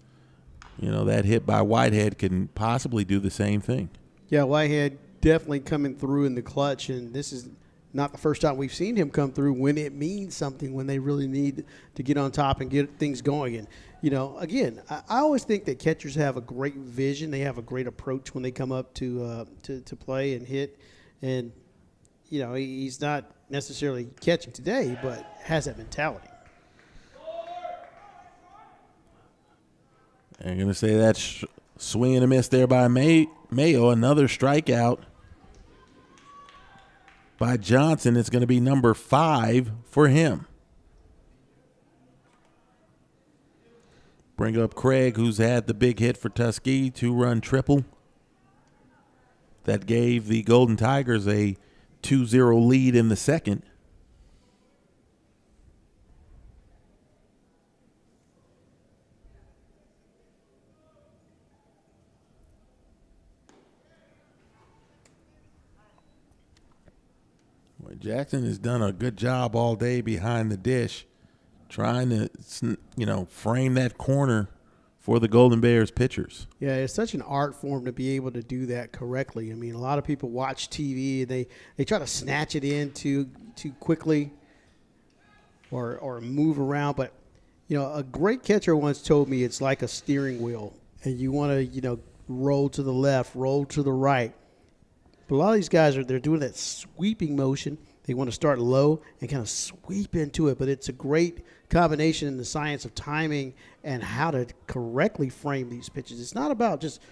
That hit by Whitehead can possibly do the same thing. Yeah, Whitehead definitely coming through in the clutch, and this is not the first time we've seen him come through when it means something, when they really need to get on top and get things going. And, again, I always think that catchers have a great vision. They have a great approach when they come up to play and hit. And, he's not necessarily catching today, but has that mentality. I'm going to say that's swing and a miss there by Mayo. Another strikeout by Johnson. It's going to be number 5 for him. Bring up Craig, who's had the big hit for Tuskegee, 2-run triple. That gave the Golden Tigers a 2-0 lead in the 2nd. Jackson has done a good job all day behind the dish, trying to, frame that corner for the Golden Bears pitchers. Yeah, it's such an art form to be able to do that correctly. I mean, a lot of people watch TV and they try to snatch it in too quickly or move around. But, a great catcher once told me it's like a steering wheel, and you want to, roll to the left, roll to the right. But a lot of these guys they're doing that sweeping motion. They want to start low and kind of sweep into it. But it's a great combination in the science of timing and how to correctly frame these pitches. It's not about just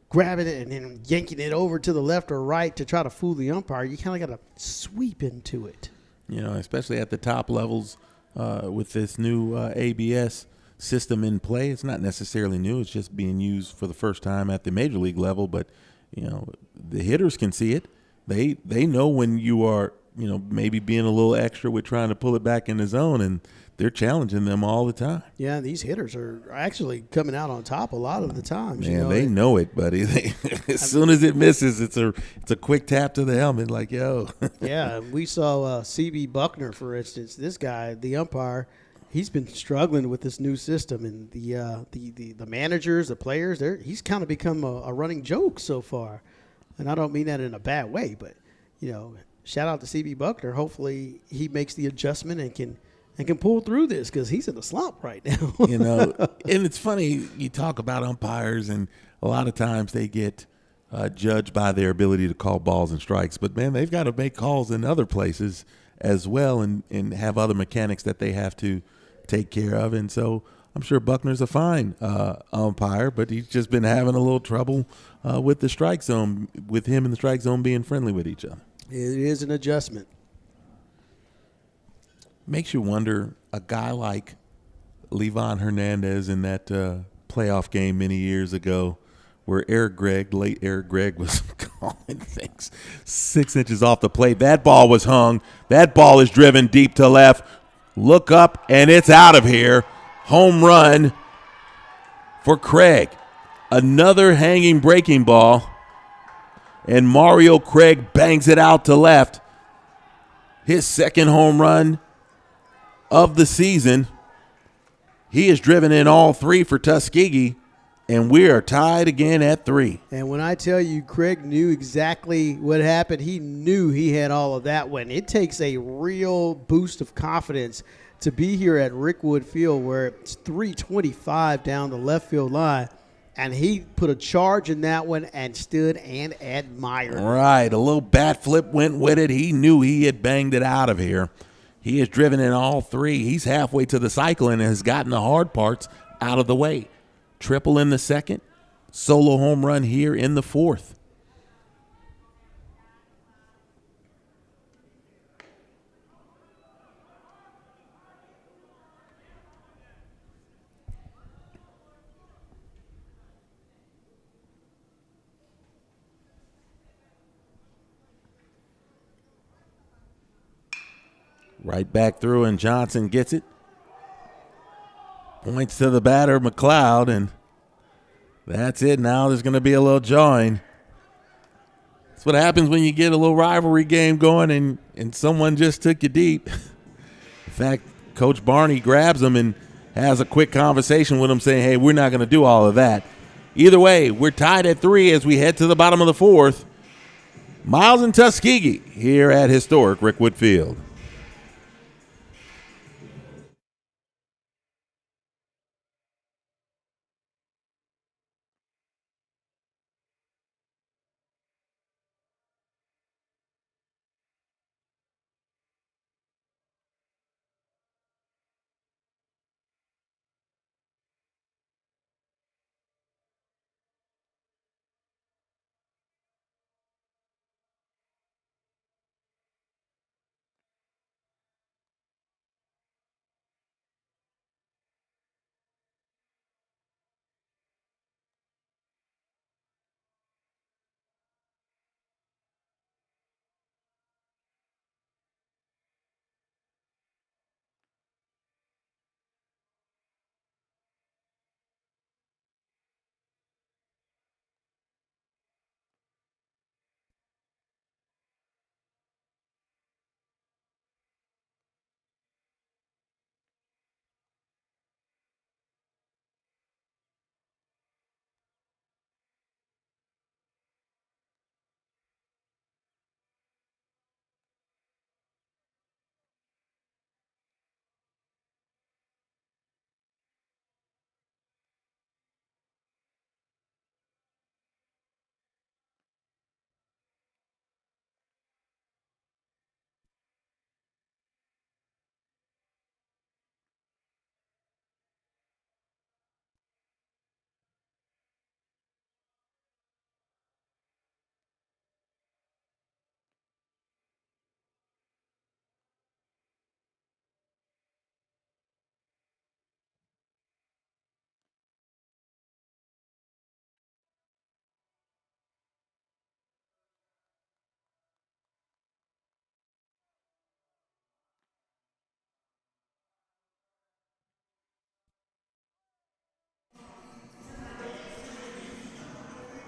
grabbing it and then yanking it over to the left or right to try to fool the umpire. You kind of got to sweep into it. Especially at the top levels with this new ABS system in play. It's not necessarily new. It's just being used for the first time at the major league level. But the hitters can see it. They know when you are, maybe being a little extra with trying to pull it back in the zone, and they're challenging them all the time. Yeah, these hitters are actually coming out on top a lot of the times. Man, they know it, buddy. Soon as it misses, it's a quick tap to the helmet, like, yo. Yeah, we saw CB Buckner, for instance. This guy, the umpire, he's been struggling with this new system, and the managers, the players, he's kind of become a running joke so far. And I don't mean that in a bad way, but shout out to CB Buckner. Hopefully he makes the adjustment and can pull through this, because he's in a slump right now. And it's funny, you talk about umpires, and a lot of times they get judged by their ability to call balls and strikes. But, man, they've got to make calls in other places as well and have other mechanics that they have to take care of. And so I'm sure Buckner's a fine umpire, but he's just been having a little trouble with the strike zone, with him and the strike zone being friendly with each other. It is an adjustment. Makes you wonder, a guy like Levon Hernandez in that playoff game many years ago, where late Eric Gregg was calling things 6 inches off the plate. That ball was hung. That ball is driven deep to left. Look up, and it's out of here. Home run for Craig. Another hanging breaking ball, and Mario Craig bangs it out to left. His second home run of the season. He has driven in all 3 for Tuskegee, and we are tied again at 3. And when I tell you Craig knew exactly what happened, he knew he had all of that one. It takes a real boost of confidence to be here at Rickwood Field, where it's 325 down the left field line, and he put a charge in that one and stood and admired. Right, a little bat flip went with it. He knew he had banged it out of here. He has driven in all 3. He's halfway to the cycle and has gotten the hard parts out of the way. Triple in the second, solo home run here in the fourth. Right back through, and Johnson gets it. Points to the batter, McLeod, and that's it. Now there's going to be a little jawing. That's what happens when you get a little rivalry game going and someone just took you deep. In fact, Coach Barney grabs him and has a quick conversation with him saying, hey, we're not going to do all of that. Either way, we're tied at 3 as we head to the bottom of the fourth. Miles and Tuskegee here at historic Rickwood Field.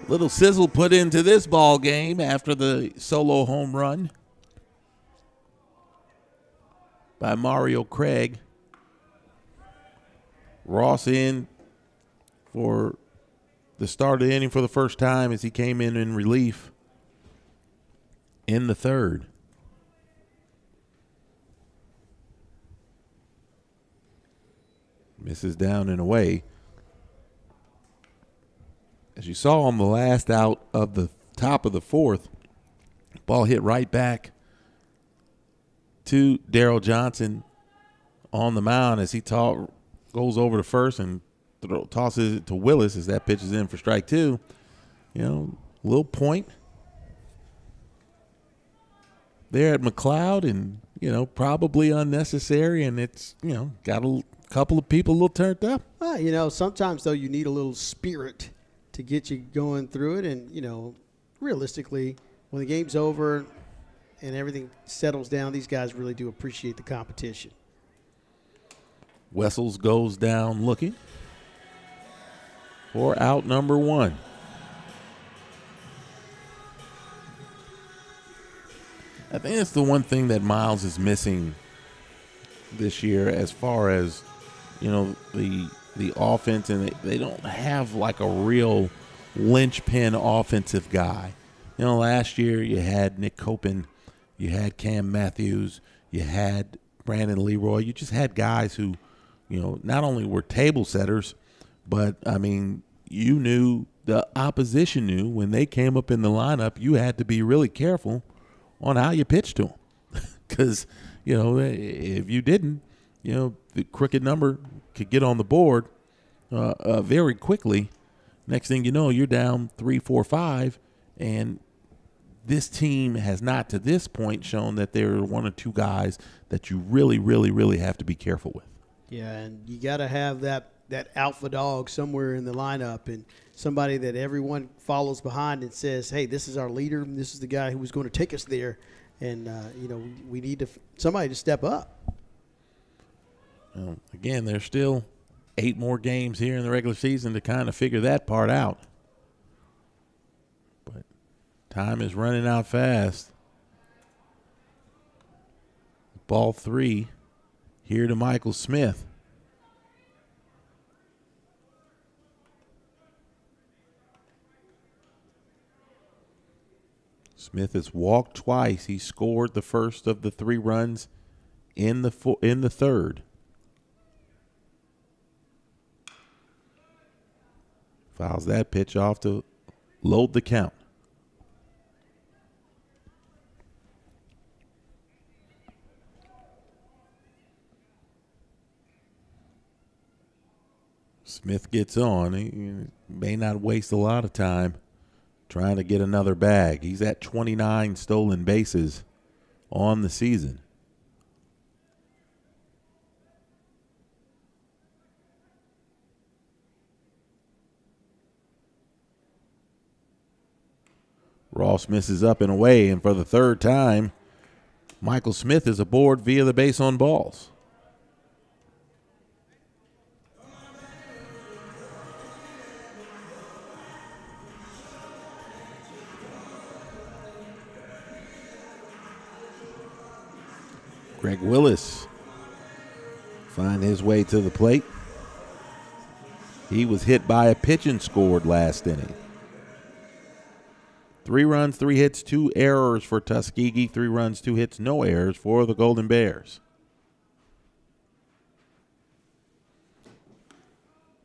Little sizzle put into this ball game after the solo home run by Mario Craig. Ross in for the start of the inning for the first time as he came in relief in the third. Misses down and away as you saw on the last out of the top of the fourth, ball hit right back to Daryl Johnson on the mound as he goes over to first and tosses it to Willis as that pitch is in for strike two. You know, little point there at McLeod, and, you know, probably unnecessary, and it's, you know, got a couple of people a little turned up. You know, sometimes, though, you need a little spirit to get you going through it, and, you know, realistically, when the game's over and everything settles down, these guys really do appreciate the competition. Wessels goes down looking for out number one. I think it's the one thing that Miles is missing this year as far as, you know, the offense, and they don't have like a real linchpin offensive guy. You know, last year you had Nick Copen, you had Cam Matthews, you had Brandon Leroy. You just had guys who, you know, not only were table setters, but, I mean, you knew, the opposition knew when they came up in the lineup, you had to be really careful on how you pitched to them. Because, you know, if you didn't, you know, the crooked number could get on the board very quickly. Next thing you know, you're down 3-4-5, and this team has not to this point shown that there are one or two guys that you really, really, really have to be careful with. Yeah, and you got to have that alpha dog somewhere in the lineup, and somebody that everyone follows behind and says, hey, this is our leader, and this is the guy who was going to take us there. And, you know, we need somebody to step up. Again, there's still 8 more games here in the regular season to kind of figure that part out. But time is running out fast. Ball 3 here to Michael Smith. Smith has walked twice. He scored the first of the 3 runs in the third. Fouls that pitch off to load the count. Smith gets on. He may not waste a lot of time trying to get another bag. He's at 29 stolen bases on the season. Ross misses up and away, and for the third time, Michael Smith is aboard via the base on balls. Greg Willis find his way to the plate. He was hit by a pitch and scored last inning. 3 runs, 3 hits, 2 errors for Tuskegee. 3 runs, 2 hits, no errors for the Golden Bears.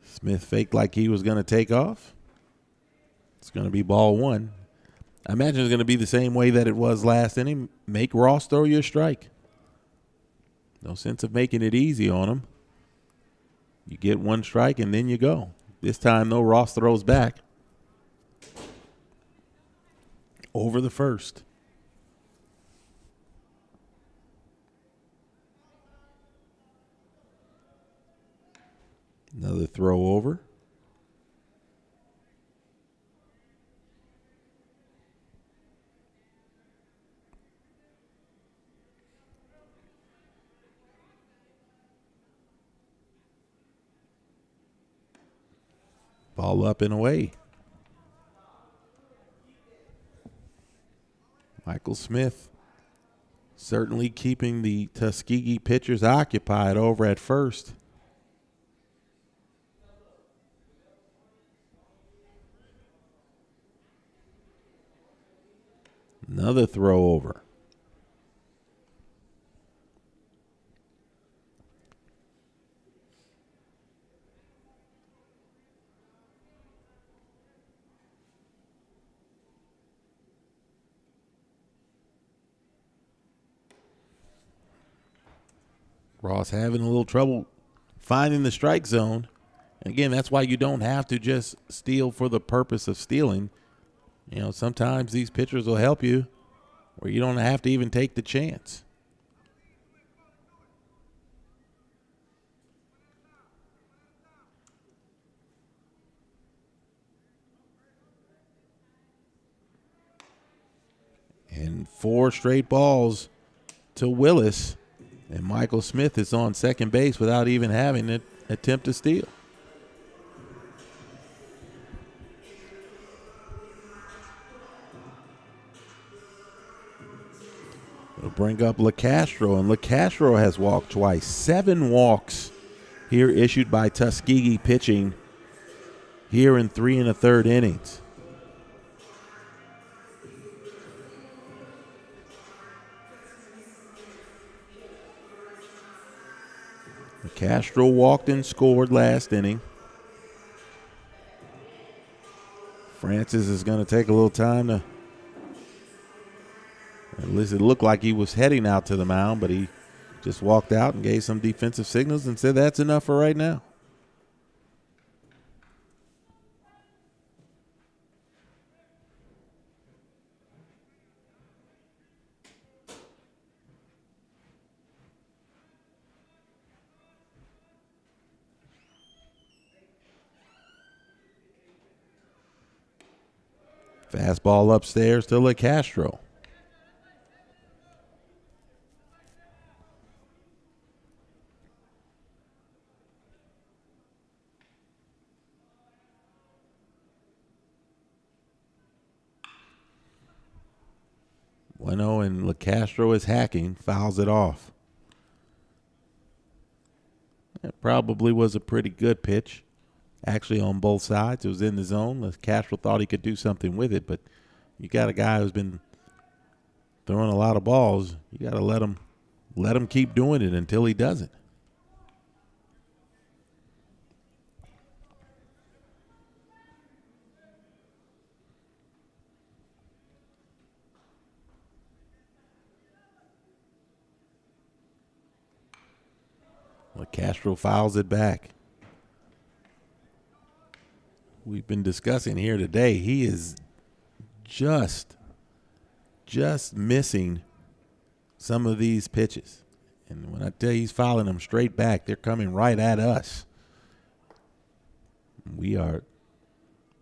Smith faked like he was going to take off. It's going to be ball 1. I imagine it's going to be the same way that it was last inning. Make Ross throw you a strike. No sense of making it easy on him. You get 1 strike and then you go. This time, though, Ross throws back. Over the first. Another throw over. Ball up and away. Michael Smith certainly keeping the Tuskegee pitchers occupied over at first. Another throw over. Ross having a little trouble finding the strike zone. And again, that's why you don't have to just steal for the purpose of stealing. You know, sometimes these pitchers will help you where you don't have to even take the chance. And 4 straight balls to Willis. And Michael Smith is on second base without even having an attempt to steal. It'll bring up LeCastro, and LeCastro has walked twice. 7 walks here issued by Tuskegee pitching here in 3 1/3 innings. LeCastro walked and scored last inning. Francis is going to take a little time to, at least it looked like he was heading out to the mound, but he just walked out and gave some defensive signals and said that's enough for right now. Fastball upstairs to LeCastro. Bueno and LeCastro is hacking, fouls it off. That probably was a pretty good pitch. Actually, on both sides, it was in the zone. LeCastro thought he could do something with it, but you got a guy who's been throwing a lot of balls. You got to let him keep doing it until he doesn't. LeCastro fouls it back. We've been discussing here today, he is just missing some of these pitches. And when I tell you he's fouling them straight back, they're coming right at us. We are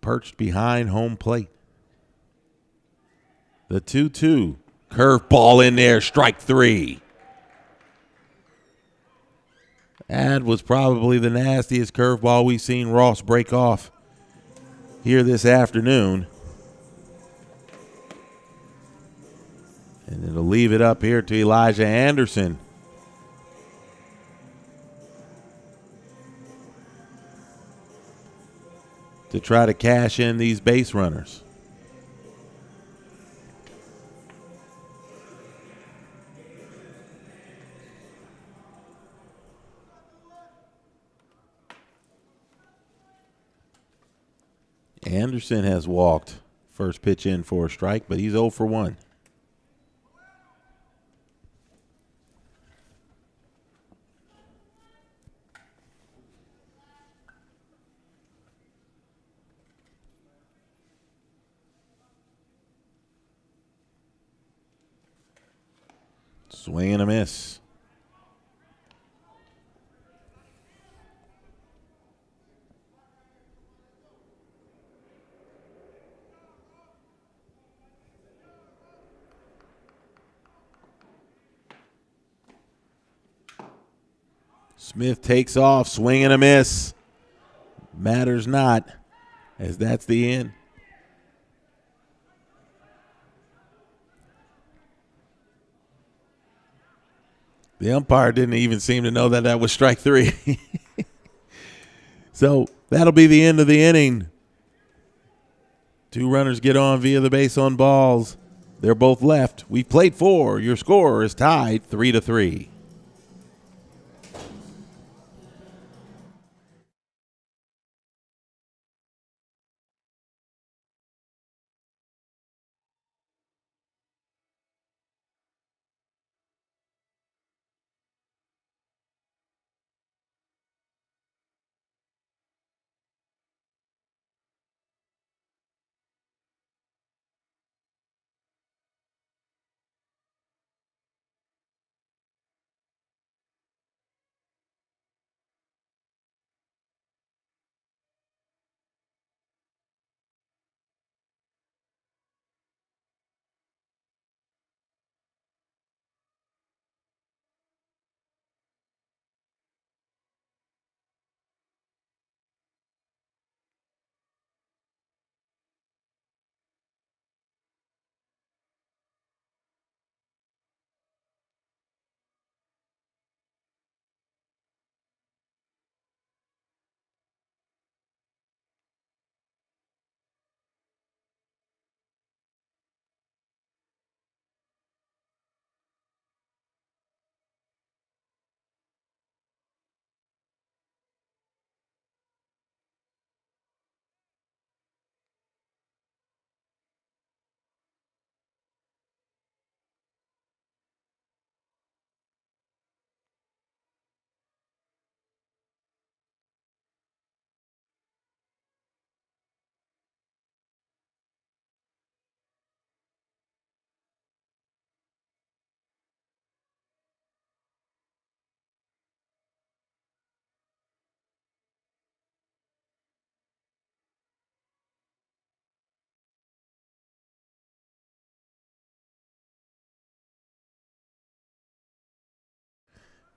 perched behind home plate. The 2-2. Curveball in there, strike 3. That was probably the nastiest curveball we've seen Ross break off here this afternoon. And it'll leave it up here to Elijah Anderson. To try to cash in these base runners. Anderson has walked. First pitch in for a strike, but he's 0 for 1. Swing and a miss. Smith takes off, swing and a miss. Matters not, as that's the end. The umpire didn't even seem to know that that was strike 3. So that'll be the end of the inning. 2 runners get on via the base on balls. They're both left. We've played 4. Your score is tied 3-3.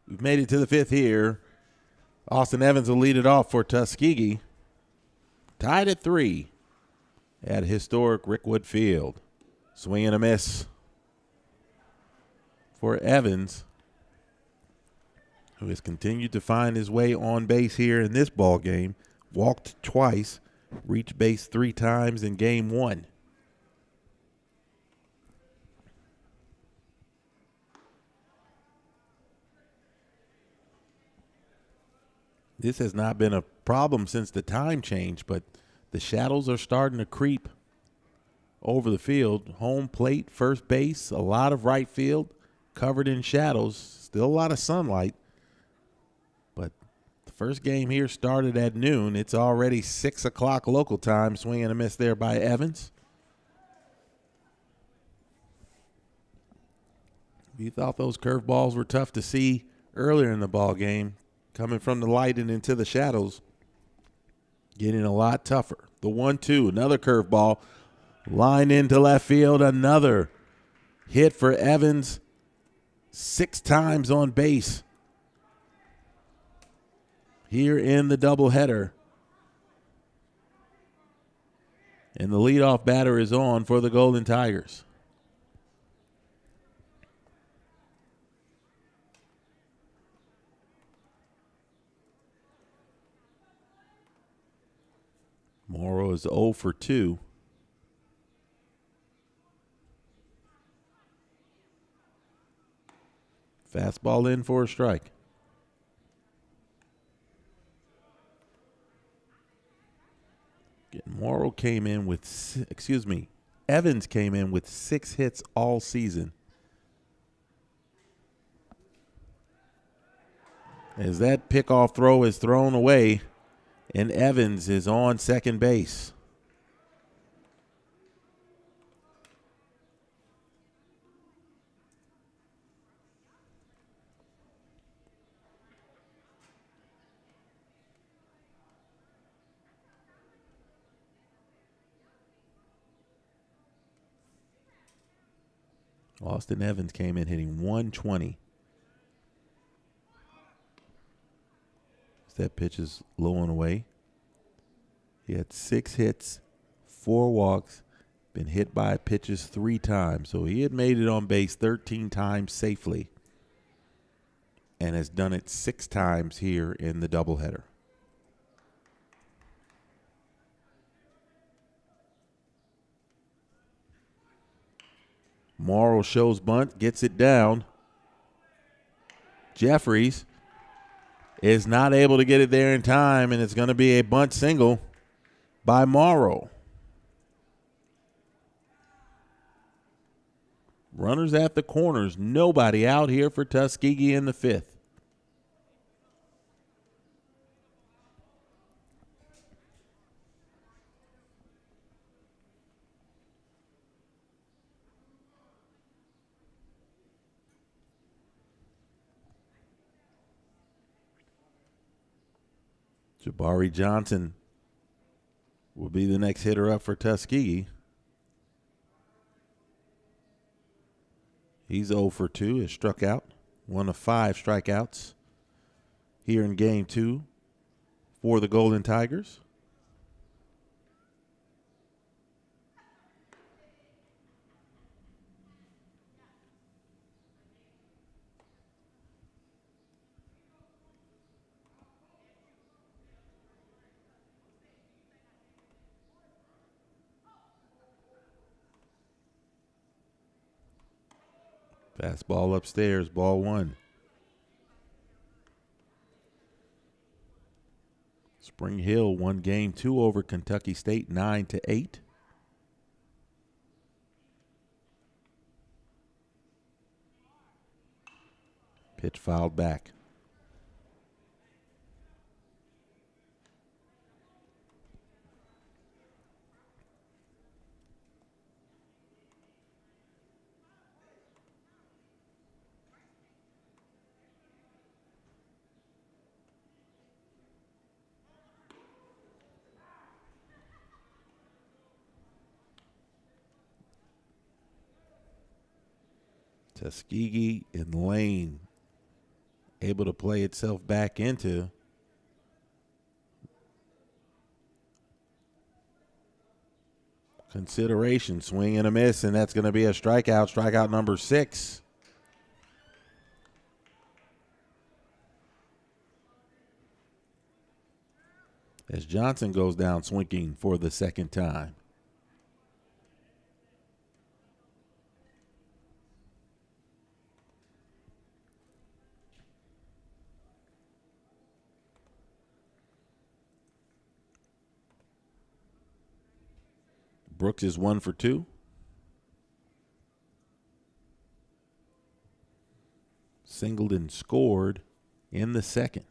We've made it to the 5th here. Austin Evans will lead it off for Tuskegee. Tied at 3 at historic Rickwood Field. Swing and a miss for Evans, who has continued to find his way on base here in this ball game. Walked twice, reached base 3 times in game 1. This has not been a problem since the time change, but the shadows are starting to creep over the field. Home plate, first base, a lot of right field covered in shadows. Still a lot of sunlight. But the first game here started at noon. It's already 6 o'clock local time. Swing and a miss there by Evans. If you thought those curveballs were tough to see earlier in the ball game, coming from the light and into the shadows, getting a lot tougher. The 1-2, another curveball, line into left field, another hit for Evans, 6 times on base here in the doubleheader. And the leadoff batter is on for the Golden Tigers. Morrow is 0 for 2. Fastball in for a strike. Morrow came in with, Evans came in with 6 hits all season. As that pickoff throw is thrown away, and Evans is on second base. Austin Evans came in hitting 120. That pitch is low and away. He had 6 hits, 4 walks, been hit by pitches 3 times. So he had made it on base 13 times safely and has done it 6 times here in the doubleheader. Morrow shows bunt, gets it down. Jeffries is not able to get it there in time, and it's going to be a bunt single by Morrow. Runners at the corners. Nobody out here for Tuskegee in the 5th. Jabari Johnson will be the next hitter up for Tuskegee. He's 0 for 2, is struck out. 1 of 5 strikeouts here in game 2 for the Golden Tigers. Fastball upstairs, ball 1. Spring Hill won game 2 over Kentucky State 9-8. Pitch fouled back. Tuskegee in lane able to play itself back into consideration. Swing and a miss, and that's going to be a strikeout. Strikeout number 6. As Johnson goes down swinging for the second time. Brooks is 1 for 2. Singleton scored in the second.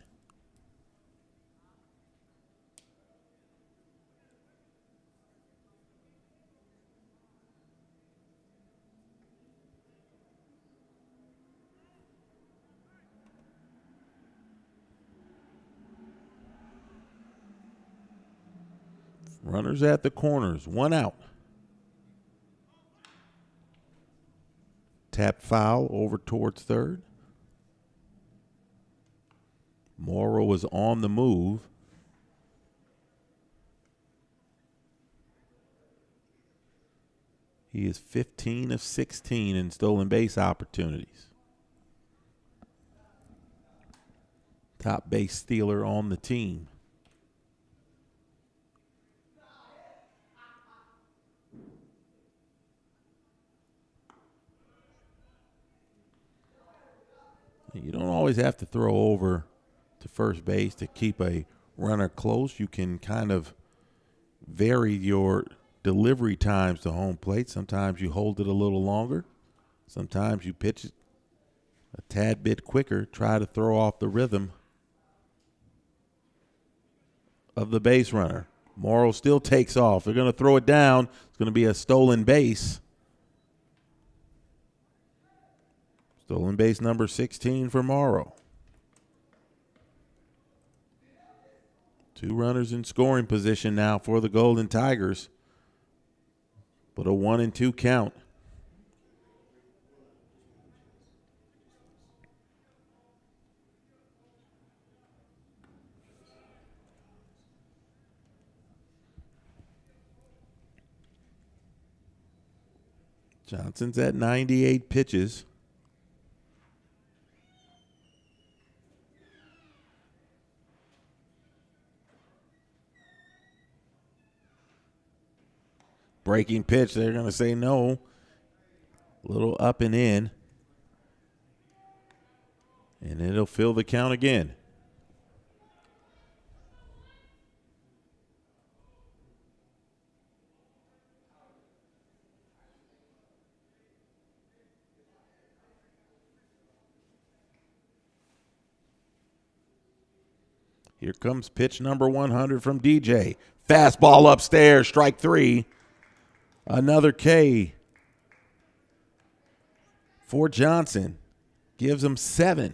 Runners at the corners, 1 out. Tap foul over towards third. Morrow is on the move. He is 15 of 16 in stolen base opportunities. Top base stealer on the team. You don't always have to throw over to first base to keep a runner close. You can kind of vary your delivery times to home plate. Sometimes you hold it a little longer. Sometimes you pitch it a tad bit quicker. Try to throw off the rhythm of the base runner. Morrow still takes off. They're going to throw it down. It's going to be a stolen base. Stolen base number 16 for Morrow. 2 runners in scoring position now for the Golden Tigers, but a 1-2 count. Johnson's at 98 pitches. Breaking pitch, they're going to say no. A little up and in. And it'll fill the count again. Here comes pitch number 100 from DJ. Fastball upstairs, strike 3. Another K for Johnson. Gives him 7.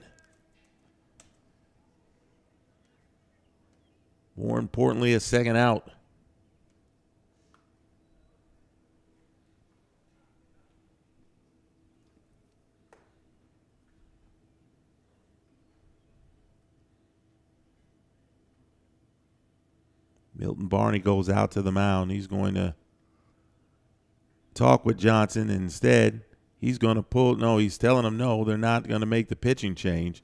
More importantly, a second out. Milton Barney goes out to the mound. He's going to talk with Johnson. Instead, he's going to pull. No, he's telling him no, they're not going to make the pitching change.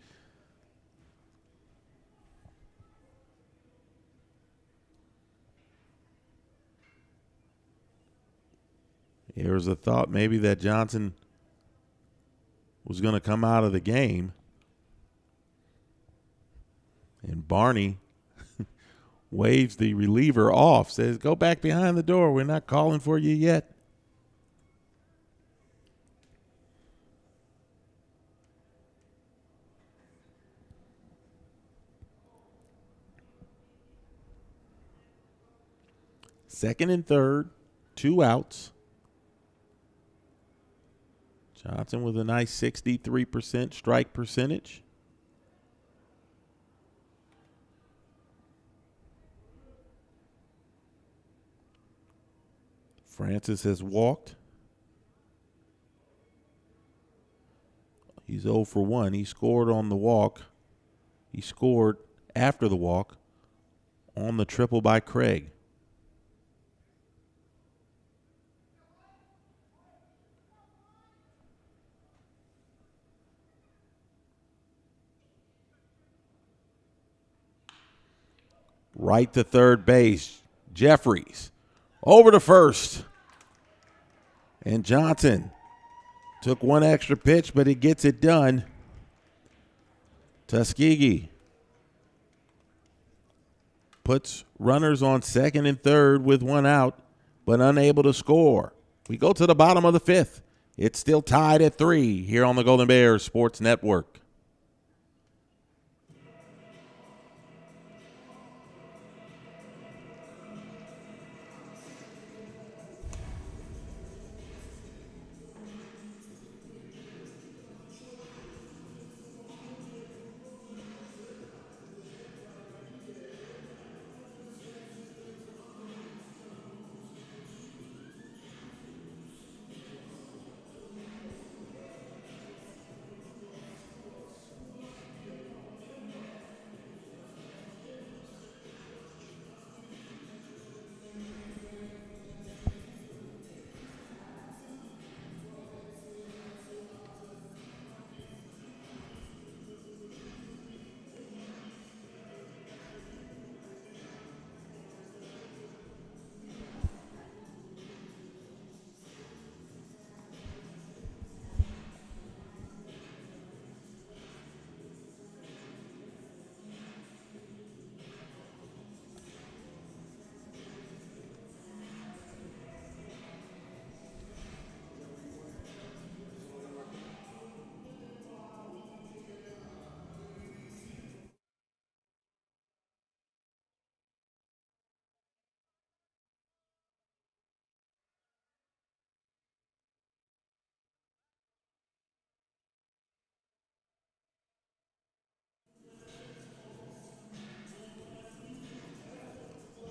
Here's a thought maybe that Johnson was going to come out of the game. And Barney waves the reliever off, says, go back behind the door. We're not calling for you yet. Second and third, 2 outs. Johnson with a nice 63% strike percentage. Francis has walked. He's 0 for 1. He scored on the walk He scored after the walk on the triple by Craig. Right to third base. Jeffries over to first. And Johnson took one extra pitch, but he gets it done. Tuskegee puts runners on second and third with one out, but unable to score. We go to the bottom of the fifth. It's still tied at 3 here on the Golden Bears Sports Network.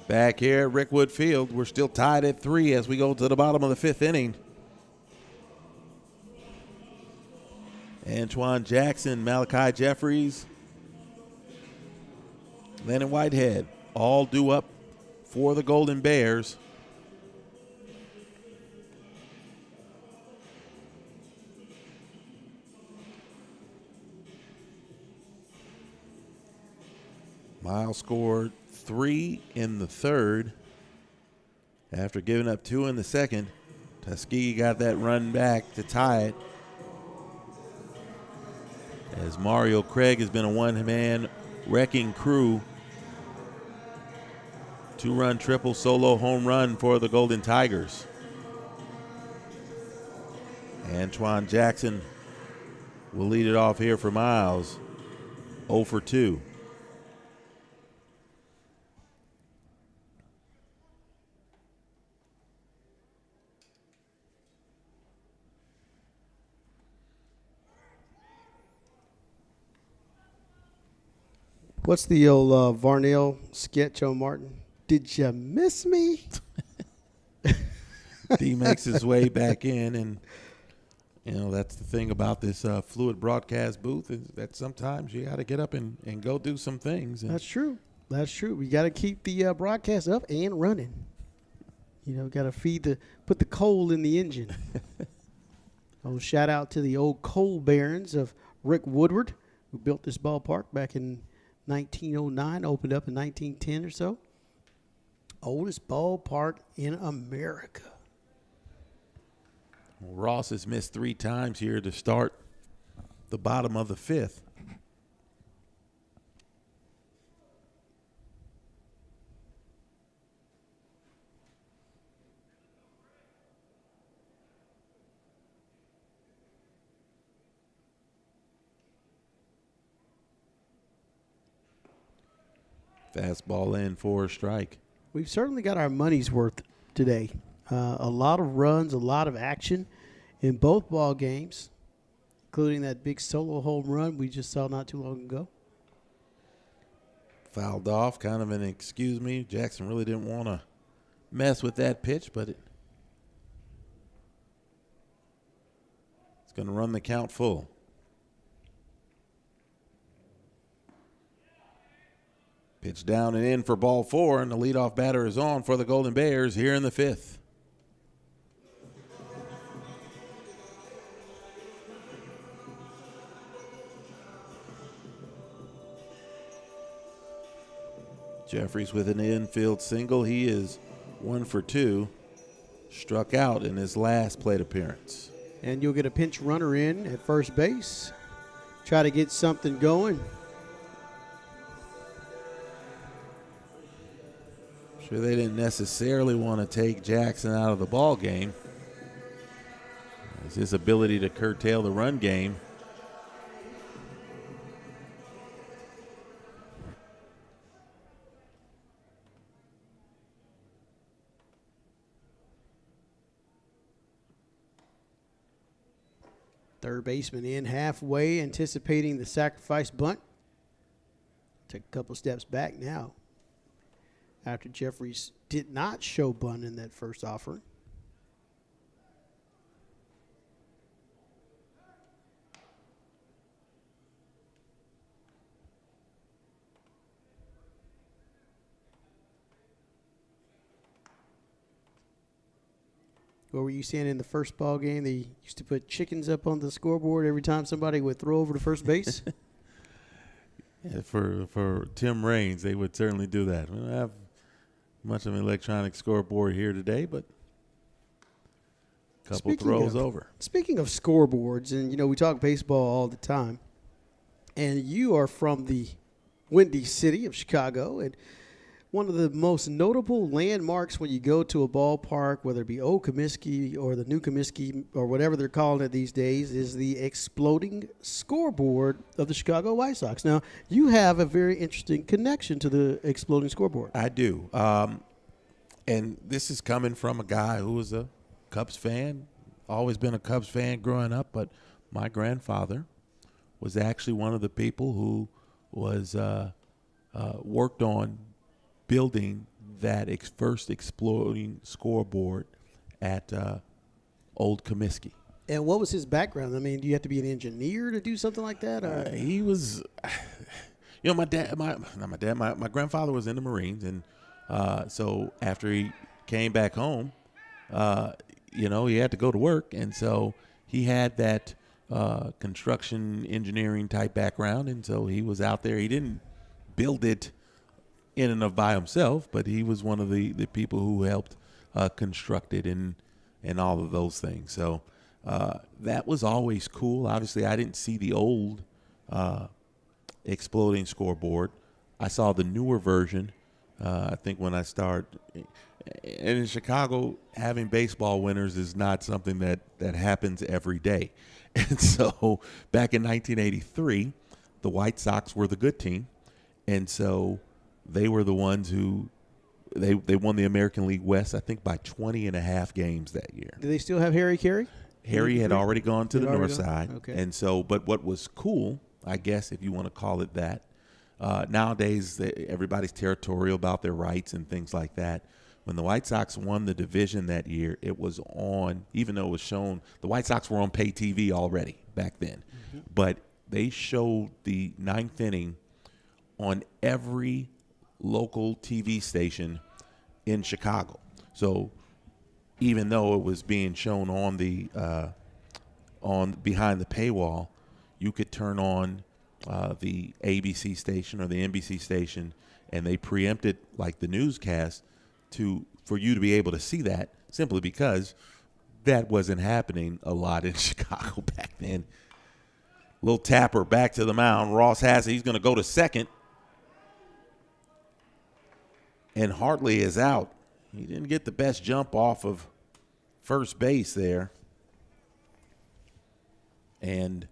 Back here at Rickwood Field, we're still tied at 3 as we go to the bottom of the 5th inning. Antoine Jackson, Malachi Jeffries, Lennon Whitehead, all due up for the Golden Bears. Miles scored 3 in the third after giving up 2 in the second. Tuskegee got that run back to tie it, as Mario Craig has been a one-man wrecking crew. 2-run triple solo home run for the Golden Tigers. Antoine Jackson will lead it off here for Miles. 0 for 2. What's the old Varnell sketch on Martin? Did you miss me? D makes his way back in, and that's the thing about this fluid broadcast booth, is that sometimes you got to get up and go do some things. And That's true. That's true. We got to keep the broadcast up and running. Got to put the coal in the engine. Shout out to the old coal barons of Rick Woodward, who built this ballpark back in 1909, opened up in 1910 or so. Oldest ballpark in America. Well, Ross has missed 3 times here to start the bottom of the 5th. Fastball in for a strike. We've certainly got our money's worth today. A lot of runs, a lot of action in both ball games, including that big solo home run we just saw not too long ago. Fouled off, kind of an excuse me. Jackson really didn't want to mess with that pitch, but it's going to run the count full. Pitch down and in for ball 4, and the leadoff batter is on for the Golden Bears here in the 5th. Jeffries with an infield single. He is 1 for 2. Struck out in his last plate appearance. And you'll get a pinch runner in at first base. Try to get something going. Sure, they didn't necessarily want to take Jackson out of the ball game. It's his ability to curtail the run game. Third baseman in halfway, anticipating the sacrifice bunt. Took a couple steps back now after Jeffries did not show bunt in that first offering. What were you saying in the first ball game? They used to put chickens up on the scoreboard every time somebody would throw over to first base. Yeah, for Tim Raines, they would certainly do that. We don't have much of an electronic scoreboard here today, but a couple throws over. Speaking of scoreboards, and, we talk baseball all the time, and you are from the Windy City of Chicago, and one of the most notable landmarks when you go to a ballpark, whether it be Old Comiskey or the New Comiskey or whatever they're calling it these days, is the exploding scoreboard of the Chicago White Sox. Now, you have a very interesting connection to the exploding scoreboard. I do. And this is coming from a guy who was a Cubs fan, always been a Cubs fan growing up, but my grandfather was actually one of the people who was worked on building that first exploding scoreboard at Old Comiskey. And what was his background? I mean, do you have to be an engineer to do something like that? Or? He was, my grandfather was in the Marines, and so after he came back home, he had to go to work, and so he had that construction engineering type background, and so he was out there. He didn't build it in and of by himself, but he was one of the people who helped construct it and all of those things. So that was always cool. Obviously, I didn't see the old exploding scoreboard. I saw the newer version. I think when I started, and in Chicago, having baseball winners is not something that happens every day. And so back in 1983, the White Sox were the good team, and so they were the ones who they won the American League West, I think, by 20 and a half games that year. Do they still have Harry Carey? Harry had already gone to the north side. Okay. And so, but what was cool, I guess, if you want to call it that, nowadays everybody's territorial about their rights and things like that. When the White Sox won the division that year, it was on, even though it was shown, the White Sox were on pay TV already back then. Mm-hmm. But they showed the ninth inning on every local TV station in Chicago. So even though it was being shown on the behind the paywall, you could turn on the ABC station or the NBC station, and they preempted like the newscast for you to be able to see that, simply because that wasn't happening a lot in Chicago back then. Little tapper back to the mound. Ross has it. He's going to go to second. And Hartley is out. He didn't get the best jump off of first base there. And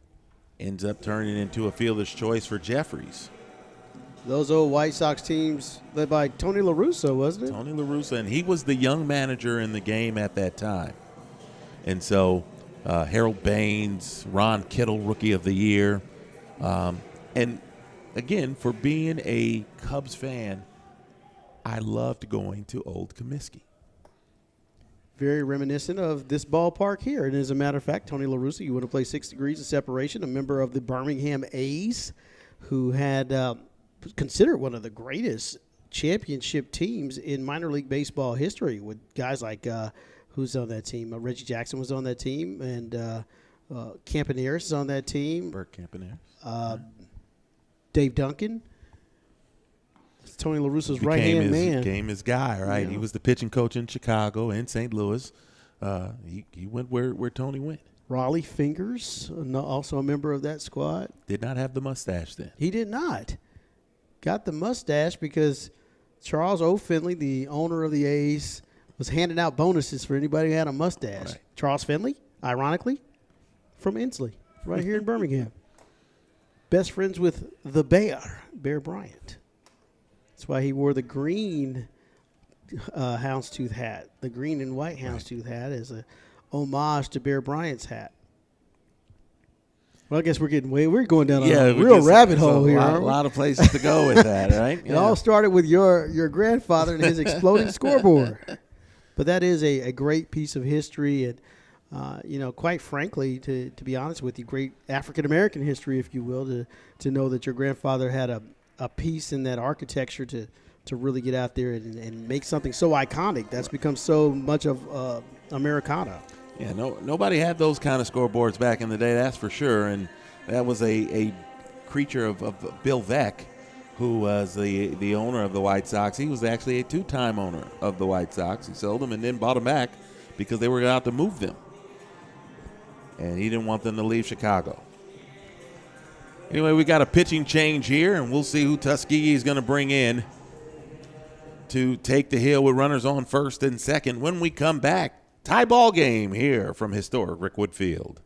ends up turning into a fielder's choice for Jeffries. Those old White Sox teams led by Tony La Russa, wasn't it? Tony La Russa, and he was the young manager in the game at that time. And so Harold Baines, Ron Kittle, Rookie of the Year. And, again, for being a Cubs fan, I loved going to Old Comiskey. Very reminiscent of this ballpark here. And as a matter of fact, Tony La Russa, you would have played 6 degrees of separation, a member of the Birmingham A's, who had considered one of the greatest championship teams in minor league baseball history, with guys like who's on that team? Reggie Jackson was on that team, and Campaneris is on that team. Burt Campaneris. Dave Duncan. It's Tony La Russa's right-hand man. Became his guy, right? Yeah. He was the pitching coach in Chicago and St. Louis. He went where Tony went. Raleigh Fingers, also a member of that squad. Did not have the mustache then. He did not. Got the mustache because Charles O. Finley, the owner of the A's, was handing out bonuses for anybody who had a mustache. Right. Charles Finley, ironically, from Inslee, right here in Birmingham. Best friends with the Bear Bryant. That's why he wore the green houndstooth hat. The green and white houndstooth hat is a homage to Bear Bryant's hat. Well, I guess we're going down a real rabbit hole here. A lot of places to go with that, right? It all started with your grandfather and his exploding scoreboard. But that is a great piece of history, and quite frankly, to be honest with you, great African American history, if you will, to know that your grandfather had a piece in that architecture to really get out there and make something so iconic that's become so much of Americana. Yeah, nobody had those kind of scoreboards back in the day, that's for sure. And that was a creature of Bill Veeck, who was the owner of the White Sox. He was actually a two-time owner of the White Sox. He sold them and then bought them back because they were out to move them. And he didn't want them to leave Chicago. Anyway, we got a pitching change here, and we'll see who Tuskegee is going to bring in to take the hill with runners on first and second when we come back. Tie ball game here from historic Rickwood Field.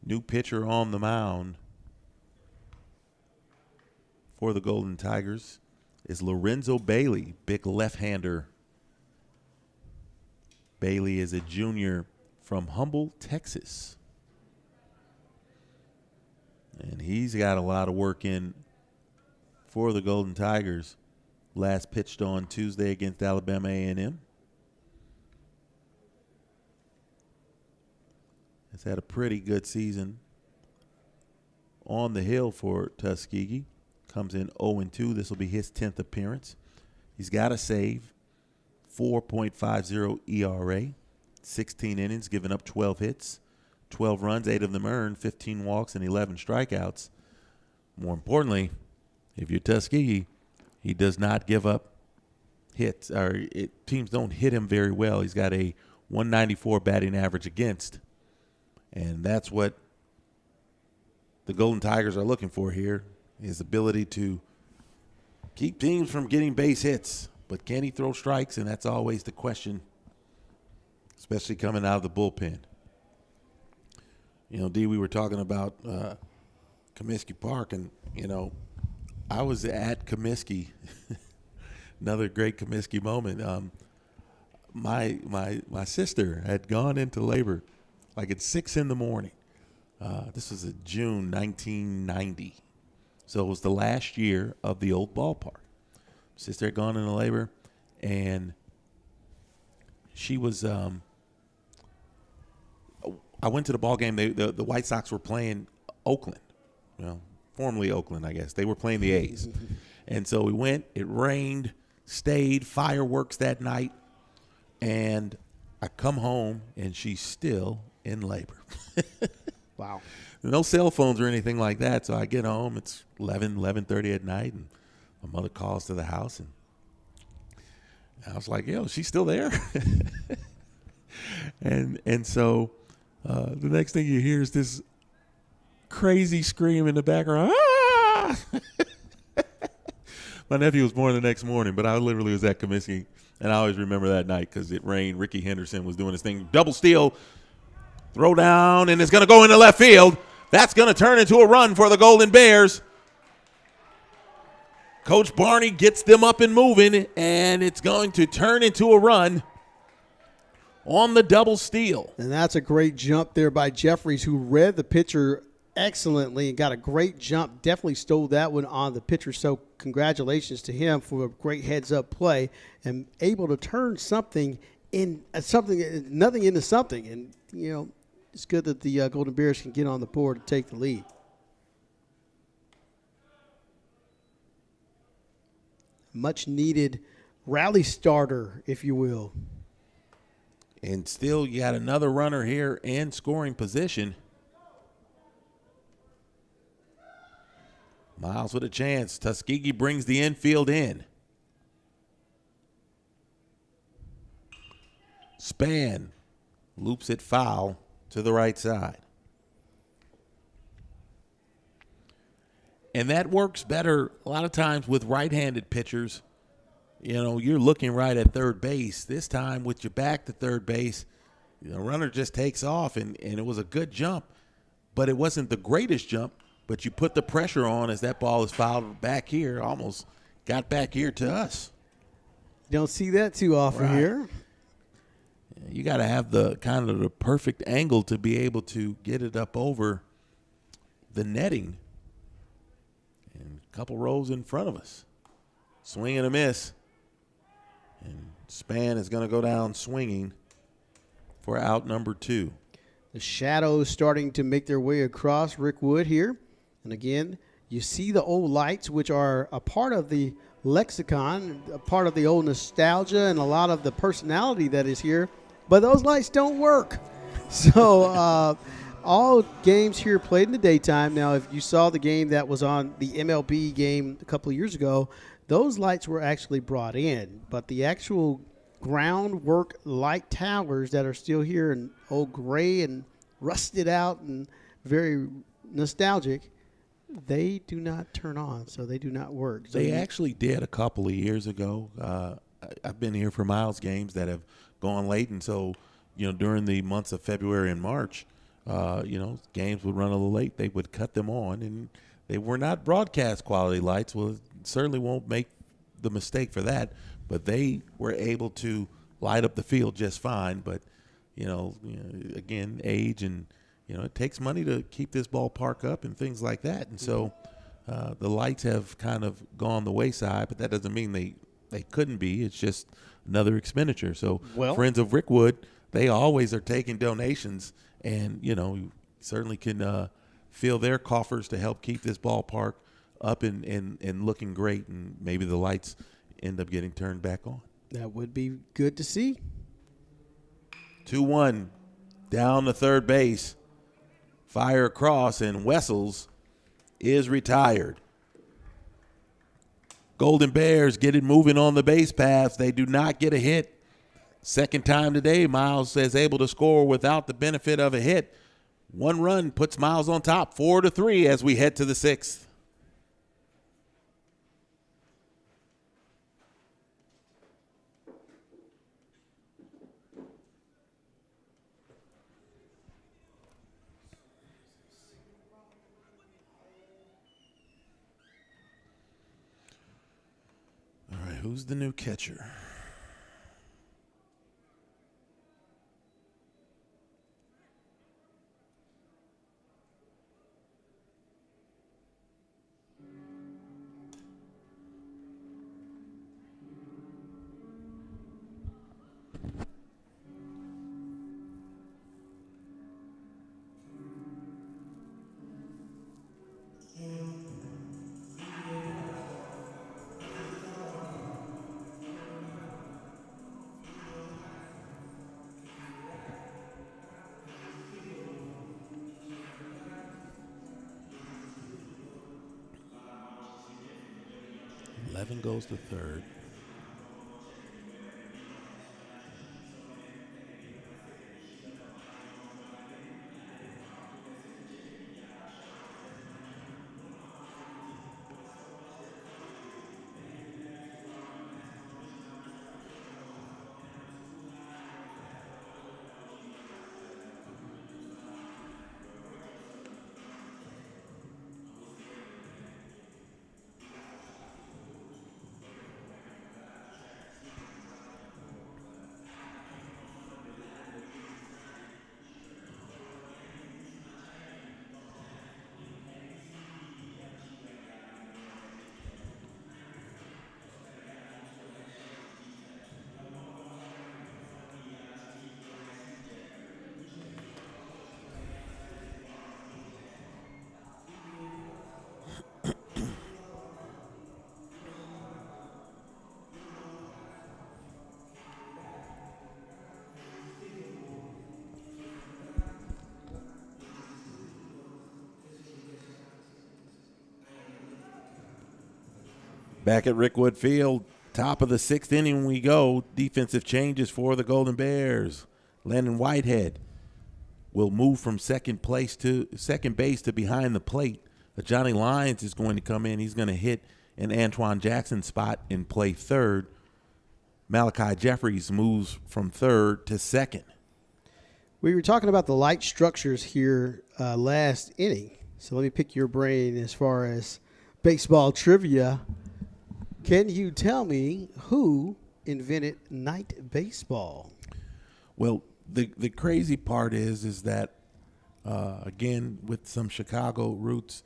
New pitcher on the mound for the Golden Tigers is Lorenzo Bailey, big left-hander. Bailey is a junior from Humble, Texas. And he's got a lot of work in for the Golden Tigers. Last pitched on Tuesday against Alabama A&M. Has had a pretty good season on the hill for Tuskegee. Comes in 0-2. This will be his 10th appearance. He's got a save, 4.50 ERA, 16 innings, giving up 12 hits, 12 runs, 8 of them earned, 15 walks, and 11 strikeouts. More importantly, if you're Tuskegee, he does not give up hits. Teams don't hit him very well. He's got a 194 batting average against. And that's what the Golden Tigers are looking for here, his ability to keep teams from getting base hits. But can he throw strikes? And that's always the question, especially coming out of the bullpen. You know, D, we were talking about Comiskey Park, and, you know, I was at Comiskey, another great Comiskey moment. My sister had gone into labor like at 6 in the morning. This was in June 1990. So it was the last year of the old ballpark. Sister had gone into labor, and she was I went to the ball game. The White Sox were playing Oakland. Well, formerly Oakland, I guess. They were playing the A's. And so we went. It rained, stayed, fireworks that night. And I come home, and she's still in labor. Wow. No cell phones or anything like that. So I get home. It's 11:30 at night, and my mother calls to the house, and I was like, yo, she's still there? and so the next thing you hear is this crazy scream in the background. Ah! My nephew was born the next morning, but I literally was at Comiskey, and I always remember that night because it rained. Ricky Henderson was doing his thing. Double steal, throw down, and it's going to go into left field. That's going to turn into a run for the Golden Bears. Coach Barney gets them up and moving, and it's going to turn into a run on the double steal. And that's a great jump there by Jeffries, who read the pitcher excellently and got a great jump. Definitely stole that one on the pitcher. So congratulations to him for a great heads-up play and able to turn nothing into something. And, you know, it's good that the Golden Bears can get on the board and take the lead. Much needed rally starter, if you will. And still you got another runner here in scoring position. Miles with a chance. Tuskegee brings the infield in. Span loops it foul to the right side. And that works better a lot of times with right-handed pitchers. You know, you're looking right at third base. This time with your back to third base, the runner just takes off, and it was a good jump. But it wasn't the greatest jump, but you put the pressure on as that ball is fouled back here, almost got back here to us. You don't see that too often here. You got to have the kind of the perfect angle to be able to get it up over the netting. And a couple rows in front of us. Swing and a miss. And Span is going to go down swinging for out number 2. The shadows starting to make their way across Rick Wood here. And again, you see the old lights, which are a part of the lexicon, a part of the old nostalgia and a lot of the personality that is here. But those lights don't work. So all games here played in the daytime. Now, if you saw the game that was on the MLB game a couple of years ago, those lights were actually brought in. But the actual groundwork light towers that are still here in old gray and rusted out and very nostalgic, they do not turn on, so they do not work. So they actually did a couple of years ago. I've been here for Miles games that have gone late, and so, you know, during the months of February and March, you know, games would run a little late. They would cut them on, and they were not broadcast quality lights. Well, certainly won't make the mistake for that, but they were able to light up the field just fine. But, you know again, age and, you know, it takes money to keep this ballpark up and things like that. And so the lights have kind of gone the wayside, but that doesn't mean they couldn't be. It's just another expenditure. So Friends of Rickwood, they always are taking donations, and, you know, you certainly can fill their coffers to help keep this ballpark up and looking great, and maybe the lights end up getting turned back on. That would be good to see. 2-1 down to third base. Fire across, and Wessels is retired. Golden Bears get it moving on the base paths. They do not get a hit. Second time today, Miles is able to score without the benefit of a hit. One run puts Miles on top, 4-3 as we head to the 6th. All right, who's the new catcher? 11 goes to third. Back at Rickwood Field, top of the 6th inning we go. Defensive changes for the Golden Bears. Landon Whitehead will move from second base to behind the plate. Johnny Lyons is going to come in. He's going to hit an Antoine Jackson spot and play third. Malachi Jeffries moves from third to second. We were talking about the light structures here last inning. So let me pick your brain as far as baseball trivia. Can you tell me who invented night baseball? Well, the crazy part is that, again, with some Chicago roots,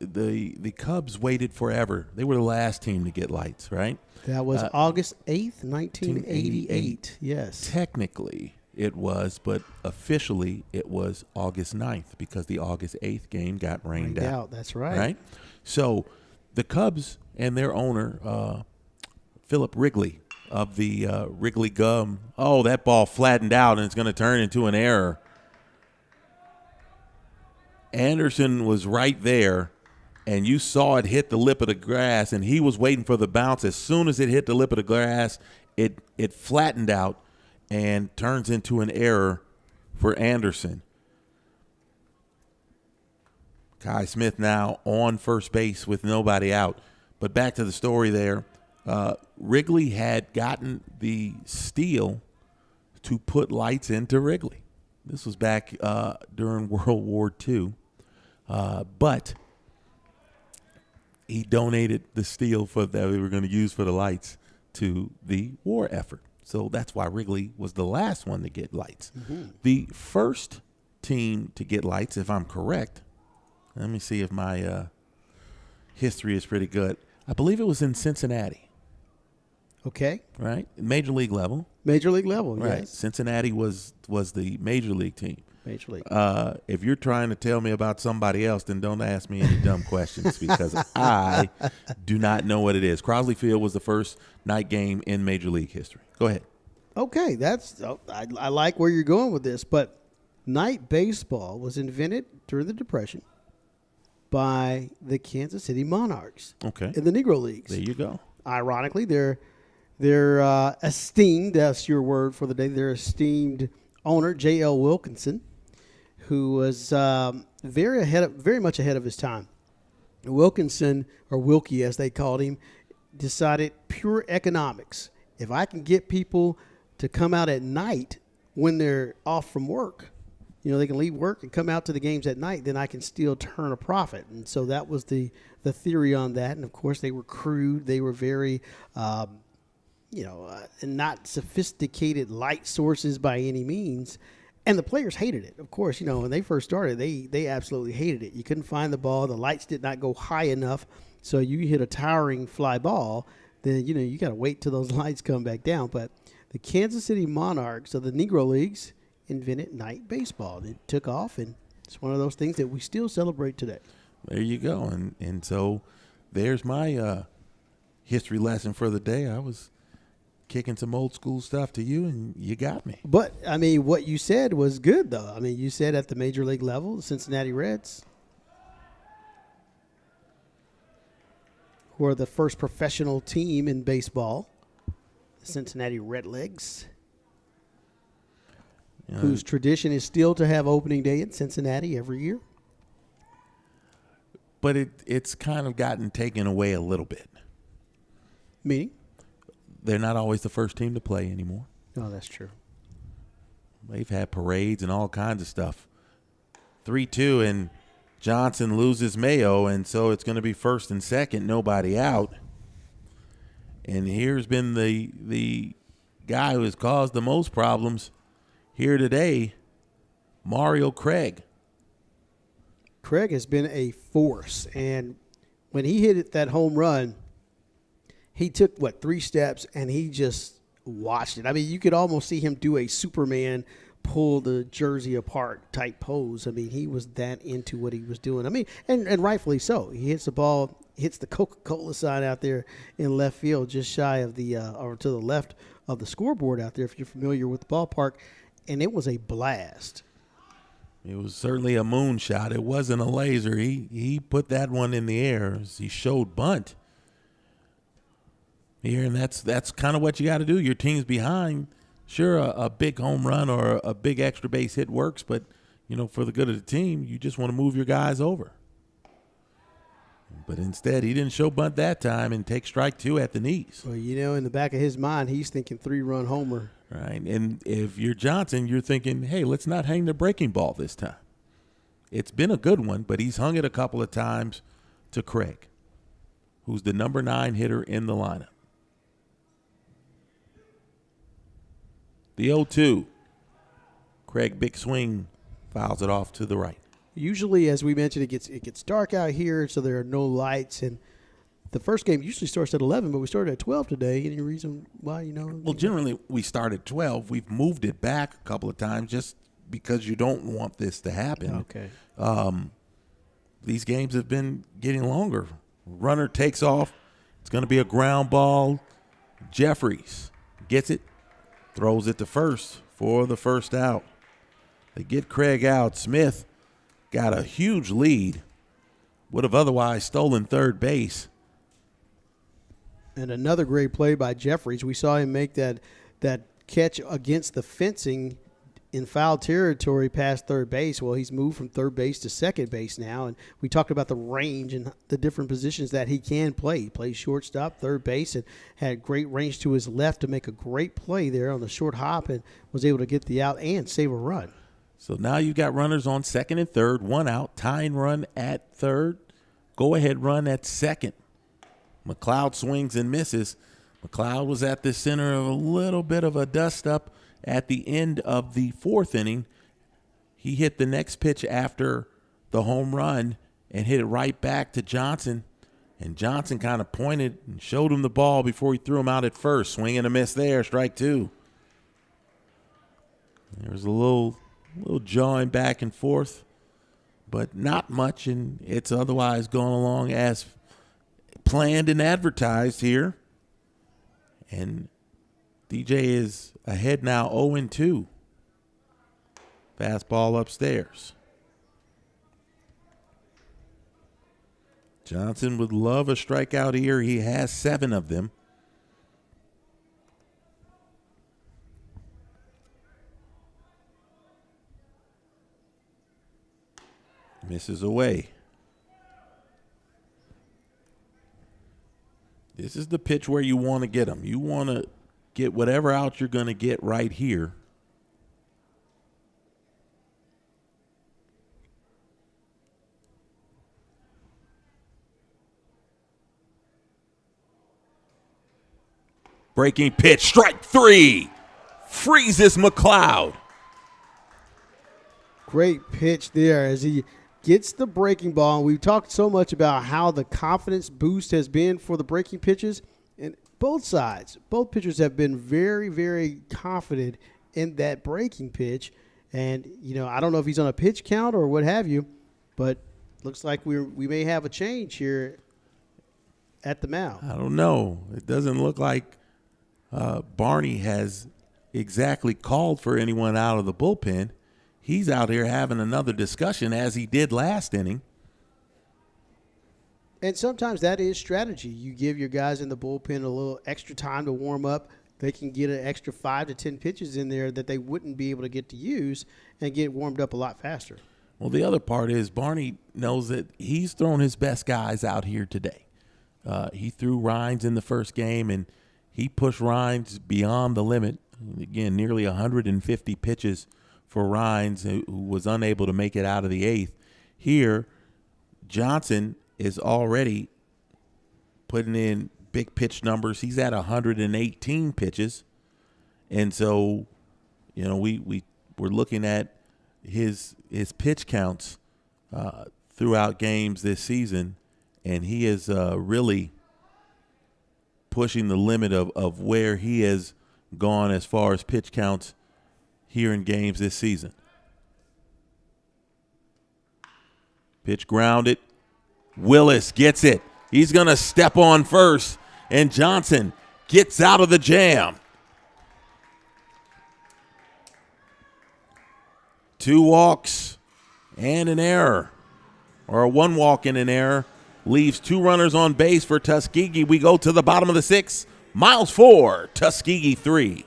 the Cubs waited forever. They were the last team to get lights, right? That was August 8th, 1988. Yes. Technically it was, but officially it was August 9th because the August 8th game got rained out. That's right. Right? So the Cubs and their owner, Philip Wrigley of the Wrigley Gum, that ball flattened out and it's going to turn into an error. Anderson was right there, and you saw it hit the lip of the grass, and he was waiting for the bounce. As soon as it hit the lip of the grass, it flattened out and turns into an error for Anderson. Kai Smith now on first base with nobody out. But back to the story there. Wrigley had gotten the steal to put lights into Wrigley. This was back during World War II. But he donated the steel that we were going to use for the lights to the war effort. So that's why Wrigley was the last one to get lights. Mm-hmm. The first team to get lights, if I'm correct, let me see if my history is pretty good. I believe it was in Cincinnati. Okay. Right? Major league level. Major league level, right. Yes. Cincinnati was the major league team. Major league. If you're trying to tell me about somebody else, then don't ask me any dumb questions because I do not know what it is. Crosley Field was the first night game in Major League history. Go ahead. Okay, I like where you're going with this, but night baseball was invented during the Depression by the Kansas City Monarchs. Okay. In the Negro Leagues. There you go. Ironically, they're esteemed, that's your word for the day, their esteemed owner, J.L. Wilkinson, who was very much ahead of his time. Wilkinson, or Wilkie as they called him, decided pure economics. If I can get people to come out at night when they're off from work, they can leave work and come out to the games at night, then I can still turn a profit. And so that was the theory on that. And, of course, they were crude. They were very, not sophisticated light sources by any means. And the players hated it. Of course, when they first started, they absolutely hated it. You couldn't find the ball. The lights did not go high enough. So you hit a towering fly ball, then, you got to wait till those lights come back down. But the Kansas City Monarchs of the Negro Leagues invented night baseball. It took off, and it's one of those things that we still celebrate today. There you go. And so there's my history lesson for the day. I was kicking some old school stuff to you, and you got me. But, what you said was good, though. You said at the major league level, the Cincinnati Reds. who are the first professional team in baseball, the Cincinnati Redlegs, whose tradition is still to have opening day in Cincinnati every year. But it's kind of gotten taken away a little bit. Meaning? They're not always the first team to play anymore. Oh, that's true. They've had parades and all kinds of stuff. 3-2, and Johnson loses Mayo, and so it's going to be first and second, nobody out. And here's been the guy who has caused the most problems here today, Mario Craig. Craig has been a force, and when he hit that home run, he took, 3 steps, and he just watched it. I mean, you could almost see him do a Superman pull the jersey apart type pose. I mean, he was that into what he was doing. I mean, and rightfully so. He hits the ball, hits the Coca-Cola sign out there in left field, just shy of the or to the left of the scoreboard out there, if you're familiar with the ballpark, and it was a blast. It was certainly a moonshot. It wasn't a laser. He put that one in the air as he showed bunt here, and that's kind of what you got to do. Your team's behind. Sure, a big home run or a big extra base hit works, but, for the good of the team, you just want to move your guys over. But instead, he didn't show bunt that time and take strike 2 at the knees. Well, in the back of his mind, he's thinking 3-run homer. Right, and if you're Johnson, you're thinking, hey, let's not hang the breaking ball this time. It's been a good one, but he's hung it a couple of times to Craig, who's the number 9 hitter in the lineup. The 0-2. Craig, big swing, fouls it off to the right. Usually, as we mentioned, it gets dark out here, so there are no lights. And the first game usually starts at 11, but we started at 12 today. Any reason why, Well, generally, we start at 12. We've moved it back a couple of times just because you don't want this to happen. Okay. These games have been getting longer. Runner takes off. It's going to be a ground ball. Jeffries gets it. Throws it to first for the first out. They get Craig out. Smith got a huge lead. Would have otherwise stolen third base. And another great play by Jeffries. We saw him make that catch against the fencing in foul territory past third base. Well, he's moved from third base to second base now. And we talked about the range and the different positions that he can play. He plays shortstop, third base, and had great range to his left to make a great play there on the short hop and was able to get the out and save a run. So now you've got runners on second and third, 1 out, tying run at third, go-ahead run at second. McLeod swings and misses. McLeod was at the center of a little bit of a dust-up at the end of the 4th inning. He hit the next pitch after the home run and hit it right back to Johnson. And Johnson kind of pointed and showed him the ball before he threw him out at first. Swing and a miss there, strike 2. There's a little jawing back and forth, but not much, and it's otherwise going along as planned and advertised here. And DJ is ahead now 0-2. Fastball upstairs. Johnson would love a strikeout here. He has 7 of them. Misses away. This is the pitch where you want to get them. You want to get whatever out you're going to get right here. Breaking pitch, strike 3. Freezes McLeod. Great pitch there as he gets the breaking ball. And we've talked so much about how the confidence boost has been for the breaking pitches. And both sides, both pitchers have been very, very confident in that breaking pitch. And, I don't know if he's on a pitch count or what have you, but looks like we may have a change here at the mound. I don't know. It doesn't look like Barney has exactly called for anyone out of the bullpen. He's out here having another discussion as he did last inning. And sometimes that is strategy. You give your guys in the bullpen a little extra time to warm up. They can get an extra 5 to 10 pitches in there that they wouldn't be able to get to use and get warmed up a lot faster. Well, the other part is Barney knows that he's thrown his best guys out here today. He threw Rhines in the first game, and he pushed Rhines beyond the limit. Again, nearly 150 pitches for Rhines, who was unable to make it out of the eighth. Here, Johnson is already putting in big pitch numbers. He's at 118 pitches. And so, we're looking at his pitch counts throughout games this season, and he is really pushing the limit of where he has gone as far as pitch counts here in games this season. Pitch grounded. Willis gets it. He's going to step on first, and Johnson gets out of the jam. 2 walks and an error, or a 1 walk and an error, leaves 2 runners on base for Tuskegee. We go to the bottom of the 6th. Miles 4, Tuskegee 3.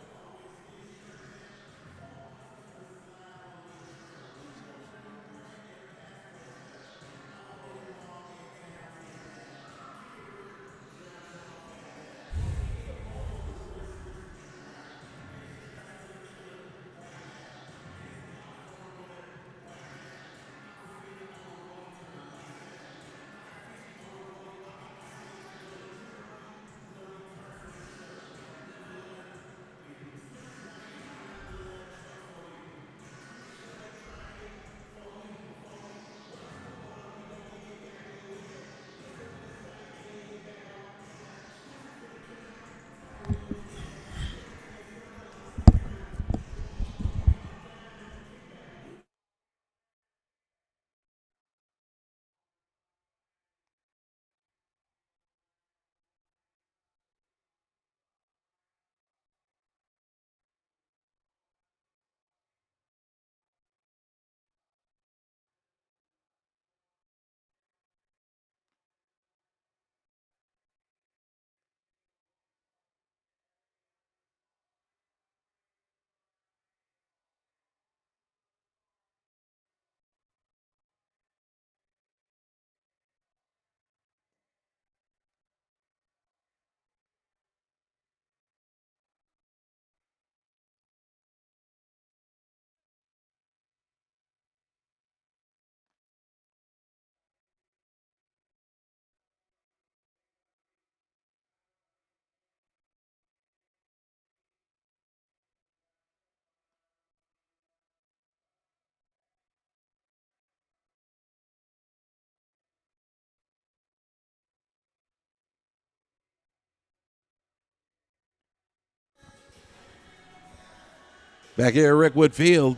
Back here at Rickwood Field,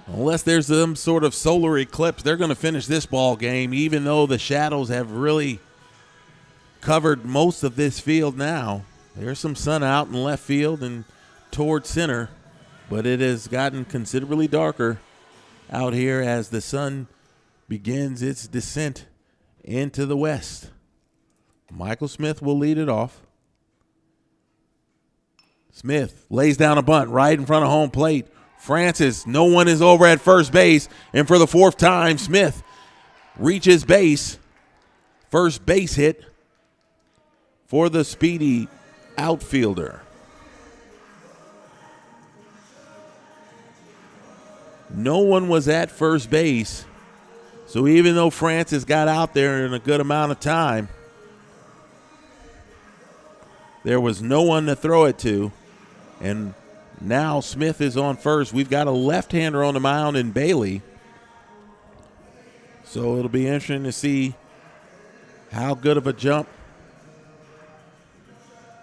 unless there's some sort of solar eclipse, they're going to finish this ball game, even though the shadows have really covered most of this field now. There's some sun out in left field and toward center, but it has gotten considerably darker out here as the sun begins its descent into the west. Michael Smith will lead it off. Smith lays down a bunt right in front of home plate. Francis, no one is over at first base. And for the 4th time, Smith reaches base. First base hit for the speedy outfielder. No one was at first base. So even though Francis got out there in a good amount of time, there was no one to throw it to. And now Smith is on first. We've got a left-hander on the mound in Bailey. So it'll be interesting to see how good of a jump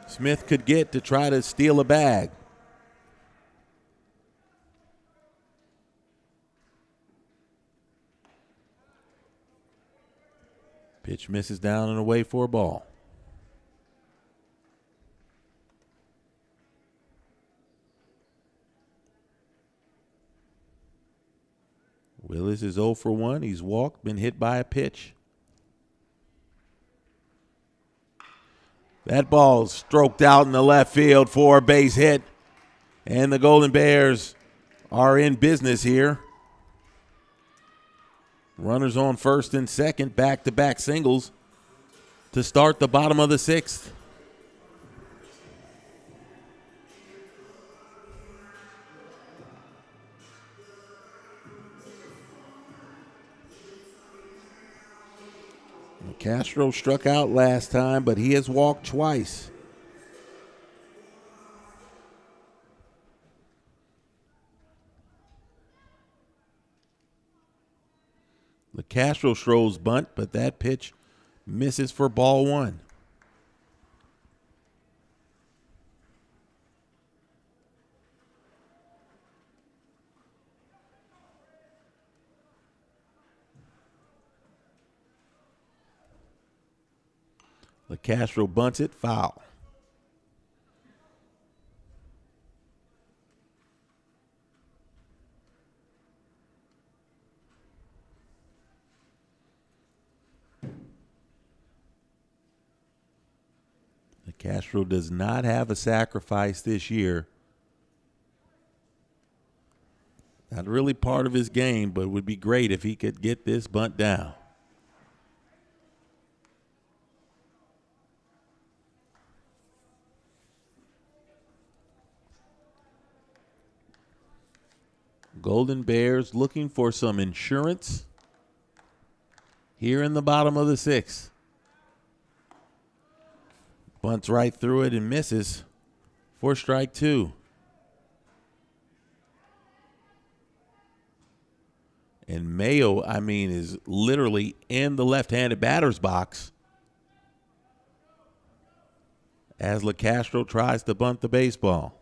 Smith could get to try to steal a bag. Pitch misses down and away for a ball. Willis is 0 for 1. He's walked, been hit by a pitch. That ball stroked out in the left field for a base hit. And the Golden Bears are in business here. Runners on first and second, back-to-back singles to start the bottom of the sixth. Castro struck out last time, but he has walked twice. The Castro throws bunt, but that pitch misses for ball one. The Castro bunts it, foul. Castro does not have a sacrifice this year. Not really part of his game, but it would be great if he could get this bunt down. Golden Bears looking for some insurance here in the bottom of the sixth. Bunts right through it and misses for strike two. And Mayo, is literally in the left-handed batter's box as LeCastro tries to bunt the baseball.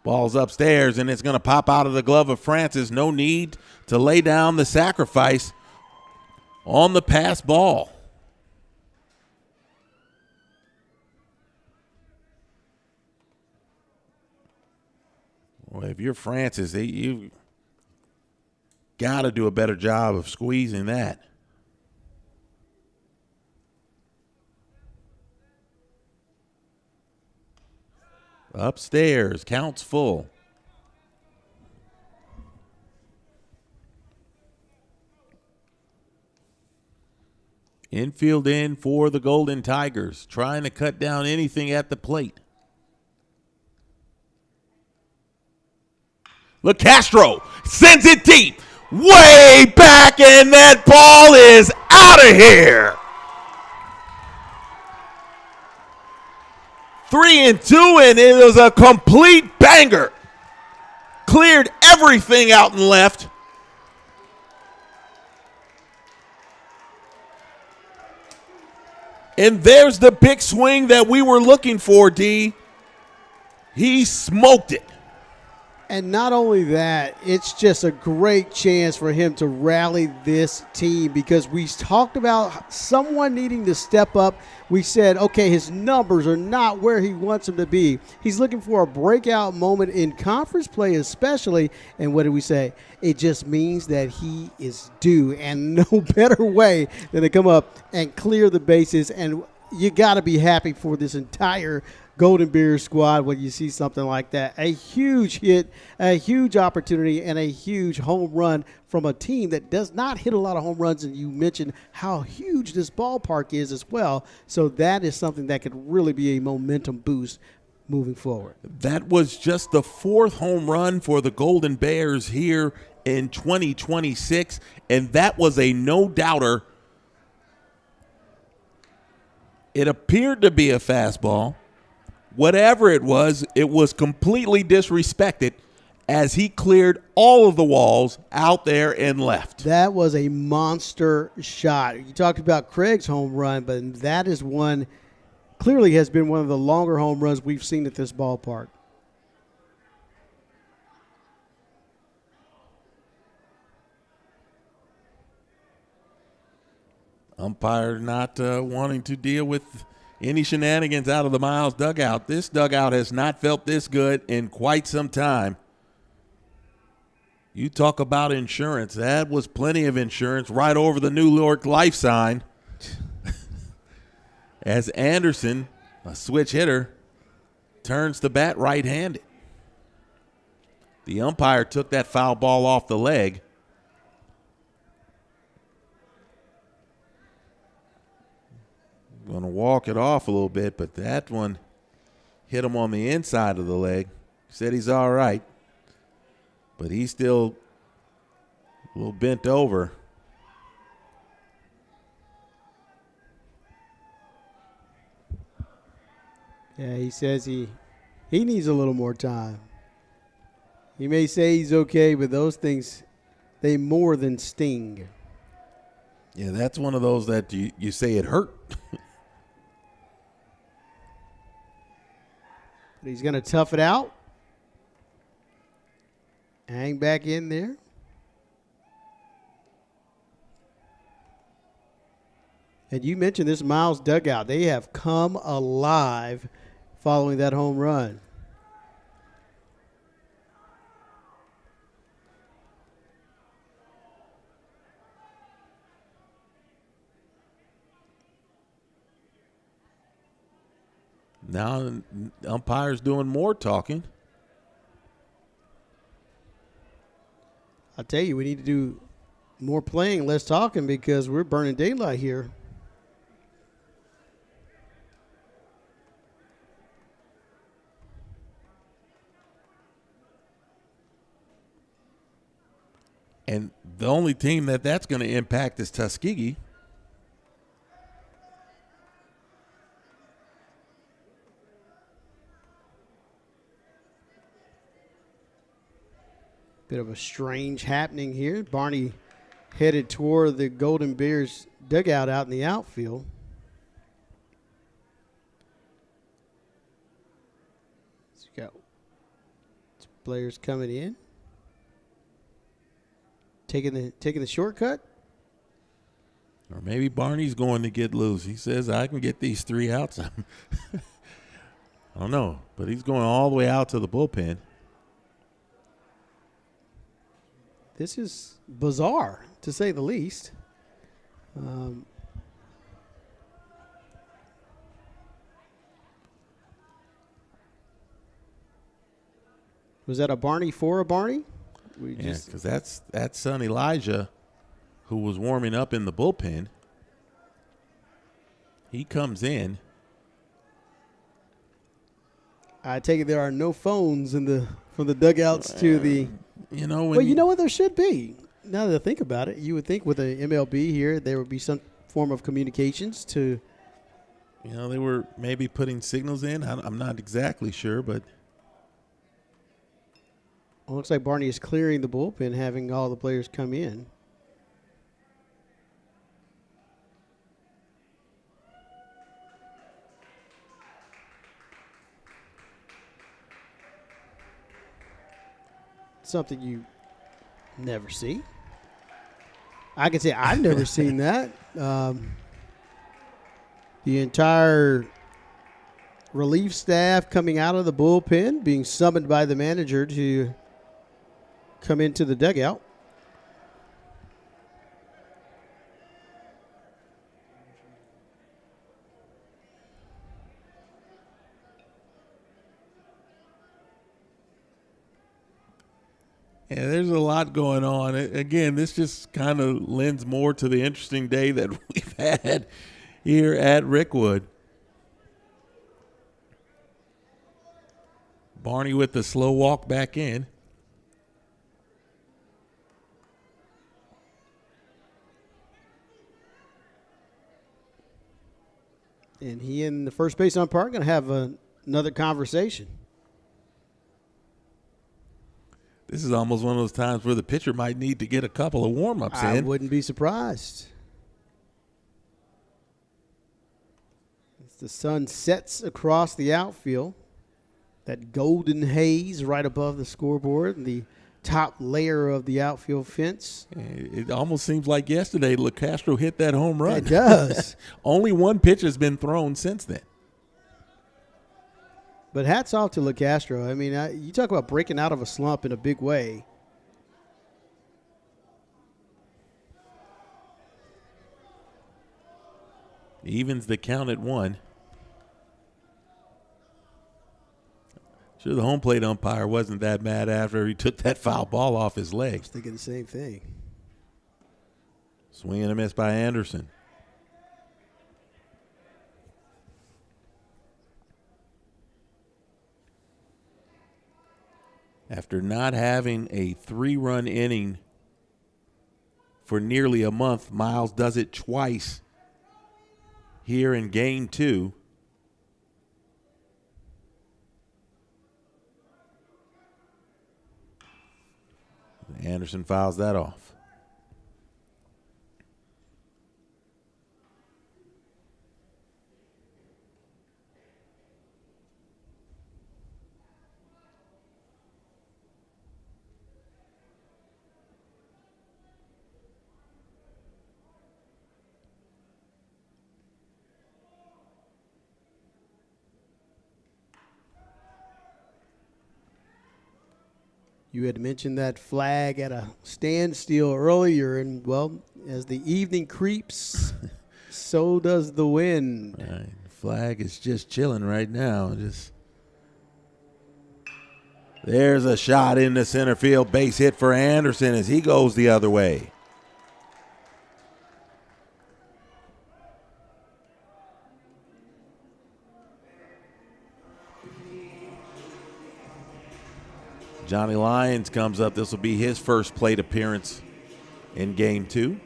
Ball's upstairs, and it's going to pop out of the glove of Francis. No need to lay down the sacrifice on the pass ball. Well, if you're Francis, you've got to do a better job of squeezing that. Upstairs, counts full. Infield in for the Golden Tigers, trying to cut down anything at the plate. LeCastro sends it deep, way back, and that ball is out of here. 3-2, and it was a complete banger. Cleared everything out and left. And there's the big swing that we were looking for, D. He smoked it. And not only that, it's just a great chance for him to rally this team because we talked about someone needing to step up. We said, okay, his numbers are not where he wants them to be. He's looking for a breakout moment in conference play especially. And what did we say? It just means that he is due, and no better way than to come up and clear the bases. And you got to be happy for this entire Golden Bears squad when you see something like that. A huge hit, a huge opportunity, and a huge home run from a team that does not hit a lot of home runs. And you mentioned how huge this ballpark is as well. So that is something that could really be a momentum boost moving forward. That was just the fourth home run for the Golden Bears here in 2026, and that was a no-doubter. It appeared to be a fastball. Whatever it was completely disrespected as he cleared all of the walls out there and left. That was a monster shot. You talked about Craig's home run, but that is one, clearly has been one of the longer home runs we've seen at this ballpark. Umpire not wanting to deal with any shenanigans out of the Miles dugout. This dugout has not felt this good in quite some time. You talk about insurance. That was plenty of insurance right over the New York Life sign. As Anderson, a switch hitter, turns the bat right-handed. The umpire took that foul ball off the leg. Going to walk it off a little bit, but that one hit him on the inside of the leg. Said he's all right, but he's still a little bent over. Yeah, he says he needs a little more time. He may say he's okay, but those things, they more than sting. Yeah, that's one of those that you say it hurt. But he's going to tough it out. Hang back in there. And you mentioned this Miles dugout. They have come alive following that home run. Now the umpire's doing more talking. I'll tell you, we need to do more playing, less talking, because we're burning daylight here. And the only team that's going to impact is Tuskegee. Bit of a strange happening here. Barney headed toward the Golden Bears dugout out in the outfield. Let's go. Players coming in. Taking the shortcut. Or maybe Barney's going to get loose. He says, I can get these 3 outs. I don't know, but he's going all the way out to the bullpen. This is bizarre, to say the least. Was that a Barney for a Barney? Yeah, because that's son Elijah, who was warming up in the bullpen. He comes in. I take it there are no phones from the dugouts to the. You know, Well, you know what? There should be. Now that I think about it, you would think with the MLB here, there would be some form of communications to. You know, they were maybe putting signals in. I'm not exactly sure, but. Well, looks like Barney is clearing the bullpen, having all the players come in. Something you never see. I can say I've never seen that. The entire relief staff coming out of the bullpen, being summoned by the manager to come into the dugout. Yeah, there's a lot going on. Again, this just kind of lends more to the interesting day that we've had here at Rickwood. Barney with the slow walk back in. And he and the first base umpire are going to have another conversation. This is almost one of those times where the pitcher might need to get a couple of warm-ups in. I wouldn't be surprised. As the sun sets across the outfield, that golden haze right above the scoreboard and the top layer of the outfield fence. It almost seems like yesterday LeCastro hit that home run. It does. Only one pitch has been thrown since then. But hats off to LeCastro. I mean, you talk about breaking out of a slump in a big way. Evens the count at 1. Sure, the home plate umpire wasn't that mad after he took that foul ball off his I leg. was thinking the same thing. Swing and a miss by Anderson. After not having a 3-run inning for nearly a month, Miles does it twice here in game 2. Anderson fouls that off. You had mentioned that flag at a standstill earlier, and, well, as the evening creeps, so does the wind. Right. Flag is just chilling right now. There's a shot into center field. Base hit for Anderson as he goes the other way. Johnny Lyons comes up. This will be his first plate appearance in game 2. You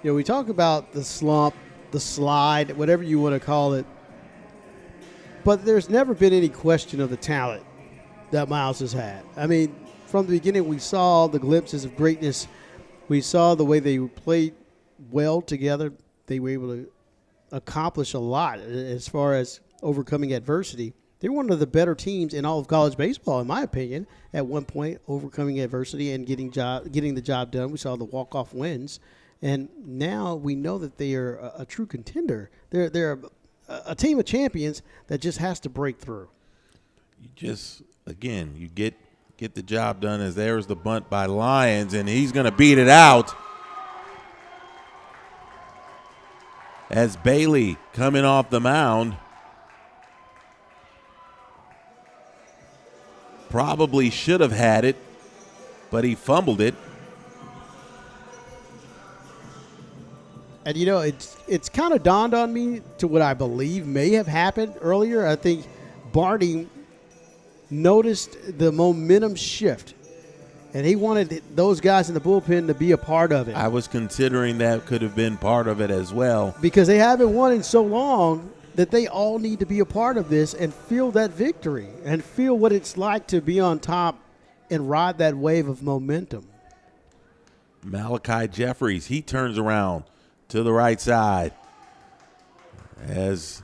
know, we talk about the slump, the slide, whatever you want to call it, but there's never been any question of the talent that Miles has had. I mean, from the beginning, we saw the glimpses of greatness. We saw the way they played well together. They were able to accomplish a lot as far as overcoming adversity. They're one of the better teams in all of college baseball, in my opinion, at one point, overcoming adversity and getting the job done. We saw the walk-off wins. And now we know that they are a true contender. They're a team of champions that just has to break through. You get the job done as there's the bunt by Lyons, and he's going to beat it out. As Bailey coming off the mound probably should have had it, but he fumbled it. And, you know, it's kind of dawned on me to what I believe may have happened earlier. I think Barney noticed the momentum shift, and he wanted those guys in the bullpen to be a part of it. I was considering that could have been part of it as well. Because they haven't won in so long that they all need to be a part of this and feel that victory and feel what it's like to be on top and ride that wave of momentum. Malachi Jeffries, he turns around to the right side as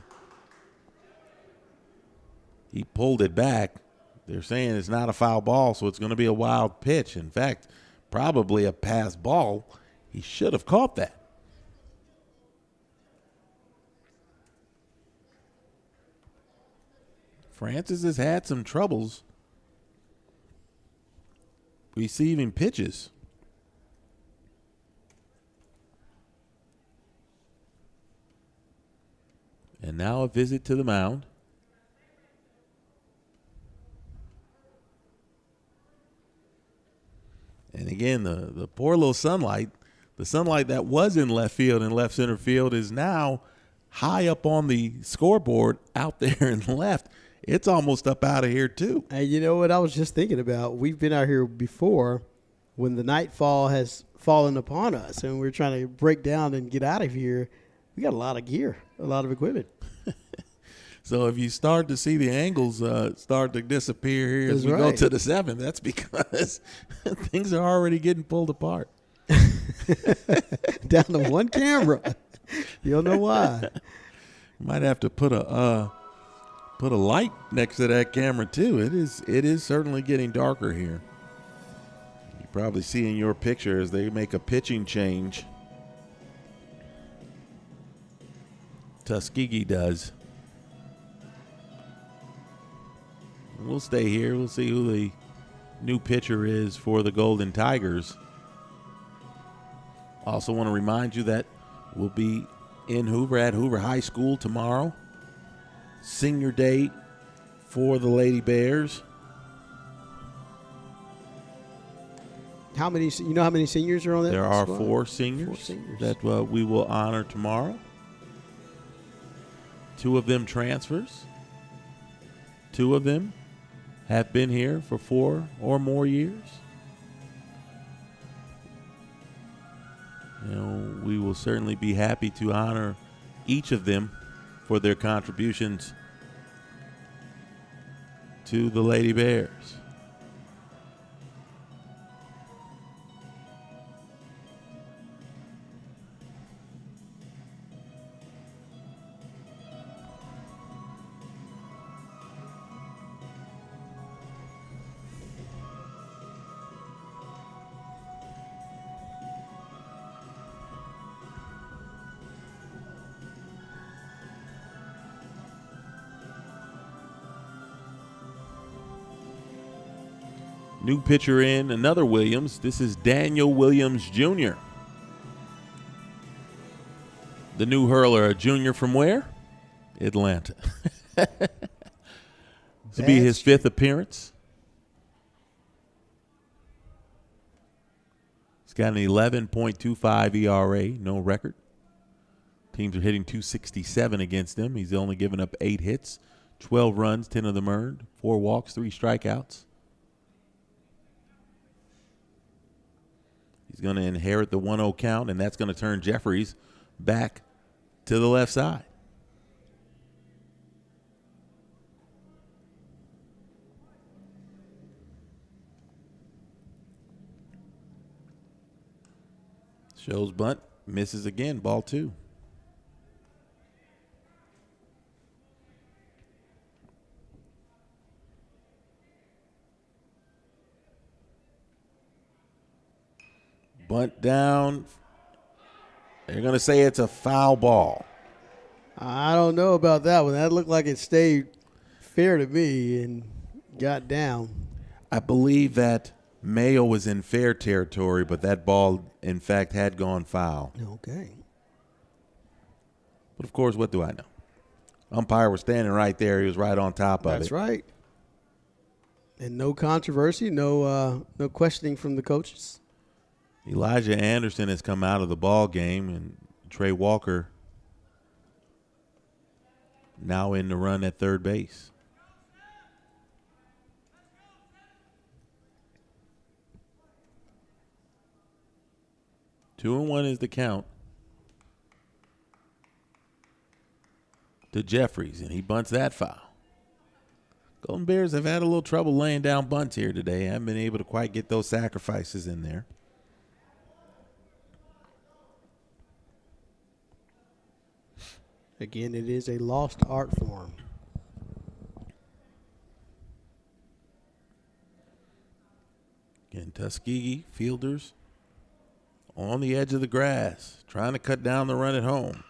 he pulled it back. They're saying it's not a foul ball, so it's going to be a wild pitch. In fact, probably a pass ball. He should have caught that. Francis has had some troubles receiving pitches. And now a visit to the mound. And again, the poor little sunlight, the sunlight that was in left field and left center field is now high up on the scoreboard out there in left. It's almost up out of here too. And you know what I was just thinking about? We've been out here before when the nightfall has fallen upon us and we're trying to break down and get out of here. We got a lot of gear, a lot of equipment. So if you start to see the angles start to disappear here as we go to the 7th, that's because things are already getting pulled apart. Down to one camera. You don't know why. Might have to put a light next to that camera too. It is certainly getting darker here. You probably see in your picture as they make a pitching change. Tuskegee does. We'll stay here. We'll see who the new pitcher is for the Golden Tigers. Also want to remind you that we'll be in Hoover at Hoover High School tomorrow. Senior day for the Lady Bears. How many seniors are on that? There are squad? 4 seniors, that we will honor tomorrow. 2 of them transfers. 2 of them have been here for 4 or more years. We will certainly be happy to honor each of them for their contributions to the Lady Bears. New pitcher in, another Williams. This is Daniel Williams Jr. The new hurler, a junior from where? Atlanta. This will be his 5th appearance. He's got an 11.25 ERA, no record. Teams are hitting .267 against him. He's only given up 8 hits, 12 runs, 10 of them earned, 4 walks, 3 strikeouts. He's going to inherit the 1-0 count, and that's going to turn Jeffries back to the left side. Shows bunt, misses again, ball 2. Bunt down. They're going to say it's a foul ball. I don't know about that one. That looked like it stayed fair to me and got down. I believe that Mayo was in fair territory, but that ball, in fact, had gone foul. Okay. But, of course, what do I know? Umpire was standing right there. He was right on top of it. That's right. And no controversy, no questioning from the coaches. Elijah Anderson has come out of the ball game, and Trey Walker now in the run at third base. Two and 1 is the count to Jeffries, and he bunts that foul. Golden Bears have had a little trouble laying down bunts here today. Haven't been able to quite get those sacrifices in there. Again, it is a lost art form. Again, Tuskegee fielders on the edge of the grass, trying to cut down the run at home.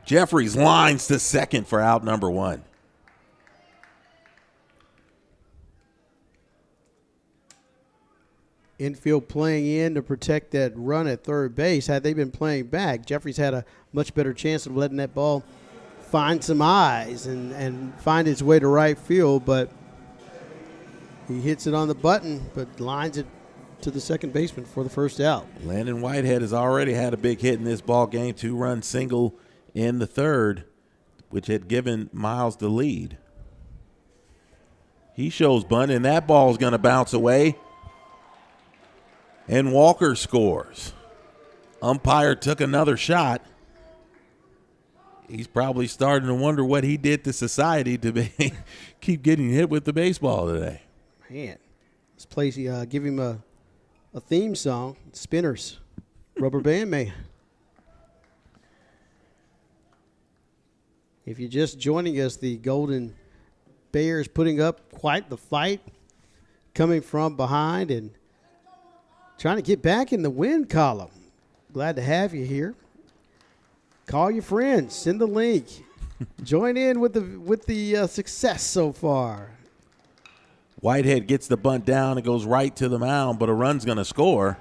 Jeffries lines to second for out number 1. Infield playing in to protect that run at third base. Had they been playing back, Jeffries had a much better chance of letting that ball find some eyes and find its way to right field, but he hits it on the button, but lines it to the second baseman for the first out. Landon Whitehead has already had a big hit in this ball game, 2-run single in the third, which had given Miles the lead. He shows bunt, and that ball is going to bounce away, and Walker scores. Umpire took another shot. He's probably starting to wonder what he did to society to keep getting hit with the baseball today. Man, let's play. Give him a theme song. Spinners, Rubber Band Man. If you're just joining us, the Golden Bears putting up quite the fight, coming from behind and trying to get back in the win column. Glad to have you here. Call your friends. Send the link. Join in with the success so far. Whitehead gets the bunt down and goes right to the mound, but a run's going to score.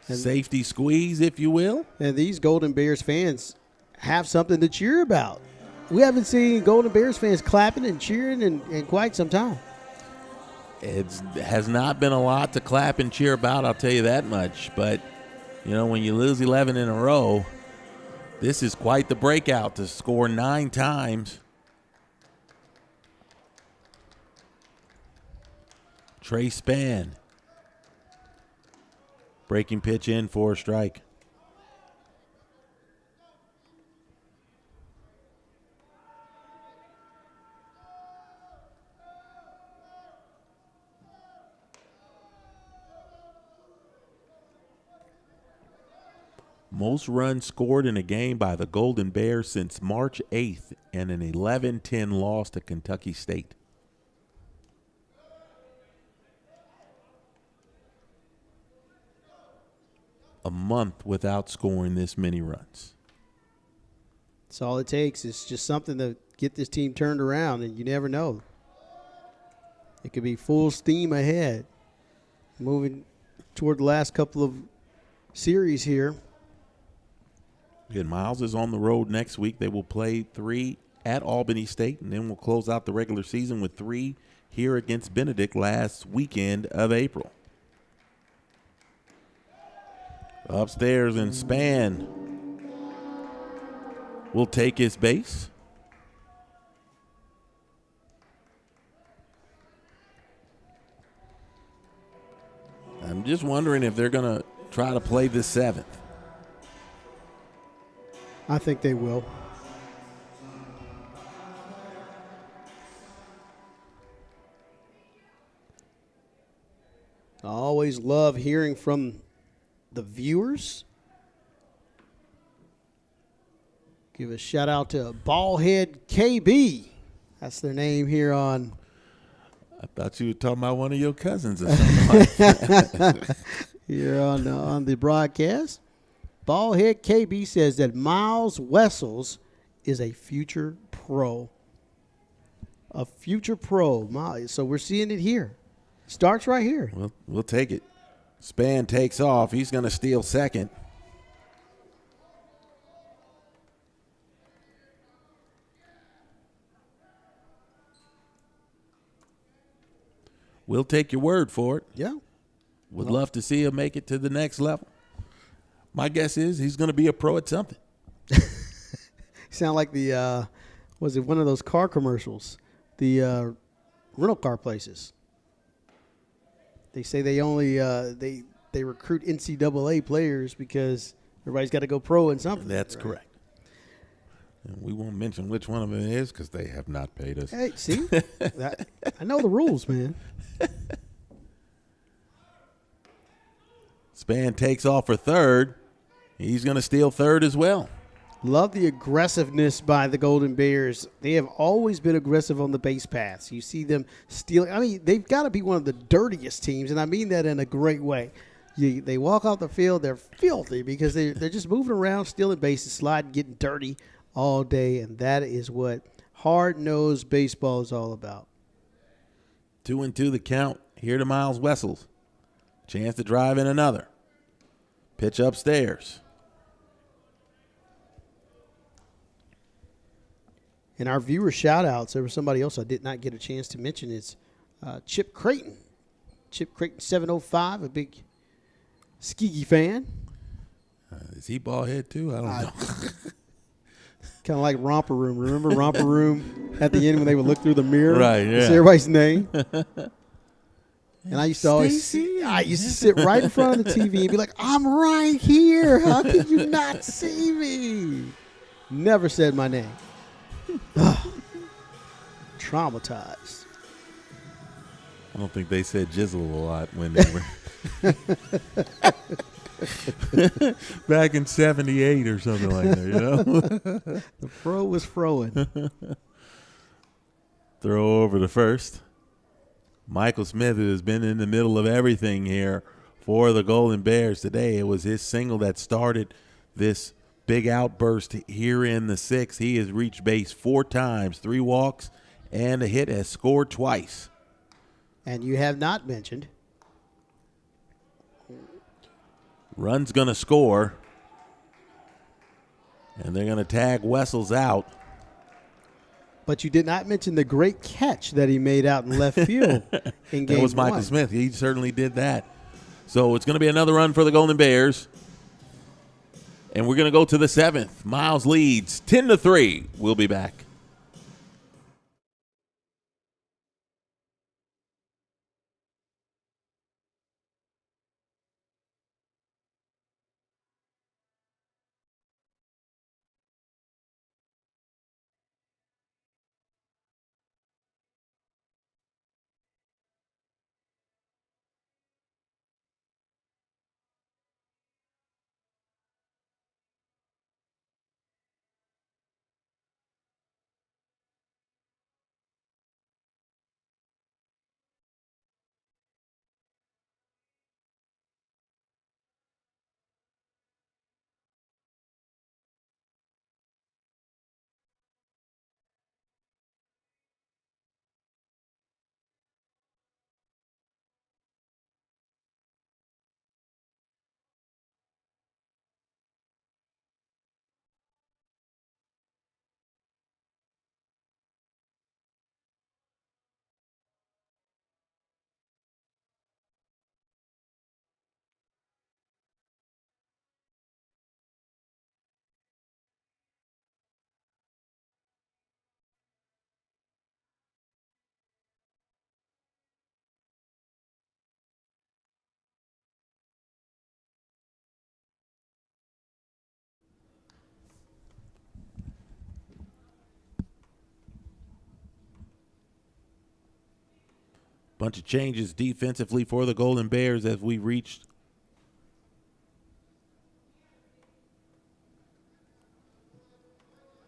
Safety squeeze, if you will. And these Golden Bears fans have something to cheer about. We haven't seen Golden Bears fans clapping and cheering in quite some time. It has not been a lot to clap and cheer about, I'll tell you that much. But, when you lose 11 in a row, this is quite the breakout to score 9 times. Trey Spann. Breaking pitch in for a strike. Most runs scored in a game by the Golden Bears since March 8th and an 11-10 loss to Kentucky State. A month without scoring this many runs. That's all it takes. It's just something to get this team turned around, and you never know. It could be full steam ahead. Moving toward the last couple of series here. Good. Miles is on the road next week. They will play 3 at Albany State, and then we'll close out the regular season with 3 here against Benedict last weekend of April. Upstairs, and Spann will take his base. I'm just wondering if they're going to try to play the 7th. I think they will. I always love hearing from the viewers. Give a shout out to Ballhead KB. That's their name here on. I thought you were talking about one of your cousins or something like that. Here on the broadcast. Ballhead KB says that Miles Wessels is a future pro. A future pro. So we're seeing it here. Starts right here. We'll take it. Spann takes off. He's going to steal second. We'll take your word for it. Yeah. Would love to see him make it to the next level. My guess is he's going to be a pro at something. Sound like the, was it one of those car commercials? The rental car places. They say they only they recruit NCAA players because everybody's got to go pro in something. That's correct. And we won't mention which one of them it is because they have not paid us. Hey, see? I know the rules, man. Spann takes off for third. He's going to steal third as well. Love the aggressiveness by the Golden Bears. They have always been aggressive on the base paths. You see them stealing. I mean, they've got to be one of the dirtiest teams, and I mean that in a great way. They walk off the field, they're filthy because they're just moving around, stealing bases, sliding, getting dirty all day, and that is what hard-nosed baseball is all about. 2-2 the count. Here to Miles Wessels. Chance to drive in another. Pitch upstairs. And our viewer shout-outs, there was somebody else I did not get a chance to mention. It's Chip Creighton. Chip Creighton 705, a big Tuskegee fan. Is he ball head too? I don't know. Kind of like Romper Room. Remember Romper Room at the end when they would look through the mirror? Right, yeah. See everybody's name. And I used to always sit right in front of the TV and be like, I'm right here. How can you not see me? Never said my name. Traumatized. I don't think they said jizzle a lot when they were back in 78 or something like that, you know? The fro was froing. Throw over to first. Michael Smith has been in the middle of everything here for the Golden Bears today. It was his single that started this big outburst here in the sixth. He has reached base 4 times, 3 walks, and a hit, has scored twice. And you have not mentioned. Run's going to score, and they're going to tag Wessels out. But you did not mention the great catch that he made out in left field in game That was Michael 1. Smith. He certainly did that. So it's going to be another run for the Golden Bears. And we're going to go to the 7th. Miles leads 10-3. We'll be back. Bunch of changes defensively for the Golden Bears as we reached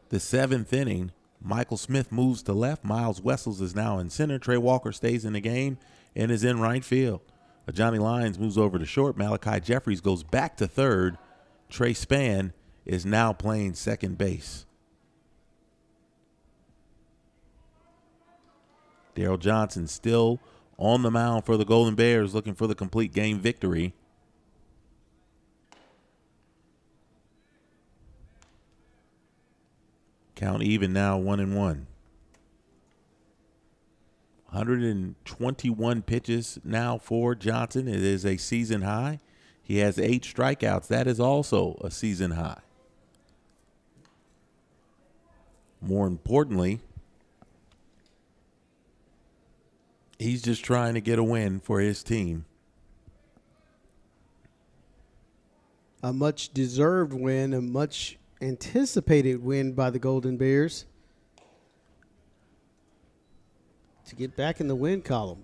the 7th inning. Michael Smith moves to left. Miles Wessels is now in center. Trey Walker stays in the game and is in right field. Johnny Lyons moves over to short. Malachi Jeffries goes back to third. Trey Spann is now playing second base. Daryl Johnson still on the mound for the Golden Bears, looking for the complete game victory. Count even now, 1-1. 121 pitches now for Johnson. It is a season high. He has 8 strikeouts. That is also a season high. More importantly, he's just trying to get a win for his team. A much deserved win, a much anticipated win by the Golden Bears to get back in the win column.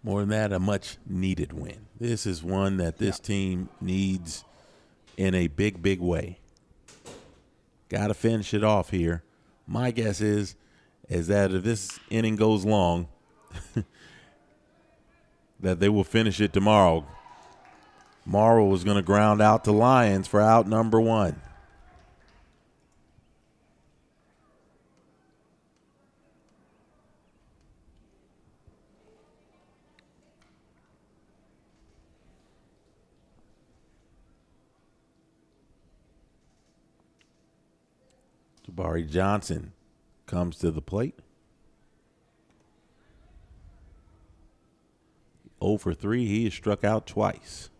More than that, a much needed win. This is one that this team needs in a big, big way. Got to finish it off here. My guess is that if this inning goes long, that they will finish it tomorrow. Morrow is going to ground out to Lyons for out number 1. Jabari Johnson comes to the plate. 0 for 3. He is struck out twice.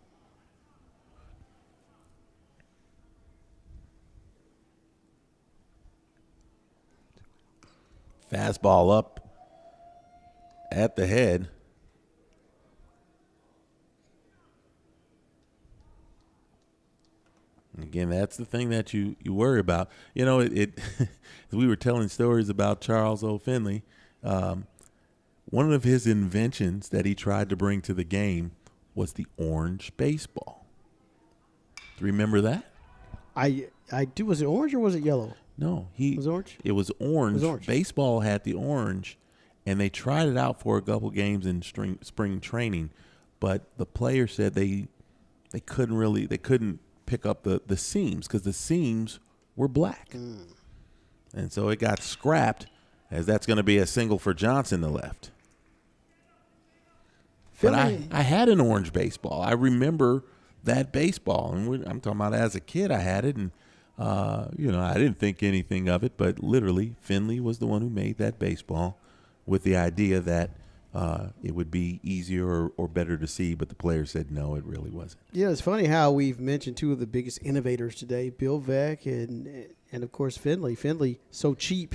Fastball up at the head. Again, that's the thing that you worry about. You know, we were telling stories about Charles O. Finley. One of his inventions that he tried to bring to the game was the orange baseball. Do you remember that? I do. Was it orange or was it yellow? No, It was orange? It was orange. It was orange. Baseball had the orange, and they tried it out for a couple games in spring training, but the players said they couldn't pick up the seams because the seams were black. And so it got scrapped, as that's going to be a single for Johnson to left. But I had an orange baseball. I remember that baseball, and I'm talking about as a kid I had it, and I didn't think anything of it, but literally Finley was the one who made that baseball with the idea that it would be easier or better to see, but the players said no, it really wasn't. Yeah, it's funny how we've mentioned two of the biggest innovators today, Bill Veeck and of course Finley. Finley, so cheap,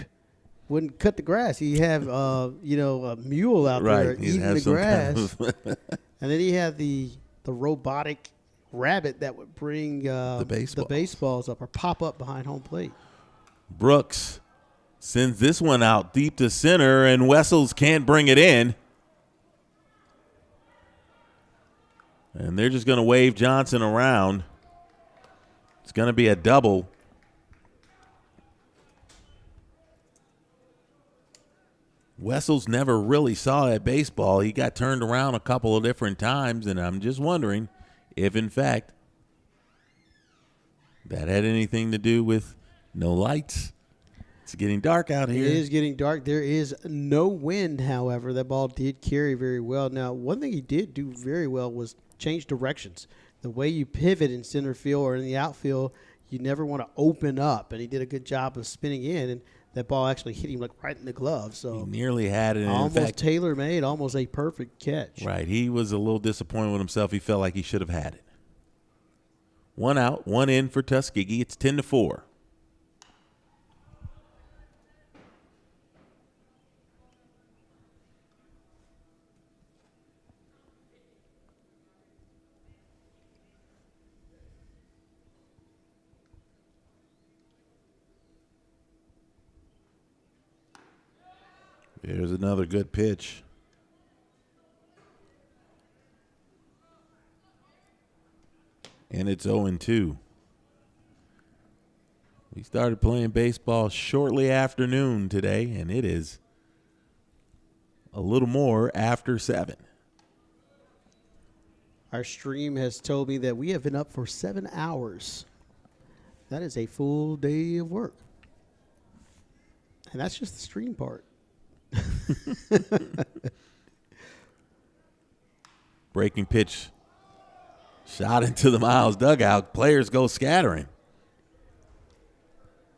wouldn't cut the grass. He'd have a mule out there eating the grass. And then he had the robotic rabbit that would bring the baseballs up or pop up behind home plate. Brooks sends this one out deep to center, and Wessels can't bring it in. And they're just going to wave Johnson around. It's going to be a double. Wessels never really saw that baseball. He got turned around a couple of different times, and I'm just wondering if, in fact, that had anything to do with no lights. It's getting dark out here. It is getting dark. There is no wind, however. That ball did carry very well. Now, one thing he did do very well was change directions. The way you pivot in center field or in the outfield, you never want to open up. And he did a good job of spinning in, and that ball actually hit him like right in the glove. So he nearly had it. Almost tailor-made, almost a perfect catch. Right. He was a little disappointed with himself. He felt like he should have had it. One out, one in for Tuskegee. It's 10-4. There's another good pitch. And it's 0-2. We started playing baseball shortly after noon today, and it is a little more after 7. Our stream has told me that we have been up for 7 hours. That is a full day of work. And that's just the stream part. Breaking pitch shot into the Miles dugout. Players go scattering.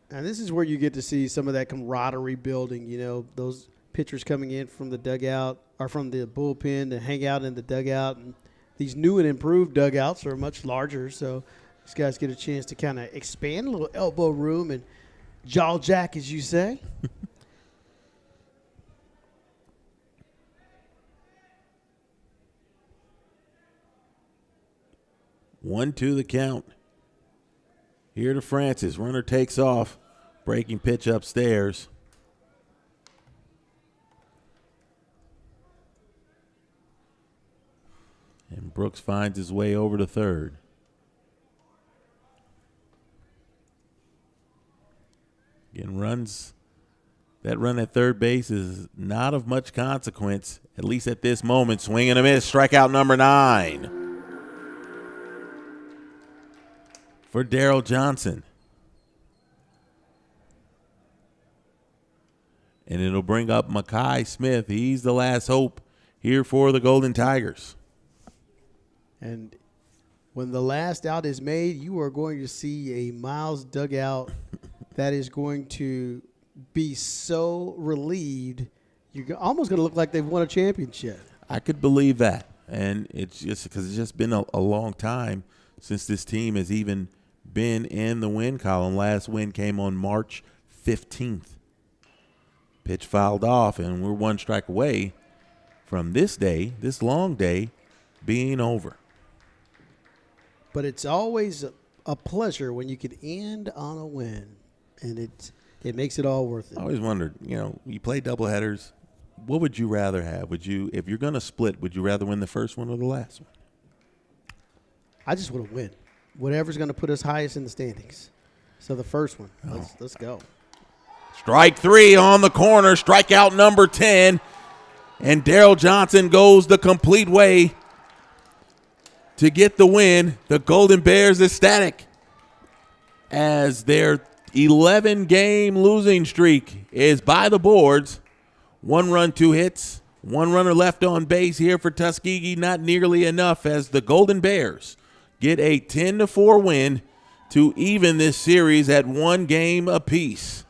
And this is where you get to see some of that camaraderie building. You know, those pitchers coming in from the dugout or from the bullpen to hang out in the dugout. And these new and improved dugouts are much larger, so these guys get a chance to kind of expand a little elbow room and jaw jack, as you say. 1-2 the count. Here to Francis. Runner takes off. Breaking pitch upstairs. And Brooks finds his way over to third. Again, that run at third base is not of much consequence, at least at this moment. Swing and a miss. Strikeout number 9. For Darryl Johnson. And it'll bring up Makai Smith. He's the last hope here for the Golden Tigers. And when the last out is made, you are going to see a Miles dugout that is going to be so relieved, you're almost going to look like they've won a championship. I could believe that. And it's just because it's just been a long time since this team has even been in the win column. Last win came on March 15th. Pitch fouled off, and we're one strike away from this day, this long day, being over. But it's always a pleasure when you can end on a win, and it makes it all worth it. I always wondered, you play doubleheaders. What would you rather have? If you're going to split, would you rather win the first one or the last one? I just want to win. Whatever's going to put us highest in the standings. So the first one, let's go. Strike 3 on the corner, strikeout number 10, and Darryl Johnson goes the complete way to get the win. The Golden Bears ecstatic as their 11-game losing streak is by the boards. 1 run, 2 hits, 1 runner left on base here for Tuskegee. Not nearly enough as the Golden Bears get a 10-4 win to even this series at 1 game apiece.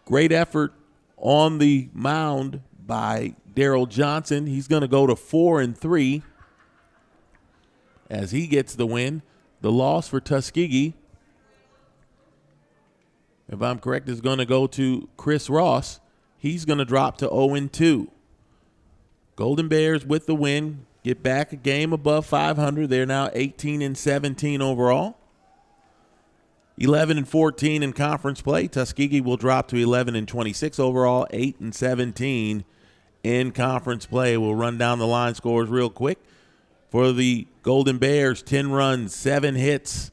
Great effort on the mound by Daryl Johnson. He's going to go to 4-3 as he gets the win. The loss for Tuskegee, if I'm correct, is going to go to Chris Ross. He's going to drop to 0-2. Golden Bears with the win get back a game above 500. They're now 18-17 overall. 11-14 in conference play. Tuskegee will drop to 11-26 overall, 8-17 in conference play. We'll run down the line scores real quick. For the Golden Bears, 10 runs, 7 hits,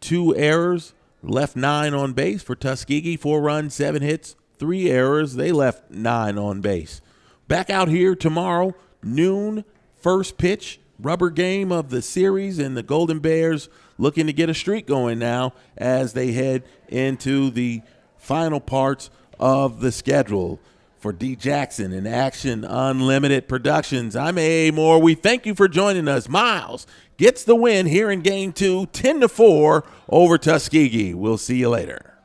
2 errors, left 9 on base. For Tuskegee, 4 runs, 7 hits, 3 errors. They left 9 on base. Back out here tomorrow, noon, first pitch, rubber game of the series, and the Golden Bears looking to get a streak going now as they head into the final parts of the schedule. For D. Jackson and Action Unlimited Productions, I'm A.A. Moore. We thank you for joining us. Miles gets the win here in Game 2, 10-4 over Tuskegee. We'll see you later.